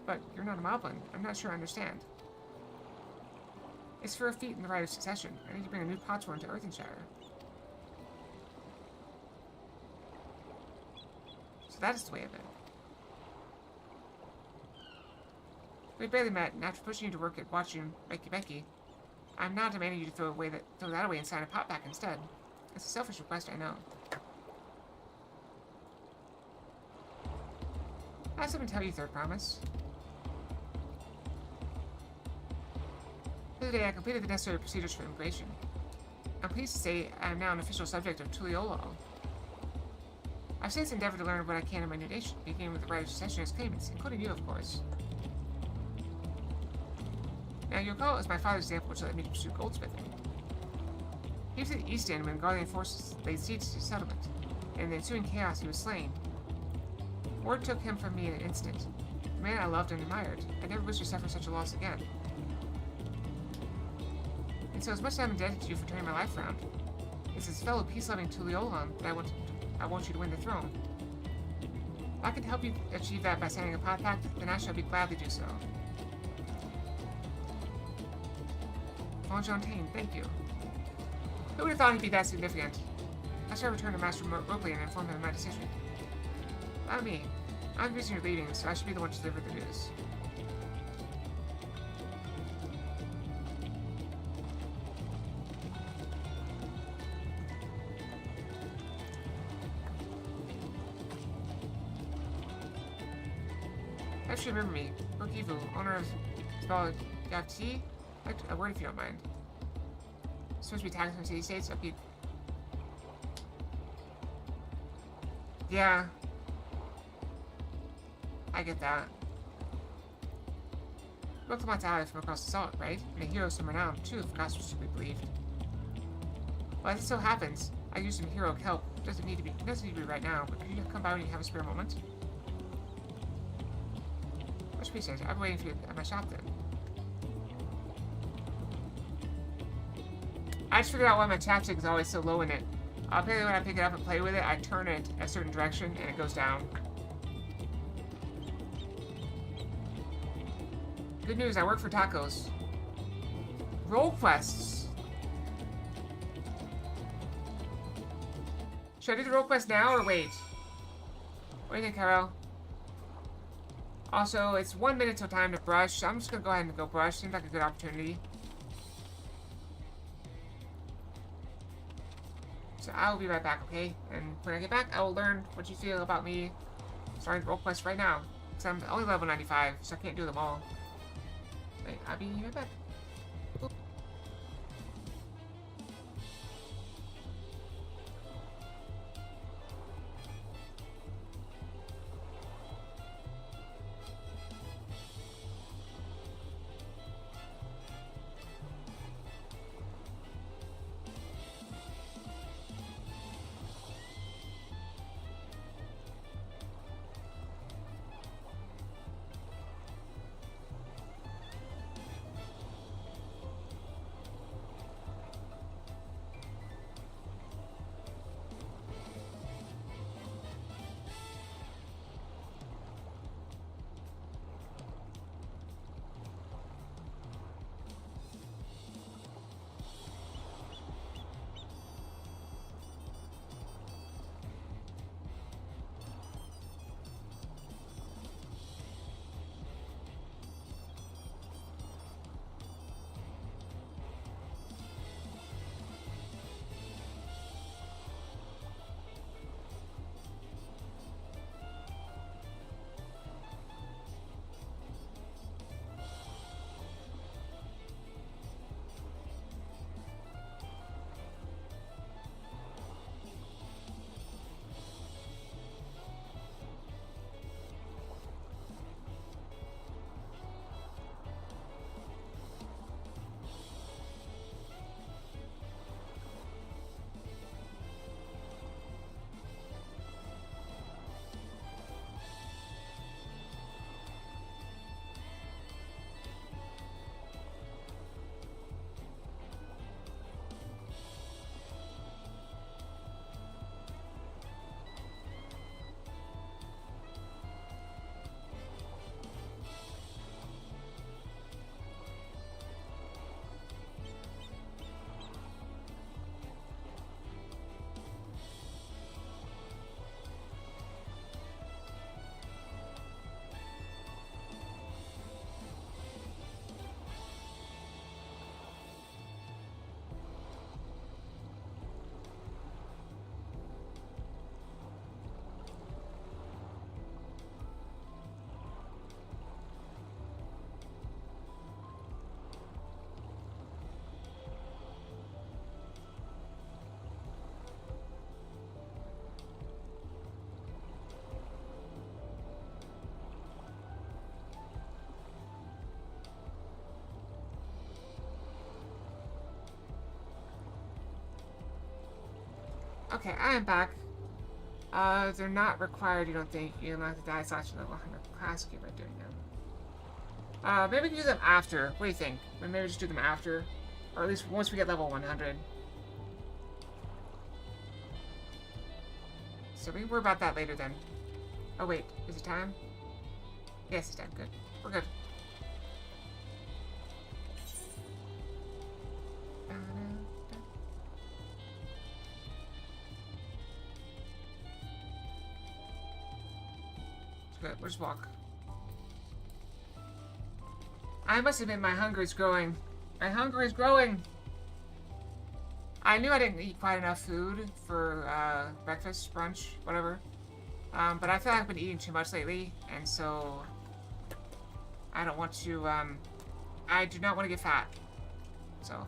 But you're not a Moblin. I'm not sure I understand. It's for a feat in the rite of succession. I need to bring a new potsworn to Earthenshire. So that is the way of it. We barely met, and after pushing you to work at watching Becky, I'm not demanding you to throw that away and sign a pot back instead. It's a selfish request, I know. I have something to tell you, Third Promise. The other day, I completed the necessary procedures for immigration. I'm pleased to say I am now an official subject of Tuliolo. I've since endeavored to learn what I can in my new nation, beginning with the right of succession as claimants, including you, of course. Now, you'll recall it was my father's example which led me to pursue goldsmithing. He was at the East End when Guardian forces laid siege to the settlement, and in the ensuing chaos he was slain. Word took him from me in an instant. A man I loved and admired. I never wish to suffer such a loss again. And so as much as I'm indebted to you for turning my life around, it's as fellow peace-loving Tuliolon that I want you to win the throne. If I can help you achieve that by signing a pot pact, then I shall be gladly do so. Fontaine, thank you. Who would have thought he'd be that significant? I shall return to Master Robley and inform him of my decision. Not me. I'm the reason you're leaving, so I should be the one to deliver the news. I should remember me. Bokivu, owner of Spell Yafti. I'd like a word if you don't mind. Supposed to be taxed from city states? Okay. Yeah. I get that. You looked at my from across the salt, right? And a hero of some renown, too, if gospel should be believed. Well, as it so happens, I used some heroic help. Doesn't need to be right now, but could you come by when you have a spare moment? Much appreciated. I'll be waiting for you at my shop then. I just figured out why my chapstick is always so low in it. Apparently when I pick it up and play with it, I turn it a certain direction and it goes down. Good news, I work for tacos. Role quests. Should I do the role quest now or wait? What do you think, Carol? Also, it's 1 minute till time to brush, so I'm just gonna go ahead and go brush. Seems like a good opportunity. So I will be right back, okay? And when I get back, I will learn what you feel about me starting role quests right now. Because I'm only level 95, so I can't do them all. Wait, I'll be right back. Oop. Okay, I am back. They're not required, you don't think. You don't have to die slash level 100 class by doing them. Maybe we can do them after. What do you think? Maybe just do them after? Or at least once we get level 100. So we can worry about that later then. Oh wait, is it time? Yes, it's time. Good. We're good. Good. We'll just walk. I must admit my hunger is growing. My hunger is growing! I knew I didn't eat quite enough food for breakfast, brunch, whatever. But I feel like I've been eating too much lately, and so I don't want to, I do not want to get fat. So.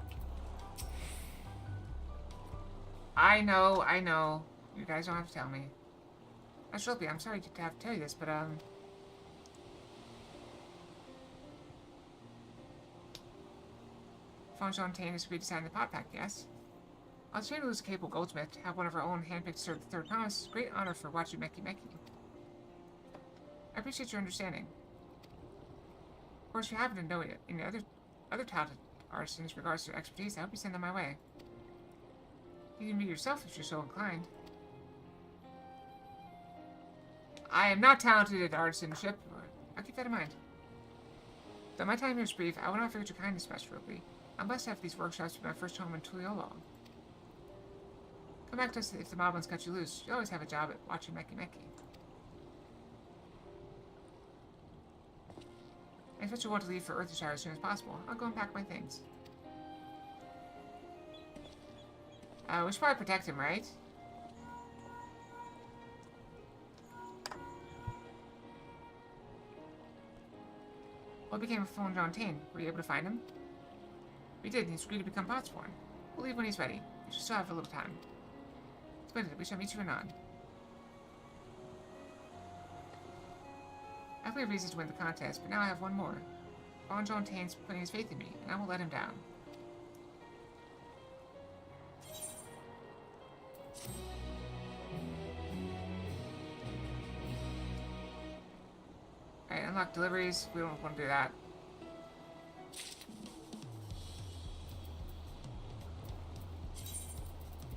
I know. You guys don't have to tell me. Actually, I'm sorry to have to tell you this, but, Fontaine is redesigning the pod pack, yes? I was trained to lose a capable goldsmith to have one of our own handpicked to serve the third promise. Great honor for watching Meki Meki. I appreciate your understanding. Of course, if you happen to know any other talented artisans in regards to expertise, I hope you send them my way. You can meet yourself if you're so inclined. I am not talented at artisanship. I'll keep that in mind. Though my time here is brief, I will not forget your kindness, Master Robley. I'm blessed to have these workshops be my first home in Tuliolo. Come back to us if the moblins cut you loose. You always have a job at watching Meki Meki. I expect you'll want to leave for Earthshire as soon as possible. I'll go and pack my things. We should probably protect him, right? What became of Fontaine? Were you able to find him? We did, and he's agreed to become Potsworn. We'll leave when he's ready. We should still have a little time. Splendid, we shall meet you anon. I have clear reasons to win the contest, but now I have one more. Fontaine's putting his faith in me, and I won't let him down. Alright, unlock deliveries. We don't want to do that.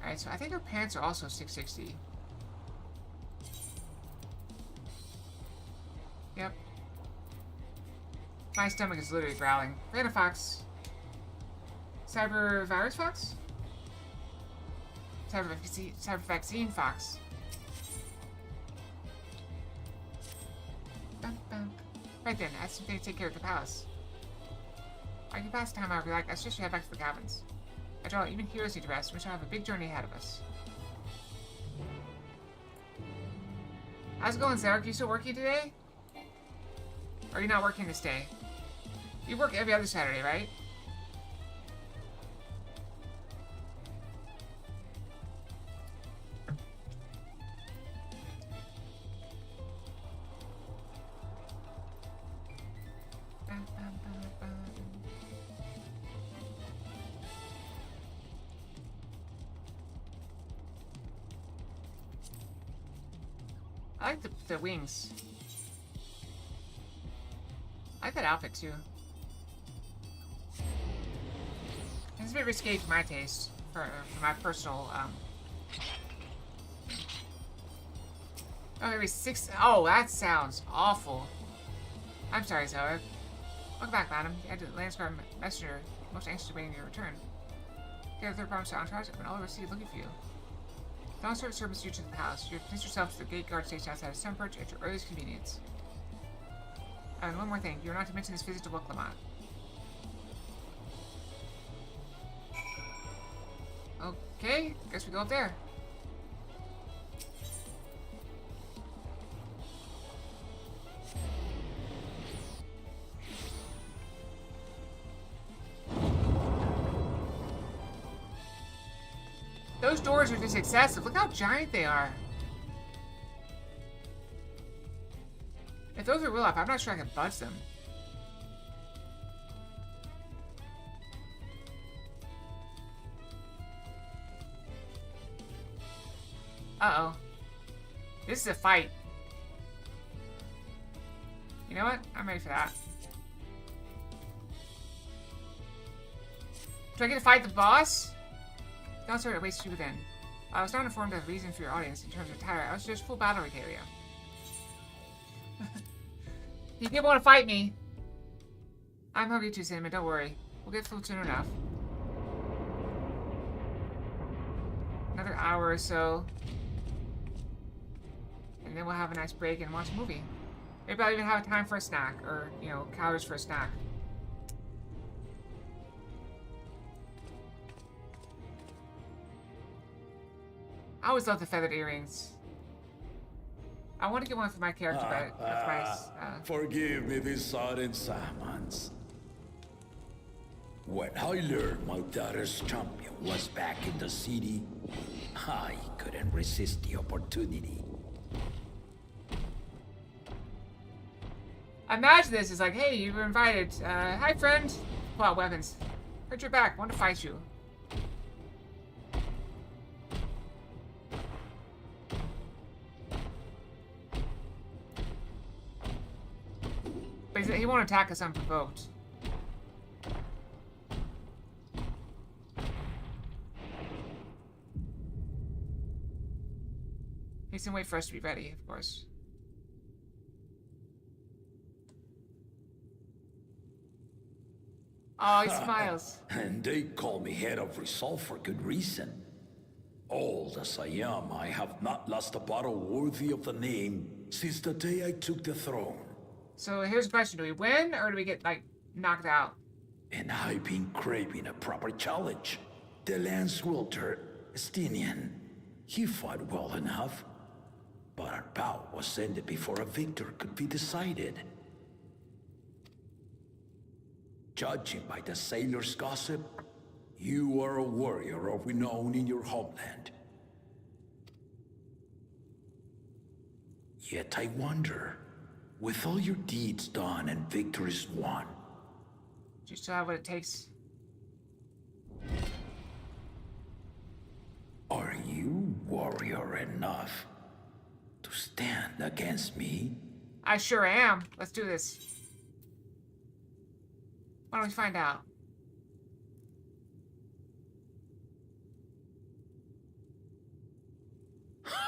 Alright, so I think our pants are also 660. Yep. My stomach is literally growling. Random Fox. Cyber Virus Fox? Cyber Vaccine Fox. Bum, bum. Right then, I have something to take care of the palace. I can pass the time however you like. I suggest we head back to the cabins. After all, even heroes need to rest. We shall have a big journey ahead of us. How's it going, Zarek? You still working today? Or are you not working this day? You work every other Saturday, right? I like the wings. I like that outfit too. It's a bit risque for my taste, for my personal. Oh, maybe 6. Oh, that sounds awful. I'm sorry, Zoe. Welcome back, madam. The Landsguard messenger, most anxious awaiting your return. Get a third promise to Entourage. I've been all over the city looking for you. Don't serve service you to the palace. You have to place yourself to the gate guard station outside of Sunperch at your earliest convenience. And one more thing, you're not to mention this visit to Woklamont. Okay, guess we go up there. Those doors are just excessive. Look how giant they are. If those are real life, I'm not sure I can budge them. Uh-oh. This is a fight. You know what? I'm ready for that. Do I get to fight the boss? Don't start to waste you then. I was not informed of the reason for your audience in terms of attire. I was just full battle regalia. You didn't want to fight me. I'm hungry too, Cinnamon. Don't worry. We'll get food soon enough. Another hour or so. And then we'll have a nice break and watch a movie. Maybe I'll even have time for a snack. Or, you know, calories for a snack. I always love the feathered earrings. I want to get one for my character, but forgive me these sudden summons. When I learned my daughter's champion was back in the city, I couldn't resist the opportunity. Imagine this is like, hey, you were invited. Hi, friend. Pull out weapons. Heard you're back. Want to fight you. But he won't attack us unprovoked. He's gonna wait for us to be ready, of course. Oh, he smiles. And they call me head of Resolve for good reason. Old as I am, I have not lost a battle worthy of the name since the day I took the throne. So here's the question. Do we win, or do we get, like, knocked out? And I've been craving a proper challenge. The Lance Wilter, Estinian, he fought well enough. But our bout was ended before a victor could be decided. Judging by the sailors' gossip, you are a warrior of renown in your homeland. Yet I wonder, with all your deeds done and victories won, do you still have what it takes? Are you warrior enough to stand against me? I sure am. Let's do this. Why don't we find out?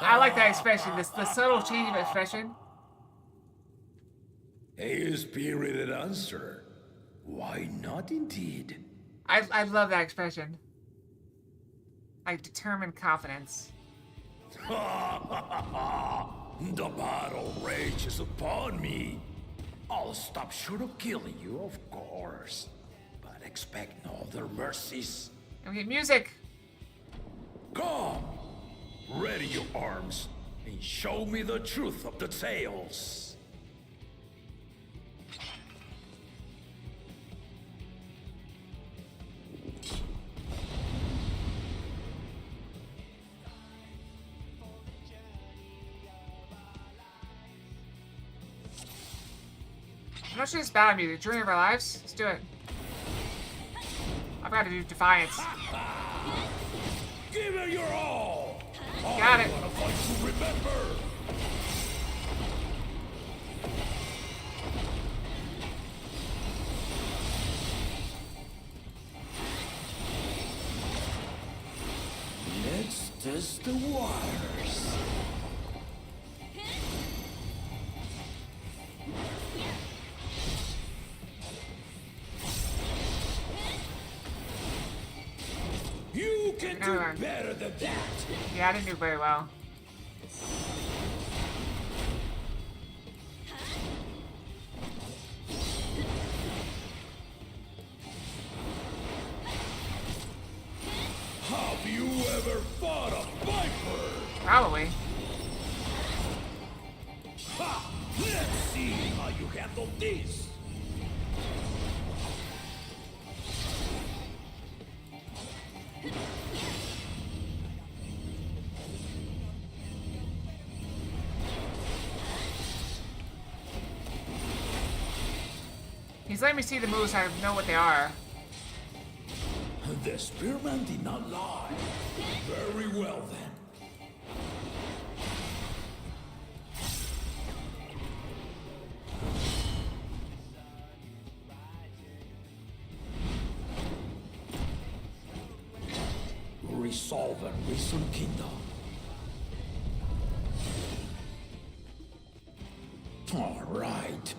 I like that expression, the subtle change of expression. A spirited answer. Why not indeed? I love that expression. Like determined confidence. The battle rages upon me. I'll stop short of killing you, of course. But expect no other mercies. And we get music. Come! Ready your arms and show me the truth of the tales. I'm not sure it's bad music. Journey of our lives? Let's do it. I've got to do Defiance. Give it your all! Got it. I wanna fight to remember! Let's test the waters. You can do better than that. Yeah, I didn't do very well. Have you ever fought a viper? Probably. Ha! Let's see how you handle this. He's letting me see the moves so I know what they are. The spearman did not lie. Very well then. solven risulkinda. All right.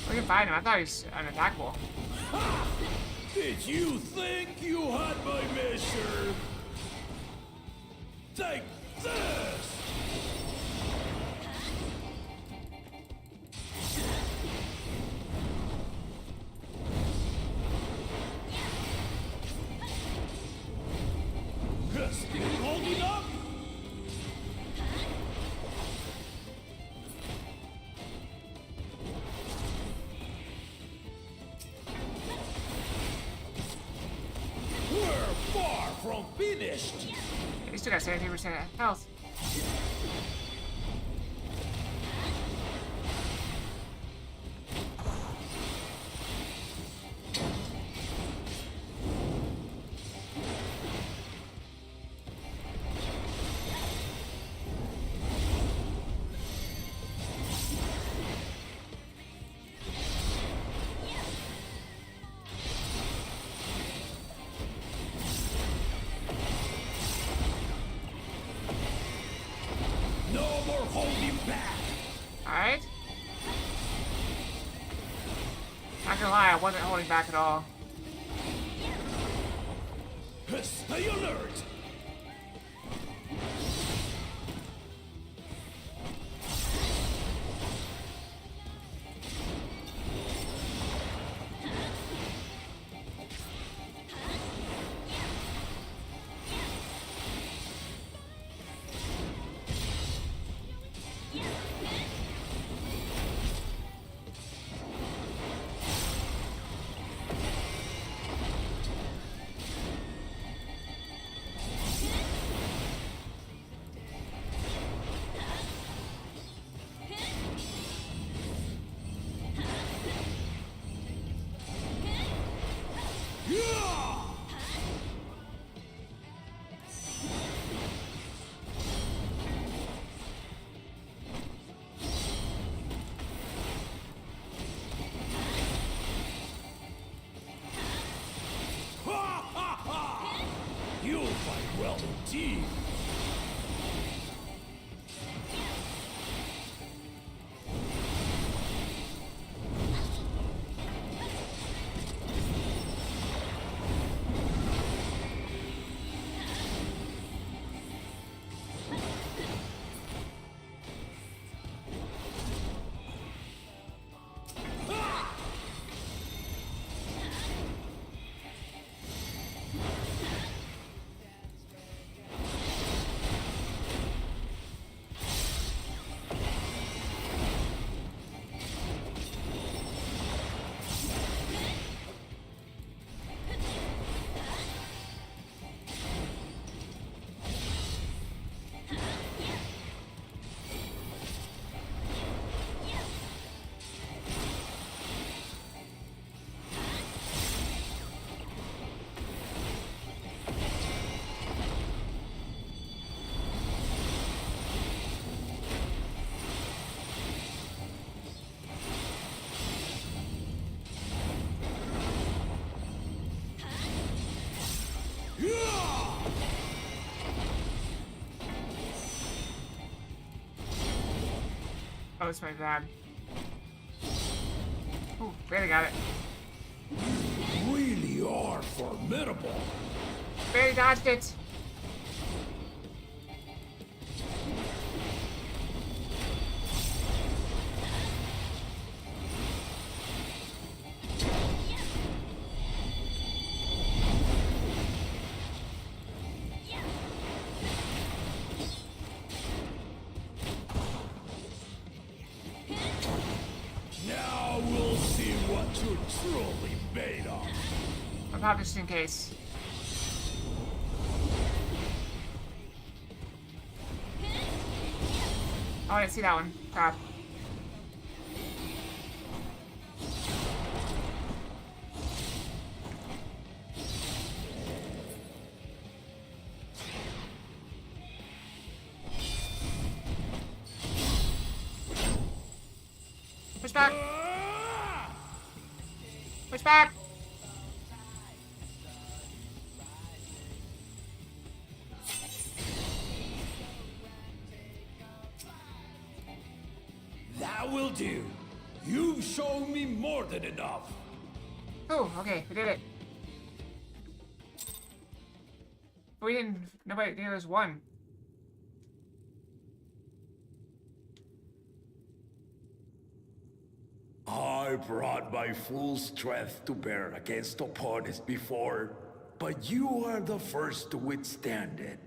We can fight him. I thought he was unattackable. Did you think you had my measure? Take this! Still holding up? We're far from finished. He still got 17% health. No more holding back. Alright. Not gonna lie, I wasn't holding back at all. Stay alert. You'll fight well indeed. Oh, it's my bad. Oh, barely got it. Really are formidable. Barely dodged it. Now we'll see what you're truly made of. I'll pop just in case. Oh, I didn't see that one. Crap. Push back! Push back! That will do. You've shown me more than enough. Oh, okay, we did it. But we didn't. Nobody. There was one. I brought my full strength to bear against opponents before, but you are the first to withstand it.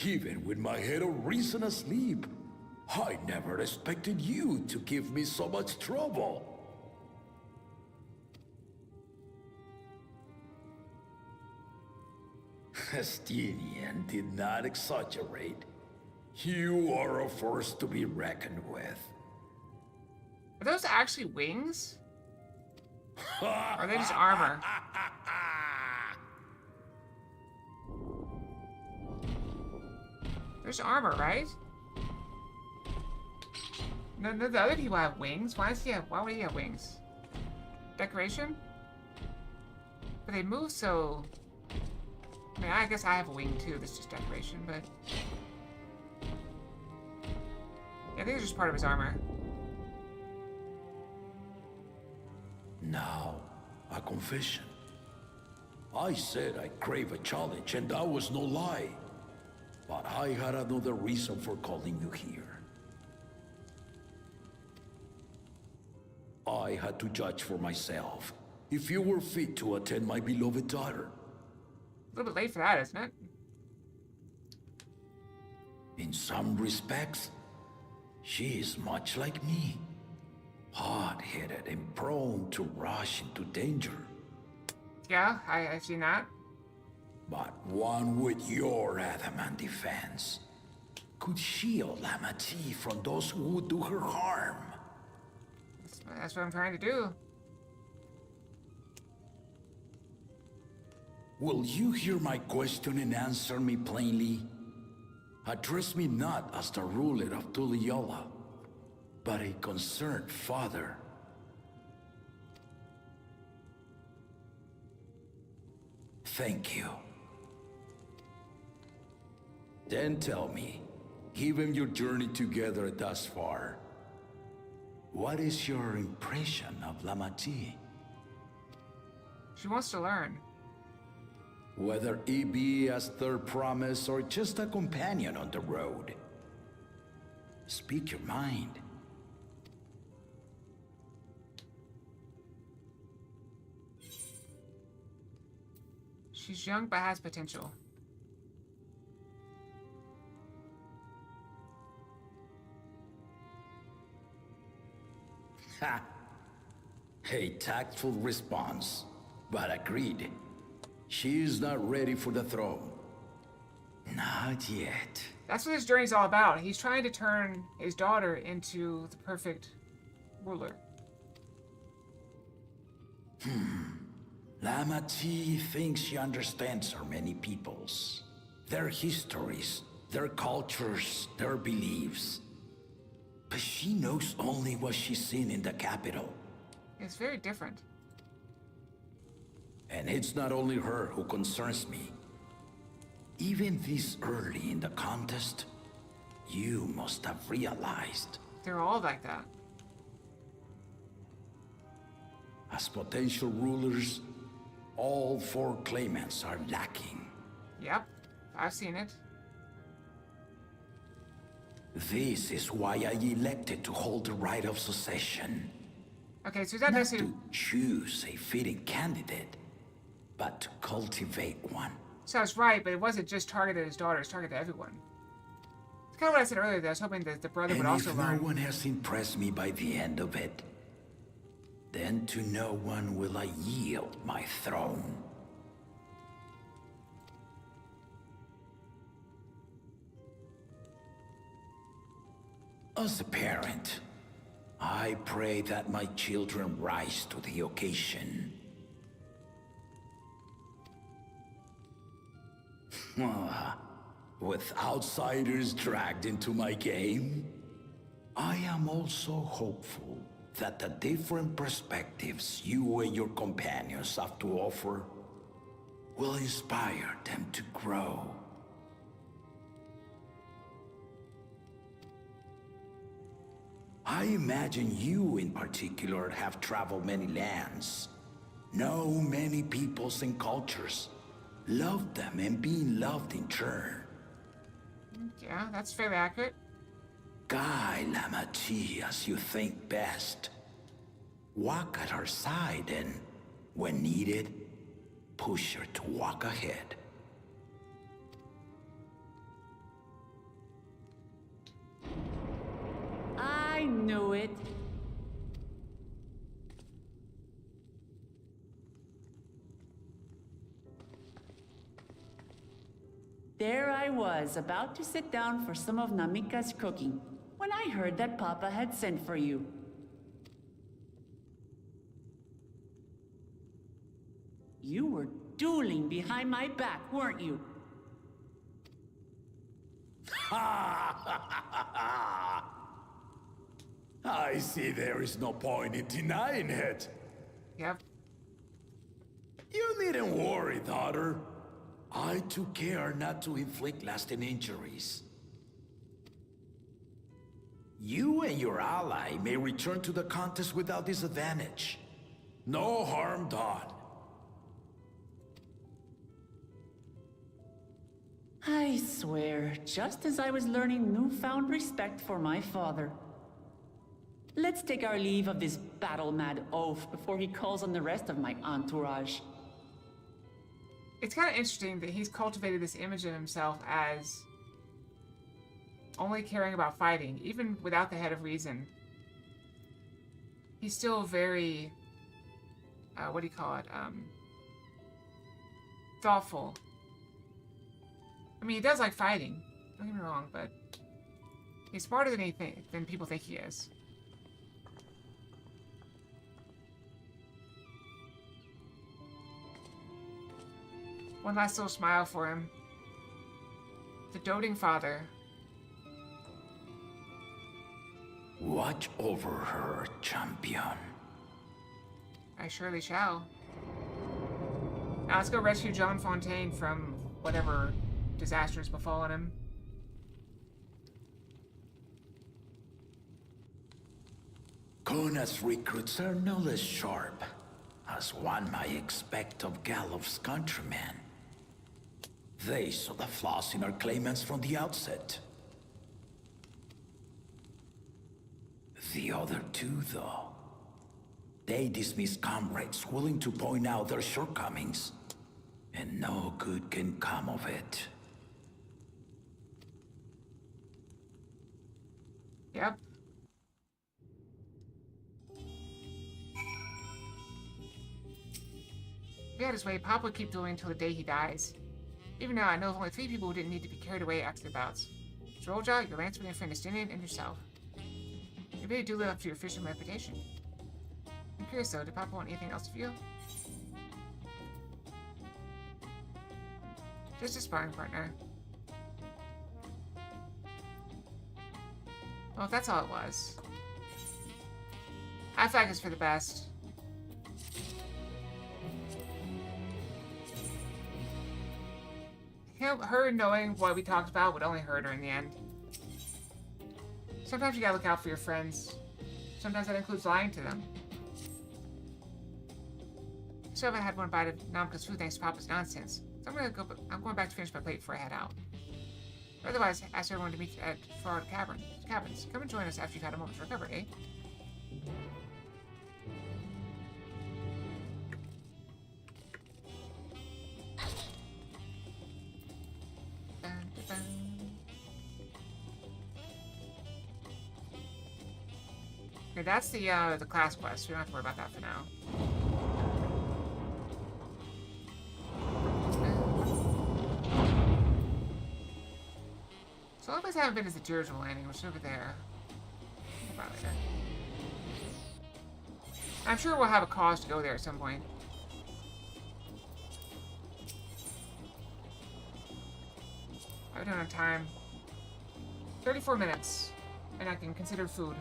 Even with my head of reason asleep, I never expected you to give me so much trouble. Estinian did not exaggerate. You are a force to be reckoned with. Are those actually wings? Or are they just armor? There's armor, right? No, the other people have wings. Why would he have wings? Decoration? But they move so... I mean, I guess I have a wing too. This is just decoration, but... Yeah, I think it's just part of his armor. Now, a confession. I said I crave a challenge, and that was no lie. But I had another reason for calling you here. I had to judge for myself if you were fit to attend my beloved daughter. A little bit late for that, isn't it? In some respects, she is much like me. Hard-headed and prone to rush into danger. Yeah, I've seen that. But one with your adamant defense could shield Lamati from those who would do her harm. That's what I'm trying to do. Will you hear my question and answer me plainly? Address me not as the ruler of Tuliola, but a concerned father. Thank you. Then tell me, given your journey together thus far, what is your impression of Lamati? She wants to learn. Whether it be as their promise or just a companion on the road. Speak your mind. She's young but has potential. Ha! A tactful response, but agreed. She is not ready for the throne. Not yet. That's what this journey's all about. He's trying to turn his daughter into the perfect ruler. Lamati thinks she understands her many peoples. Their histories, their cultures, their beliefs. But she knows only what she's seen in the capital. It's very different. And it's not only her who concerns me. Even this early in the contest, you must have realized. They're all like that. As potential rulers, all four claimants are lacking. Yep, I've seen it. This is why I elected to hold the right of succession. Okay, so that Not necessarily... to choose a fitting candidate, but to cultivate one. So I was right, but it wasn't just targeted at his daughter, it's targeted at everyone. It's kind of what I said earlier, that I was hoping that the brother would also And learn. if no one has impressed me by the end of it, then to no one will I yield my throne. As a parent, I pray that my children rise to the occasion. With outsiders dragged into my game, I am also hopeful that the different perspectives you and your companions have to offer will inspire them to grow. I imagine you in particular have traveled many lands, know many peoples and cultures, loved them and being loved in turn. Yeah, that's fairly accurate. Guide Lamati as you think best. Walk at her side and, when needed, push her to walk ahead. I knew it. There I was, about to sit down for some of Namika's cooking, when I heard that Papa had sent for you. You were dueling behind my back, weren't you? I see there is no point in denying it. Yep. You needn't worry, daughter. I took care not to inflict lasting injuries. You and your ally may return to the contest without disadvantage. No harm done. I swear, just as I was learning newfound respect for my father. Let's take our leave of this battle-mad oaf before he calls on the rest of my entourage. It's kind of interesting that he's cultivated this image of himself as only caring about fighting, even without the head of reason. He's still very, what do you call it, thoughtful. I mean, he does like fighting, don't get me wrong, but he's smarter than people think he is. One last little smile for him. The doting father. Watch over her, champion. I surely shall. Now let's go rescue John Fontaine from whatever disaster has befallen him. Kona's recruits are no less sharp, as one might expect of Gallof's countrymen. They saw the flaws in our claimants from the outset. The other two, though, they dismiss comrades willing to point out their shortcomings, and no good can come of it. Yep. If he had his way, Pop would keep dueling until the day he dies. Even now, I know of only 3 people who didn't need to be carried away after the bouts. Drolja, your lanceman friend Estinian, and yourself. You really do live up to your fisherman reputation. I'm curious though, did Papa want anything else of you? Just a sparring partner. Well, if that's all it was. I feel like it's for the best. Her knowing what we talked about would only hurt her in the end. Sometimes you gotta look out for your friends. Sometimes that includes lying to them. So I haven't had one bite of Namika's food thanks to Papa's nonsense. So I'm going back to finish my plate before I head out. But otherwise, ask everyone to meet at Farad Cabins. Come and join us after you've had a moment to recover, eh? Okay, that's the class quest. We don't have to worry about that for now. So all of us haven't been is the dirigible landing, which is over there. About later. I'm sure we'll have a cause to go there at some point. How are we doing on time? 34 minutes. and I can consider food.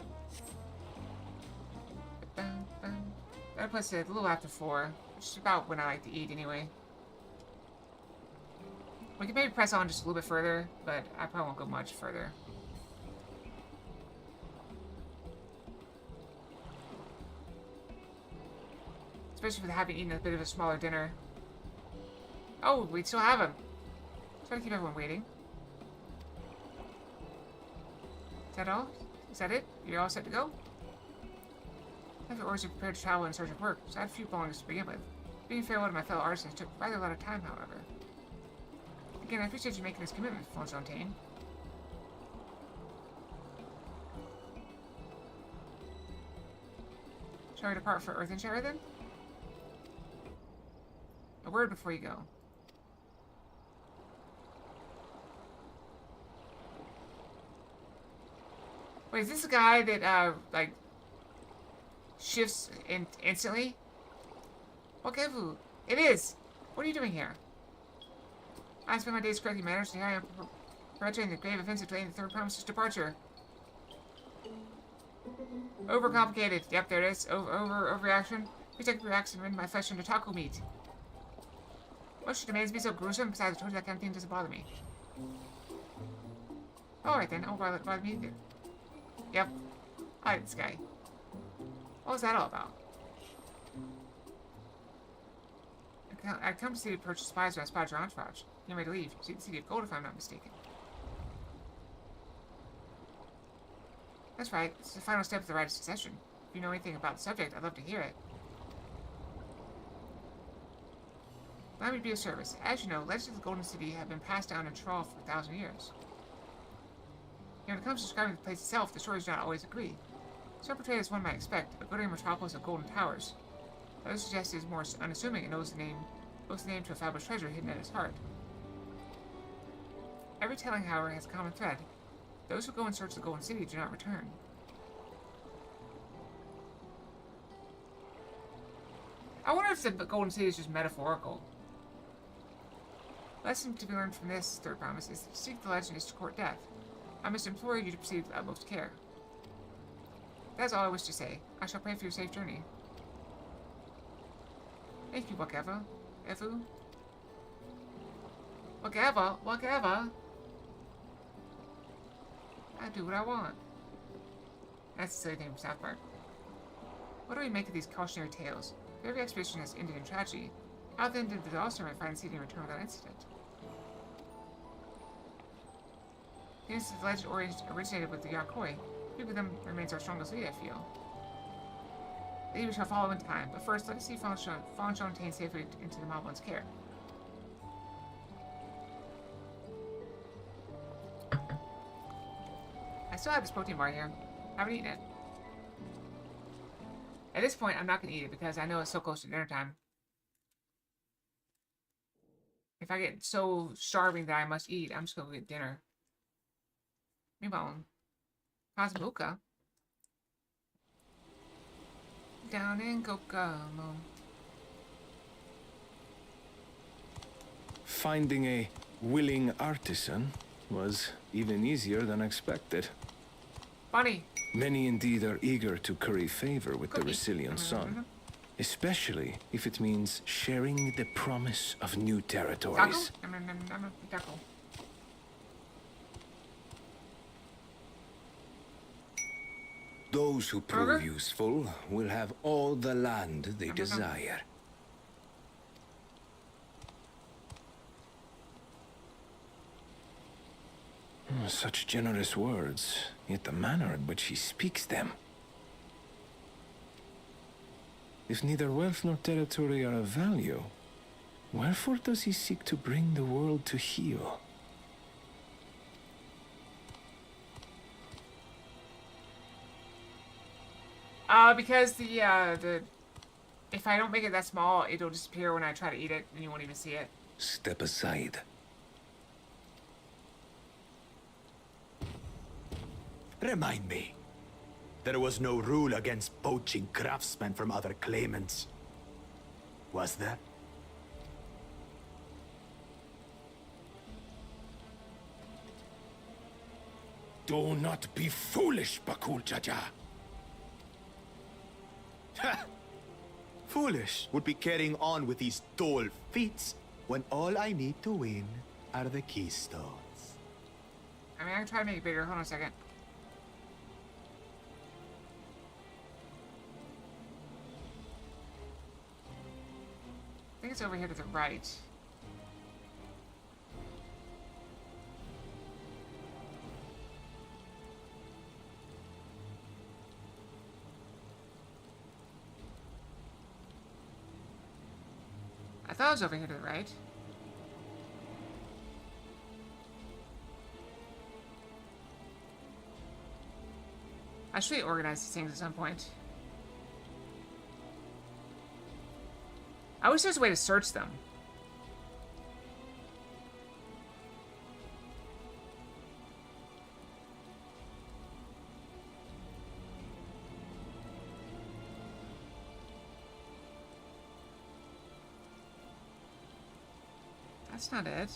That puts it a little after 4, which is about when I like to eat anyway. We can maybe press on just a little bit further, but I probably won't go much further. Especially with having eaten a bit of a smaller dinner. Oh, we still have him. Try to keep everyone waiting. Is that all? Is that it? You're all set to go? I have orders to prepare to travel in search of work, so I had a few belongings to begin with. Being farewell to my fellow artisans took rather a lot of time, however. Again, I appreciate you making this commitment, Fontaine. Shall we depart for Earthenshire, then? A word before you go. Wait, is this a guy that, like, shifts instantly? Okay, it is! What are you doing here? I spend my days correcting matters, and here I am perpetrating the grave offense of delaying the third promise's departure. Overcomplicated. Yep, there it is. Overreaction. Please take reaction and rend my flesh into taco meat. What should demands be so gruesome? Besides, I told you that kind of thing doesn't bother me. Alright then, I'll bother me either. Yep. I like this guy. What was that all about? I come to see you purchase spies when I spotted your entourage. You're ready to leave. See the city of gold, if I'm not mistaken. That's right. It's the final step of the rite of succession. If you know anything about the subject, I'd love to hear it. Allow me to be of service. As you know, legends of the Golden City have been passed down in Trawl for 1,000 years. When it comes to describing the place itself, the stories do not always agree. Some portray it as one might expect, a glittering metropolis of golden towers. Others suggest it is more unassuming and owes the name to a fabulous treasure hidden at its heart. Every telling, however, has a common thread. Those who go in search of the Golden City do not return. I wonder if the Golden City is just metaphorical. Lesson to be learned from this third promise is to seek the legend is to court death. I must implore you to proceed with utmost care. That is all I wish to say. I shall pray for your safe journey. Thank you, whatever. Evu? Whatever. I do what I want. That's the silly thing from South Park. What do we make of these cautionary tales? If every expedition has ended in tragedy, how then did the All-Star find City and return without incident? The legend originated with the Yakoi. Speak with them remains our strongest lead, I feel. Maybe we shall follow in time, but first let us see Fontaine safely into the Moblins' care. I still have this protein bar here. I haven't eaten it. At this point, I'm not going to eat it because I know it's so close to dinner time. If I get so starving that I must eat, I'm just going to get dinner. Meanwhile, Cosmoka. Down in Kokomo. Finding a willing artisan was even easier than expected. Funny. Many indeed are eager to curry favor with the Resilient Sun, especially if it means sharing the promise of new territories. Taco? Those who prove useful will have all the land they desire. Such generous words, yet the manner in which he speaks them. If neither wealth nor territory are of value, wherefore does he seek to bring the world to heel? Because the if I don't make it that small, it'll disappear when I try to eat it, and you won't even see it. Step aside. Remind me. There was no rule against poaching craftsmen from other claimants. Was there? Do not be foolish, Bakul Jaja. Foolish would be carrying on with these dull feats when all I need to win are the keystones. I mean, I can try to make it bigger. Hold on a second. I think it's over here to the right. I thought it was over here to the right. I should organize these things at some point. I wish there was a way to search them. That's not it.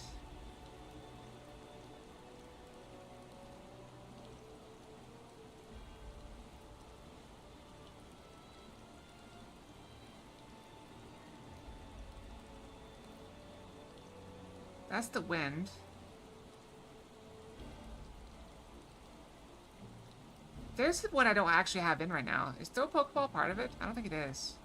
That's the wind. There's the one I don't actually have in right now. Is throw a Pokeball part of it? I don't think it is.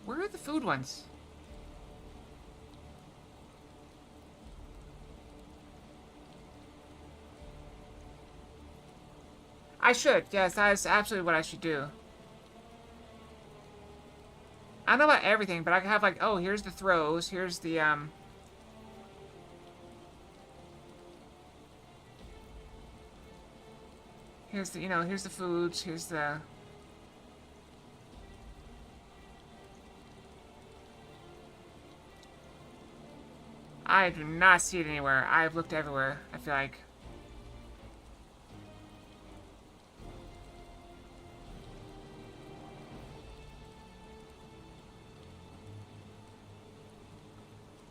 Where are the food ones? I should. Yes, that is absolutely what I should do. I don't know about everything, but I can have like, oh, here's the throws, here's the, here's the, you know, here's the foods, here's the... I do not see it anywhere. I've looked everywhere, I feel like.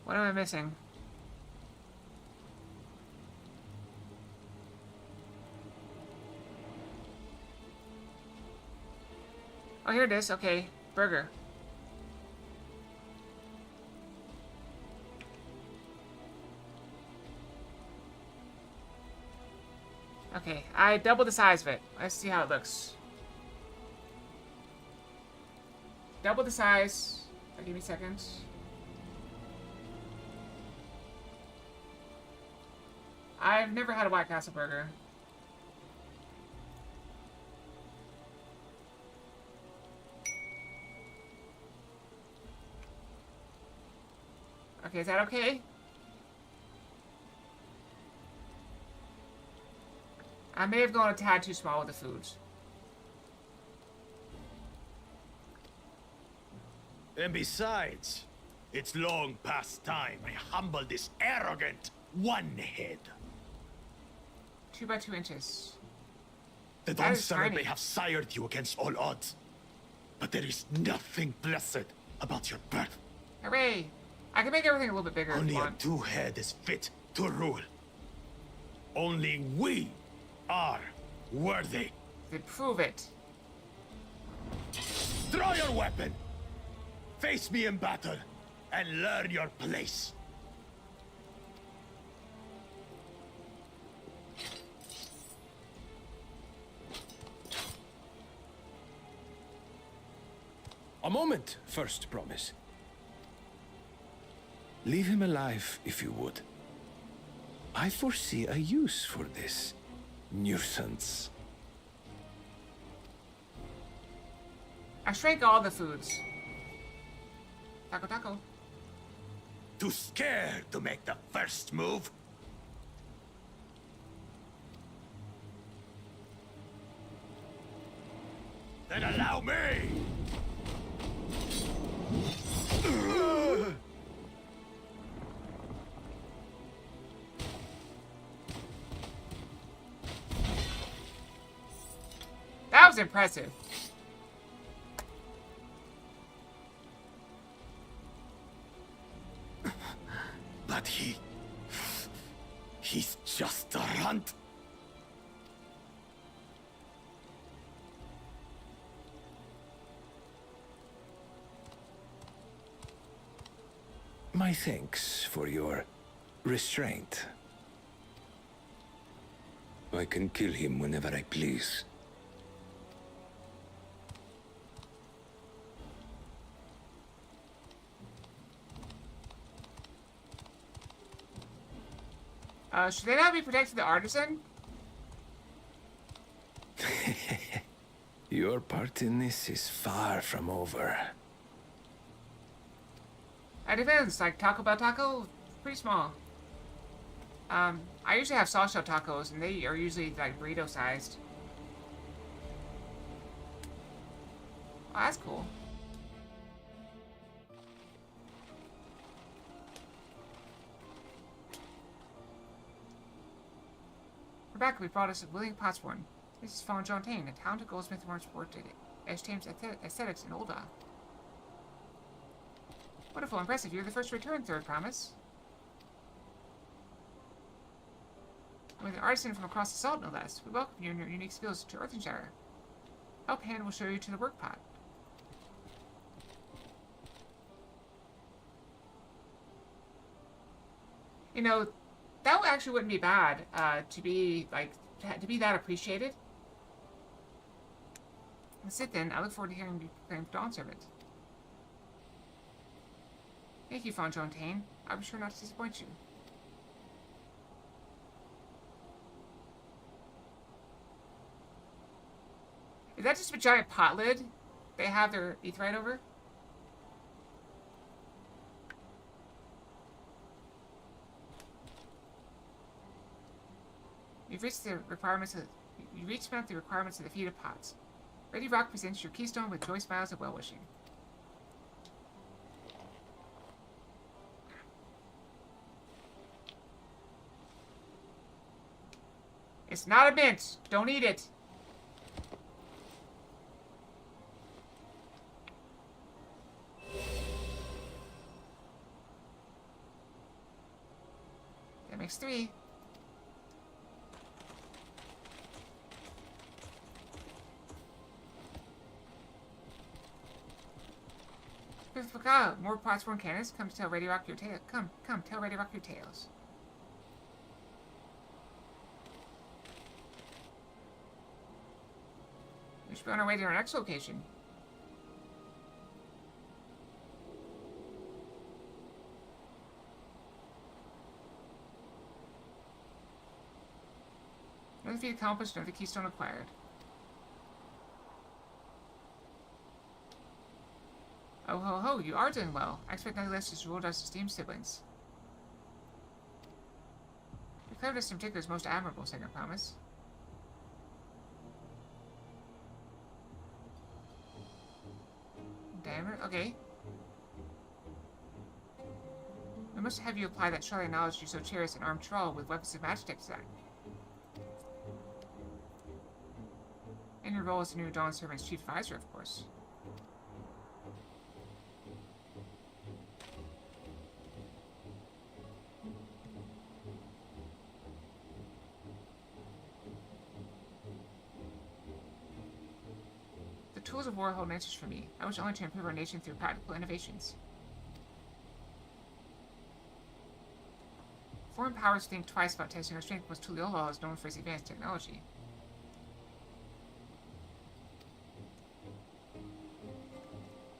What am I missing? Oh, here it is. Okay. Burger. Okay. I doubled the size of it. Let's see how it looks. Double the size. Give me seconds. I've never had a White Castle burger. Okay, is that okay? I may have gone a tad too small with the foods. And besides, it's long past time I humble this arrogant one-head. 2 by 2 inches. The Dawntrail may have sired you against all odds, but there is nothing blessed about your birth. Hooray! I can make everything a little bit bigger. Only a two-head is fit to rule. Only we are worthy. Then prove it. Draw your weapon. Face me in battle and learn your place. A moment, First Promise. Leave him alive, if you would. I foresee a use for this nuisance. I shrank all the foods. Taco, taco. Too scared to make the first move? Then allow me! That was impressive. But he's just a runt. My thanks for your restraint. I can kill him whenever I please. Should they not be protecting the artisan? Your part in this is far from over. It depends. Like Taco Bell taco, pretty small. I usually have soft shell tacos, and they are usually like burrito sized. Oh, that's cool. Rebecca, we brought us a willing Potsworn. This is Fawn Jontain, a talented goldsmith who once worked at Ashtame's Aesthetics in Olda. Wonderful, impressive. You're the first to return, Third Promise. With an artisan from across the salt, no less. We welcome you and your unique skills to Earthenshire. Helphand will show you to the work pot. You know, that actually wouldn't be bad, to be that appreciated. That's it then. I look forward to hearing you proclaimed Dawn Servant. Thank you, Fawn Jontain. I'll be sure not to disappoint you. Is that just a giant pot lid they have their Aetheryte over? You've reached the requirements of the feat of pots. Ready Rock presents your keystone with joy smiles of well-wishing. It's not a mint. Don't eat it. That makes 3. More Potsworn cannons. Come tell Ready Rock your tale. Come, tell Ready Rock your tales. We should be on our way to our next location. Another feat accomplished, another keystone acquired. Oh ho ho, you are doing well. I expect nothing less as ruled us esteemed siblings. Your cleverness in particular is most admirable, Second Promise. Damn it, okay. We must have you apply that Charlie knowledge you so cherish an armed troll with weapons of magic design. And your role as the new Dawn Servant's chief advisor, of course. The tools of war hold answers for me. I wish only to improve our nation through practical innovations. Foreign powers think twice about testing our strength because Tuliyola is known for its advanced technology.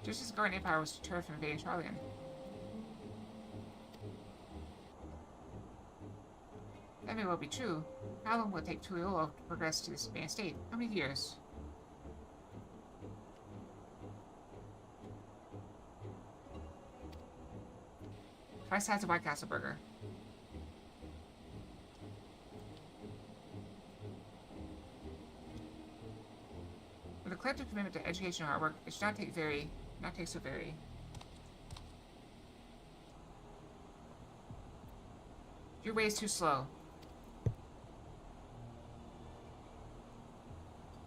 Just as the Guardian Empire was deterred from invading Charlian. That may well be true. How long will it take Tuliyola to progress to this advanced state? How many years? Try sides of White Castle Burger. With a collective commitment to education and hard work, it should not take so very. Your way is too slow.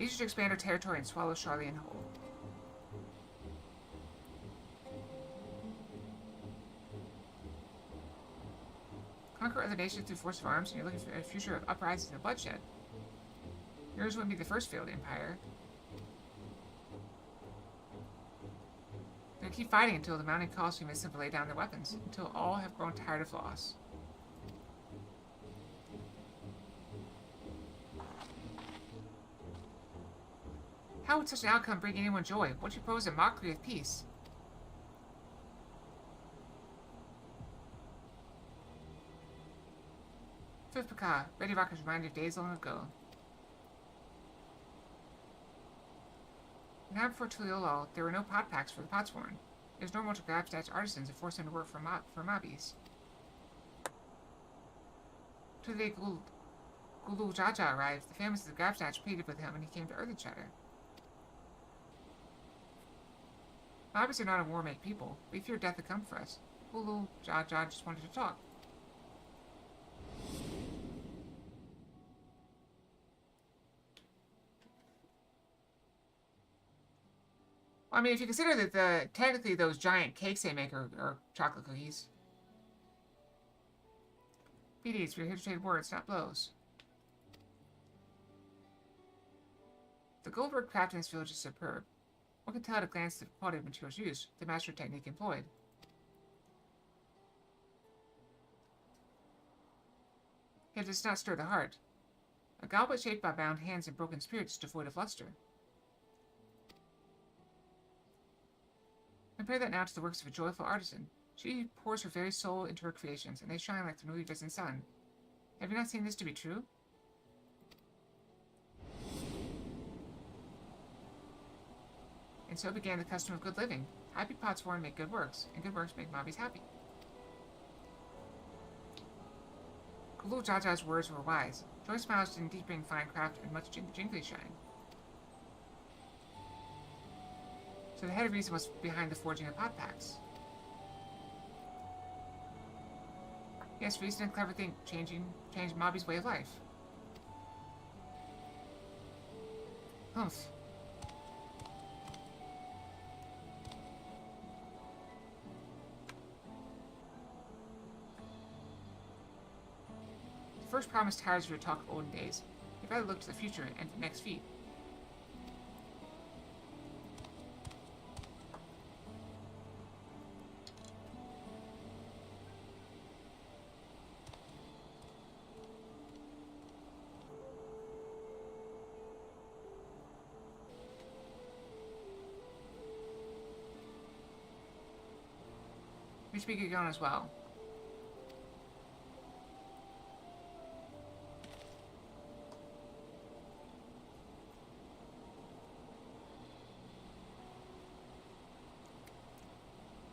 Easier to expand our territory and swallow Charlian whole. Conquer other nations through force of arms, and you're looking for a future of uprisings and bloodshed. Yours wouldn't be the first failed empire. They'll keep fighting until the mounting calls convince them to lay down their weapons, until all have grown tired of loss. How would such an outcome bring anyone joy? What you propose a mockery of peace? Fifth Paka, Ready Rockers reminded of days long ago. Now before Tuliolol, there were no pot packs for the potsworn. It was normal to grab stats artisans and force them to work for mobbies. To the day Gulu Jaja arrived, the families of the Grabsnatch pleaded with him and he came to Earthenshire. Mobbies are not a war-made people. We fear death to come for us. Gulu Jaja just wanted to talk. I mean, if you consider that technically those giant cakes they make are chocolate cookies. BDs, we're here to trade words, not blows. The goldwork craft in this village is superb. One can tell at a glance the quality of materials used, the master technique employed. Yet it does not stir the heart. A goblet shaped by bound hands and broken spirits is devoid of luster. Compare that now to the works of a joyful artisan. She pours her very soul into her creations, and they shine like the newly risen sun. Have you not seen this to be true? And so began the custom of good living. Happy potsworn make good works, and good works make mobbies happy. Gulu Jaja's words were wise. Joy smiles didn't indeed bring fine craft and much jingly shine. So the head of reason was behind the forging of pot packs. Yes, reason and clever think changed Mobby's way of life. Humph. The first promise tires you to talk of olden days. You'd rather look to the future and the next feat. We should be good going as well.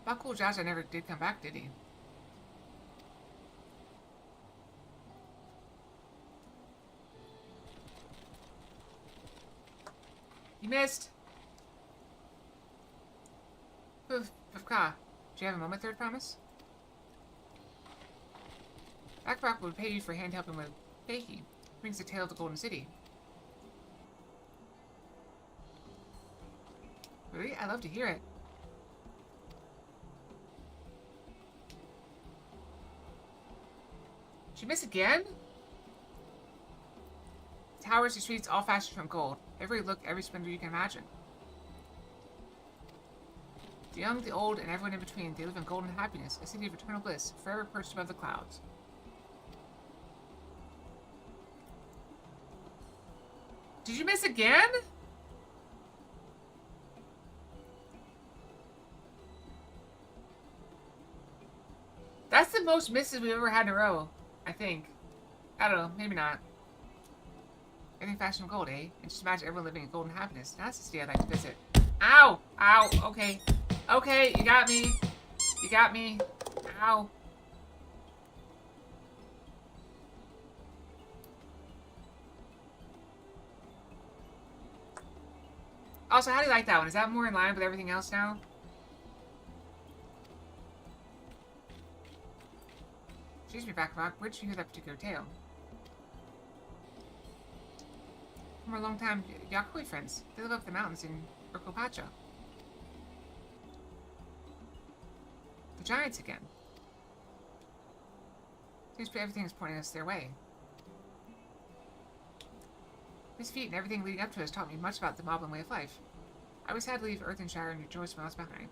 Bakul Jaja never did come back, did he? You missed! Fufka. Do you have a moment, third promise? Akbak would pay you for hand helping with Fakey. Brings the tale of the Golden City. Really? I'd love to hear it. Did you miss again? Towers and streets all fashioned from gold. Every look, every splendor you can imagine. The young, the old, and everyone in between, they live in golden happiness, a city of eternal bliss, forever perched above the clouds. Did you miss again? That's the most misses we've ever had in a row, I think. I don't know, maybe not. Everything fashioned gold, eh? And just imagine everyone living in golden happiness. Now that's the city I'd like to visit. Ow! Ow! Okay. Okay, you got me. You got me. Ow. Also, how do you like that one? Is that more in line with everything else now? Excuse me, Backrock. Where did you hear that particular tale? From our long-time Yakui friends. They live up the mountains in Urkopacha. The giants again. Seems to be everything is pointing us their way. This feat and everything leading up to it has taught me much about the Moblin way of life. I was sad to leave Earthenshire and rejoice when I was behind.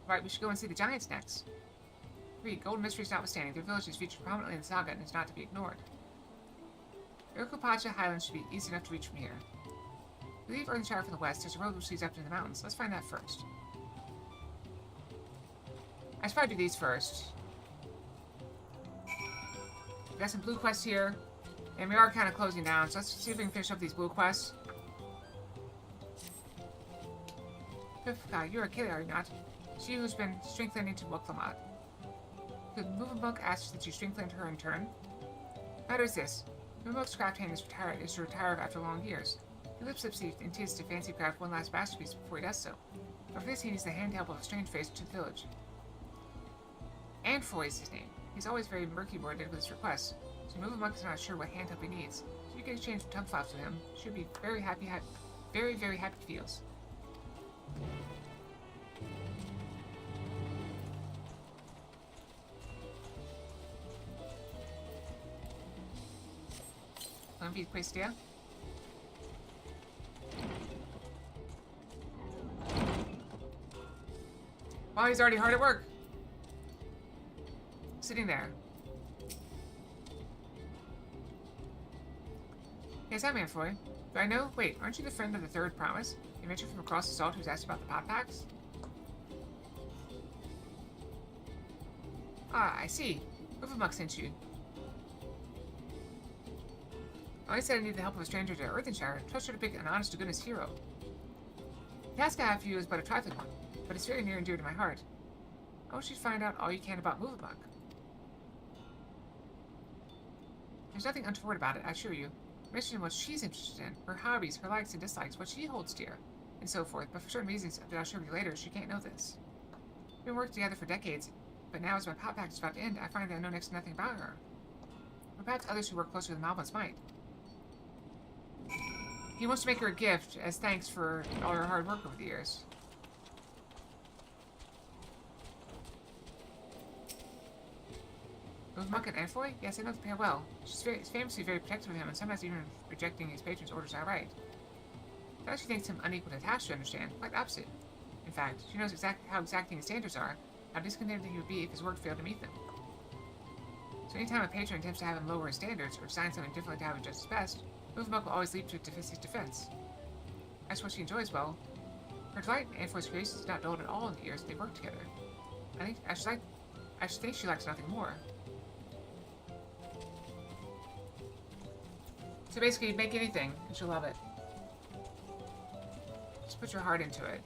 Right, we should go and see the giants next. 3. Golden mysteries notwithstanding, their village is featured prominently in the saga and is not to be ignored. The Urkopacha Highlands should be easy enough to reach from here. We leave Earthenshire from the west, there's a road which leads up into the mountains. Let's find that first. I should probably do these first. We got some blue quests here, and we are kind of closing down, so let's see if we can finish up these blue quests. You're a killer, are you not? She who's been strengthening to Woklamat. The Movenbook asks that you strengthen her in turn. Matter is this. Movenbook's craft hand is to retire after long years. He lips intends to fancy craft one last masterpiece before he does so. But for this he needs the hand help of a strange face to the village. Anfoy is his name. He's always very murky-worded with his requests, so Movenbook is not sure what hand help he needs. So you can exchange tongue flaps with him. Should be very happy feels. Wanna be Questia? Wow, he's already hard at work. Sitting there. Yes, I'm Anfoy. Do I know? Wait, aren't you the friend of the third promise? The adventure from across the salt who's asked about the pot packs? Ah, I see. Movenbook sent you. I said I needed the help of a stranger to Earthenshire. Trust her to pick an honest-to-goodness hero. The task I have for you is but a trifling one, but it's very near and dear to my heart. I want you to find out all you can about Movenbook. There's nothing untoward about it, I assure you. Mention what she's interested in, her hobbies, her likes and dislikes, what she holds dear, and so forth, but for certain reasons that I'll show you later, she can't know this. We've been working together for decades, but now as my pot pack is about to end, I find that I know next to nothing about her. Or perhaps others who work closer than Moblins might. He wants to make her a gift as thanks for all her hard work over the years. Movenbook and Anfoy? Yes, I know the pair well. She's famously very protective of him and sometimes even rejecting his patron's orders outright. Not that she thinks him unequal to attach to understand, quite the opposite. In fact, she knows how exacting his standards are, how discontented he would be if his work failed to meet them. So anytime a patron attempts to have him lower his standards or design something differently to have him just his best, Movenbook will always leap to his defense. That's what she enjoys well. Her delight in Anfoy's creations is not dulled at all in the years they've worked together. I should think she likes nothing more. So basically, make anything, and she'll love it. Just put your heart into it.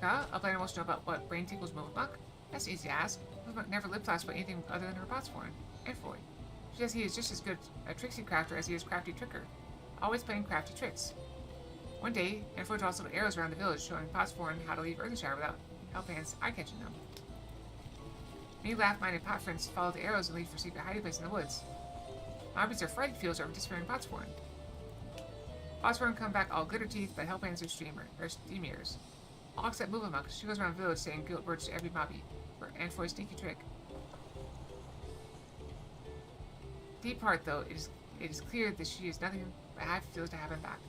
I'll plan wants to know about what brain tickles Movenbook. That's easy to ask. Movenbook never lip-flaps about anything other than her botsworn. Anfoy. She says he is just as good a tricksy crafter as he is crafty tricker. Always playing crafty tricks. One day, Anfoy draws little arrows around the village showing botsworn how to leave Earthenshire without Helphand's eye-catching them. Many laugh-minded pot friends follow the arrows and leave for secret hiding place in the woods. Mobbies are frightened feels over disappearing botsworn. Botsworn come back all glitter teeth, but Helphands are steam ears. All except Movenbook. She goes around the village saying guilt words to every mobby for Anfoy's sneaky trick. Deep heart, though, it is clear that she is nothing but happy feels to have him back.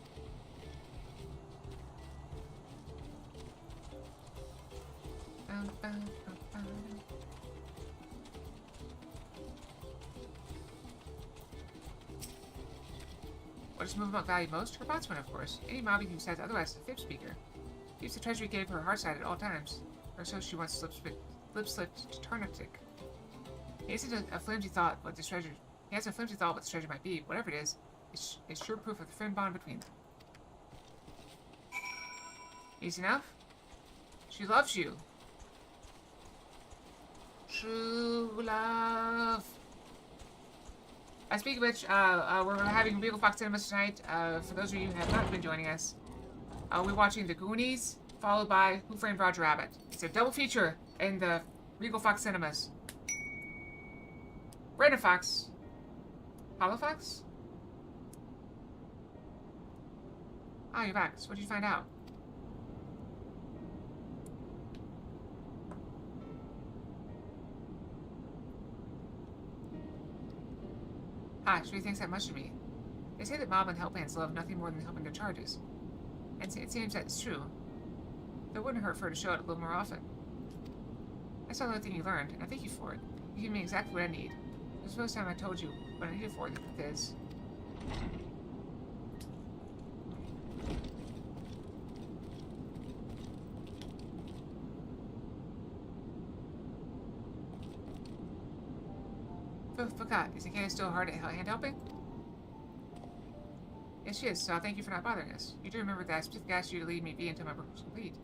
What does Movenbook value most? Her botsman, of course. Any mobby who says otherwise is a fib speaker. Keeps the treasure he gave her heart side at all times, or so she once lip-slipped to Tarnoptic. He hasn't a flimsy thought what this treasure. He has a flimsy thought what this treasure might be. Whatever it is, it's sure proof of the friend bond between them. Easy enough. She loves you. True love. Speaking of which, we're having Regal Fox Cinemas tonight. For those of you who have not been joining us, we're watching The Goonies followed by Who Framed Roger Rabbit. It's a double feature in the Regal Fox Cinemas. Brandon Fox. Hollow Fox? Ah, you're back. So what did you find out? Ah, she thinks that much of me. They say that mob and helphands love nothing more than helping their charges. And it seems that it's true. Though it wouldn't hurt for her to show it a little more often. I saw another thing you learned, and I thank you for it. You gave me exactly what I need. It was the first time I told you what I needed for it, the truth is. Forgot, is Akea still hard at hand helping? Yes, she is, so thank you for not bothering us. You do remember that I specifically asked you to leave me be until my work was complete.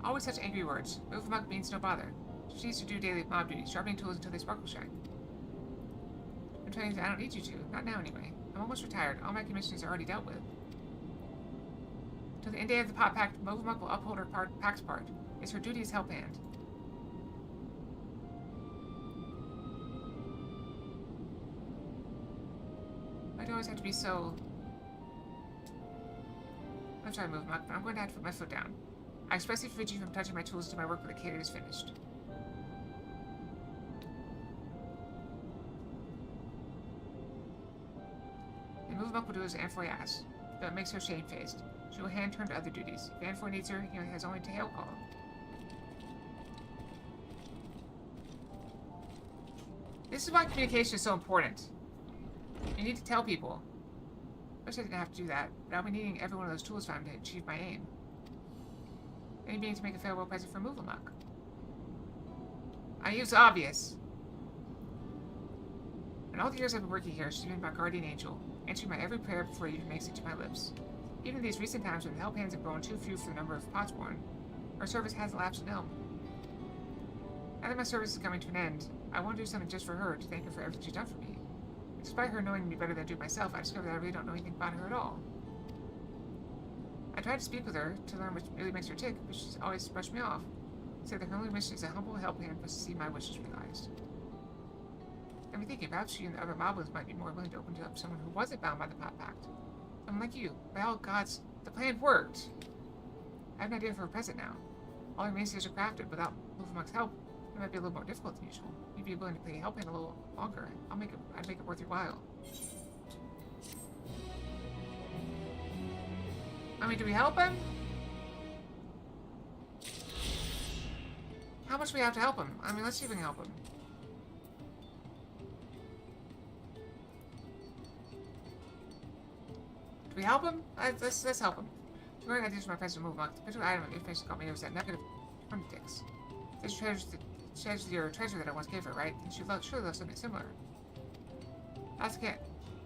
Always such angry words. Movement means no bother. She needs to do daily mob duties, sharpening tools until they sparkle shine. I'm telling you that I don't need you to. Not now, anyway. I'm almost retired. All my commissions are already dealt with. Till the end day of the Pot Pact, Movement will uphold her Pact's part. It's her duty as help hand. I don't always have to be so... I'm sorry, Movement, but I'm going to have to put my foot down. I expressly forbid you from touching my tools until my work with the caterer is finished. And Movement will do as Anfoy asks, though it makes her shamefaced. She will hand turn to other duties. If Anfoy needs her, he has only to hail call. This is why communication is so important. You need to tell people. I wish I didn't have to do that, but I'll be needing every one of those tools found to achieve my aim. Any meaning to make a farewell present for Movlemuck. I use obvious. In all the years I've been working here, she's been my guardian angel, answering my every prayer before it even makes it to my lips. Even in these recent times when the help hands have grown too few for the number of pots born, her service has lapsed in elm. Now that my service is coming to an end, I want to do something just for her, to thank her for everything she's done for me. Despite her knowing me better than I do myself, I discovered that I really don't know anything about her at all. I tried to speak with her to learn what really makes her tick, but she's always brushed me off. Said that her only mission is a humble help hand was to see my wishes realized. I've been thinking perhaps she and the other moblins might be more willing to open up someone who wasn't bound by the Pot Pact. Someone like you. By all gods, the plan worked! I have an idea for a present now. All her mainstays are crafted. Without Movlemuck's help, it might be a little more difficult than usual. You'd be willing to play help hand a little longer. I'd make it worth your while. I mean, do we help him? How much do we have to help him? I mean, let's see if we can help him. Do we help him? Let's help him. The great ideas for my present Movlemuck. The particular item of information got me was that negative 20 ticks. This treasures your treasure that I once gave her, right? And she surely loves something similar. I can't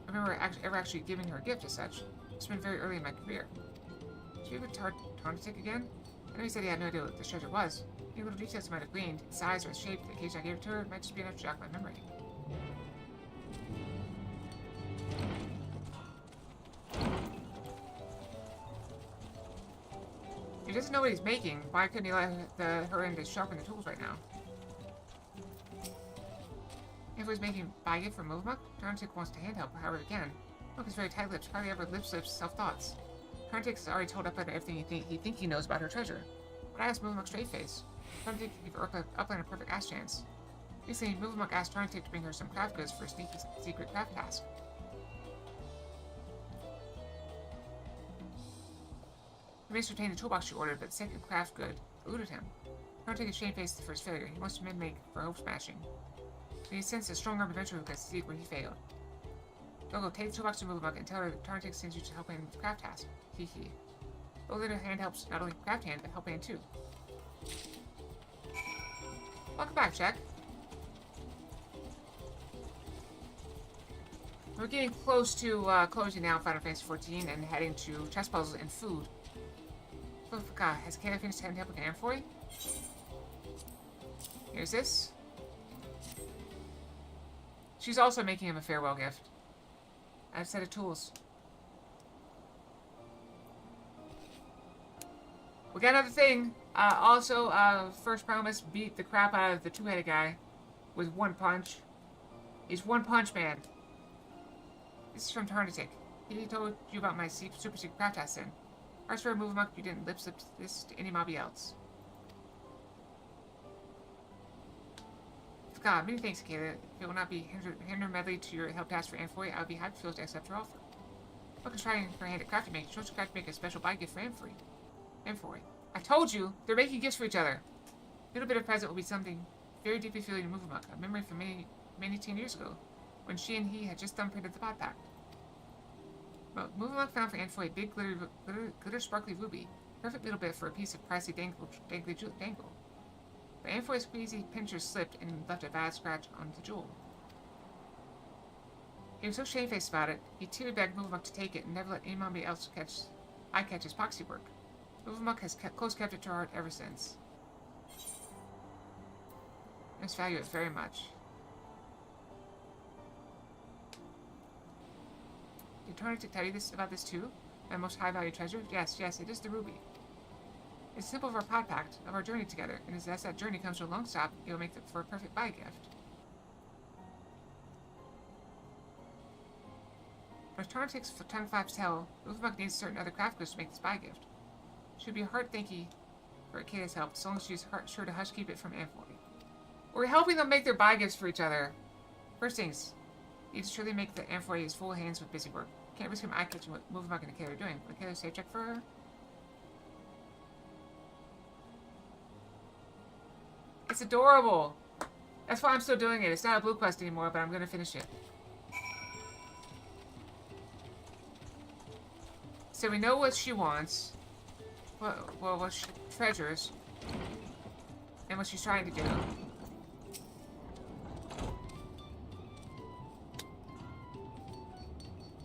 remember ever actually giving her a gift as such. It's been very early in my career. Did you ever turn to tick again? I know you said he had no idea what this treasure was. Any little details he might have gleaned, its size or its shape, the occasion I gave it to her, might just be enough to jog my memory. He doesn't know what he's making. Why couldn't he let her in to sharpen the tools right now? If he was making buy gift for Movlemuck, Darntick wants to hand help however he can. Look, he's very tight-lipped, hardly ever lip-slips self-thoughts. Darntick has already told Upland everything he thinks he knows about her treasure. But I asked Movlemuck straight-face. Darntick gave Upland a perfect ass chance. Recently, Movlemuck asked Darntick to bring her some craft goods for a sneaky secret craft task. He managed to obtain the toolbox she ordered, but the second craft good eluded him. Darntick is shamefaced for his failure. He wants to make for hope smashing. But he sensed a strong-armed adventurer who could see where he failed. Go, take the toolbox to Movlemuck and tell her that Darntick sends you to help him with the craft task. Hee hee. The later hand helps not only craft hand, but help hand too. Welcome back, Jack. We're getting close to closing now Final Fantasy XIV and heading to chess puzzles and food. God, has Kayla finished hand helping Anfoy? Here's this. She's also making him a farewell gift. I have a set of tools. We got another thing. Also, first promise, beat the crap out of the two-headed guy with one punch. He's one punch man. This is from Tarnatic. He told you about my super secret craft test then. I swear, move him up, you didn't lip-slip this to any mobby else. God, many thanks, Kayla. If it will not be hinder medley to your help task for Amphoy, I would be happy to accept your offer. Look, trying her hand at crafty making. She wants to make a special buy gift for Amphoy. I told you, they're making gifts for each other. A little bit of present will be something very deeply feeling to move him up. A memory from many 10 years ago, when she and he had just thumbprinted the pod pact. Well, Moving found for Amphoy a big glitter sparkly ruby. Perfect little bit for a piece of pricey dangle. But Amphoy's squeezy pincher slipped and left a bad scratch on the jewel. He was so shamefaced about it, he teary-begged Movemuk to take it and never let anybody else catch his poxy work. Movemuk has close kept it to her heart ever since. I must value it very much. Did Tarnatic tell you about this too? My most high-value treasure? Yes, it is the ruby. It's a symbol of our pod pact, of our journey together, and as that journey comes to a long stop, it will make for a perfect buy gift. As Tarnatic's tongue flaps tell, Movemuk needs certain other craft goods to make this buy gift. She would be a heart thanky for Kayla's help, as long as she's sure to hush keep it from Amphoy. We're helping them make their buy gifts for each other. First things, need to surely make the Amphoy his full hands with busy work. Can't risk him eye-catching what Movemuk and Kayla are doing. Would Kayla safe check for her? It's adorable. That's why I'm still doing it. It's not a blue quest anymore, but I'm going to finish it. So we know what she wants. Well, what she treasures. And what she's trying to do.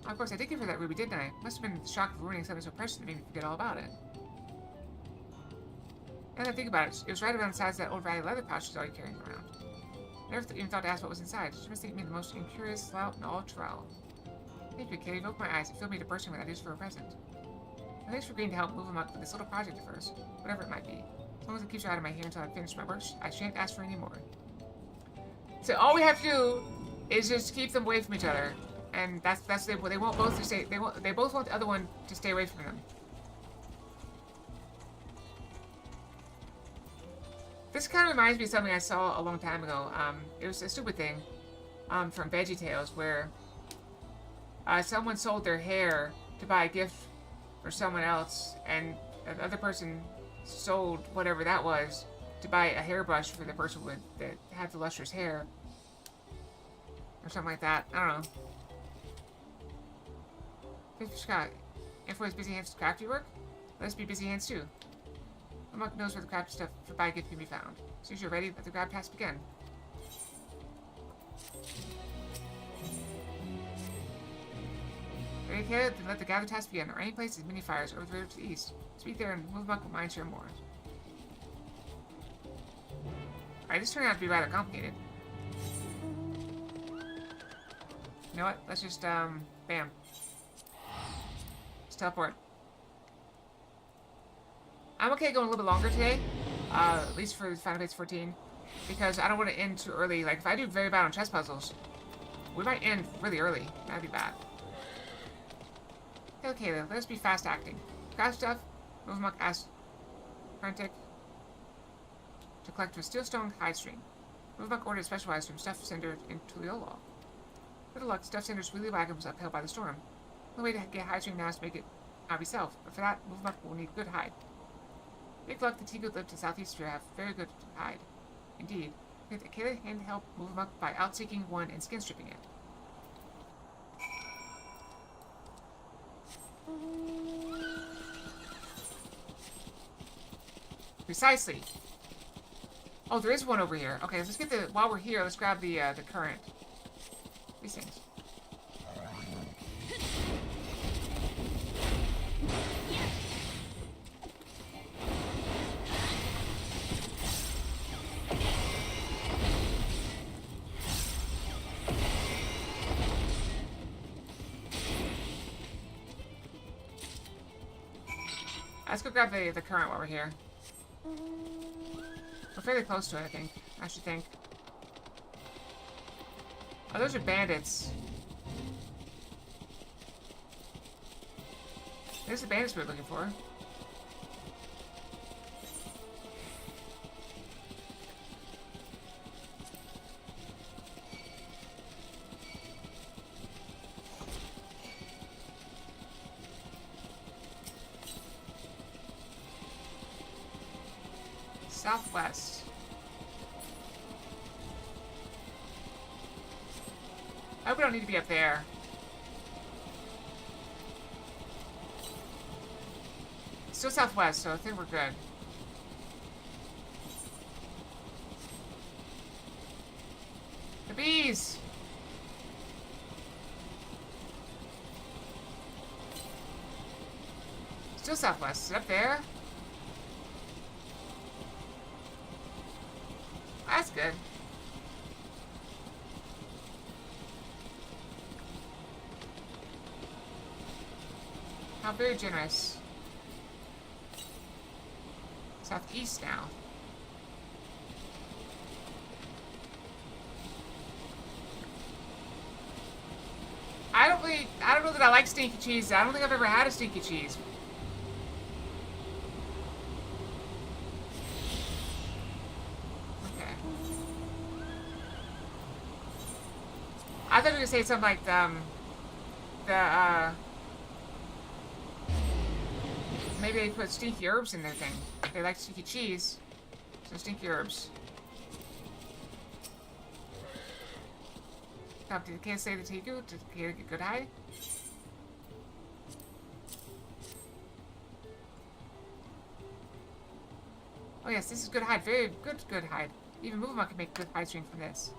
Of course, I did give her that ruby, didn't I? Must have been the shock of ruining something so precious that made me forget all about it. Now that I think about it, it was right around the size of that old ratty leather pouch she's already carrying around. I never even thought to ask what was inside. She must think me the most incurious slout in all Trell. Thank you, Kitty. You've opened my eyes and filled me to bursting with ideas for a present. And thanks for agreeing to help move him up with this little project of hers, whatever it might be. As long as it keeps her out of my hair until I've finished my work, I shan't ask for any more. So all we have to do is just keep them away from each other, and that's they won't both to stay. They both want the other one to stay away from them. This kind of reminds me of something I saw a long time ago. It was a stupid thing from VeggieTales where someone sold their hair to buy a gift for someone else, and the other person sold whatever that was to buy a hairbrush for the person that had the lustrous hair. Or something like that. I don't know. Scott, Amphoy's busy hands with crafty work? Let us be busy hands too. Movemuk knows where the crafty stuff for buy gift can be found. As soon as you're ready, let the grab task begin. Ready, Kayla? Then let the gather task begin. Our aim place is mini fires over the river to the east. Speak there and Movemuk will mind share more. Alright, this turned out to be rather complicated. You know what? Let's just, bam. Let's teleport. I'm okay going a little bit longer today, at least for Final Fantasy 14, because I don't want to end too early. Like, if I do very bad on chess puzzles, we might end really early. That'd be bad. Okay, then, let us be fast acting. Craft stuff, Movemuk asks Frantic to collect a steelstone hide string. Movemuk ordered specialized from Stuff Cinder in Tuliolo. Little luck, Stuff Cinder's wheelie wagon was upheld by the storm. The way to get hide string now is to make it not be self, but for that, Movemuk will need good hide. Big luck the Teagoot lived to southeast here have very good hide. Indeed, Kayla can help Movemuk by outseeking one and skin stripping it. Precisely. Oh, there is one over here. Okay, let's get the. While we're here, let's grab the current. These things. Let's go grab the current while we're here. We're fairly close to it, I think. I should think. Oh, those are bandits. There's the bandits we're looking for. Southwest. I hope we don't need to be up there. Still southwest, so I think we're good. The bees! Still southwest. Is it up there? That's good. How very generous. Southeast now. I don't know that I like stinky cheese. I don't think I've ever had a stinky cheese. Okay. I thought you were gonna say something like maybe they put stinky herbs in their thing. They like stinky cheese, so stinky herbs. Stop, did the say the Tiku? Did the get good hide? Oh yes, this is good hide. Very good hide. Even Movement can make good hide string from this.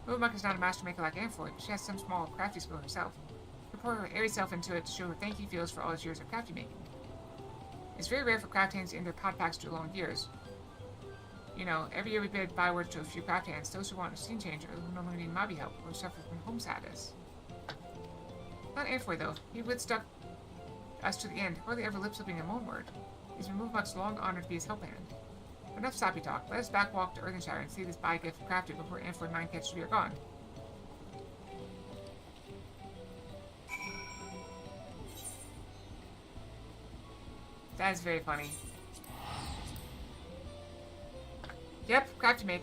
Movement is not a master maker like Amphoid, but she has some small crafty skill herself. She pour her airy self into it to show her thank you feels for all its years of crafty making. It's very rare for craft hands in their pod packs to long years. You know, every year we bid bywords to a few craft hands, those who want a scene change or who normally need mobby help or suffer from home sadness. Not Amphoid though. He withstuck us to the end, hardly ever lip-slipping a moan word. He's been much long honored to be his help hand. But enough sappy talk. Let us backwalk to Earthenshire and see this buy gift crafted before Amphoid mind catches we are gone. That is very funny. Yep, crafty make.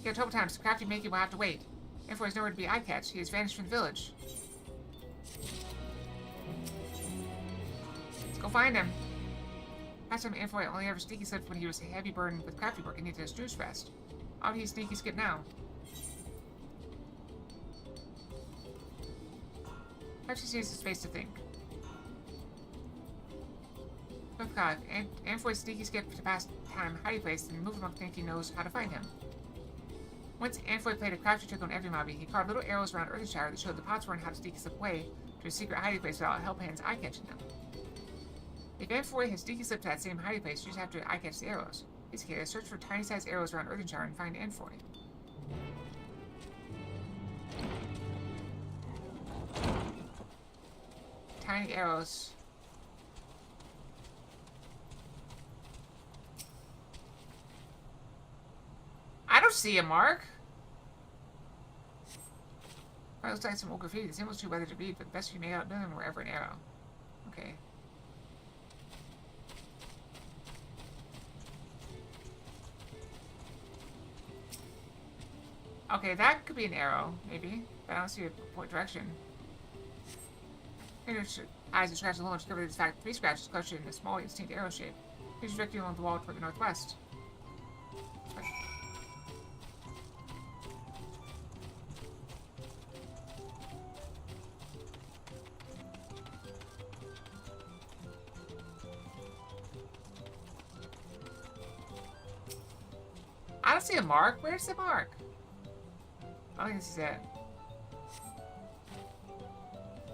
Yeah, trouble times. Crafty making will have to wait. Therefore, is nowhere to be eye-catch. He has vanished from the village. Let's go find him. Last time Amphoid only ever sneaky slipped when he was heavy burdened with crafty work and needed his juice rest. How did he sneaky skip now? Perhaps he needs his space to think. Oh god, Amphoid sneaky skipped to pass time hiding place and move among think he knows how to find him. Once Amphoid played a crafty trick on every mobby, he carved little arrows around Earthenshire that showed the Potsworn how to sneaky slip away to a secret hiding place without help hands eye-catching them. If Amphoid has sneaky slipped to that same hiding place, you just have to eye-catch the arrows. Basically, search for tiny-sized arrows around Earthenshire and find Amphoid. Tiny arrows. I don't see a mark. Probably looks like some old graffiti. The symbol's too weathered to read, but the best you may outdo them wherever an arrow. Okay. Okay, that could be an arrow, maybe. But I don't see a point direction. Fingers, eyes and scratches alone discover this fact 3 scratches clustered in a small, distinct arrow shape. Here's directly along the wall toward the northwest. I don't see a mark. Where's the mark? I think this is it.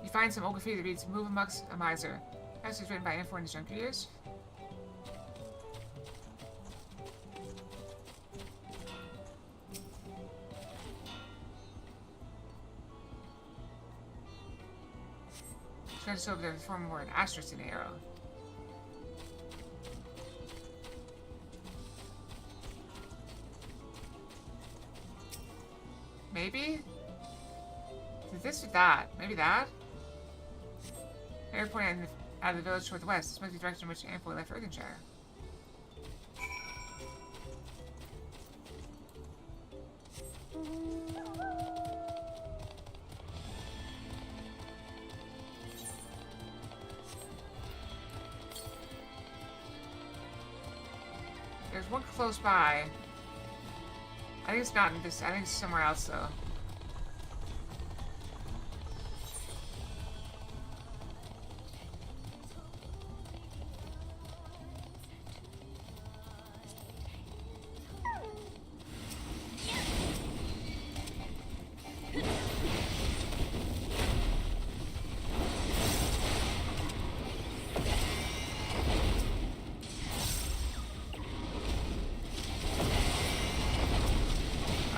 You find some old graffiti that reads, "Move amongst a miser." House is written by Amphoid in his younger years. Scratch over there to form more an asterisk in the arrow. Maybe? Is this or that? Maybe that? Airport out of the village toward the west. This must be the direction in which Amphoi left Earthenshire. There's one close by. I think it's not in this. I think it's somewhere else, though.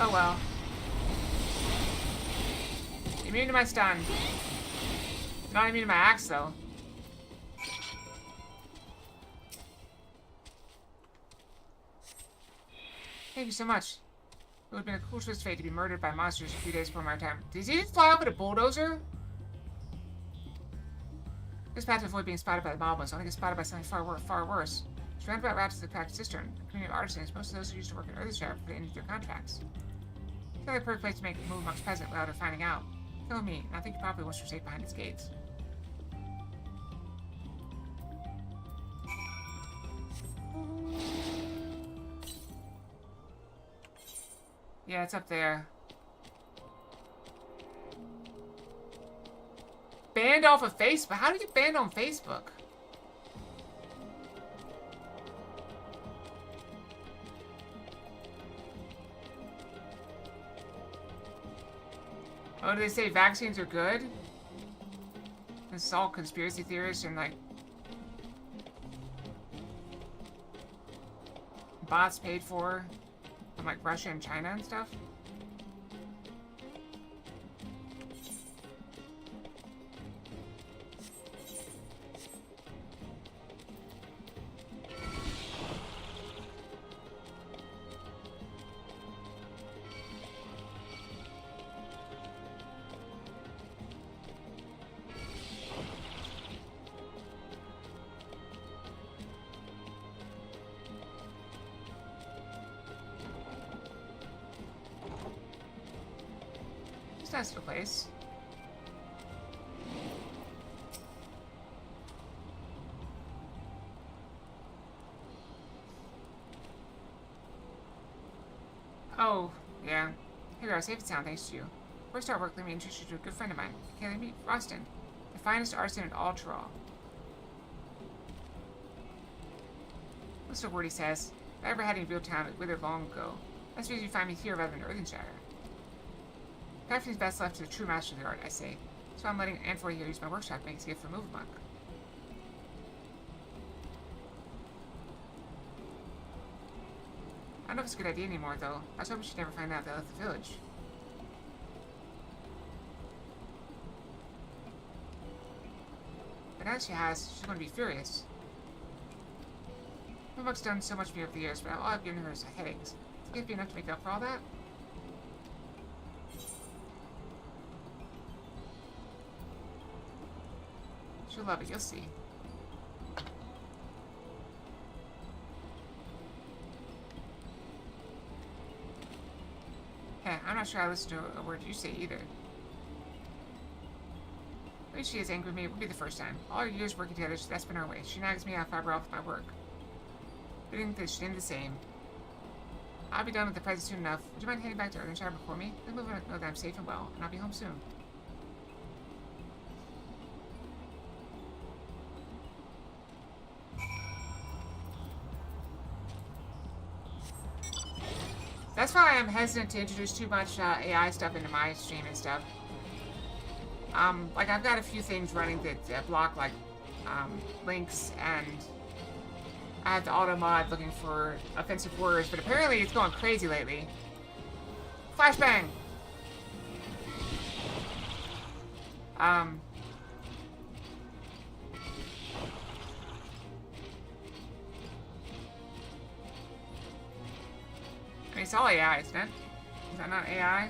Oh well. Immune to my stun. Not immune to my axe, though. Thank you so much. It would have been a cool twist of fate to be murdered by monsters a few days before my time. Did he just fly over the bulldozer? This path to avoid being spotted by the mob was only get spotted by something far worse. It's roundabout routes to the cracked cistern. The community of artisans, most of those who used to work in Earthenshire put it into their contracts. It's not the perfect place to make a move amongst peasants without her finding out. Kill me, and I think he probably wants her safe behind its gates. Yeah, it's up there. Banned off of Facebook? How do you get banned on Facebook? Oh, do they say vaccines are good? This is all conspiracy theorists and, like, bots paid for from, like, Russia and China and stuff? Nice little place. Oh, yeah. Here we are, safe and sound, thanks to you. Before we start work, let me introduce you to a good friend of mine. Okay, let me meet Rostin, the finest artisan in all Tyrol. What's the word he says? If I ever had any real talent, it withered long ago. That's the reason you find me here rather than Earthenshire. Crafting is best left to the true master of the art, I say. So I'm letting Amphoi here use my workshop to make his gift for Move Monk. I don't know if it's a good idea anymore, though. I was hoping she'd never find out that I left the village. But now that she has, she's going to be furious. Move Monk's done so much for me over the years, but all I've given her is headaches. It's going to be enough to make up for all that? She'll love it, you'll see. Heh, I'm not sure I listened to a word you say either. The way she is angry with me, it would be the first time. All our years working together, that's been our way. She nags me, I fiber off my work. But she did the same. I'll be done with the present soon enough. Would you mind heading back to Earthenshire before me? Let me know that I'm safe and well, and I'll be home soon. That's why I'm hesitant to introduce too much AI stuff into my stream and stuff. Like, I've got a few things running that block, like, links, and I have the auto mod looking for offensive words, but apparently it's going crazy lately. Flashbang! It's all AI, isn't it? Is that not AI?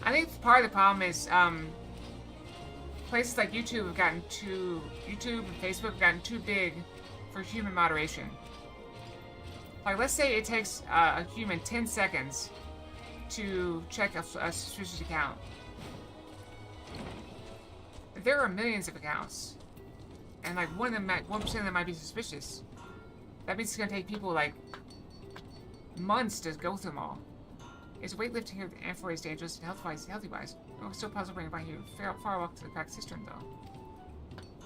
I think part of the problem is places like YouTube have gotten YouTube and Facebook have gotten too big for human moderation. Like, let's say it takes a human 10 seconds to check a suspicious account. If there are millions of accounts, and like 1% of them might be suspicious, that means it's gonna take people like months to go through them all. Is weightlifting here and for is dangerous and healthy-wise? I'm still puzzled bringing by you. Far walk to the cracked cistern, though.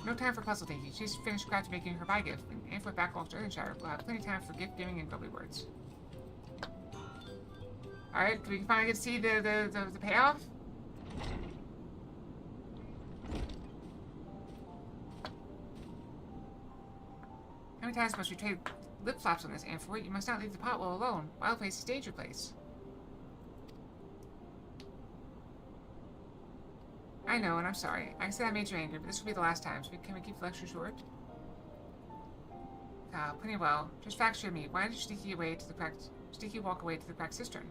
No time for puzzle thinking. She's finished crafting making her buy gift, and for backwalk to Earthenshire. We'll have plenty of time for gift giving and grumbly words. Alright, we can finally get to see the payoff? How many times must we trade lip flaps on this, and for it, you must not leave the pot well alone. Wild place is danger place. I know, and I'm sorry. I said I made you angry, but this will be the last time, so can we keep the lecture short? Ah, plenty well. Just facts me. Why did Sticky walk away to the cracked cistern?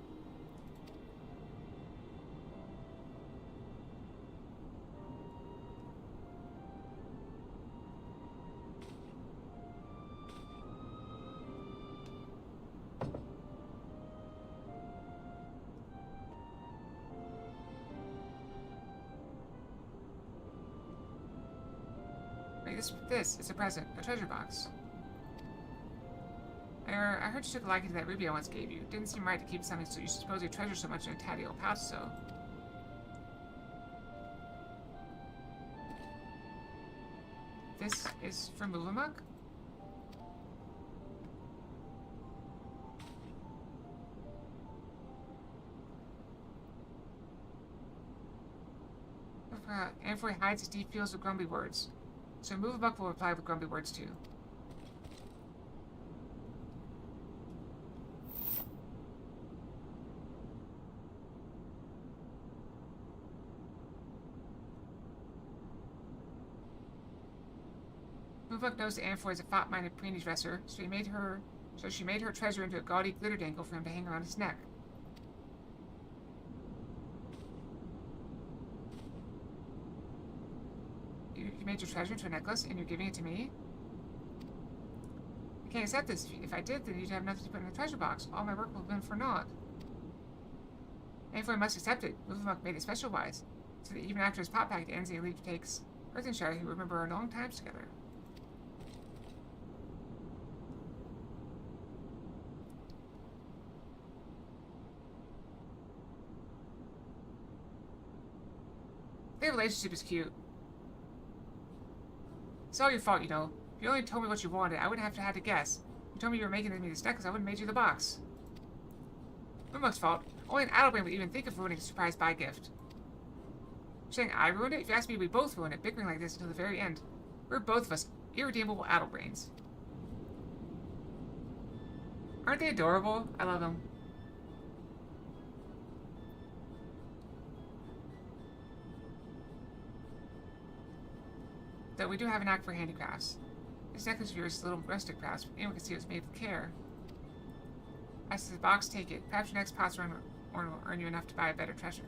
This is a present, a treasure box. I heard you took a liking to that ruby I once gave you. Didn't seem right to keep something so you supposedly treasure so much in a tatty old pouch, so. This is for Muvamuk? Amphoy hides his deep feels with grumpy words. So Muvamuk will reply with grumpy words too. Muvamuk knows that Amphoy is a fop-minded preeny dresser, so she made her treasure into a gaudy glitter dangle for him to hang around his neck. You made your treasure into a necklace, and you're giving it to me? I can't accept this. If I did, then you'd have nothing to put in the treasure box. All my work will have been for naught. Amphoy must accept it. Muvamuk made it special-wise, so that even after his pot pact ends, he leave takes Earthenshire, who remember our long times together. Their relationship is cute. It's all your fault, you know. If you only told me what you wanted, I wouldn't have had to guess. You told me you were making me this necklace, I wouldn't have made you the box. Muvamuk's fault. Only an addlebrain would even think of ruining a surprise buy gift. You're saying I ruined it? If you ask me, we both ruined it, bickering like this until the very end. We're both of us irredeemable addlebrains. Aren't they adorable? I love them. Though we do have a knack for handicrafts. This necklace of yours is a little rustic, perhaps, but anyone can see it was made with care. I said, the box, take it. Perhaps your next pot's run will earn you enough to buy a better treasure.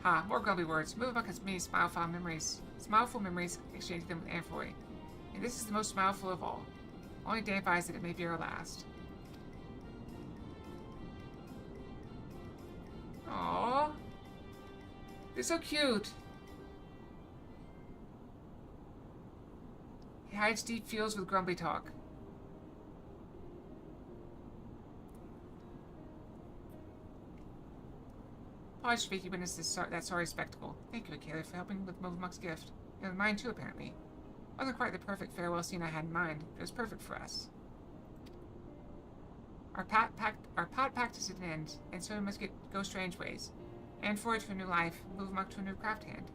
Ha, more grumpy words. Muvamuk has many smileful memories exchanging them with Amphoy. And this is the most smileful of all. Only damp eyes that it may be our last. Aww. They're so cute. He hides deep feels with grumpy talk. Apologies for making you witness that sorry spectacle. Thank you, Akela, for helping with Muvamuk's gift. And mine too, apparently. Wasn't quite the perfect farewell scene I had in mind, but it was perfect for us. Our pot pact is at an end, and so we must go strange ways. Amphoy to a new life, Muvamuk to a new craft hand.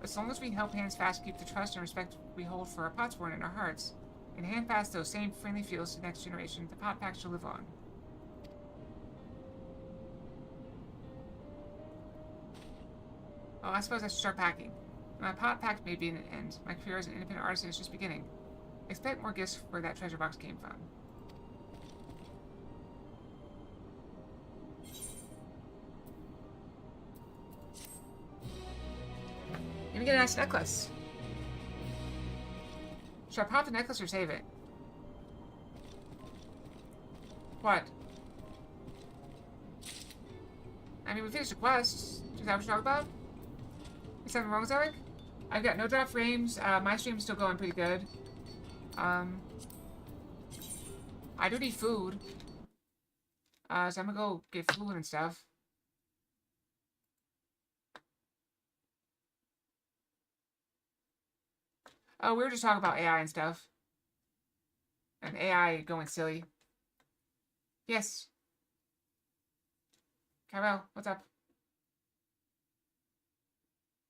As long as we help hands fast keep the trust and respect we hold for our potsworn in our hearts, and hand fast those same friendly feels to the next generation, the pot pact shall live on. Oh, I suppose I should start packing. My pot pact may be an end. My career as an independent artist is just beginning. Expect more gifts where that treasure box came from. Let me get a nice necklace. Should I pop the necklace or save it? What? I mean, we finished the quest. Is that what you're talking about? Is something wrong with Eric? I've got no drop frames. My stream's still going pretty good. I do need food. So I'm gonna go get food and stuff. Oh, we were just talking about AI and stuff. And AI going silly. Yes. Carol, what's up?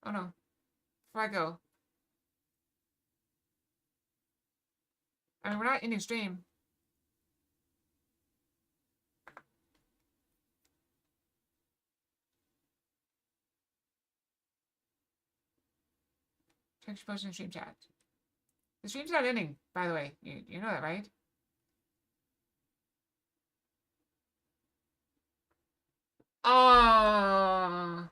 Oh no. Before I go. I mean, we're not ending stream. Check your post in the stream chat. The stream's not ending, by the way. You know that, right? Oh.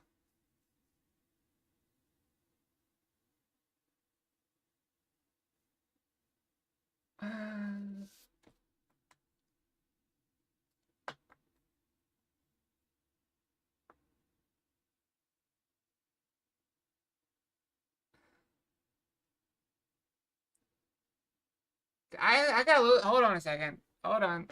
I gotta hold on a second. Hold on.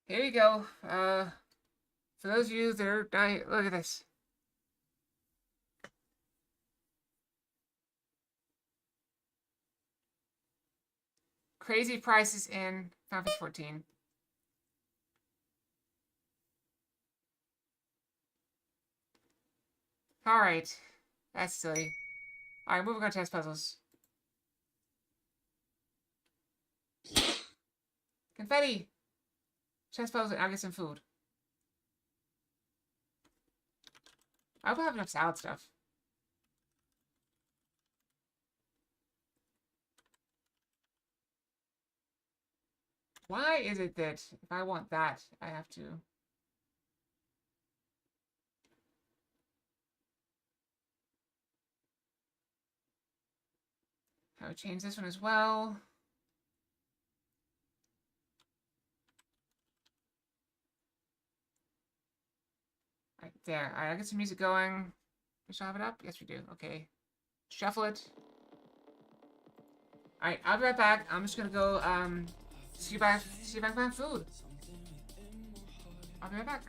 Here we go. For those of you that are dying, look at this. Crazy prices in Final Fantasy 14. Alright. That's silly. Alright, moving on to test puzzles. Confetti! Chest puzzles and I'll get some food. I hope I have enough salad stuff. Why is it that if I want that, I have to... I would change this one as well. Right there. Alright, I get some music going. We still have it up? Yes, we do. Okay. Shuffle it. Alright, I'll be right back. I'm just gonna go, see if I can find food. I'll be right back.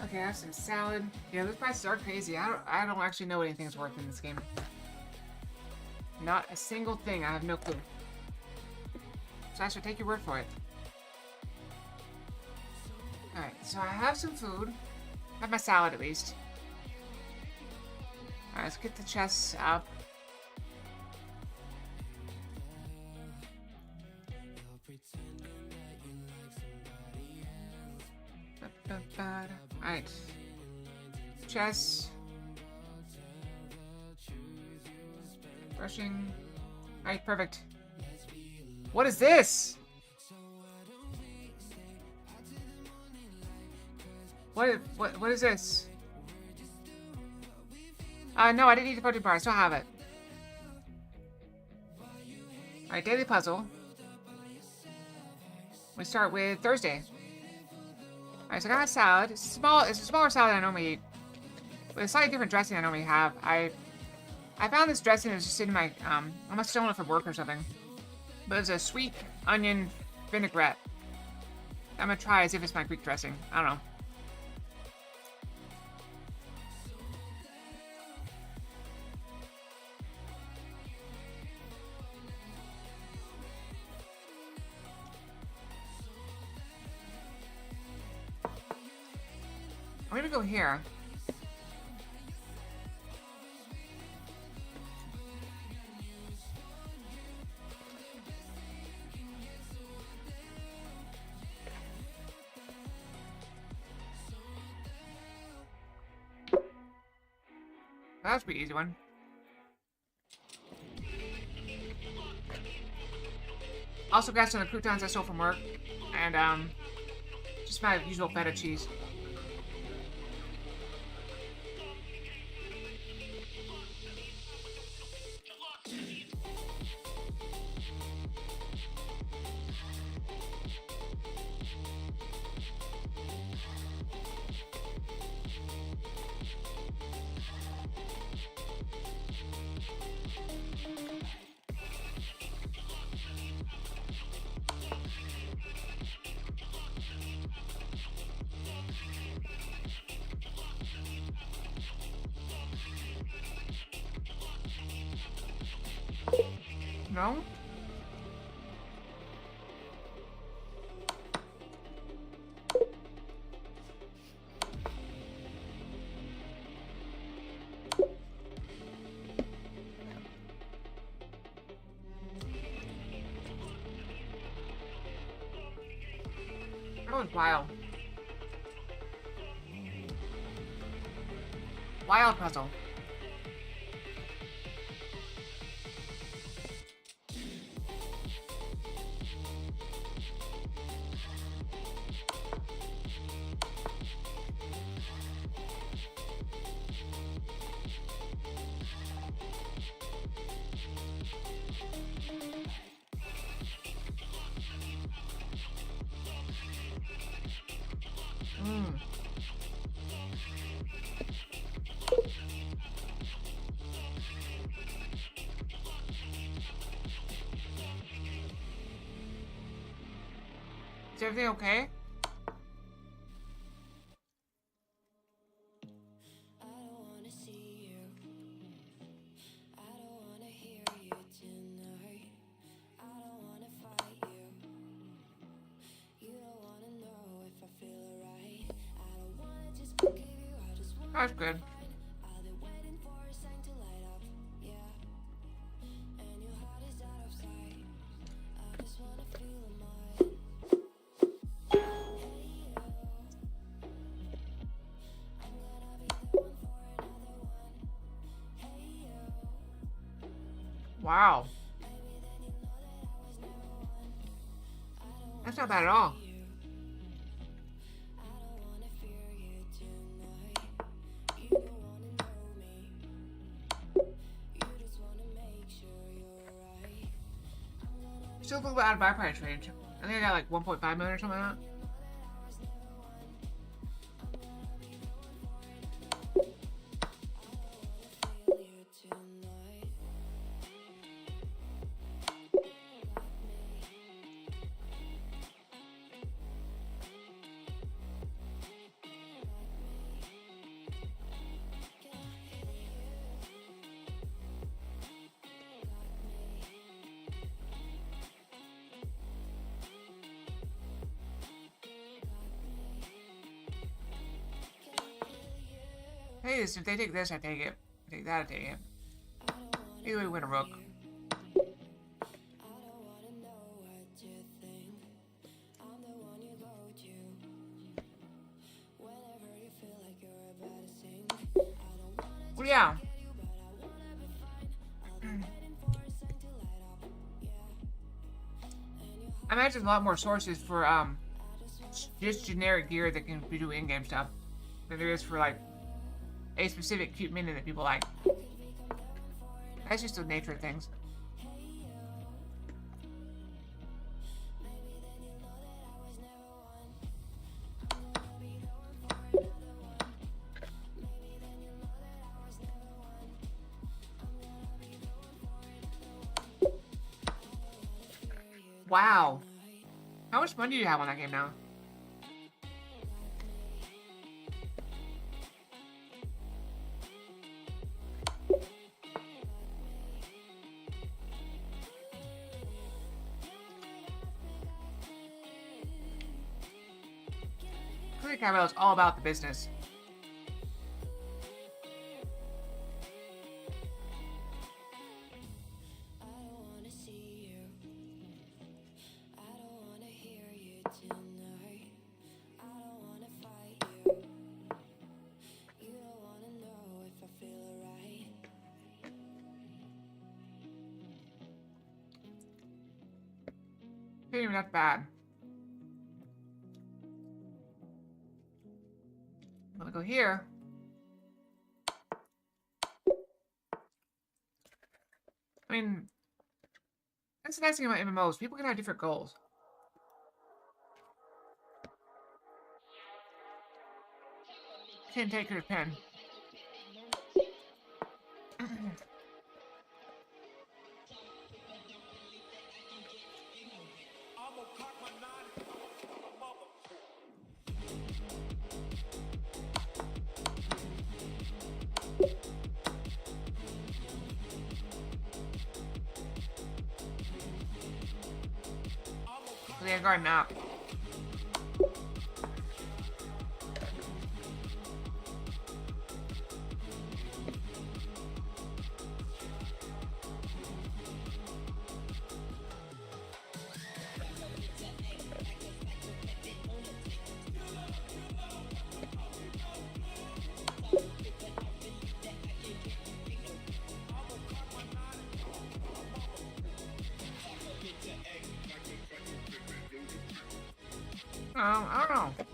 Okay, I have some salad. Yeah, those prices are crazy. I don't actually know what anything's worth in this game. Not a single thing. I have no clue. So I should take your word for it. Alright, so I have some food. I have my salad at least. Alright, let's get the chests up. Alright. Chests. Brushing. Alright, perfect. What is this? What is this? No, I didn't need the protein bar. I still have it. Alright, daily puzzle. We start with Thursday. Alright, so I got a salad. It's a smaller salad than I normally eat. With a slightly different dressing I normally have. I found this dressing that was just in my, I must have stolen it from work or something. But it's a sweet onion vinaigrette. I'm gonna try as if it's my Greek dressing. I don't know. I'm gonna go here. That was a pretty easy one. Also got some of the croutons I stole from work. And, just my usual feta cheese. No? That was wild. Wild puzzle. Is everything okay? That's good. Wow. That's not bad at all. Still a little bit out of my price range. I think I got like 1.5 million or something like that. Hey, if they take this, I take it. I take that, I take it. Either way, we win a rook. Well, yeah. I imagine there's a lot more sources for just generic gear that can be doing in-game stuff than there is for like a specific cute minion that people like. That's just the nature of things. Wow. How much money do you have on that game now? Clearly, Cairo is all about the business. Ain't even that bad. I'm gonna go here. I mean, that's the nice thing about MMOs. People can have different goals. Can't take your pen. They're guarding up. I don't know.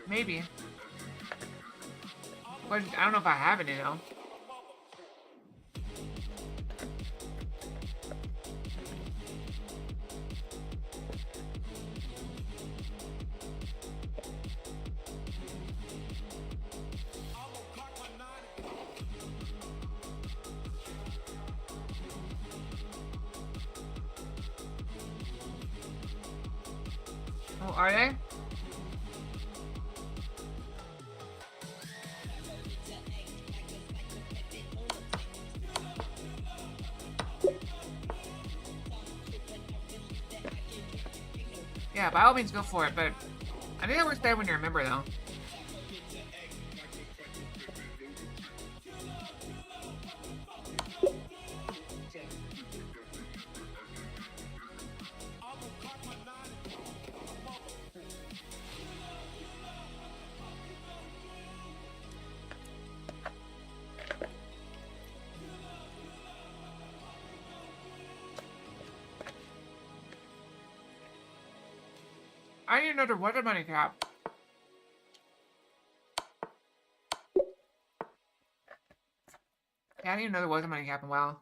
Maybe. But I don't know if I have any though. Oh, are they? Yeah, by all means go for it, but I think that works better when you're a member though. I need another weather money cap. Yeah, I need another weather money cap in a while.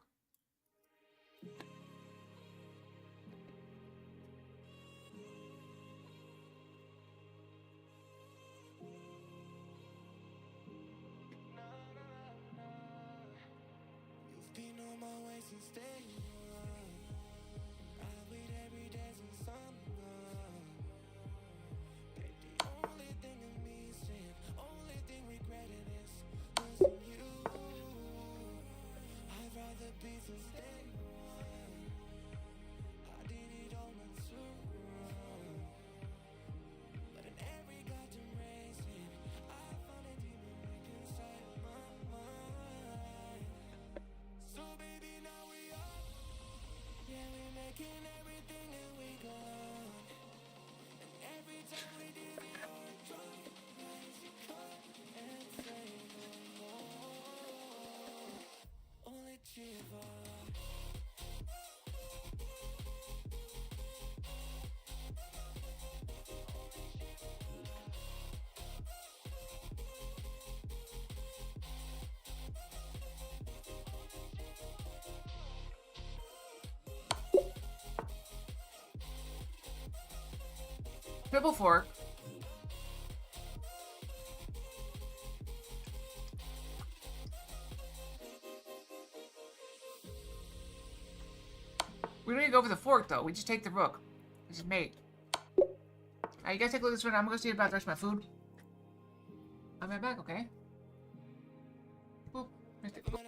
Triple fork. We don't even go for the fork though. We just take the rook. This is mate. Alright, you guys take a look at this one. I'm gonna see about the rest of my food. I'll be right back, okay? Boop. Missed it. Boop.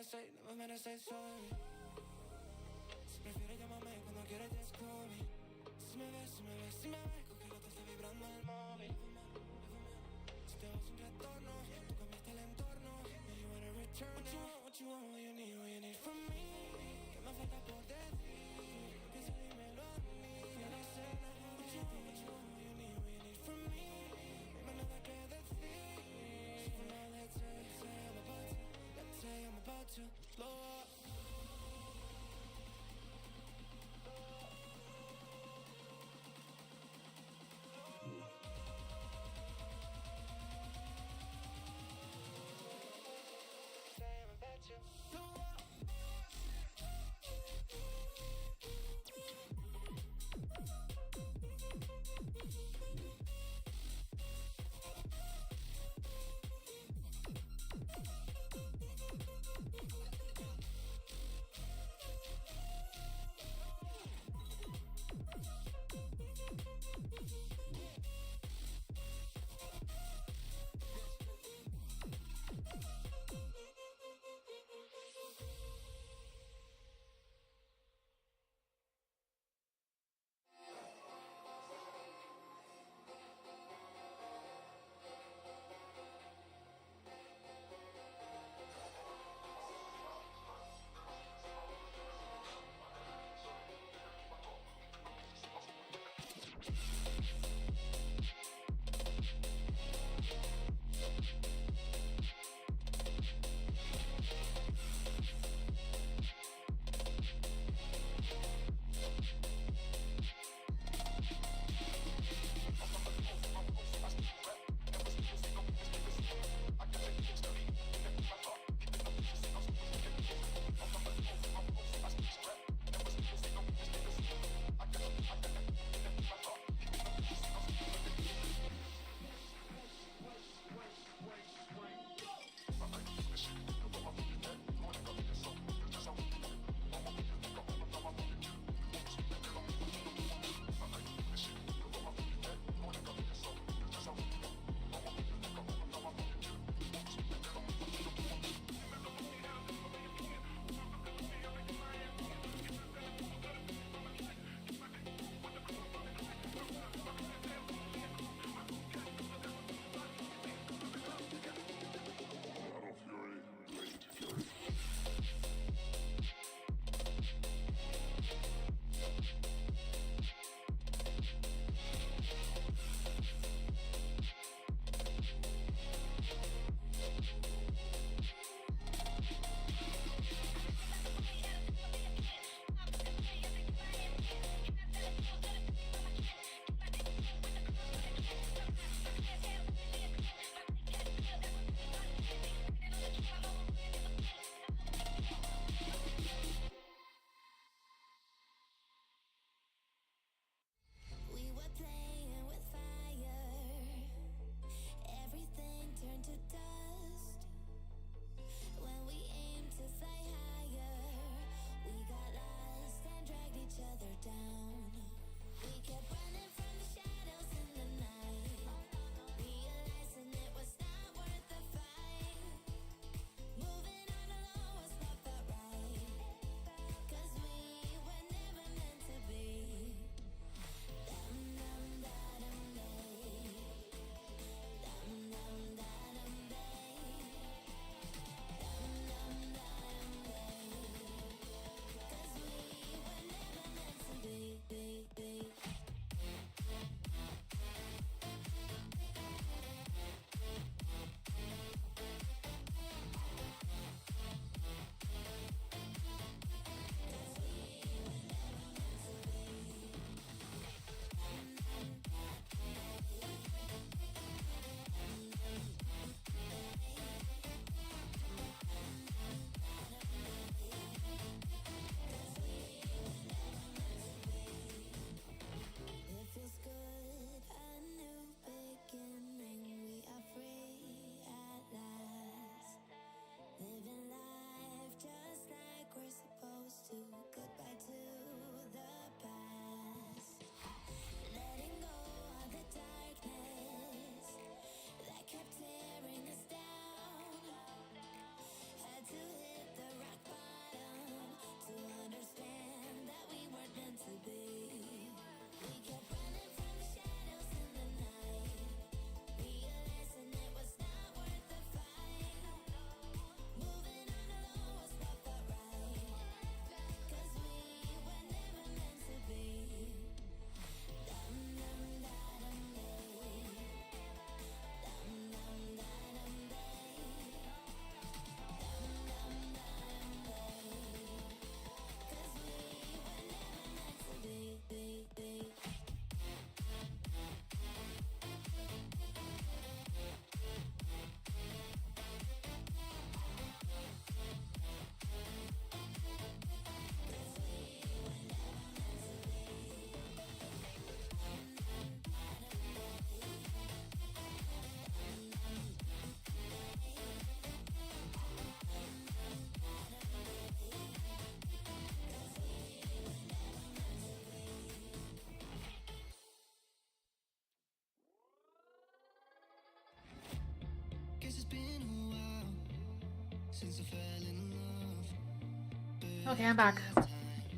Okay, I'm back.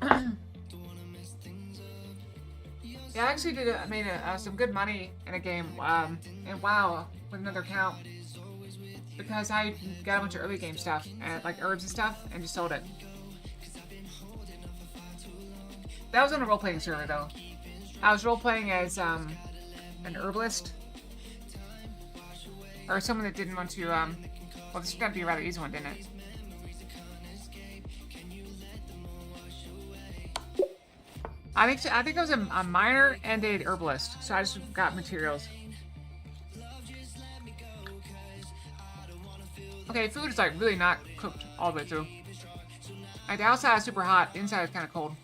Yeah, I actually made some good money in a game, in WoW with another account, because I got a bunch of early game stuff and like herbs and stuff, and just sold it. That was on a role-playing server though. I was role-playing as an herbalist, or someone that didn't want to. Well, this is gonna be a rather easy one, didn't it? I think I was a miner and a herbalist, so I just got materials. Okay, food is like really not cooked all the way through. Like the outside is super hot, the inside is kind of cold.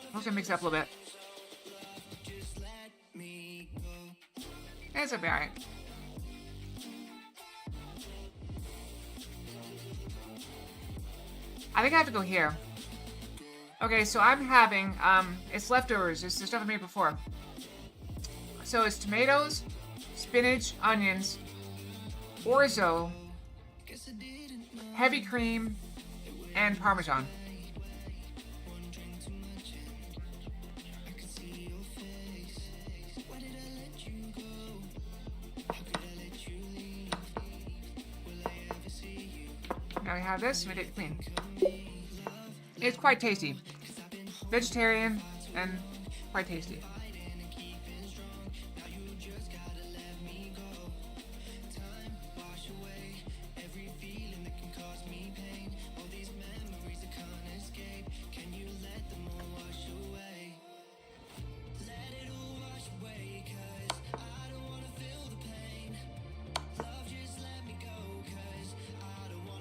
I'm just gonna mix it up a little bit. It's gonna be alright. I think I have to go here. Okay, so I'm having, it's leftovers. It's the stuff I made before. So it's tomatoes, spinach, onions, orzo, heavy cream, and Parmesan. Now we have this, we did clean. It's quite tasty. Vegetarian and quite tasty.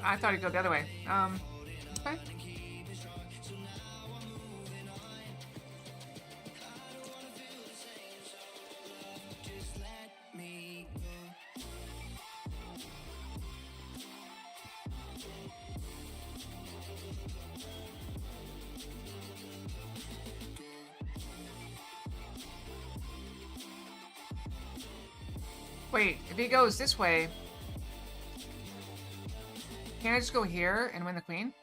I thought it'd go the other way. Okay. Wait, if he goes this way, can I just go here and win the queen?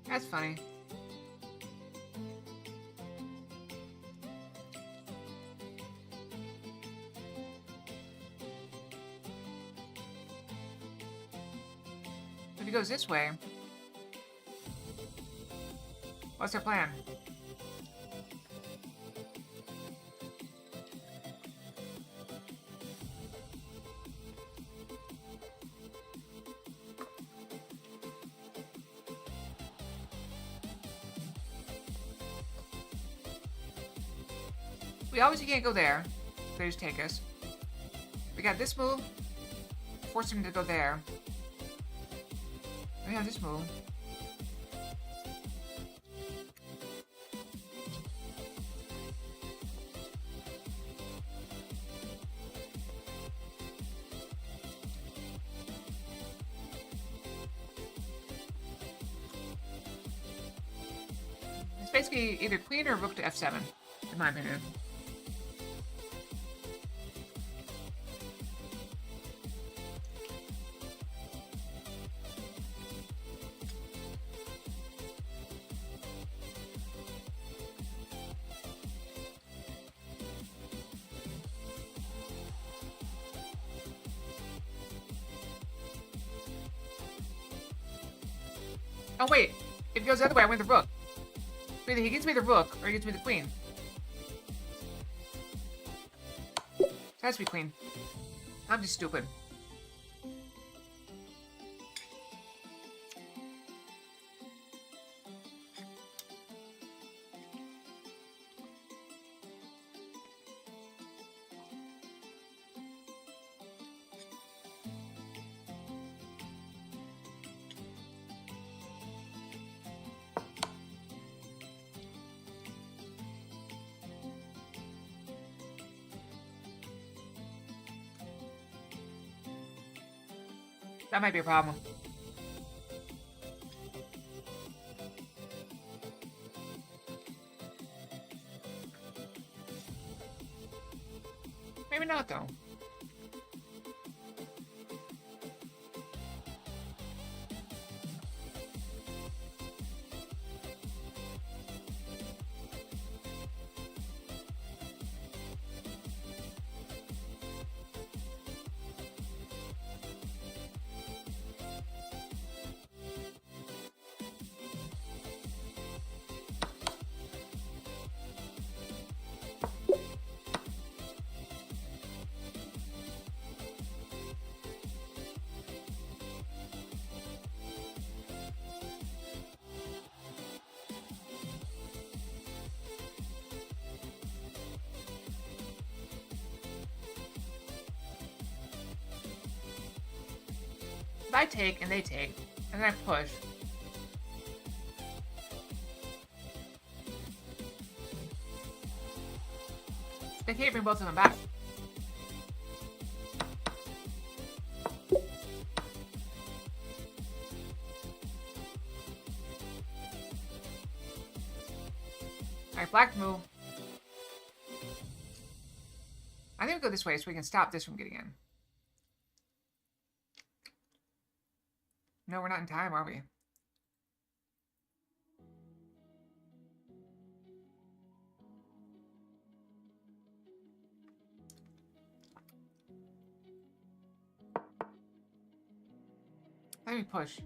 That's funny. If he goes this way, what's our plan? We obviously can't go there. They just take us. We got this move. Force him to go there. We have this move. It's basically either queen or rook to f7, in my opinion. Oh wait, if it goes the other way, I win the rook. Either he gives me the rook, or he gives me the queen. It has to be queen. I'm just stupid. That might be a problem. Maybe not, though. I take and they take, and then I push. They can't bring both of them back. Alright, black move. I think we'll go this way so we can stop this from getting in. No, we're not in time, are we? Let me push.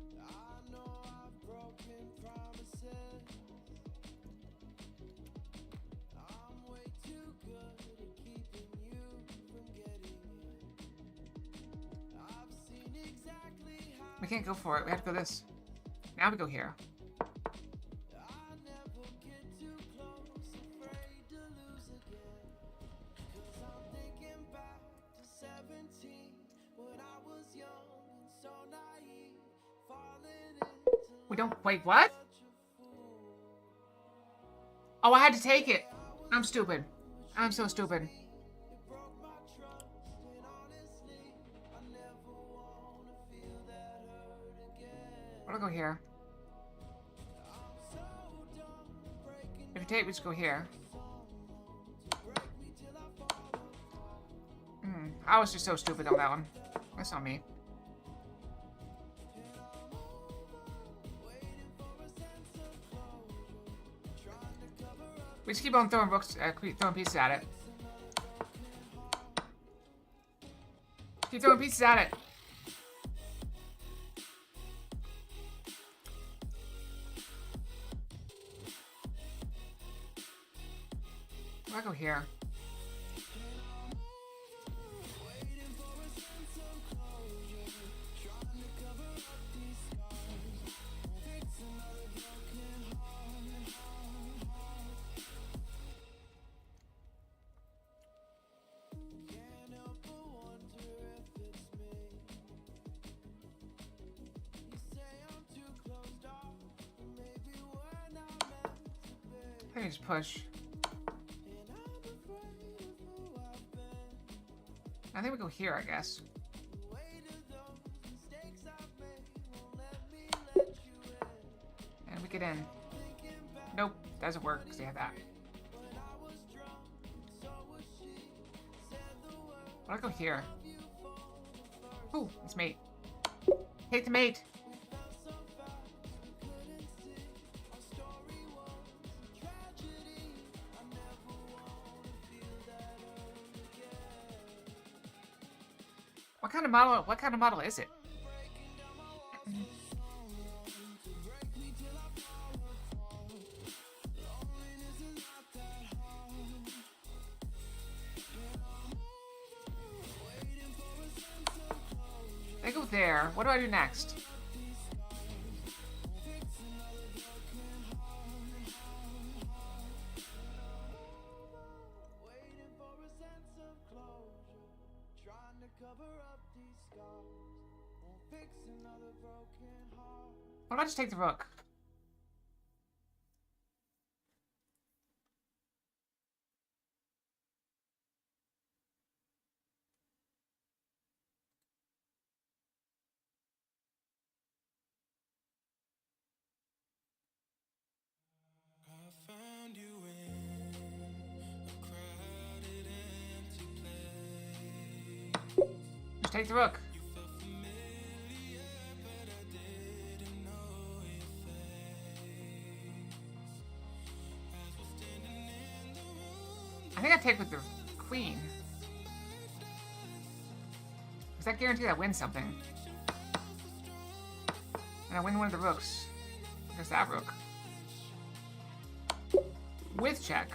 We can't go for it. We have to go this. Now we go here. We don't... Wait, what? Oh, I had to take it. I'm stupid. I'm so stupid. I'll go here. If you take, we just go here. I was just so stupid on that one. That's not me. We just keep on throwing books, throwing pieces at it. Keep throwing pieces at it. I'll go here. I can just push. I think we go here, I guess. And we get in. Nope, doesn't work because they have that. I'll go here. Ooh, it's mate. Take the mate. What kind of model is it? I go there. What do I do next? Why don't I just take the rook? Take the rook. I think I take with the queen. Does that guarantee I win something? And I win one of the rooks. There's that rook. With check.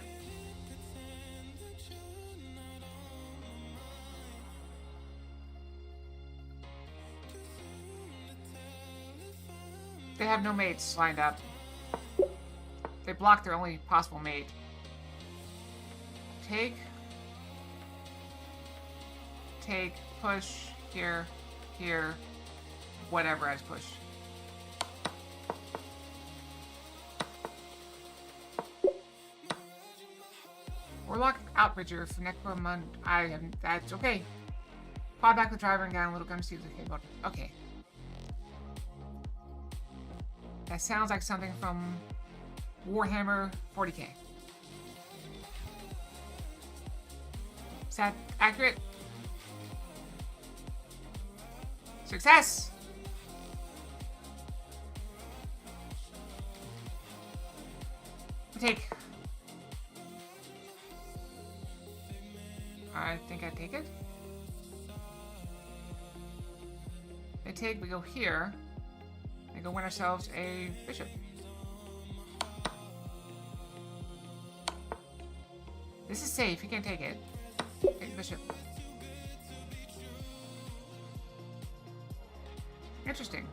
They have no mates lined up. They block their only possible mate. Take. Take. Push. Here. Here. Whatever I just push. Warlock Outbridger for Necromund. I haven't. That's okay. Pod back the driver and down a little gun to see if it's okay about it. Okay. That sounds like something from Warhammer 40k. Is that accurate? Success! Take. I think I take it. They take, we go here. And go win ourselves a bishop. This is safe, he can't take it. Take the bishop. Interesting.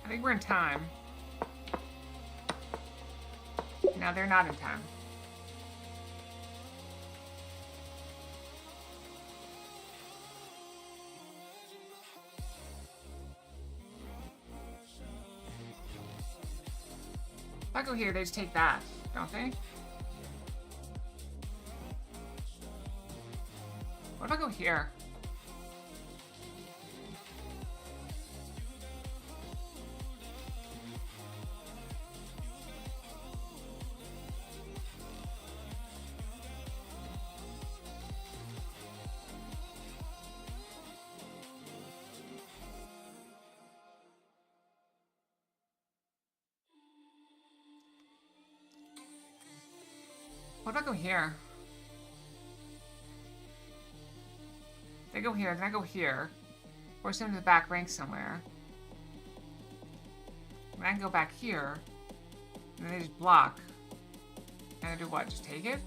I think we're in time. Now they're not in time. If I go here, they just take that, don't they? What if I go here? What if I go here? They go here, then I go here. Force them to the back rank somewhere. Then I can go back here. And then they just block. And I do what? Just take it?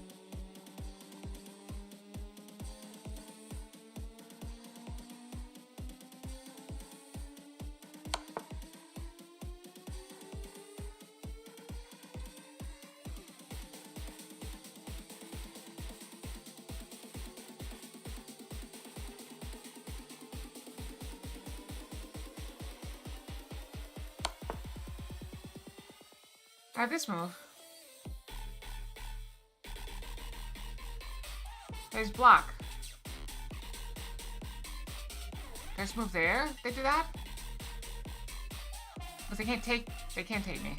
I have this move. There's block. There's move there. They do that? But they can't take me.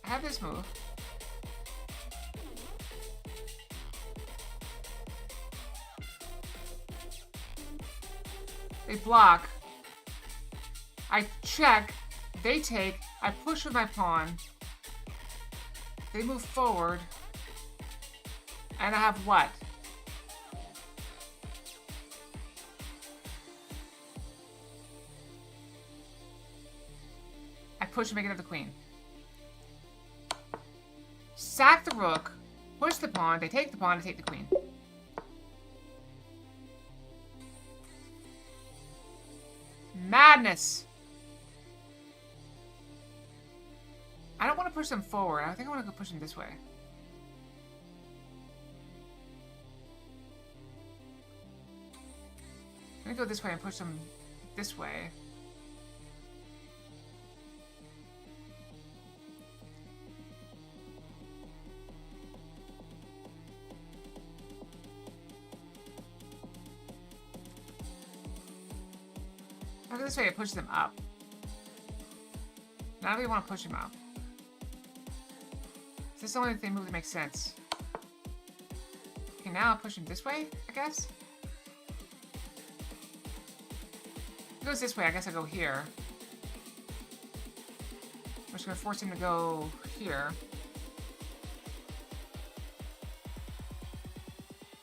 I have this move. They block. I check. They take. I push with my pawn. They move forward. And I have what? I push and make it up the queen. Sack the rook. Push the pawn. They take the pawn. I take the queen. Madness! I don't want to push them forward. I think I want to go push them this way. gonna go this way and push them this way. I'll go this way and push them up. Now we want to push them up. This is the only thing move that makes sense. Okay, now I'll push him this way, I guess? If it goes this way, I guess I'll go here. I'm just gonna force him to go here.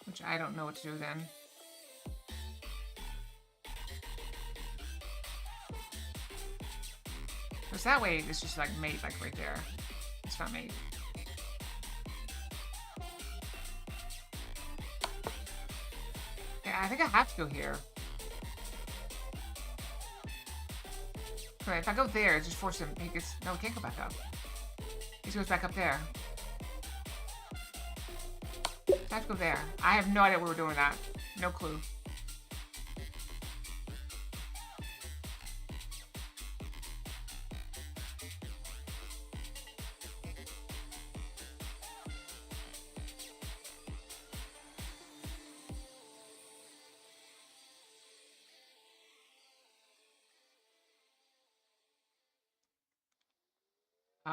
Which I don't know what to do then. Because that way, it's just like mate, like right there. It's not mate. I think I have to go here. Okay, if I go there, just force him. He gets no, he can't go back up. He just goes back up there. I have to go there. I have no idea what we're doing with that. No clue.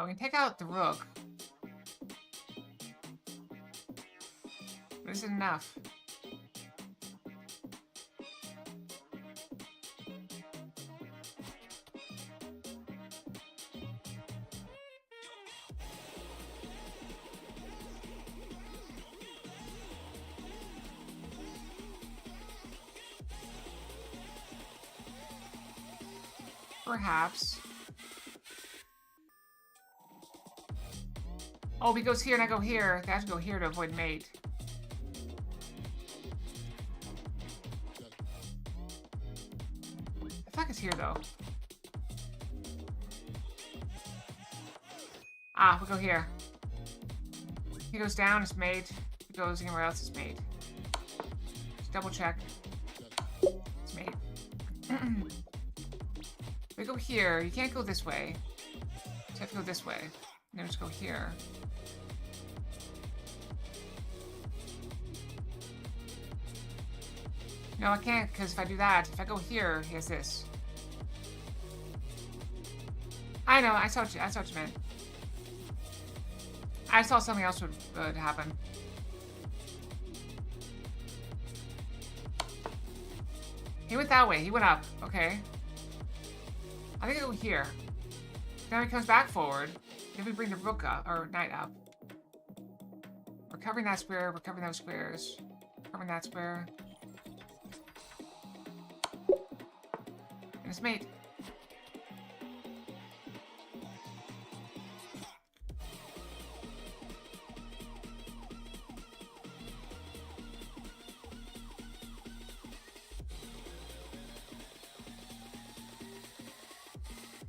We can take out the rook. But this isn't enough. Perhaps. Oh, he goes here and I go here. I have to go here to avoid mate. The fuck is here though? Ah, we go here. He goes down, it's mate. He goes anywhere else, it's mate. Just double check. It's mate. We go here. You can't go this way. You have to go this way. And then just go here. No, I can't, because if I do that, if I go here, he has this. I know, I saw what you meant. I saw something else would happen. He went that way, he went up, okay. I think I go here. Then he comes back forward. Then we bring the rook up, or knight up. We're covering that square, we're covering those squares. Covering that square. And it's mate.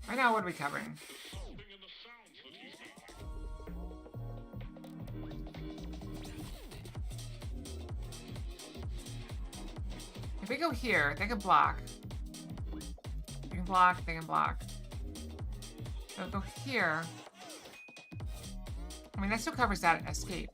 Right now, what are we covering? If we go here, they can block. They can block, they can block. So go here. I mean, that still covers that escape.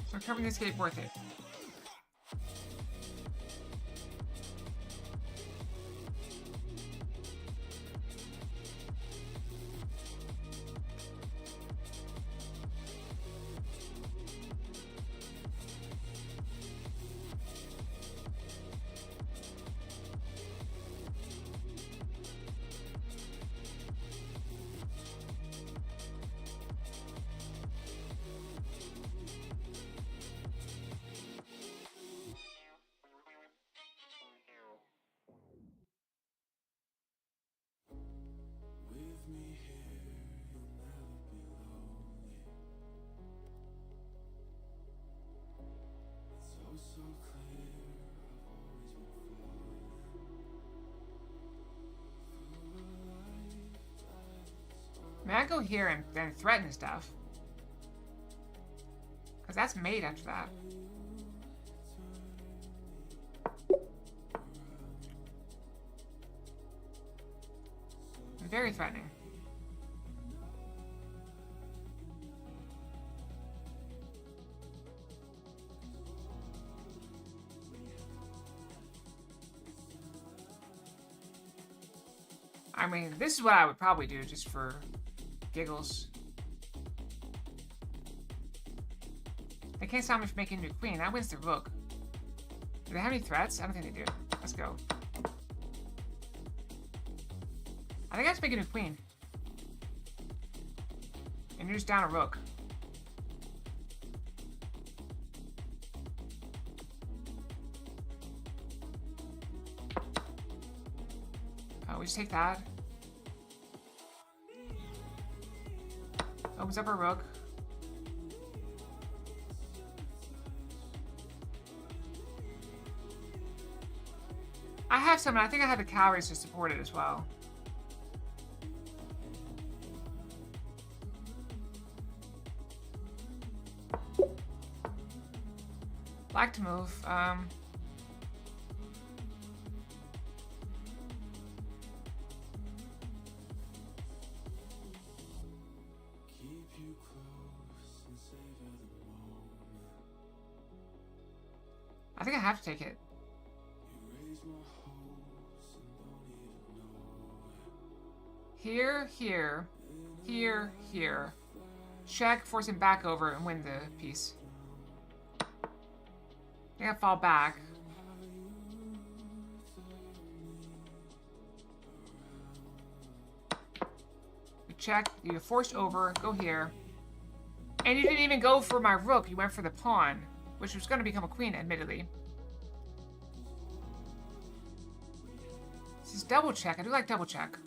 So covering the escape worth it. go here and then threaten stuff. Because that's mate after that. Very threatening. I mean, this is what I would probably do just for giggles. They can't stop me from making a new queen. That wins the rook. Do they have any threats? I don't think they do. Let's go. I think I have to make a new queen. And you're just down a rook. Oh, we just take that. Opens up our rook. I have some, and I think I have the cavalry to support it as well. Black to move. I think I have to take it. Here, here, here, here. Check, force him back over, and win the piece. I gotta fall back. We check, you're forced over, go here. And you didn't even go for my rook, you went for the pawn, which was gonna become a queen, admittedly. This is double check, I do like double check.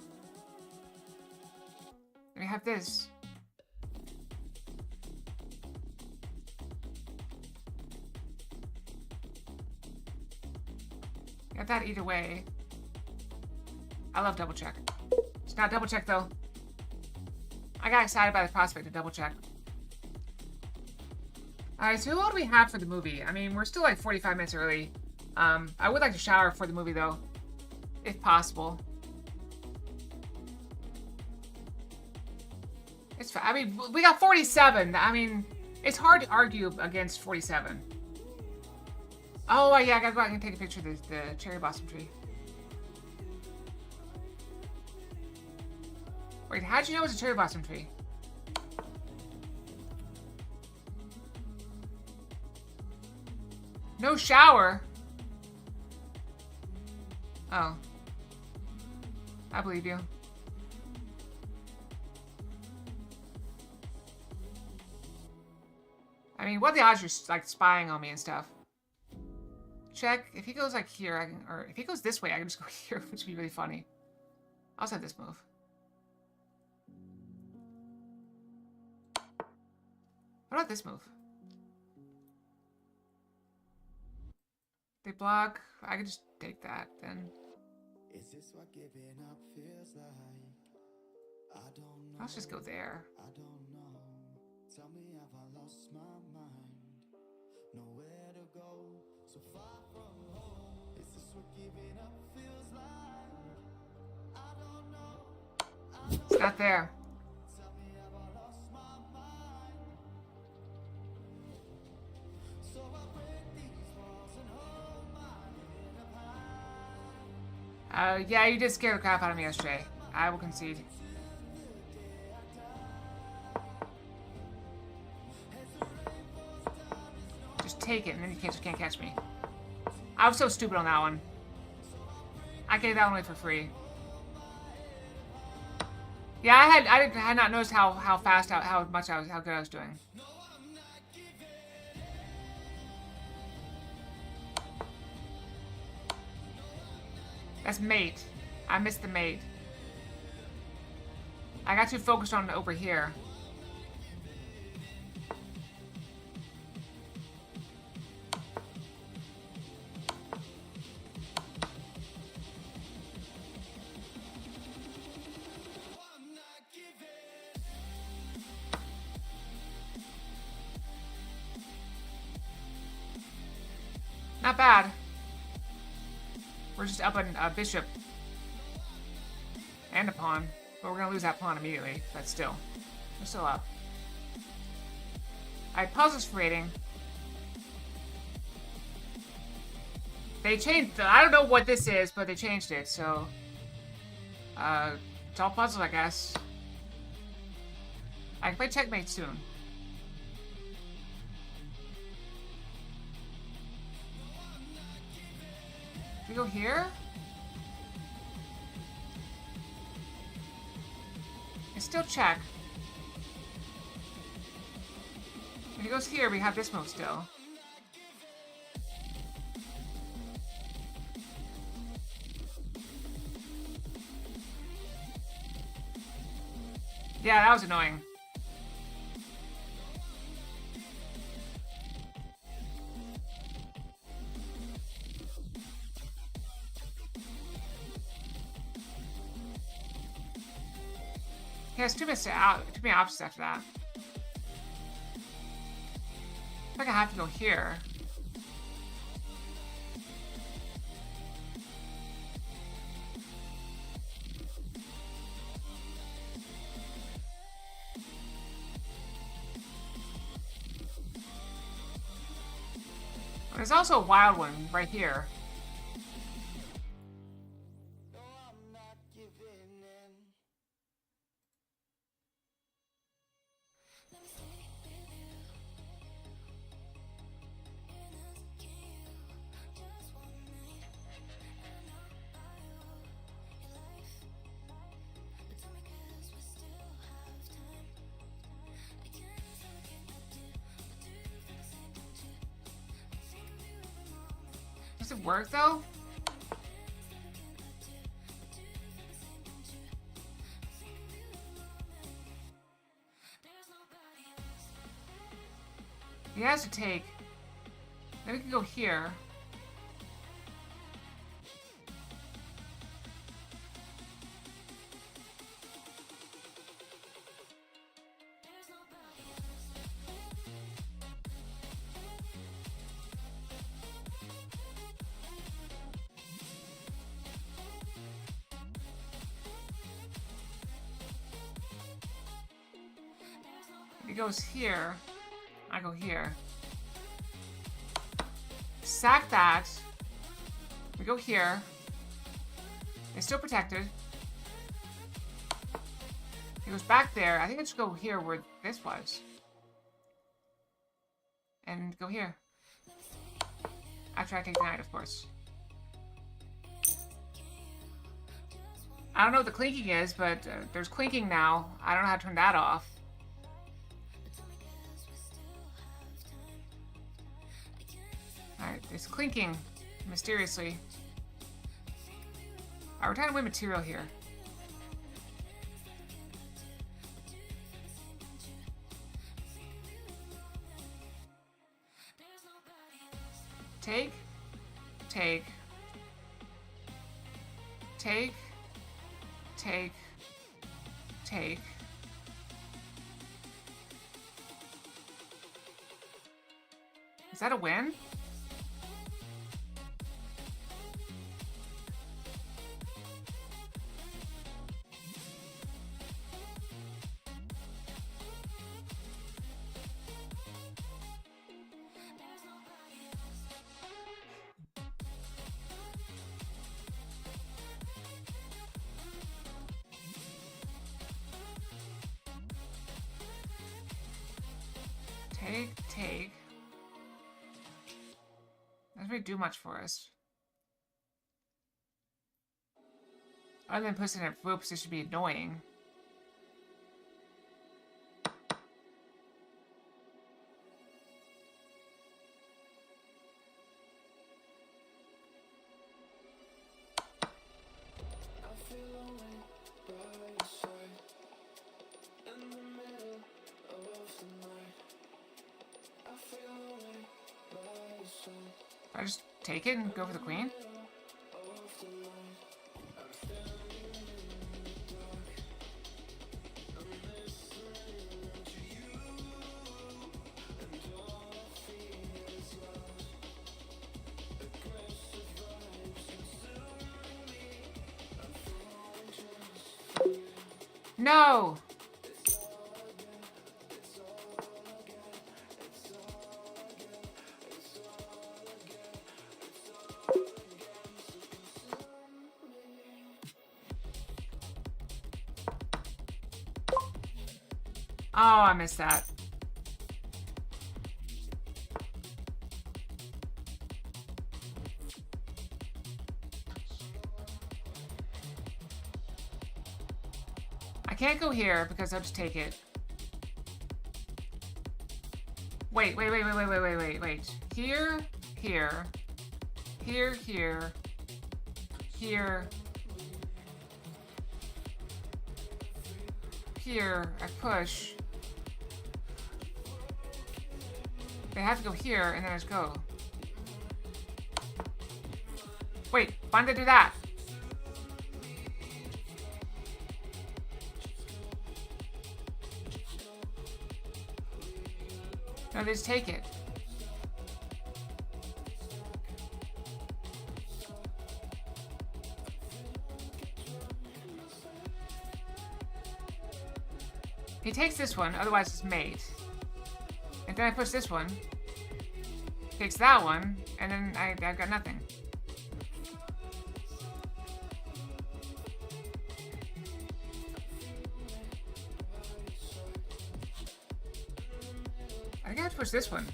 We have this. Got that either way. I love double check. It's not double check though. I got excited by the prospect of double check. Alright, so what do we have for the movie? I mean, we're still like 45 minutes early. I would like to shower for the movie though, if possible. It's, I mean, we got 47. I mean, it's hard to argue against 47. Oh, yeah, I gotta go out and take a picture of the cherry blossom tree. Wait, how'd you know it was a cherry blossom tree? No shower? Oh. I believe you. I mean, what are the odds you're like spying on me and stuff? Check. If he goes like here, I can, or if he goes this way, I can just go here, which would be really funny. I also have this move. What about this move? They block. I could just take that then. Is this what giving up feels like? I don't know. Let's just go there. I don't know. Tell me, have I lost my mind? Nowhere to go, so far from home. Is this what giving up feels like? I don't know. It's not there. Tell me, have I lost my mind? So I break these walls and hold my head up high. Yeah, you did scare the crap out of me yesterday. I will concede. Just take it, and then you just can't catch me. I was so stupid on that one. I gave that one away for free. Yeah, I had not noticed how fast, how good I was doing. That's mate. I missed the mate. I got too focused on over here. not bad. We're just up on a bishop. And a pawn. But we're gonna lose that pawn immediately. But still. We're still up. Alright, puzzles for rating. They changed, I don't know what this is, but they changed it, so... it's all puzzles, I guess. I can play checkmate soon. Do we go here? It's still check. If he goes here, we have this move still. Yeah, that was annoying. Yeah, it's too many options after that. I think I have to go here. There's also a wild one right here. Does it work though? He has to take. Then we can go here. He goes here. I go here. Sack that. We go here. It's still protected. He goes back there. I think I should go here where this was. And go here. After I take the knight, of course. I don't know what the clinking is, but there's clinking now. I don't know how to turn that off. Alright, it's clinking mysteriously. Alright, we're trying to win material here. Take. Take. Take. Take. Take. Is that a win? Take. Doesn't really do much for us. Other than pushing in a real position to be annoying. I just take it and go for the queen? No! Oh, I missed that. I can't go here because I'll just take it. Wait. Here, here, here, here, here, here, I push. They have to go here, and then I just go. Wait, why did they do that? No, they just take it. He takes this one, otherwise it's made. And then I push this one. Takes that one, and then I've got nothing. I think I have to push this one.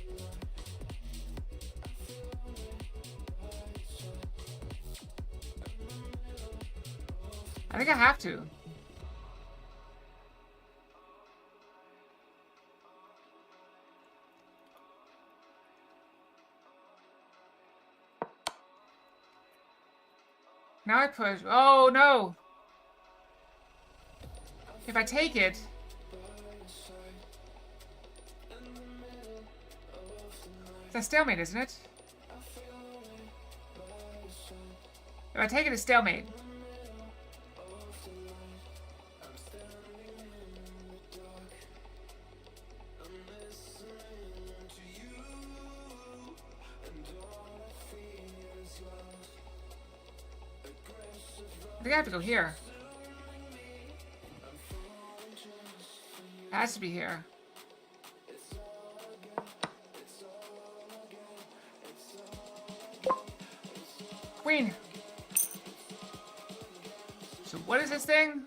I think I have to. Now I push. Oh no! If I take it. It's a stalemate, isn't it? If I take it, it's stalemate. I think I have to go here. It has to be here. Queen. So what is this thing?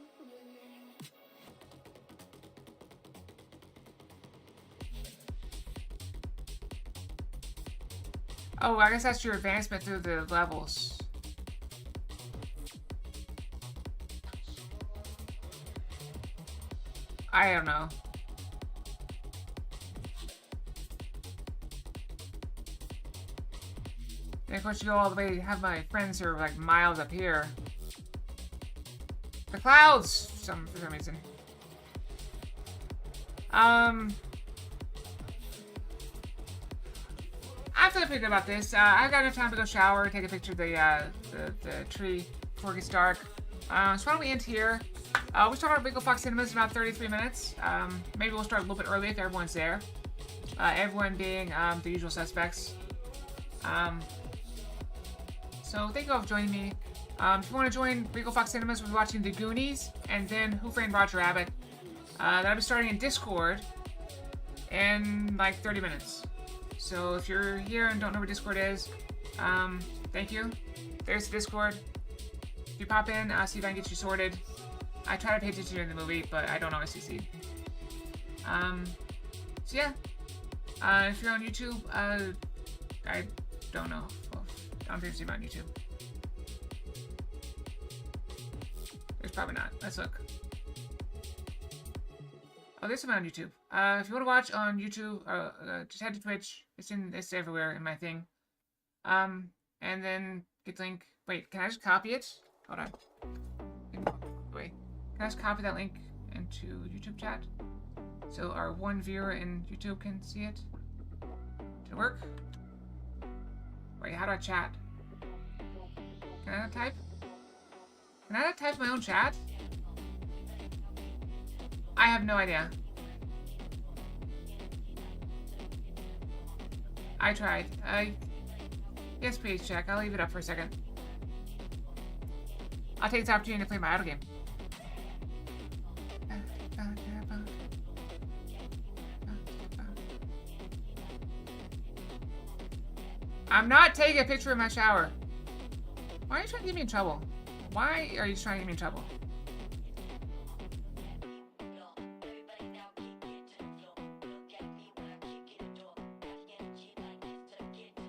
Oh, I guess that's your advancement through the levels. I don't know. And of course you go all the way, have my friends who are like miles up here. The clouds! For some reason. After I figured about this, I've got enough time to go shower, take a picture of the tree before it gets dark. So why don't we end here? We start at Regal Fox Cinemas in about 33 minutes. Maybe we'll start a little bit early if everyone's there. Everyone being the usual suspects. So thank you all for joining me. If you want to join Regal Fox Cinemas, we'll be watching The Goonies and then Who Framed Roger Rabbit. That'll be starting in Discord in like 30 minutes. So if you're here and don't know where Discord is, thank you. There's the Discord. If you pop in, I'll see if I can get you sorted. I try to pay attention in the movie, but I don't always succeed. So yeah. If you're on YouTube, I don't know. Well, I don't think you're on YouTube. There's probably not. Let's look. Oh, there's some on YouTube. If you want to watch on YouTube, just head to Twitch. It's everywhere in my thing. And then get the link. Wait, can I just copy it? Hold on. Wait. Can I just copy that link into YouTube chat? So our one viewer in YouTube can see it? Did it work? Wait, how do I chat? Can I not type? Can I not type my own chat? I have no idea. I tried. Yes, please check. I'll leave it up for a second. I'll take this opportunity to play my auto game. I'm not taking a picture of my shower. Why are you trying to get me in trouble? Why are you trying to get me in trouble?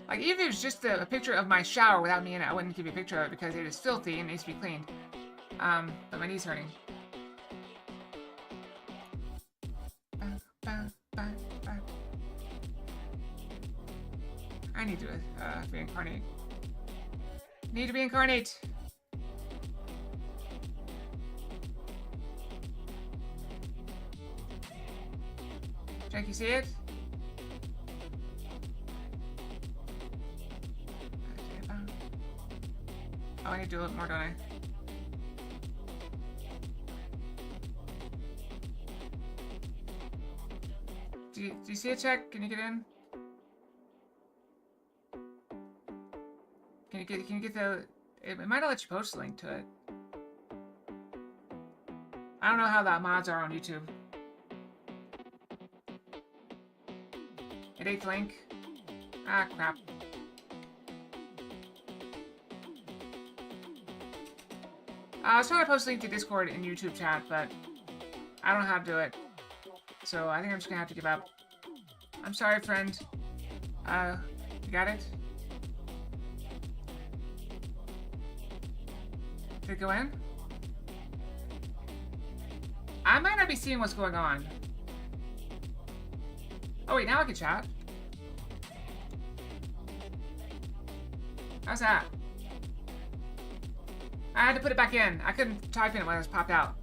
Like, even if it was just a picture of my shower without me in it, I wouldn't give you a picture of it because it is filthy and needs to be cleaned. But my knee's hurting. I need to reincarnate. Need to reincarnate. Jack, you see it? Oh, I need to do a little more, don't I? Do you see it, Jack? Can you get in? Can you get the... It might not let you post a link to it. I don't know how the mods are on YouTube. It ate the link. Ah, crap. I was trying to post a link to Discord and YouTube chat, but I don't know how to do it. So I think I'm just gonna have to give up. I'm sorry, friend. You got it? Did it go in? I might not be seeing what's going on. Oh wait, now I can chat. How's that? I had to put it back in. I couldn't type in it when it was popped out.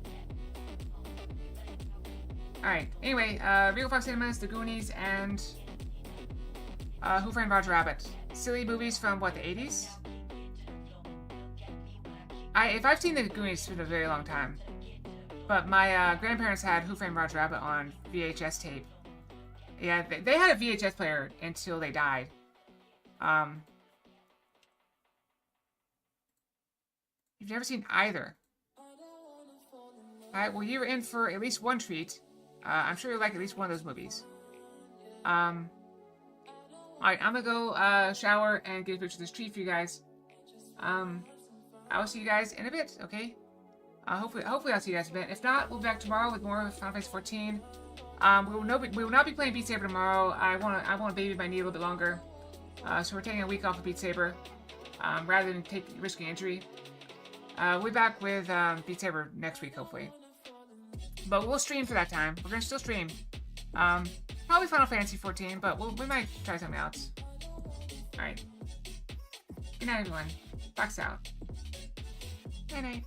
Alright, anyway, Regal Fox Cinemas, The Goonies, and Who Framed Roger Rabbit. Silly movies from, what, the 80s? If I've seen The Goonies, it's been a very long time. But my grandparents had Who Framed Roger Rabbit on VHS tape. Yeah, they had a VHS player until they died. You've never seen either. Alright, well, you're in for at least one treat. I'm sure you'll like at least one of those movies. Alright, I'm gonna go shower and get a picture of this treat for you guys. I will see you guys in a bit, okay? Hopefully I'll see you guys in a bit. If not, we'll be back tomorrow with more Final Fantasy 14. We will not be playing Beat Saber tomorrow. I want to baby my knee a little bit longer. So we're taking a week off of Beat Saber, rather than risking injury. We'll be back with Beat Saber next week, hopefully. But we'll stream for that time. We're gonna still stream. Probably Final Fantasy 14, but we might try something else. Alright. Good night, everyone. Fox out. Night night.